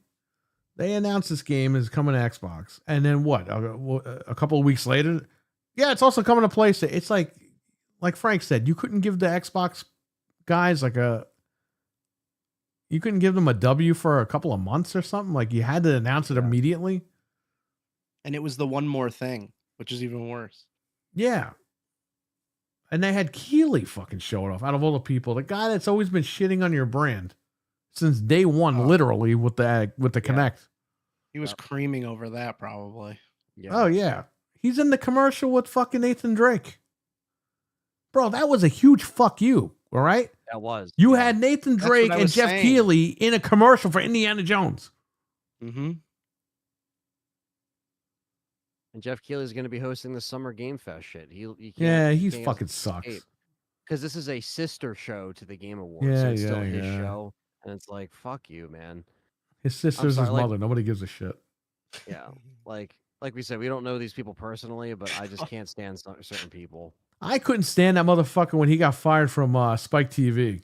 [SPEAKER 1] They announced this game is coming to Xbox. And then what? A couple of weeks later, yeah, it's also coming to PlayStation. It's like Frank said, you couldn't give the Xbox guys you couldn't give them a W for a couple of months or something. Like, you had to announce it immediately.
[SPEAKER 2] And it was the one more thing, which is even worse.
[SPEAKER 1] Yeah. And they had Keeley fucking show it off out of all the people. The guy that's always been shitting on your brand since day one, literally with the Kinect.
[SPEAKER 2] He was creaming over that probably.
[SPEAKER 3] Yeah.
[SPEAKER 1] Oh yeah. He's in the commercial with fucking Nathan Drake. Bro, that was a huge fuck you. All right.
[SPEAKER 3] That was.
[SPEAKER 1] You
[SPEAKER 3] yeah.
[SPEAKER 1] had Nathan
[SPEAKER 2] That's
[SPEAKER 1] Drake
[SPEAKER 2] what I
[SPEAKER 1] and
[SPEAKER 2] was
[SPEAKER 1] Jeff
[SPEAKER 2] saying.
[SPEAKER 1] Keighley in a commercial for Indiana Jones.
[SPEAKER 2] Mm-hmm.
[SPEAKER 3] And Jeff Keighley's going to be hosting the Summer Game Fest shit.
[SPEAKER 1] He's fucking sucks.
[SPEAKER 3] Because this is a sister show to the Game Awards.
[SPEAKER 1] Yeah,
[SPEAKER 3] so it's still
[SPEAKER 1] yeah,
[SPEAKER 3] his
[SPEAKER 1] yeah.
[SPEAKER 3] show. And it's like, fuck you, man.
[SPEAKER 1] His sister's
[SPEAKER 3] sorry,
[SPEAKER 1] his
[SPEAKER 3] like-
[SPEAKER 1] mother. Nobody gives a shit.
[SPEAKER 3] Yeah. Like we said, we don't know these people personally, but I just can't stand certain people.
[SPEAKER 1] I couldn't stand that motherfucker when he got fired from Spike TV.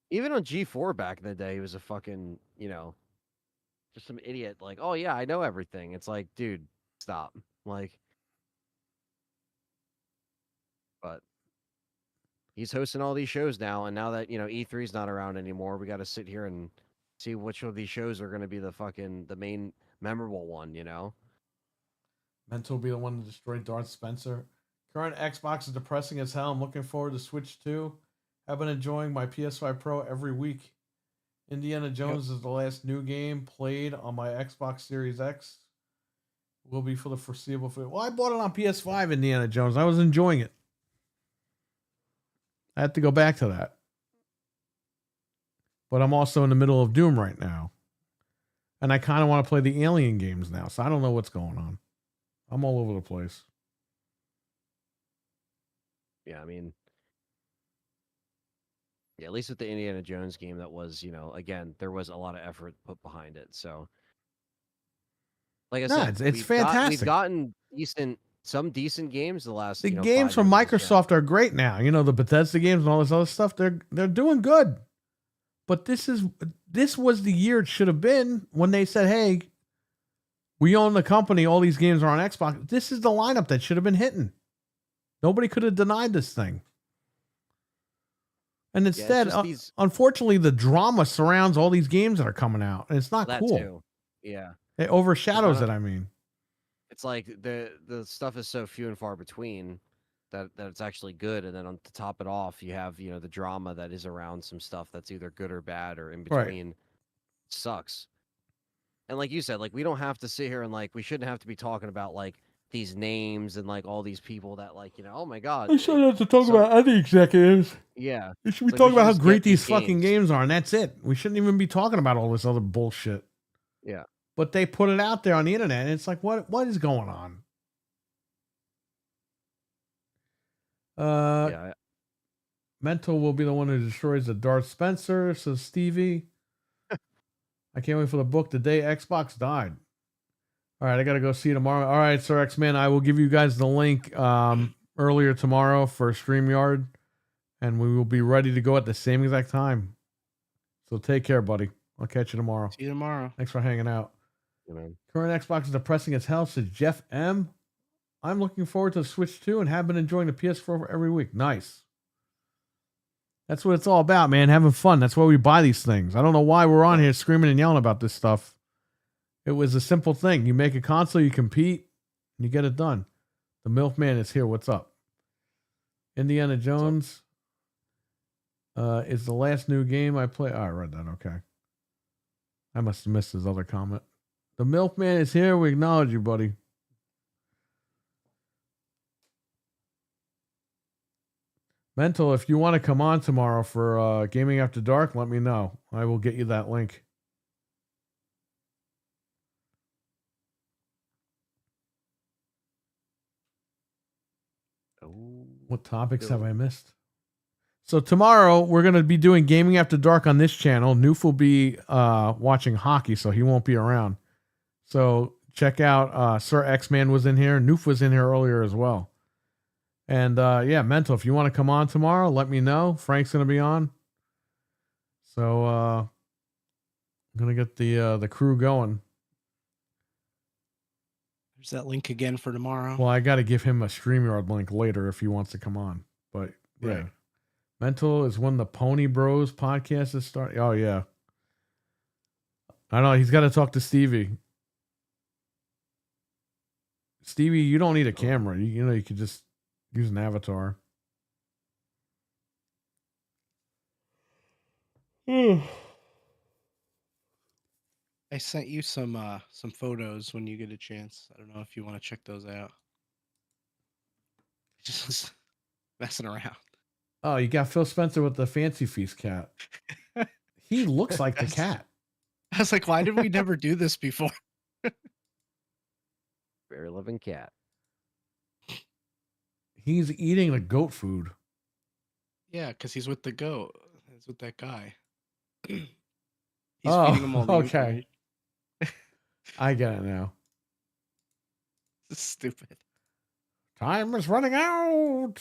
[SPEAKER 3] Even on G4 back in the day, he was a fucking, just some idiot. Like, oh yeah, I know everything. It's like, dude, stop. Like, but he's hosting all these shows now, and now that E3's not around anymore, we got to sit here and see which of these shows are going to be the main memorable one.
[SPEAKER 1] Meant to be the one to destroy Darth Spencer. Current Xbox is depressing as hell. I'm looking forward to Switch 2. I've been enjoying my PS5 Pro every week. Indiana Jones is the last new game played on my Xbox Series X. Will be for the foreseeable future. Well, I bought it on PS5, Indiana Jones. I was enjoying it. I had to go back to that. But I'm also in the middle of Doom right now. And I kind of want to play the Alien games now, so I don't know what's going on. I'm all over the place.
[SPEAKER 3] Yeah, I mean, yeah, at least with the Indiana Jones game, that was, again, there was a lot of effort put behind it. So, like I said,
[SPEAKER 1] it's fantastic.
[SPEAKER 3] We've gotten some decent games the last.
[SPEAKER 1] The
[SPEAKER 3] 5
[SPEAKER 1] games from
[SPEAKER 3] years of this gen.
[SPEAKER 1] Microsoft are great now. The Bethesda games and all this other stuff, they're doing good. But this was the year it should have been when they said, "Hey, we own the company. All these games are on Xbox." This is the lineup that should have been hitting. Nobody could have denied this thing. And instead, unfortunately, the drama surrounds all these games that are coming out, and it's not
[SPEAKER 3] that
[SPEAKER 1] cool.
[SPEAKER 3] too. Yeah,
[SPEAKER 1] It overshadows it. I mean,
[SPEAKER 3] it's like the stuff is so few and far between that it's actually good, and then to top it off, you have the drama that is around some stuff that's either good or bad or in between. Sucks. And like you said, like we don't have to sit here and we shouldn't have to be talking about these names and like all these people that like oh my god.
[SPEAKER 1] We shouldn't have to talk
[SPEAKER 3] So-
[SPEAKER 1] about any executives.
[SPEAKER 3] Yeah.
[SPEAKER 1] We should be
[SPEAKER 3] It's like we
[SPEAKER 1] talking
[SPEAKER 3] should
[SPEAKER 1] about how
[SPEAKER 3] just
[SPEAKER 1] great
[SPEAKER 3] get these
[SPEAKER 1] these fucking
[SPEAKER 3] games.
[SPEAKER 1] games are, and that's it. We shouldn't even be talking about all this other bullshit.
[SPEAKER 3] Yeah.
[SPEAKER 1] But they put it out there on the internet, and it's like, what is going on?
[SPEAKER 3] Yeah.
[SPEAKER 1] Mental will be the one who destroys the Darth Spencer, says Stevie. I can't wait for the book the day Xbox died. All right, I got to go see you tomorrow. All right, Sir X-Man, I will give you guys the link earlier tomorrow for StreamYard, and we will be ready to go at the same exact time. So take care, buddy. I'll catch you tomorrow.
[SPEAKER 2] See you tomorrow.
[SPEAKER 1] Thanks for hanging out.
[SPEAKER 3] You know.
[SPEAKER 1] Current Xbox is depressing as hell, says Jeff M. I'm looking forward to the Switch 2 and have been enjoying the PS4 every week. Nice. That's what it's all about, man. Having fun. That's why we buy these things. I don't know why we're on here screaming and yelling about this stuff. It was a simple thing. You make a console, you compete, and you get it done. The Milkman is here. What's up? Indiana Jones is the last new game I play. Oh, I read that. Okay. I must have missed his other comment. The Milkman is here. We acknowledge you, buddy. Mental, if you want to come on tomorrow for Gaming After Dark, let me know. I will get you that link.
[SPEAKER 3] Oh.
[SPEAKER 1] What topics have
[SPEAKER 3] Good.
[SPEAKER 1] I missed? So tomorrow we're going to be doing Gaming After Dark on this channel. Noof will be watching hockey, so he won't be around. So check out Sir X-Man was in here. Noof was in here earlier as well. And yeah, Mental, if you want to come on tomorrow, let me know. Frank's going to be on. So I'm going to get the crew going.
[SPEAKER 2] There's that link again for tomorrow.
[SPEAKER 1] Well, I got to give him a StreamYard link later if he wants to come on. But yeah.
[SPEAKER 2] Right.
[SPEAKER 1] Mental is when the Pony Bros podcast is starting. Oh, yeah. I know. He's got to talk to Stevie. Stevie, you don't need a camera. You know, you could just use an avatar.
[SPEAKER 2] I sent you some photos when you get a chance. I don't know if you want to check those out. Just messing around.
[SPEAKER 1] Oh, you got Phil Spencer with the Fancy Feast cat. He looks like the cat.
[SPEAKER 2] I was like, why did we never do this before?
[SPEAKER 3] Very living cat.
[SPEAKER 1] He's eating the goat food.
[SPEAKER 2] Yeah, because he's with the goat. He's with that guy. He's
[SPEAKER 1] Oh,
[SPEAKER 2] feeding him all the
[SPEAKER 1] okay.
[SPEAKER 2] information.
[SPEAKER 1] I get it now.
[SPEAKER 2] This is stupid.
[SPEAKER 1] Time is running out.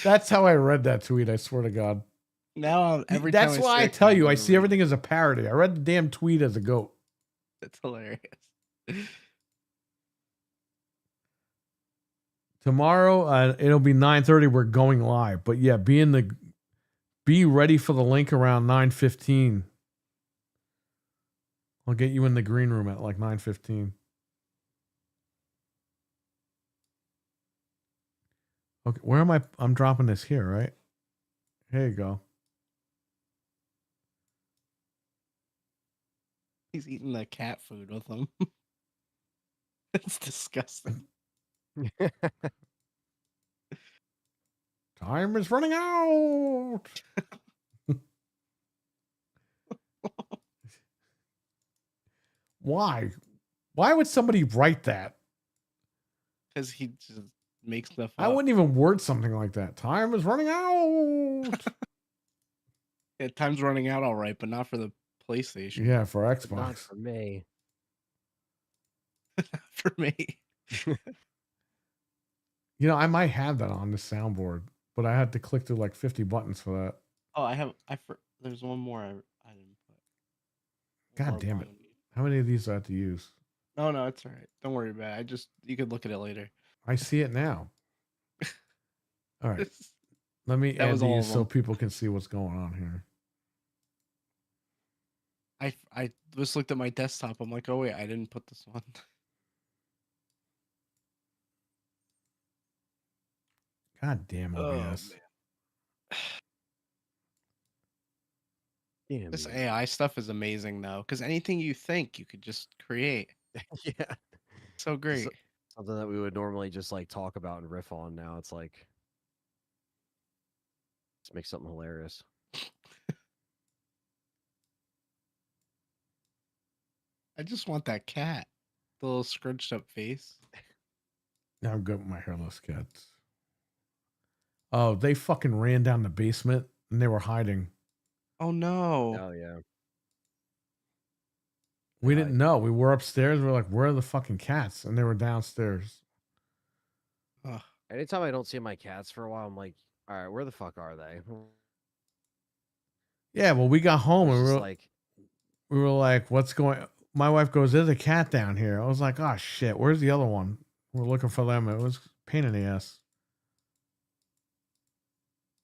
[SPEAKER 1] That's how I read that tweet. I swear to God.
[SPEAKER 2] Now every
[SPEAKER 1] That's
[SPEAKER 2] time
[SPEAKER 1] why I
[SPEAKER 2] see it,
[SPEAKER 1] tell
[SPEAKER 2] I'm
[SPEAKER 1] you, I
[SPEAKER 2] gonna
[SPEAKER 1] see
[SPEAKER 2] read
[SPEAKER 1] everything as a parody. I read the damn tweet as a goat.
[SPEAKER 2] it. It's hilarious.
[SPEAKER 1] Tomorrow, it'll be 9:30. We're going live, but yeah, be ready for the link around 9:15. I'll get you in the green room at like 9:15. Okay, where am I? I'm dropping this here, right? Here you go.
[SPEAKER 2] He's eating the cat food with him. It's disgusting.
[SPEAKER 1] Time is running out. Why? Why would somebody write that?
[SPEAKER 2] Because he just makes stuff
[SPEAKER 1] I
[SPEAKER 2] up.
[SPEAKER 1] wouldn't even word something like that. Time is running out.
[SPEAKER 2] Yeah, time's running out all right, but not for the PlayStation.
[SPEAKER 1] Yeah, for
[SPEAKER 3] Not
[SPEAKER 1] Xbox.
[SPEAKER 3] for me.
[SPEAKER 2] For me.
[SPEAKER 1] You know, I might have that on the soundboard, but I had to click through like 50 buttons for that.
[SPEAKER 2] Oh, there's one more I didn't put.
[SPEAKER 1] God
[SPEAKER 2] One more
[SPEAKER 1] damn it.
[SPEAKER 2] line.
[SPEAKER 1] How many of these do I have to use?
[SPEAKER 2] No, it's all right. Don't worry about it. You could look at it later.
[SPEAKER 1] I see it now. All right. Let me
[SPEAKER 2] That
[SPEAKER 1] add
[SPEAKER 2] was all
[SPEAKER 1] these
[SPEAKER 2] of
[SPEAKER 1] so
[SPEAKER 2] them.
[SPEAKER 1] people can see what's going on here.
[SPEAKER 2] I just looked at my desktop. I'm like, oh wait, I didn't put this one.
[SPEAKER 1] God damn OBS.
[SPEAKER 2] man.
[SPEAKER 3] Damn
[SPEAKER 2] This
[SPEAKER 3] you.
[SPEAKER 2] AI stuff is amazing though, because anything you think you could just create.
[SPEAKER 3] Yeah.
[SPEAKER 2] So great.
[SPEAKER 3] Something that we would normally just like talk about and riff on. Now it's like, let's make something hilarious.
[SPEAKER 2] I just want that cat. The little scrunched up face.
[SPEAKER 1] Now I'm good with my hairless cats. Oh, they fucking ran down the basement and they were hiding.
[SPEAKER 2] Oh no.
[SPEAKER 3] Oh yeah.
[SPEAKER 1] We
[SPEAKER 3] Yeah,
[SPEAKER 1] didn't know. We were upstairs. We were like, where are the fucking cats? And they were downstairs.
[SPEAKER 2] Ugh.
[SPEAKER 3] Anytime I don't see my cats for a while, I'm like, all right, where the fuck are they?
[SPEAKER 1] Yeah, well, we got home
[SPEAKER 3] It's
[SPEAKER 1] and
[SPEAKER 3] just like,
[SPEAKER 1] we were like, what's going My wife goes, there's a cat down here. I was like, oh shit, where's the other one? We're looking for them. It was a pain in the ass.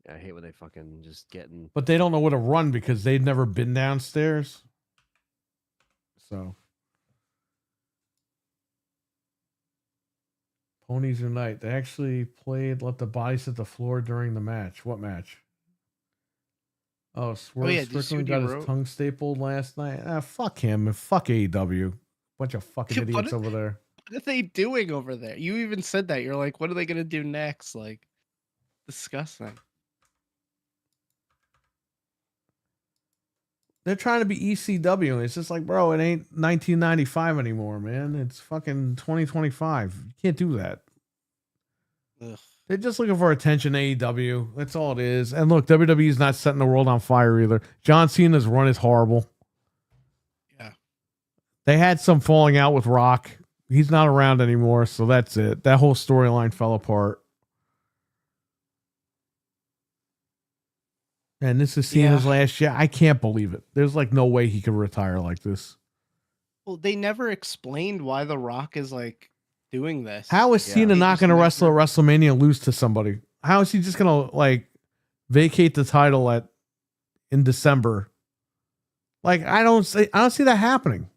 [SPEAKER 3] I hate when they fucking just getting.
[SPEAKER 1] But they don't know where to run because they'd never been downstairs. So Ponies Unite. They actually played Let the Bodies Hit the Floor during the match. What match? Oh, Swerve
[SPEAKER 2] yeah, did you see
[SPEAKER 1] Strickland
[SPEAKER 2] what he
[SPEAKER 1] got his
[SPEAKER 2] wrote?
[SPEAKER 1] tongue stapled last night. Ah, fuck him and fuck AEW. Bunch of fucking
[SPEAKER 2] Yeah, what
[SPEAKER 1] idiots
[SPEAKER 2] is-
[SPEAKER 1] over there.
[SPEAKER 2] What are they doing over there? You even said that. You're like, what are they gonna do next? Like, disgusting.
[SPEAKER 1] They're trying to be ECW, and it's just like, bro, it ain't 1995 anymore, man. It's fucking 2025. You can't do that.
[SPEAKER 2] Ugh.
[SPEAKER 1] They're just looking for attention, AEW. That's all it is. And look, WWE is not setting the world on fire either. John Cena's run is horrible.
[SPEAKER 2] Yeah.
[SPEAKER 1] They had some falling out with Rock. He's not around anymore, so that's it. That whole storyline fell apart. And this is Cena's last year. I can't believe it. There's like no way he could retire like this.
[SPEAKER 2] Well, they never explained why The Rock is like doing this.
[SPEAKER 1] How is
[SPEAKER 3] Yeah.
[SPEAKER 1] Cena
[SPEAKER 2] They
[SPEAKER 1] not
[SPEAKER 2] just
[SPEAKER 1] going to wrestle at
[SPEAKER 2] never-
[SPEAKER 1] WrestleMania and lose to somebody? How is he just going to like vacate the title in December? Like I don't see that happening.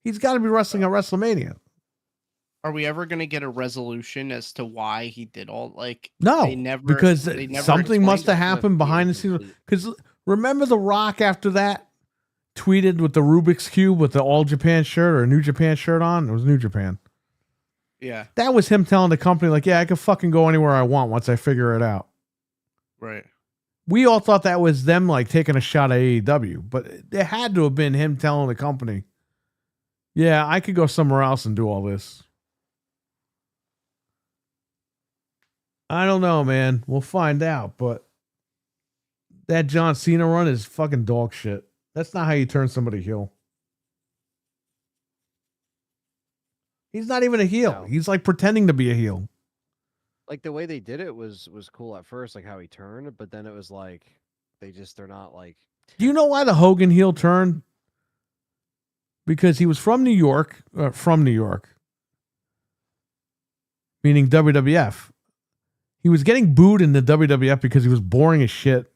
[SPEAKER 1] He's got to be wrestling at WrestleMania.
[SPEAKER 2] Are we ever gonna get a resolution as to why he did all like?
[SPEAKER 1] No,
[SPEAKER 2] they never
[SPEAKER 1] because
[SPEAKER 2] they never
[SPEAKER 1] something must have
[SPEAKER 2] explained it.
[SPEAKER 1] happened behind the scenes. Because remember The Rock after that tweeted with the Rubik's Cube with the All Japan shirt or New Japan shirt on? It was New Japan.
[SPEAKER 2] Yeah,
[SPEAKER 1] That was him telling the company, like, yeah, I can fucking go anywhere I want once I figure it out.
[SPEAKER 2] right.
[SPEAKER 1] We all thought that was them like taking a shot at AEW, but it had to have been him telling the company, yeah, I could go somewhere else and do all this. I don't know, man. We'll find out, but that John Cena run is fucking dog shit. That's not how you turn somebody heel. He's not even a heel.
[SPEAKER 3] No.
[SPEAKER 1] He's like pretending to be a heel.
[SPEAKER 3] Like the way they did it was cool at first, like how he turned, but then it was like they're not like.
[SPEAKER 1] Do you know why the Hogan heel turned? Because he was from New York, meaning WWF. He was getting booed in the WWF because he was boring as shit.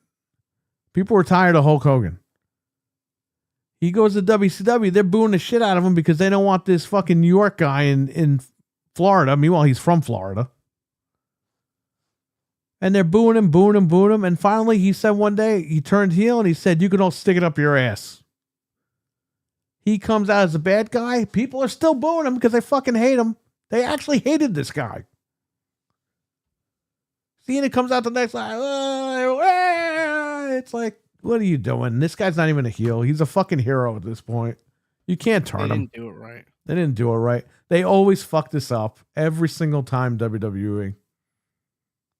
[SPEAKER 1] People were tired of Hulk Hogan. He goes to WCW. They're booing the shit out of him because they don't want this fucking New York guy in Florida. Meanwhile, he's from Florida. And they're booing him. And finally, he said one day, he turned heel and he said, you can all stick it up your ass. He comes out as a bad guy. People are still booing him because they fucking hate him. They actually hated this guy. Cena comes out the next line. It's like, what are you doing? This guy's not even a heel. He's a fucking hero at this point. You can't
[SPEAKER 2] They
[SPEAKER 1] turn him.
[SPEAKER 2] didn't do it right.
[SPEAKER 1] They didn't do it right. They always fuck this up every single time, WWE.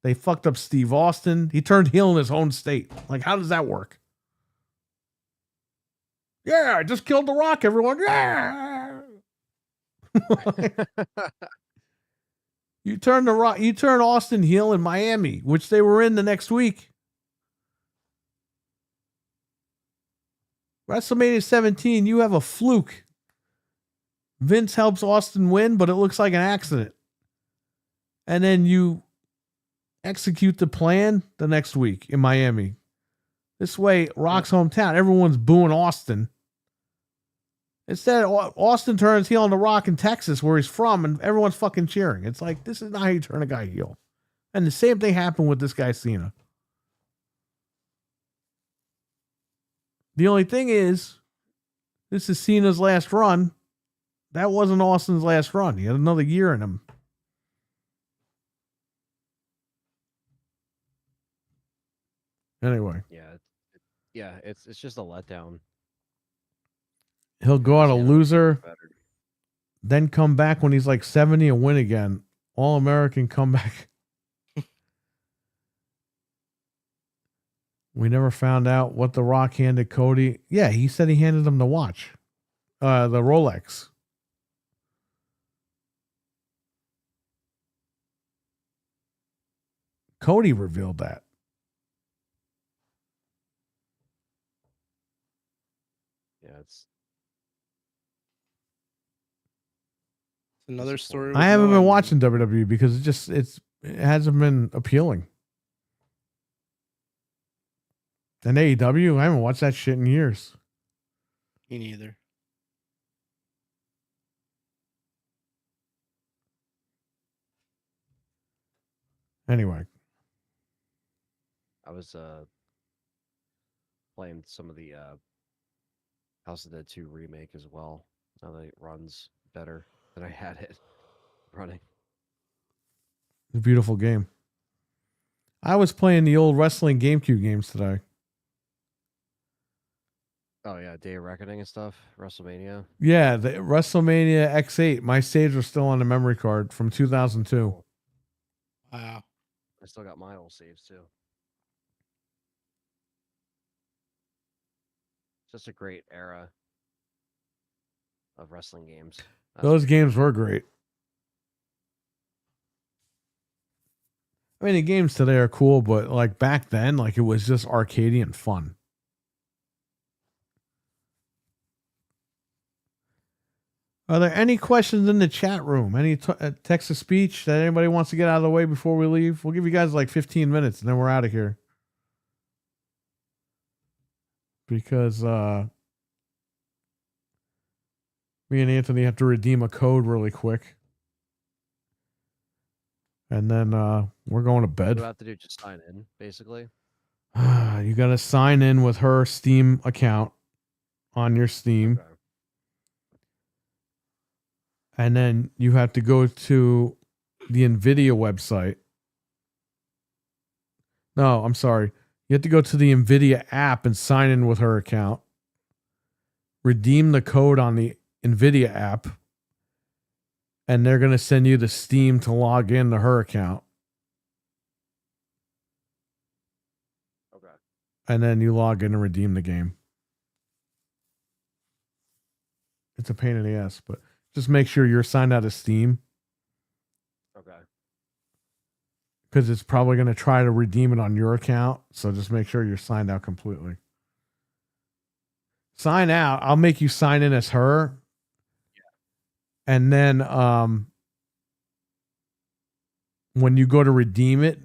[SPEAKER 1] They fucked up Steve Austin. He turned heel in his own state. Like, how does that work? Yeah, I just killed The Rock, everyone. Yeah. You turn Austin heel in Miami, which they were in the next week. WrestleMania 17, you have a fluke. Vince helps Austin win, but it looks like an accident. And then you execute the plan the next week in Miami. This way, Rock's hometown, everyone's booing Austin. Instead, Austin turns heel on The Rock in Texas, where he's from, and everyone's fucking cheering. It's like, this is not how you turn a guy heel. And the same thing happened with this guy, Cena. The only thing is, this is Cena's last run. that wasn't Austin's last run. He had another year in him. Anyway,
[SPEAKER 3] It's just a letdown.
[SPEAKER 1] he'll go out a
[SPEAKER 3] Yeah,
[SPEAKER 1] loser,
[SPEAKER 3] better.
[SPEAKER 1] then come back when he's like 70 and win again. All American comeback. We never found out what The Rock handed Cody. Yeah, he said he handed him the watch, the Rolex. Cody revealed that.
[SPEAKER 3] Yeah, it's
[SPEAKER 2] Another story.
[SPEAKER 1] I
[SPEAKER 2] with
[SPEAKER 1] haven't
[SPEAKER 2] no
[SPEAKER 1] been
[SPEAKER 2] ending.
[SPEAKER 1] watching WWE because it hasn't been appealing. And AEW, I haven't watched that shit in years.
[SPEAKER 2] Me neither.
[SPEAKER 1] Anyway,
[SPEAKER 3] I was playing some of the House of the Dead 2 remake as well. Now that it runs better than I had it running.
[SPEAKER 1] it's a beautiful game. I was playing the old wrestling GameCube games today.
[SPEAKER 3] Oh yeah, Day of Reckoning and stuff, WrestleMania.
[SPEAKER 1] Yeah, the WrestleMania X8. My saves are still on the memory card from 2002.
[SPEAKER 3] Cool.
[SPEAKER 2] Wow.
[SPEAKER 3] I still got my old saves too. Just a great era of wrestling games. That's
[SPEAKER 1] Those
[SPEAKER 3] for
[SPEAKER 1] games
[SPEAKER 3] sure.
[SPEAKER 1] were great. I mean, the games today are cool, but like back then, like it was just arcadey and fun. Are there any questions in the chat room? Any text to speech that anybody wants to get out of the way before we leave? We'll give you guys like 15 minutes and then we're out of here. Because me and Anthony have to redeem a code really quick. And then we're going to
[SPEAKER 3] What
[SPEAKER 1] bed.
[SPEAKER 3] do I have to do? Just sign in, basically.
[SPEAKER 1] You got to sign in with her Steam account on your Steam.
[SPEAKER 3] Okay.
[SPEAKER 1] And then you have to go to the NVIDIA website. No, I'm sorry. You have to go to the NVIDIA app and sign in with her account. Redeem the code on the NVIDIA app. And they're going to send you the Steam to log in to her account.
[SPEAKER 3] Okay.
[SPEAKER 1] And then you log in and redeem the game. It's a pain in the ass, but just make sure you're signed out of Steam.
[SPEAKER 3] Okay.
[SPEAKER 1] Because it's probably going to try to redeem it on your account. So just make sure you're signed out completely. Sign out. I'll make you sign in as her. Yeah. And then when you go to redeem it,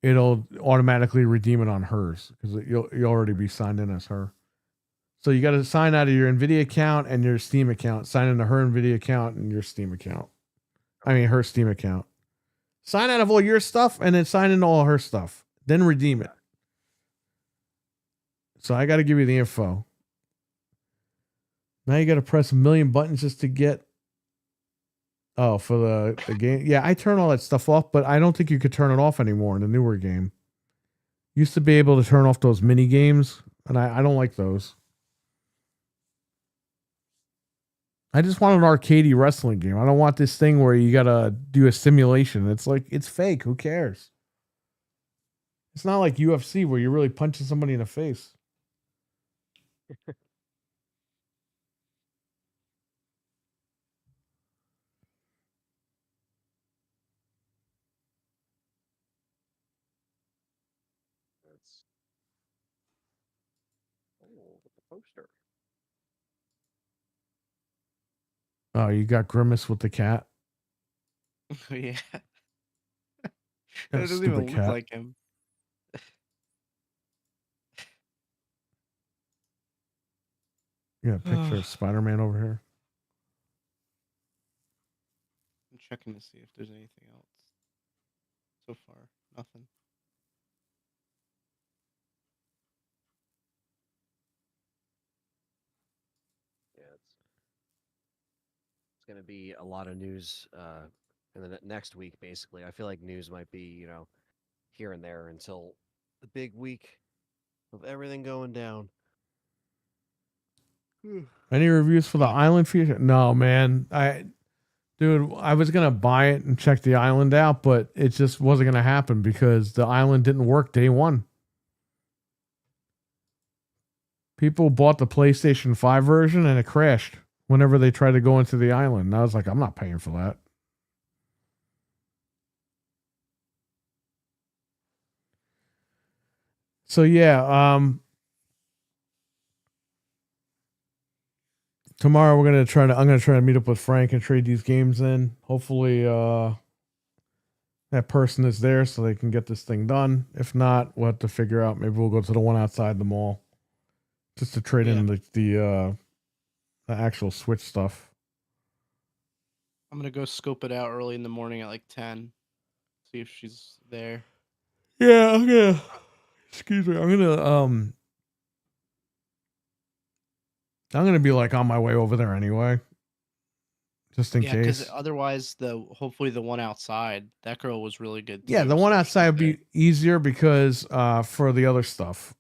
[SPEAKER 1] it'll automatically redeem it on hers because you'll already be signed in as her. So you got to sign out of your NVIDIA account and your Steam account. Sign into her NVIDIA account and your Steam account. I mean, her Steam account. Sign out of all your stuff and then sign into all her stuff. Then redeem it. So I got to give you the info. Now you got to press a million buttons just to get. Oh, for the game. Yeah, I turn all that stuff off, but I don't think you could turn it off anymore in the newer game. Used to be able to turn off those mini games, and I don't like those. I just want an arcadey wrestling game. I don't want this thing where you gotta do a simulation. It's like, it's fake. Who cares? It's not like UFC where you're really punching somebody in the face.
[SPEAKER 3] That's... Oh, with the poster.
[SPEAKER 1] Oh, you got Grimace with the cat?
[SPEAKER 2] Yeah. It
[SPEAKER 1] That
[SPEAKER 2] doesn't
[SPEAKER 1] stupid
[SPEAKER 2] even look
[SPEAKER 1] cat.
[SPEAKER 2] like him.
[SPEAKER 1] Yeah, picture of Spider-Man over here.
[SPEAKER 2] I'm checking to see if there's anything else. So far, nothing.
[SPEAKER 3] Yeah, going to be a lot of news in the next week. Basically, I feel like news might be here and there until the big week of everything going down.
[SPEAKER 1] Any reviews for the
[SPEAKER 2] Yeah.
[SPEAKER 1] island feature? No, man. Dude, I was gonna buy it and check the island out, but it just wasn't gonna happen because the island didn't work day one. People bought the PlayStation 5 version and it crashed whenever they tried to go into the island. And I was like, I'm not paying for that. So yeah, tomorrow I'm gonna try to meet up with Frank and trade these games in. Hopefully that person is there so they can get this thing done. If not, we'll have to figure out, maybe we'll go to the one outside the mall just to trade in the actual Switch stuff.
[SPEAKER 2] I'm gonna go scope it out early in the morning at like 10. See if she's there.
[SPEAKER 1] Yeah, I'm gonna excuse me. I'm gonna be like on my way over there anyway. Just in
[SPEAKER 2] Yeah, because
[SPEAKER 1] case.
[SPEAKER 2] otherwise, hopefully the one outside, that girl was really good.
[SPEAKER 1] Yeah,
[SPEAKER 2] too,
[SPEAKER 1] the one
[SPEAKER 2] so
[SPEAKER 1] outside would
[SPEAKER 2] she's
[SPEAKER 1] be easier because for the other stuff.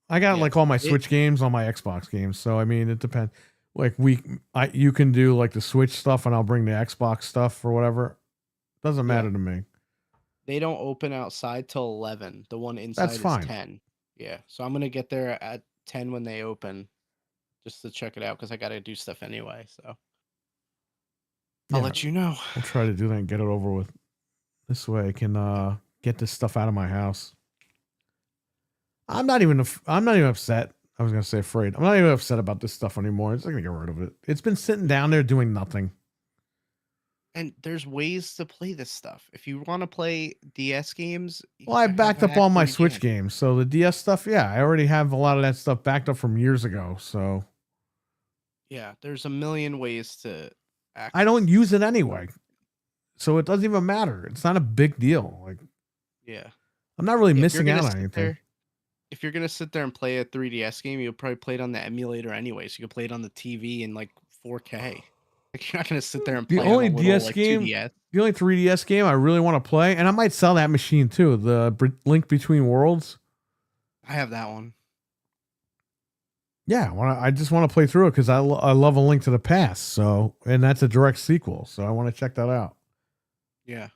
[SPEAKER 1] I got
[SPEAKER 2] Yeah,
[SPEAKER 1] like all my Switch games on my Xbox games. So I mean it depends. Like you can do like the Switch stuff and I'll bring the Xbox stuff or whatever. Doesn't matter to me.
[SPEAKER 2] They don't open outside till 11. The one inside is
[SPEAKER 1] fine.
[SPEAKER 2] 10. Yeah, so I'm gonna get there at 10 when they open, just to check it out because I gotta do stuff anyway. So I'll
[SPEAKER 1] Yeah.
[SPEAKER 2] let you know.
[SPEAKER 1] I'll try to do that and get it over with. This way I can get this stuff out of my house. I'm not even upset. I was gonna say afraid. I'm not even upset about this stuff anymore. I'm just gonna get rid of it. It's been sitting down there doing nothing.
[SPEAKER 2] And there's ways to play this stuff. If you want to play DS games,
[SPEAKER 1] Well, I
[SPEAKER 2] have
[SPEAKER 1] backed
[SPEAKER 2] an
[SPEAKER 1] up all
[SPEAKER 2] app
[SPEAKER 1] my
[SPEAKER 2] where you
[SPEAKER 1] Switch
[SPEAKER 2] can.
[SPEAKER 1] games, so the DS stuff, yeah, I already have a lot of that stuff backed up from years ago. So
[SPEAKER 2] Yeah, there's a million ways to access.
[SPEAKER 1] I don't use it anyway, so it doesn't even matter. It's not a big deal. Like
[SPEAKER 2] Yeah.
[SPEAKER 1] I'm not really
[SPEAKER 2] Yeah,
[SPEAKER 1] missing out on anything.
[SPEAKER 2] If you're gonna sit there and play a 3DS game, you'll probably play it on the emulator anyway. So you can play it on the TV in like 4K. Like you're not gonna sit there and
[SPEAKER 1] The
[SPEAKER 2] play
[SPEAKER 1] only
[SPEAKER 2] on a little,
[SPEAKER 1] DS
[SPEAKER 2] like,
[SPEAKER 1] game,
[SPEAKER 2] 2DS.
[SPEAKER 1] the only 3DS game I really want to play, and I might sell that machine too. The Link Between Worlds.
[SPEAKER 2] I have that one.
[SPEAKER 1] Yeah, I just want to play through it because I love A Link to the Past. So, and that's a direct sequel. So I want to check that out.
[SPEAKER 2] Yeah.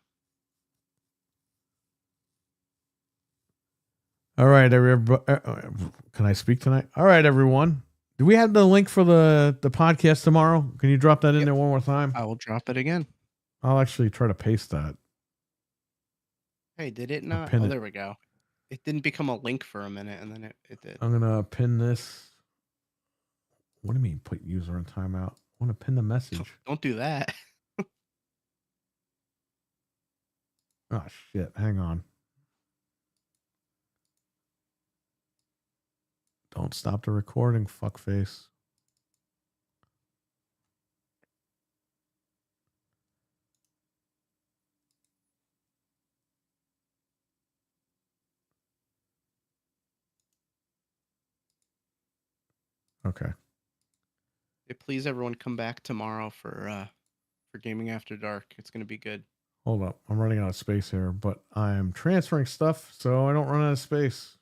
[SPEAKER 1] All right, everybody. Can I speak tonight? All right, everyone. Do we have the link for the podcast tomorrow? Can you drop that in
[SPEAKER 2] Yep.
[SPEAKER 1] there one more time?
[SPEAKER 2] I will drop it again.
[SPEAKER 1] I'll actually try to paste that.
[SPEAKER 2] Hey, did it not?
[SPEAKER 1] pin
[SPEAKER 2] Oh,
[SPEAKER 1] it.
[SPEAKER 2] there we go. It didn't become a link for a minute, and then it did.
[SPEAKER 1] I'm gonna pin this. What do you mean put user in timeout? I want to pin the message.
[SPEAKER 2] Don't do that.
[SPEAKER 1] Oh shit! Hang on. Don't stop the recording, fuckface. Okay.
[SPEAKER 2] Hey, please, everyone, come back tomorrow for Gaming After Dark. It's gonna be good.
[SPEAKER 1] Hold up. I'm running out of space here, but I'm transferring stuff so I don't run out of space.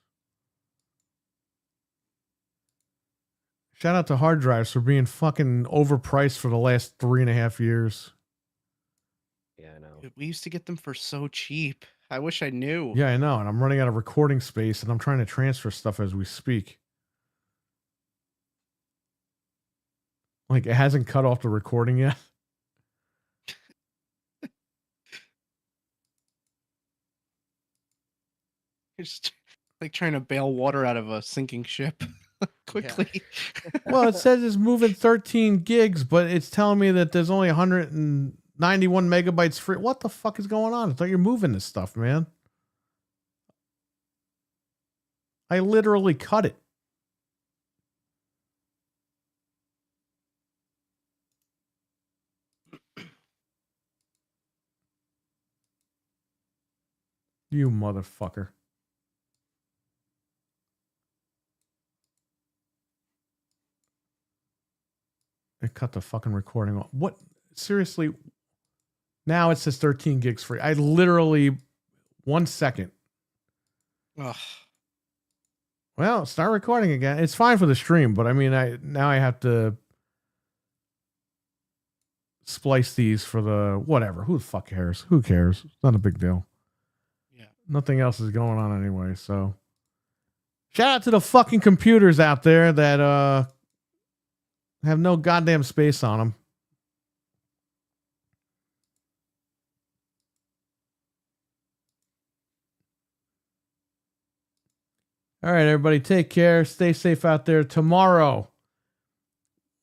[SPEAKER 1] Shout out to hard drives for being fucking overpriced for the last 3.5 years.
[SPEAKER 3] Yeah, I know.
[SPEAKER 2] Dude, we used to get them for so cheap. I wish I knew.
[SPEAKER 1] Yeah, I know. And I'm running out of recording space and I'm trying to transfer stuff as we speak. Like, it hasn't cut off the recording yet.
[SPEAKER 2] It's just like trying to bail water out of a sinking ship quickly.
[SPEAKER 1] Well, it says it's moving 13 gigs, but it's telling me that there's only 191 megabytes free. What the fuck is going on? I thought you're moving this stuff, man. I literally cut it. You motherfucker. It cut the fucking recording off. What? seriously, now it says 13 gigs free. I literally 1 second.
[SPEAKER 2] Ugh.
[SPEAKER 1] Well, start recording again. It's fine for the stream, but I mean, I have to splice these for the whatever. Who the fuck cares? Who cares? It's not a big deal.
[SPEAKER 2] Yeah.
[SPEAKER 1] Nothing else is going on anyway. So, shout out to the fucking computers out there that have no goddamn space on them. All right, everybody, take care. Stay safe out there. Tomorrow,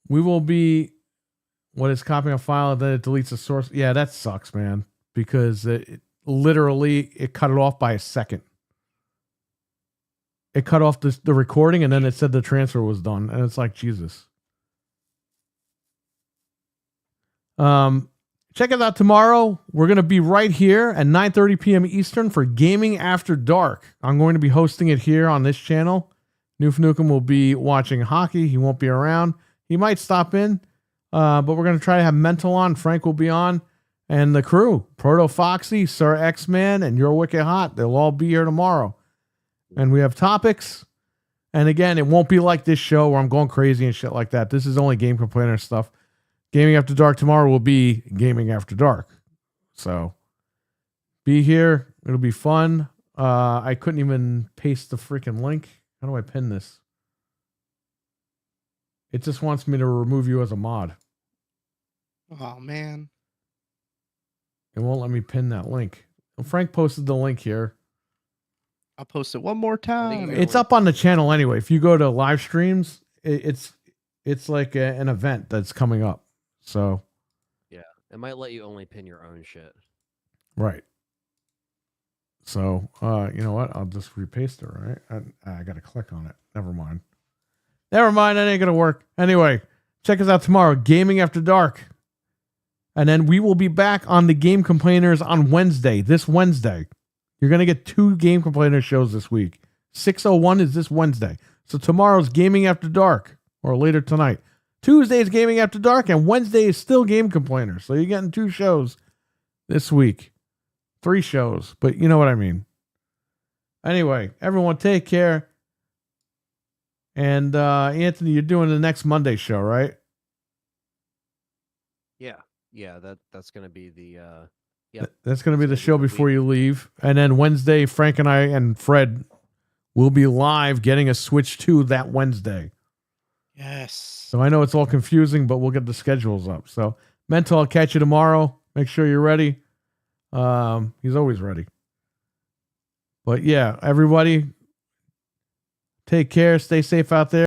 [SPEAKER 1] we will be. What is copying a file and then it deletes the source? Yeah, that sucks, man. Because it literally cut it off by a second. It cut off the recording and then it said the transfer was done, and it's like Jesus. Check us out tomorrow. We're gonna be right here at 9:30 p.m. Eastern for Gaming After Dark. I'm going to be hosting it here on this channel. Noof Nukem will be watching hockey. He won't be around. He might stop in. But we're going to try to have Mental on. Frank will be on. And the crew, Proto Foxy, Sir X-Man, and You're Wicked Hot. They'll all be here tomorrow. And we have topics. And again, it won't be like this show where I'm going crazy and shit like that. This is only Game Complainer stuff. Gaming After Dark tomorrow will be Gaming After Dark. So be here. It'll be fun. I couldn't even paste the freaking link. How do I pin this? It just wants me to remove you as a mod.
[SPEAKER 2] Oh man.
[SPEAKER 1] It won't let me pin that link. Well, Frank posted the link here.
[SPEAKER 2] I'll post it one more time.
[SPEAKER 1] It's up on the channel anyway. If you go to live streams, it's like an event that's coming up. So
[SPEAKER 3] Yeah, it might let you only pin your own shit.
[SPEAKER 1] right. So you know what? I'll just repaste it. Right? I got to click on it. Never mind. That ain't gonna work. Anyway, check us out tomorrow. Gaming After Dark. And then we will be back on the Game Complainers on Wednesday. This Wednesday. You're going to get 2 Game Complainer shows this week. 601 is this Wednesday. So tomorrow's Gaming After Dark, or later tonight. Tuesday's Gaming After Dark, and Wednesday is still Game Complainer. So you're getting 2 shows this week. 3 shows, but you know what I mean. Anyway, everyone take care. And Anthony, you're doing the next Monday show, right?
[SPEAKER 3] Yeah, that's gonna be the
[SPEAKER 1] That's going to be the
[SPEAKER 3] It's
[SPEAKER 1] show
[SPEAKER 3] gonna be the
[SPEAKER 1] before
[SPEAKER 3] week.
[SPEAKER 1] you leave. And then Wednesday, Frank and I and Fred will be live getting a Switch 2 that Wednesday.
[SPEAKER 2] Yes.
[SPEAKER 1] So I know it's all confusing, but we'll get the schedules up. So Mental, I'll catch you tomorrow. Make sure you're ready. He's always ready. But yeah, everybody, take care. Stay safe out there.